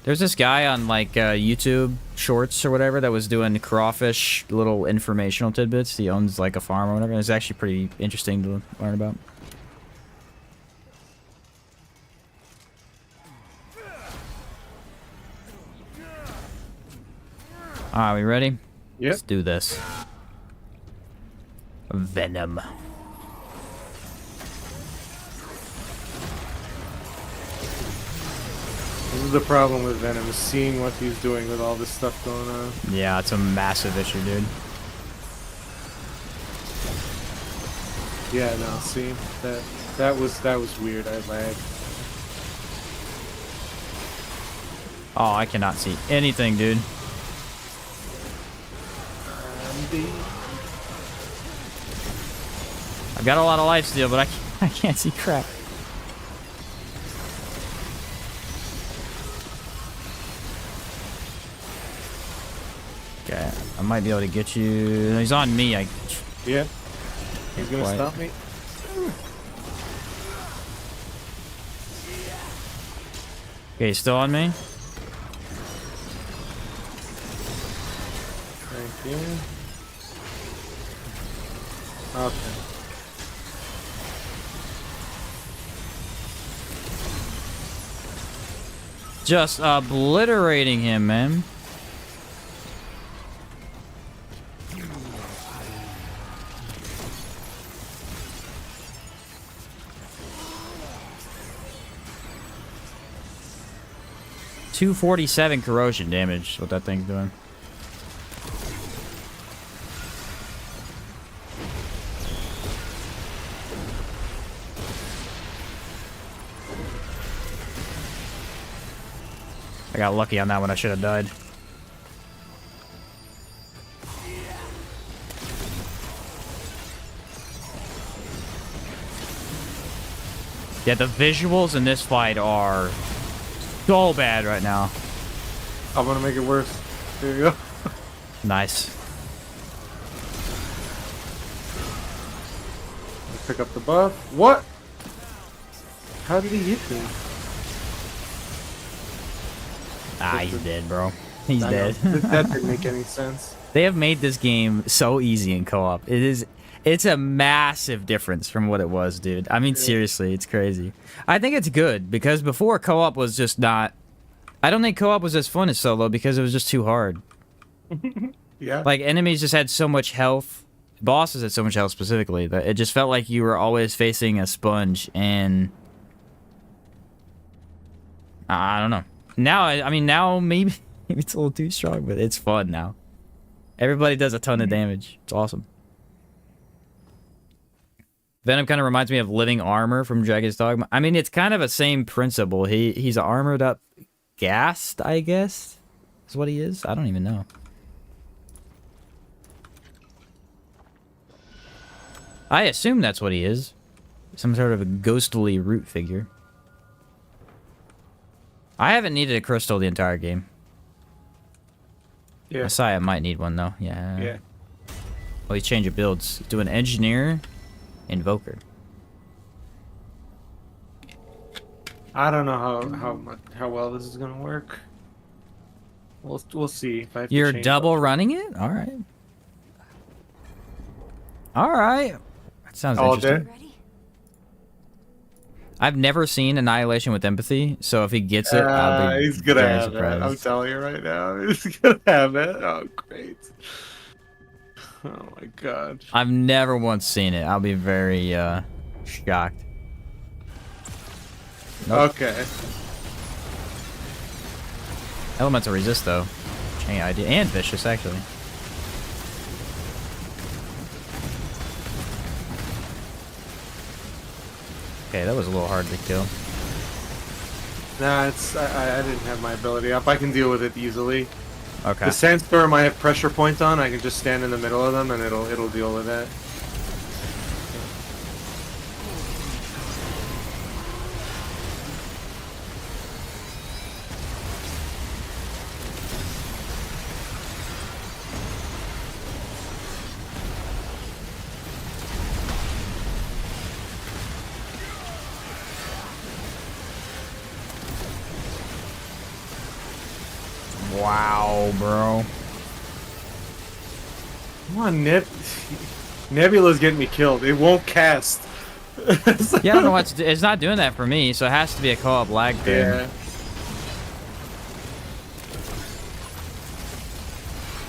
There's this guy on like YouTube Shorts or whatever that was doing crawfish little informational tidbits. He owns like a farm or whatever. And it's actually pretty interesting to learn about. Alright, we ready? Yep. Let's do this. Venom. This is the problem with Venom, is seeing what he's doing with all this stuff going on. Yeah, it's a massive issue, dude. Yeah, no, see, that was weird. I lagged. Oh, I cannot see anything, dude. I've got a lot of life steal, but I can't see crap. Okay, I might be able to get you. No, he's on me. Yeah, he's gonna Quiet. stop me. Okay, he's still on me. Thank you. Okay. Just obliterating him, man. .247 corrosion damage is what that thing's doing. I got lucky on that one. I should have died. Yeah, the visuals in this fight are so bad right now. I'm gonna make it worse. There you go. Nice. Pick up the buff. What? How did he hit me? Ah, he's dead, bro. He's I dead. know. That didn't make any sense. They have made this game so easy in co-op. It's a massive difference from what it was, dude. I mean, seriously, it's crazy. I think it's good because before co-op was just not. I don't think co-op was as fun as solo because it was just too hard. Yeah. Like enemies just had so much health. Bosses had so much health specifically that it just felt like you were always facing a sponge, and I don't know. Now, I mean, now maybe it's a little too strong, but it's fun now. Everybody does a ton of damage. It's awesome. Venom kind of reminds me of Living Armor from Dragon's Dogma. I mean, it's kind of a same principle. He's armored up Ghast, I guess, is what he is. I don't even know. I assume that's what he is. Some sort of a ghostly root figure. I haven't needed a crystal the entire game. Yeah. Messiah might need one, though. Yeah. Yeah. Oh, he's changing builds. Do an engineer, invoker. I don't know how well this is gonna work. We'll see if I have to You're change double up. running it? All right. All right. That sounds All interesting. day? Ready? I've never seen Annihilation with empathy, so if he gets it, I'll be He's gonna very have it. I'm surprised. telling you right now, he's gonna have it. Oh, great. Oh my god. I've never once seen it. I'll be very shocked. Nope. Okay. Elemental resist though. Chain idea and vicious actually. Okay, that was a little hard to kill. Nah, I didn't have my ability up. I can deal with it easily. Okay. The sandstorm I have pressure point on. I can just stand in the middle of them and it'll deal with that. Wow, bro. Come on, Nebula's getting me killed. It won't cast. Yeah, I don't know what's. It's not doing that for me, so it has to be a co-op lag thing. Yeah.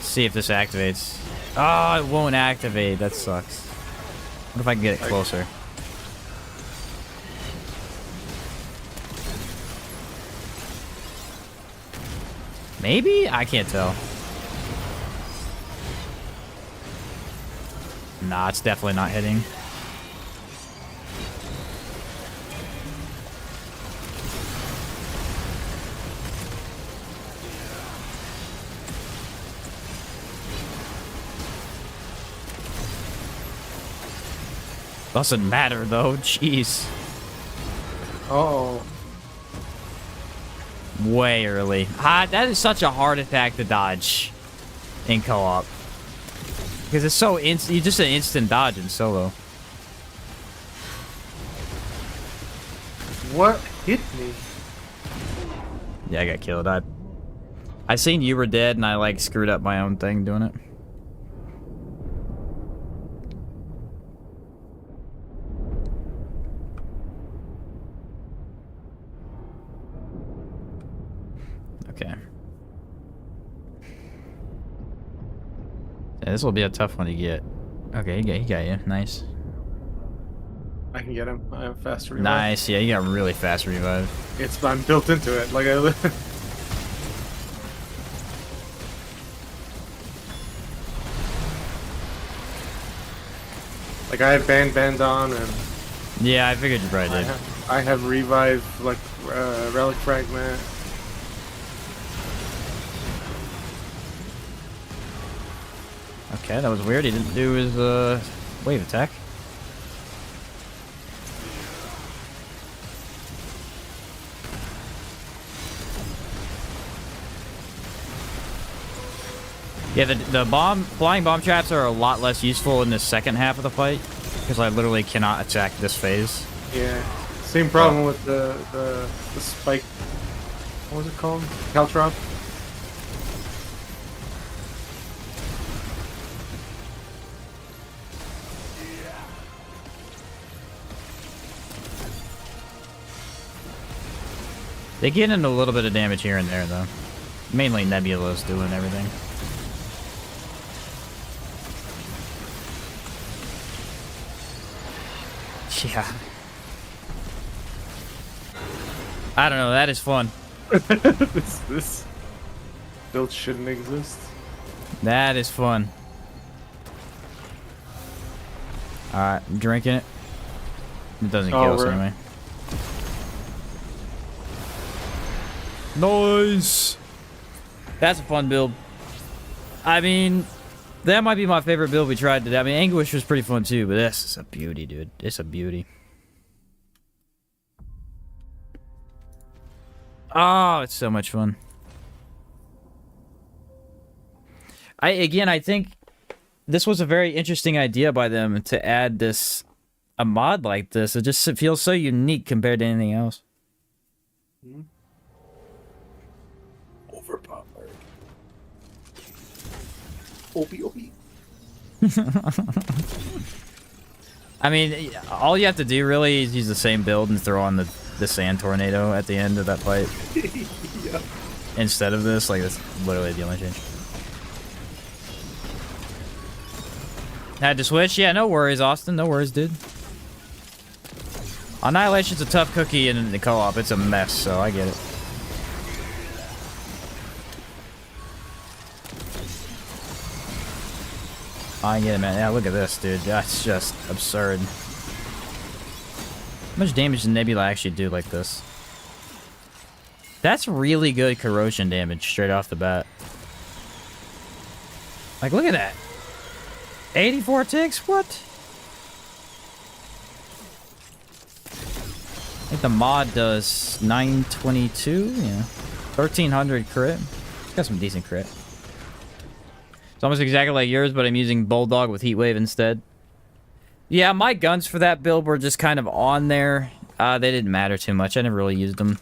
See if this activates. Oh, it won't activate. That sucks. What if I can get it closer? Maybe? I can't tell. Nah, it's definitely not hitting. Doesn't matter though, jeez. Uh-oh. Way early. That is such a hard attack to dodge in co-op. Because it's so you just an instant dodge in solo. What hit me? Yeah, I got killed. I seen you were dead and I like screwed up my own thing doing it. Okay. Yeah, this will be a tough one to get. Okay, he got you. Nice. I can get him. I have faster revive. Nice. Yeah, you got really fast revive. I'm built into it. Like like I have band on and Yeah, I figured you probably did. I have revive like relic fragment. Okay, that was weird. He didn't do his wave attack. Yeah, the flying bomb traps are a lot less useful in the second half of the fight because I literally cannot attack this phase. Yeah. Same problem with the spike. What was it called? Caltrop? They get into a little bit of damage here and there, though. Mainly Nebula's doing everything. Yeah. I don't know, that is fun. This build shouldn't exist. That is fun. Alright, I'm drinking it. It doesn't kill us anyway. Nice! That's a fun build. I mean, that might be my favorite build we tried today. I mean, Anguish was pretty fun too, but this is a beauty, dude. It's a beauty. Oh, it's so much fun. I think this was a very interesting idea by them to add a mod like this. It feels so unique compared to anything else. Overpowered. Opie. I mean, all you have to do really is use the same build and throw on the sand tornado at the end of that fight. Yeah. Instead of this, like, that's literally the only change. Had to switch? Yeah, no worries, Austin. No worries, dude. Annihilation's a tough cookie in the co-op. It's a mess, so I get it. I get it, man. Yeah, look at this, dude. That's just absurd. How much damage does Nebula actually do like this? That's really good corrosion damage straight off the bat. Like, look at that. 84 ticks? What? I think the mod does 922. Yeah. 1300 crit. It's got some decent crit. It's almost exactly like yours, but I'm using Bulldog with Heatwave instead. Yeah, my guns for that build were just kind of on there. They didn't matter too much. I never really used them.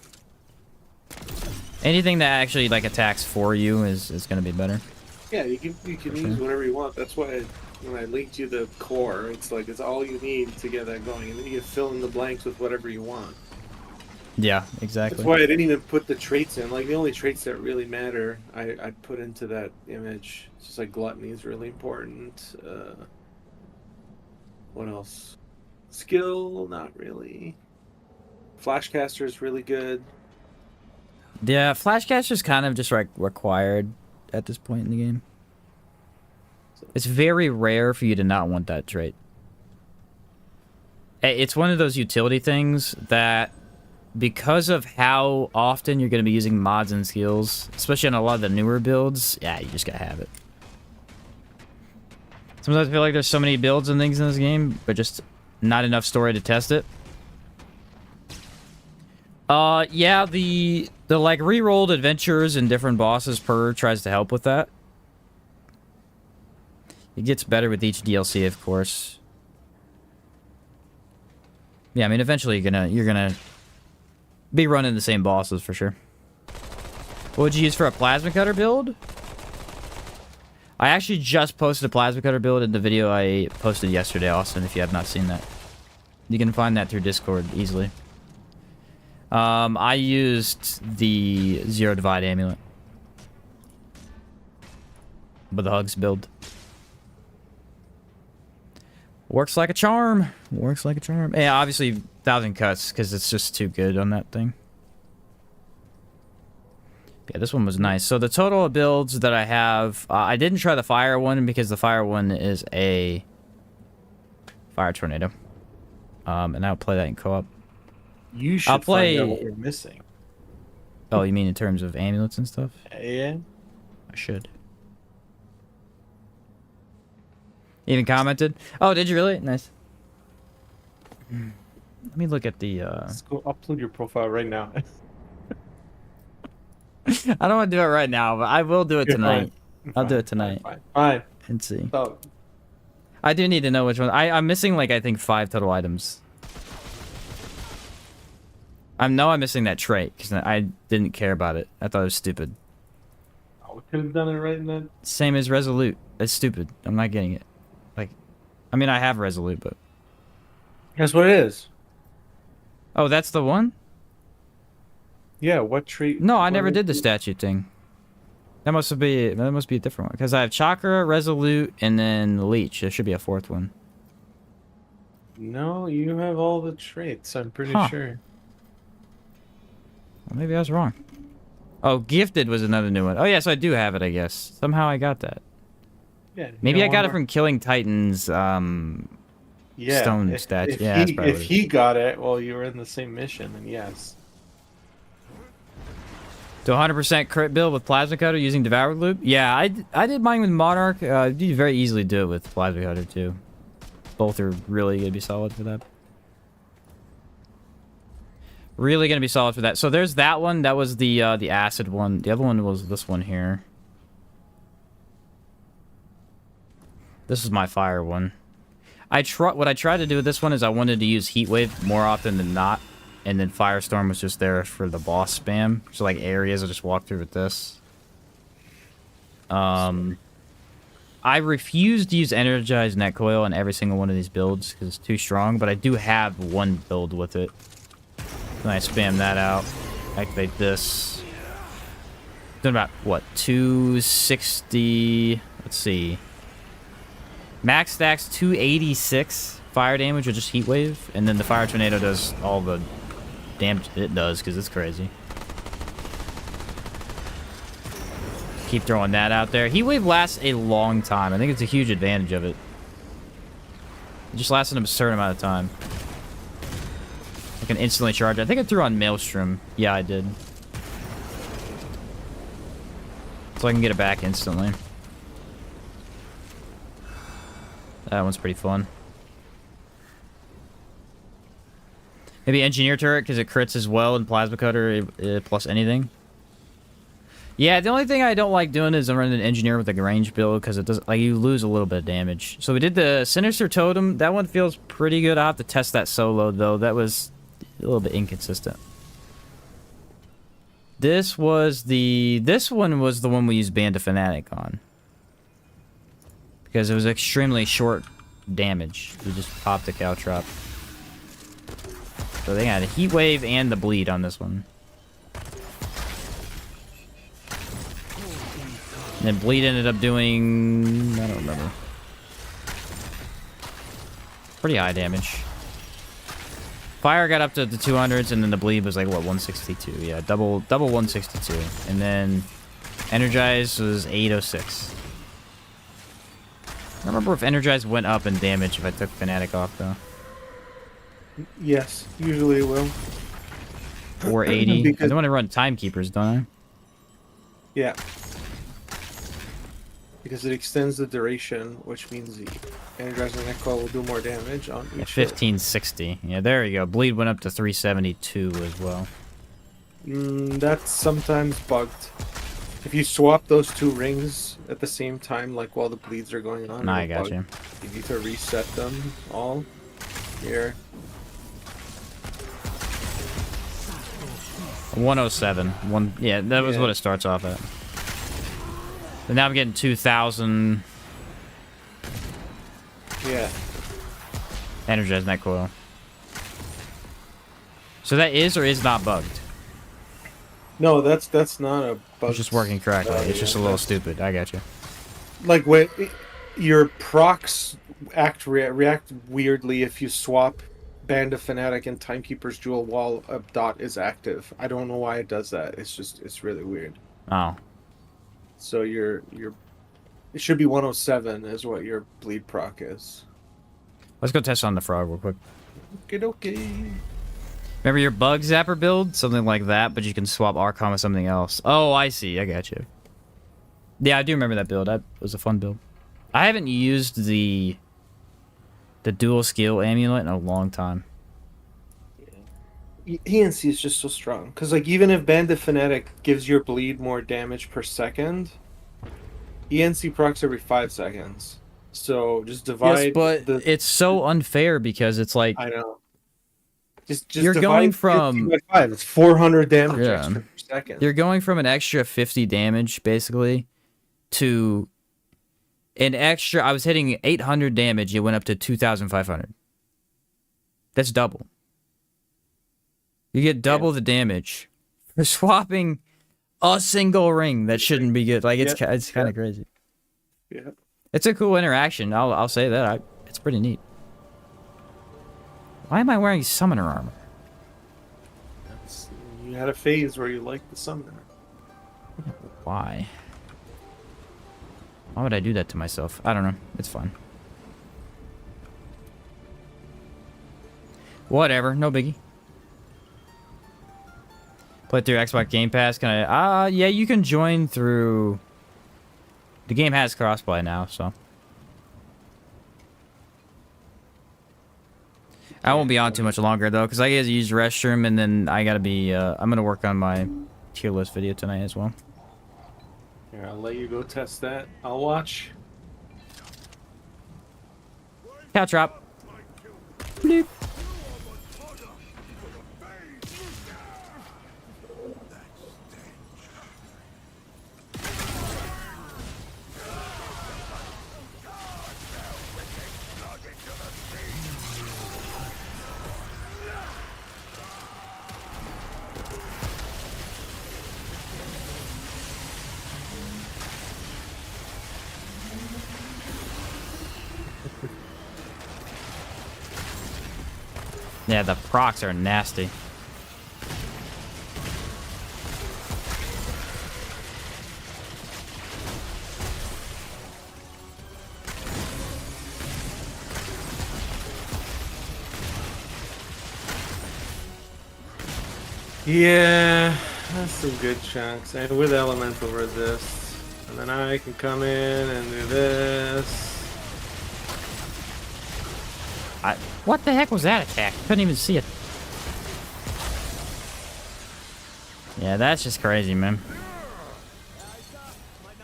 Anything that actually like attacks for you is going to be better. Yeah, you can use whatever you want. That's why when I linked you the core, it's like it's all you need to get that going, and then you can fill in the blanks with whatever you want. Yeah, exactly. That's why I didn't even put the traits in. Like the only traits that really matter, I put into that image. It's just like gluttony is really important. What else? Skill, not really. Flashcaster is really good. Yeah, Flashcaster's kind of just like required at this point in the game. It's very rare for you to not want that trait. It's one of those utility things that, because of how often you're going to be using mods and skills, especially on a lot of the newer builds, yeah, you just gotta have it. Sometimes I feel like there's so many builds and things in this game, but just not enough story to test it. Yeah, the like re-rolled adventures and different bosses per tries to help with that. It gets better with each DLC, of course. Yeah, I mean, eventually you're gonna be running the same bosses for sure. What would you use for a plasma cutter build? I actually just posted a plasma cutter build in the video I posted yesterday, Austin, if you have not seen that. You can find that through Discord easily. I used the Zero Divide amulet. With the Hugs build. Works like a charm. Works like a charm. Yeah, obviously 1,000 cuts, because it's just too good on that thing. Yeah, this one was nice. So the total of builds that I have... I didn't try the fire one, because the fire one is a fire tornado. And I'll play that in co-op. You should I'll play... find out what you're missing. Oh, you mean in terms of amulets and stuff? Yeah. I should. Even commented? Oh, did you really? Nice. Let me look at the... Let's go upload your profile right now. I don't want to do it right now, but I will do it You're tonight. fine. I'll do it tonight. Fine. And see. So, I do need to know which one. I'm missing, like, I think 5 total items. I'm missing that trait, because I didn't care about it. I thought it was stupid. we could have done it right in that. Same as Resolute. It's stupid. I'm not getting it. Like, I mean, I have Resolute, but... Guess what it is? Oh, that's the one? Yeah, what trait? No, I never did the statue thing. That must be a different one. Because I have Chakra, Resolute, and then Leech. There should be a 4th one. No, you have all the traits, I'm pretty sure. Well, maybe I was wrong. Oh, Gifted was another new one. Oh, yes, I do have it, I guess. Somehow I got that. Yeah. Maybe I got it from Killing Titans, stone statue. Yeah, that's probably if he got it while you were in the same mission, then yes. To 100% crit build with Plasma Cutter using Devoured Loop? Yeah, I did mine with Monarch. You very easily do it with Plasma Cutter, too. Both are really going to be solid for that. Really going to be solid for that. So there's that one. That was the acid one. The other one was this one here. This is my fire one. What I tried to do with this one is I wanted to use Heat Wave more often than not. and then Firestorm was just there for the boss spam. So like areas I just walk through with this. I refuse to use Energized Net Coil on every single one of these builds because it's too strong, but I do have one build with it. Then I spam that out. Activate this. Doing about, what, 260... Let's see. Max stacks 286 fire damage with just Heat Wave, and then the Fire Tornado does all the damage it does because it's crazy. Keep throwing that out there. Heat Wave lasts a long time. I think it's a huge advantage of it. It just lasts an absurd amount of time. I can instantly charge. I think I threw on Maelstrom. Yeah, I did. So I can get it back instantly. That one's pretty fun. Maybe Engineer Turret because it crits as well, and Plasma Cutter plus anything. Yeah, the only thing I don't like doing is I'm running an Engineer with a range build because it does, like, you lose a little bit of damage. So we did the Sinister Totem. That one feels pretty good. I'll have to test that solo though. That was a little bit inconsistent. This one was the one we used Band of Fanatic on. Because it was extremely short damage. You just popped the Caltrop. So they had a Heat Wave and the Bleed on this one. And then Bleed ended up doing... I don't remember. Pretty high damage. Fire got up to the 200s, and then the Bleed was like, what, 162? Yeah, double 162. And then Energize was 806. I don't remember if Energize went up in damage if I took Fanatic off, though. Yes, usually it will. 480. I don't want to run Timekeepers, don't I? Yeah. Because it extends the duration, which means the Energizing Net Coil will do more damage on each hit. 1560. Yeah, there you go. Bleed went up to 372 as well. That's sometimes bugged. If you swap those two rings at the same time, like while the bleeds are going on, I got you. You need to reset them all. Here. 107. Yeah, that was what it starts off at. And now I'm getting 2,000. Yeah. Energized Net Coil. So that is or is not bugged? No, that's not a bug. It's just working correctly. It's just a little stupid. I got you. Like when your procs react weirdly if you swap Band of Fanatic and Timekeeper's Jewel while a dot is active. I don't know why it does that. It's really weird. Oh. So it should be 107 is what your bleed proc is. Let's go test on the frog real quick. Okay. Remember your bug zapper build? Something like that, but you can swap Archon with something else. Oh, I see. I got you. Yeah, I do remember that build. That was a fun build. I haven't used the dual skill amulet in a long time. ENC is just so strong. Because like even if Band of Fanatic gives your bleed more damage per second, ENC procs every 5 seconds. So just divide. Yes, but it's so unfair because it's like I know. Just you're going from 5. It's 400 damage Yeah. extra per second. you're going from an extra 50 damage basically to an extra. I was hitting 800 damage. It went up to 2,500. That's double. You get double the damage for swapping a single ring that shouldn't be good. Like it's kind of crazy. Yeah. It's a cool interaction. I'll say that. It's pretty neat. Why am I wearing summoner armor? You had a phase where you liked the summoner. Why? Why would I do that to myself? I don't know. It's fine. Whatever. No biggie. Play through Xbox Game Pass. Can I? Yeah, you can join through. The game has crossplay now, so. I won't be on too much longer though, because I gotta use the restroom, and then I gotta be. I'm gonna work on my tier list video tonight as well. Here, I'll let you go test that. I'll watch. Cow drop. Bloop. Yeah, the procs are nasty. Yeah, that's some good chunks. And with elemental resist. And then I can come in and do this. What the heck was that attack? Couldn't even see it. Yeah, that's just crazy, man.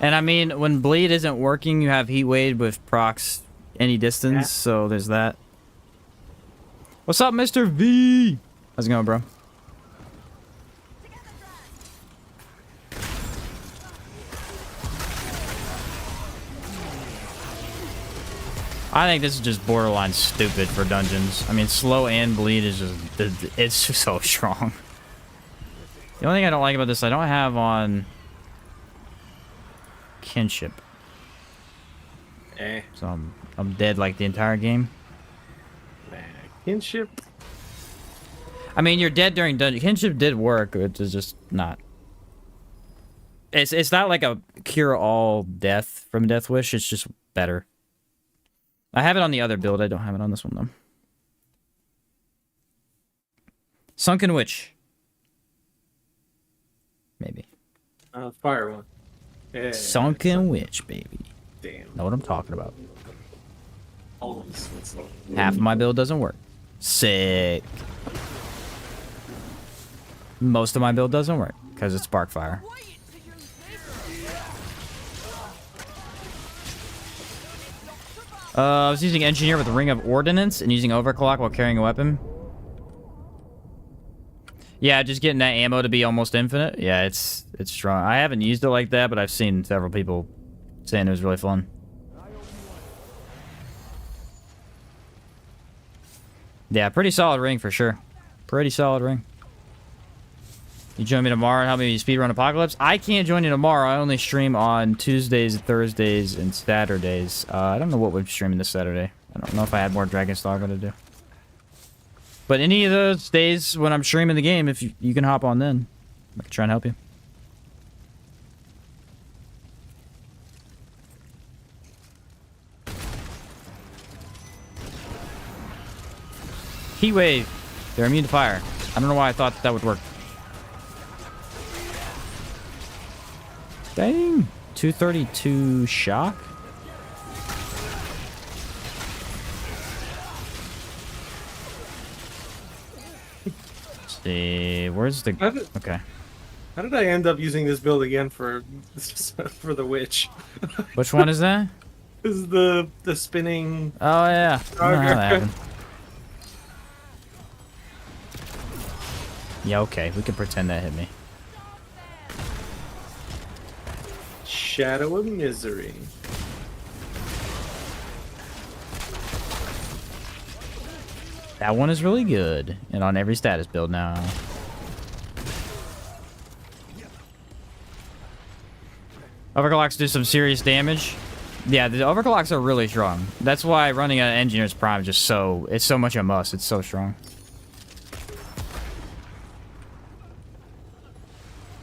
And I mean, when bleed isn't working, you have heat wave with procs any distance, Yeah. so there's that. What's up, Mr. V? How's it going, bro? I think this is just borderline stupid for dungeons. I mean, slow and bleed is it's just so strong. The only thing I don't like about this, I don't have on kinship. So I'm dead like the entire game. Nah, kinship. I mean, you're dead during dungeon. Kinship did work, it's just not. It's not like a cure all death from Death Wish. It's just better. I have it on the other build. I don't have it on this one, though. Sunken Witch. Maybe. Fire one. Yeah. Sunken Witch, baby. Damn. Know what I'm talking about. Always. Half of my build doesn't work. Sick. Most of my build doesn't work because it's Sparkfire. I was using Engineer with Ring of Ordnance and using Overclock while carrying a weapon. Yeah, just getting that ammo to be almost infinite. Yeah, it's strong. I haven't used it like that, but I've seen several people saying it was really fun. Yeah, pretty solid ring for sure. Pretty solid ring. You join me tomorrow and help me speedrun Apocalypse? I can't join you tomorrow. I only stream on Tuesdays, Thursdays, and Saturdays. I don't know what we're streaming this Saturday. I don't know if I had more Dragon Saga to do. But any of those days when I'm streaming the game, if you can hop on then. I can try and help you. Heat Wave. They're immune to fire. I don't know why I thought that would work. Dang. 232 shock? Let's see. Where's the... Okay. How did I end up using this build again for for the witch? Which one is that? This is the spinning. Oh, yeah. I don't know how that happened. Yeah, okay. We can pretend that hit me. Shadow of Misery. That one is really good. And on every status build now. Overclocks do some serious damage. Yeah, the overclocks are really strong. That's why running an Engineer's Prime is just so... It's so much a must. It's so strong.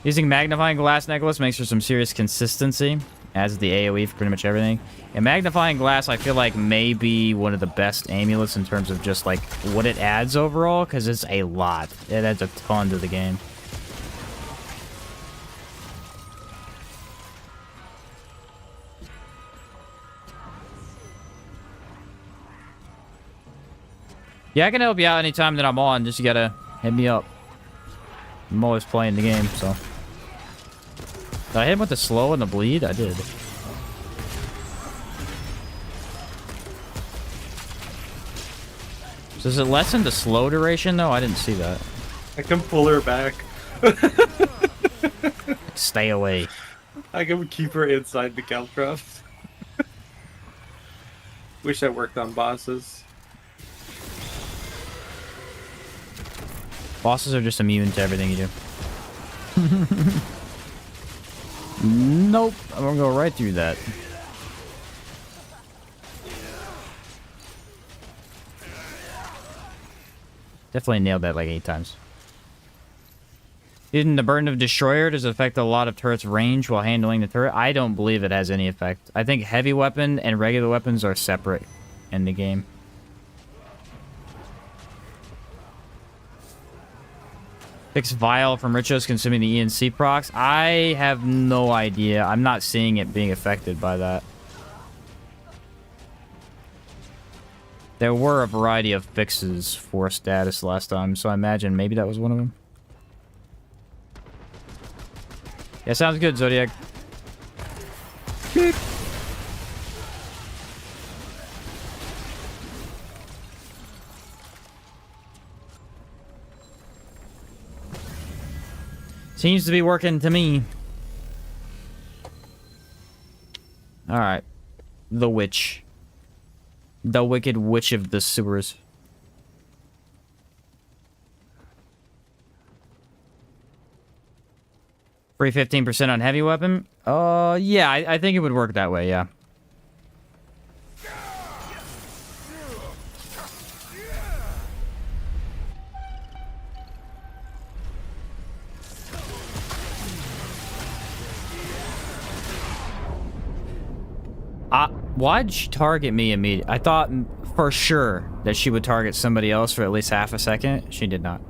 Using Magnifying Glass Necklace makes for some serious consistency. Adds the AoE for pretty much everything. And Magnifying Glass, I feel like, may be one of the best amulets in terms of just, like, what it adds overall, because it's a lot. It adds a ton to the game. Yeah, I can help you out anytime that I'm on. Just you gotta hit me up. I'm always playing the game, so. Did I hit him with the slow and the bleed? I did. So does it lessen the slow duration, though? I didn't see that. I can pull her back. Stay away. I can keep her inside the Caltrops. Wish I worked on bosses. Bosses are just immune to everything you do. Nope. I'm gonna go right through that. Definitely nailed that like 8 times. Didn't the burden of Destroyer does it affect a lot of turrets' range while handling the turret? I don't believe it has any effect. I think heavy weapon and regular weapons are separate in the game. Fix Vial from Richos consuming the ENC procs. I have no idea. I'm not seeing it being affected by that. There were a variety of fixes for status last time, so I imagine maybe that was one of them. Yeah, sounds good, Zodiac. Beep. Seems to be working to me. Alright. The witch. The wicked witch of the sewers. Free 15% on heavy weapon? Yeah, I think it would work that way, yeah. Why'd she target me immediately? I thought for sure that she would target somebody else for at least half a second. She did not.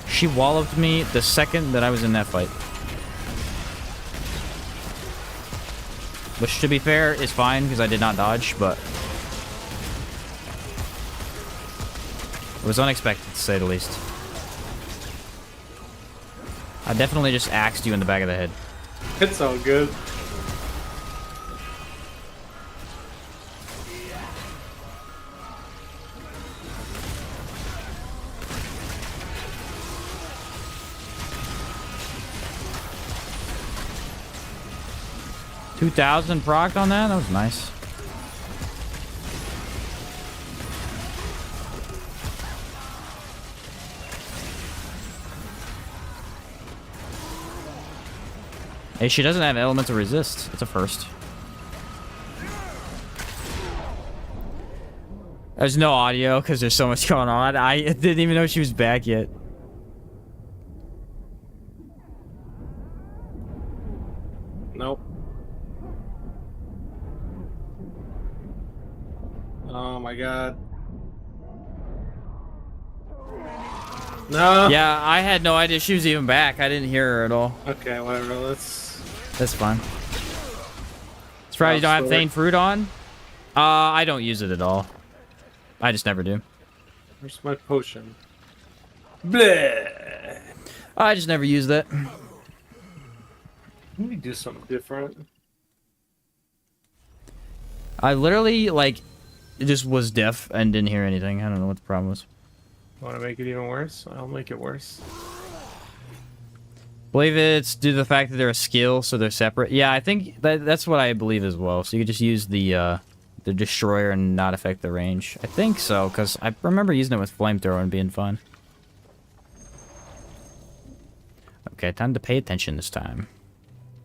She walloped me the second that I was in that fight. Which, to be fair, is fine because I did not dodge, but it was unexpected, to say the least. I definitely just axed you in the back of the head. It's all good. $2,000 proc on that? That was nice. Hey, she doesn't have elemental resist. It's a first. There's no audio because there's so much going on. I didn't even know she was back yet. Nope. Oh my god. No. Yeah, I had no idea she was even back. I didn't hear her at all. Okay, whatever. That's fine. Surprised you don't have Thane Fruit on? I don't use it at all. I just never do. Where's my potion? Bleh. I just never use that. Let me do something different. I literally, like, just was deaf and didn't hear anything. I don't know what the problem was. Want to make it even worse? I'll make it worse. Believe it's due to the fact that they're a skill, so they're separate. Yeah, I think that's what I believe as well. So you could just use the destroyer and not affect the range. I think so, because I remember using it with flamethrower and being fun. Okay, time to pay attention this time.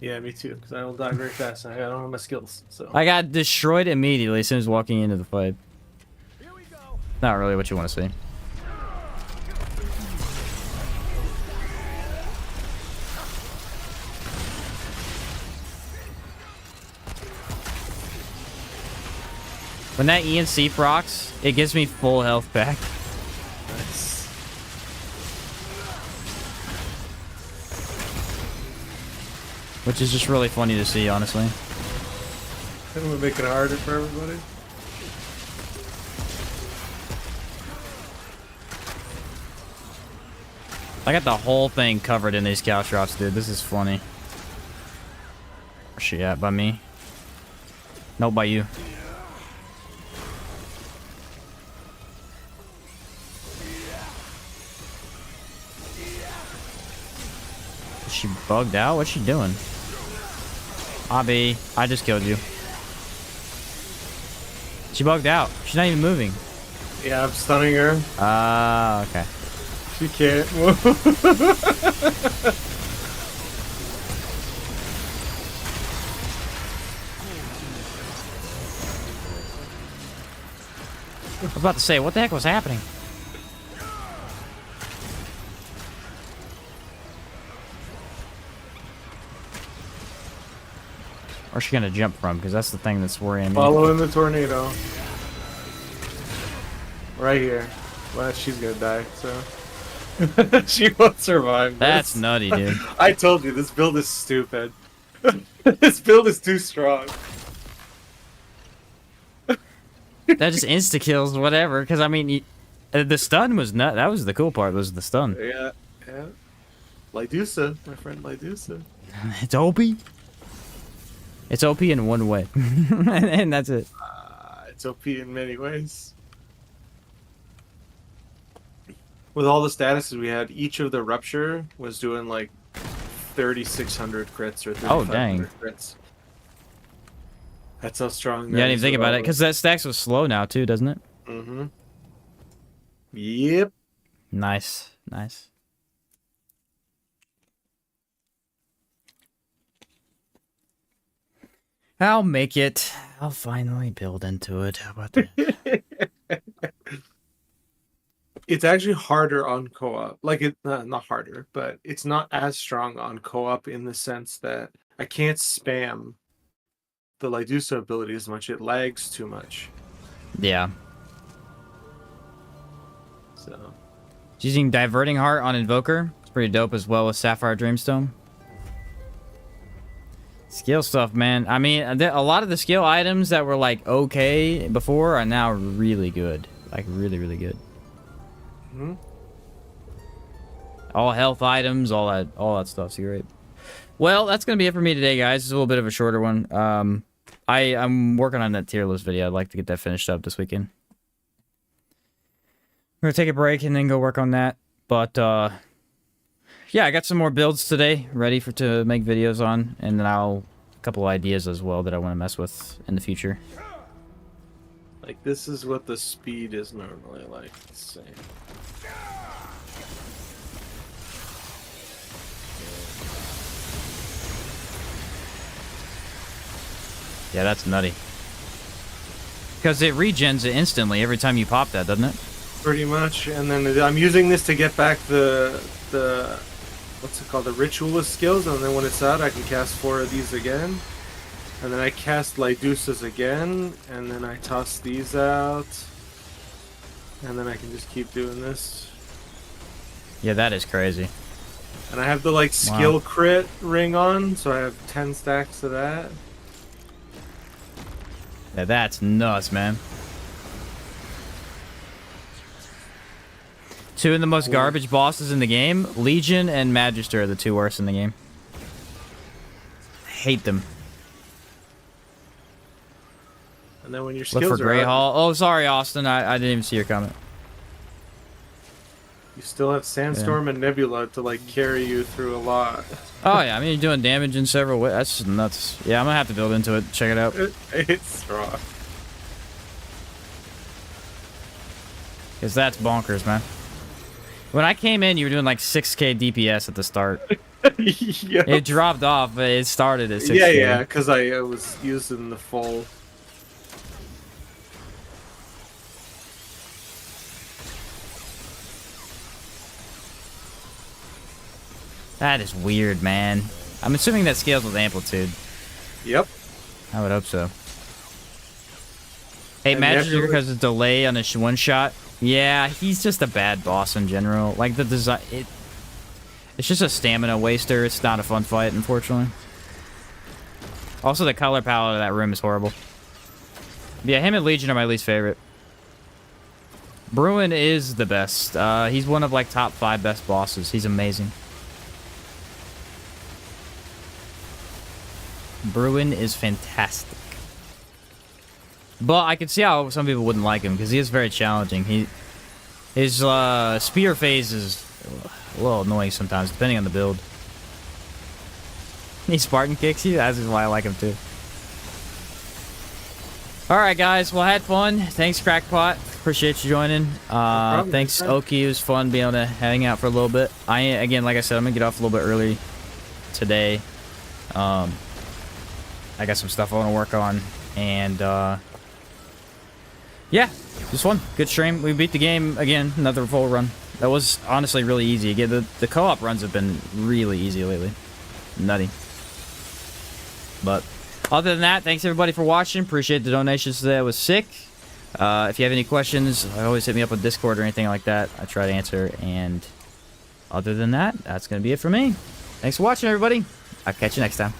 Yeah, me too, because I don't die very fast and I don't have my skills, so. I got destroyed immediately as soon as walking into the fight. Here we go. Not really what you want to see. When that ENC procs, it gives me full health back. Nice. Which is just really funny to see, honestly. I'm gonna make it harder for everybody. I got the whole thing covered in these cow drops, dude. This is funny. Where's she at? By me? No, by you. Is she bugged out? What's she doing? Abby, I just killed you. She bugged out. She's not even moving. Yeah, I'm stunning her. Ah, okay. She can't move. I was about to say, what the heck was happening? Where's she gonna jump from? Because that's the thing that's worrying me. Follow in the tornado. Right here. Well, she's gonna die, so... she won't survive this. That's nutty, dude. I told you, this build is stupid. This build is too strong. That just insta-kills whatever, because, I mean, the stun was nut. That was the cool part, was the stun. Yeah, yeah. Lydusa, my friend Lydusa. It's OP. It's OP in one way. and that's it. It's OP in many ways. With all the statuses we had, each of the Rupture was doing like 3,600 crits or 3,500 crits. That's how strong that Yeah, I didn't is even think with about all it, because that stacks was slow now, too, doesn't it? Mm-hmm. Yep. Nice. Nice. I'll make it. I'll finally build into it. How about that? It's actually harder on co-op. Like, not harder, but it's not as strong on co-op in the sense that I can't spam the Lydusa ability as much. It lags too much. Yeah. So... Using Diverting Heart on Invoker. It's pretty dope as well with Sapphire Dreamstone. Skill stuff, man. I mean, a lot of the skill items that were like okay before are now really good. Like really, really good. Mm-hmm. All health items, all that stuff's great. Well, that's gonna be it for me today, guys. It's a little bit of a shorter one. I'm working on that tier list video. I'd like to get that finished up this weekend. I'm gonna take a break and then go work on that. But yeah, I got some more builds today ready to make videos on, and then a couple ideas as well that I want to mess with in the future. Like, this is what the speed is normally like. Let's see. Yeah, that's nutty. Because it regens it instantly every time you pop that, doesn't it? Pretty much. And then I'm using this to get back the what's it called? The ritualist skills. And then when it's out, I can cast 4 of these again. And then I cast Lydusas again. And then I toss these out. And then I can just keep doing this. Yeah, that is crazy. And I have the like skill crit ring on, so I have 10 stacks of that. Yeah, that's nuts, man. 2 of the most garbage bosses in the game, Legion and Magister, are the 2 worst in the game. Hate them. And then when your Look skills for are Grey out, Hall. Oh, sorry, Austin. I didn't even see your comment. you still have Sandstorm and Nebula to like carry you through a lot. Oh, yeah. I mean, you're doing damage in several ways. That's just nuts. Yeah, I'm going to have to build into it. Check it out. It's strong. Because that's bonkers, man. When I came in, you were doing like 6k DPS at the start. Yeah. It dropped off, but it started at 6k. Yeah, because I was using the full. That is weird, man. I'm assuming that scales with amplitude. Yep. I would hope so. Hey, And Magister, because of delay on a one shot. Yeah, he's just a bad boss in general. Like the design, it's just a stamina waster. It's not a fun fight, unfortunately. Also, the color palette of that room is horrible. Yeah, him and Legion are my least favorite. Bruin is the best. He's one of like top 5 best bosses. He's amazing. Bruin is fantastic. But I can see how some people wouldn't like him, because he is very challenging. His spear phase is a little annoying sometimes, depending on the build. He Spartan kicks you? That's why I like him too. Alright guys, well I had fun. Thanks Crackpot. Appreciate you joining. Thanks Oki, it was fun being able to hang out for a little bit. Again, like I said, I'm gonna get off a little bit early today. I got some stuff I want to work on, and yeah, it was fun. Good stream. We beat the game again. Another full run. That was honestly really easy. Again, the co-op runs have been really easy lately. Nutty. But Other than that, thanks everybody for watching. Appreciate the donations today. It was sick. If you have any questions, always hit me up on Discord or anything like that. I try to answer. And other than that, that's going to be it for me. Thanks for watching, everybody. I'll catch you next time.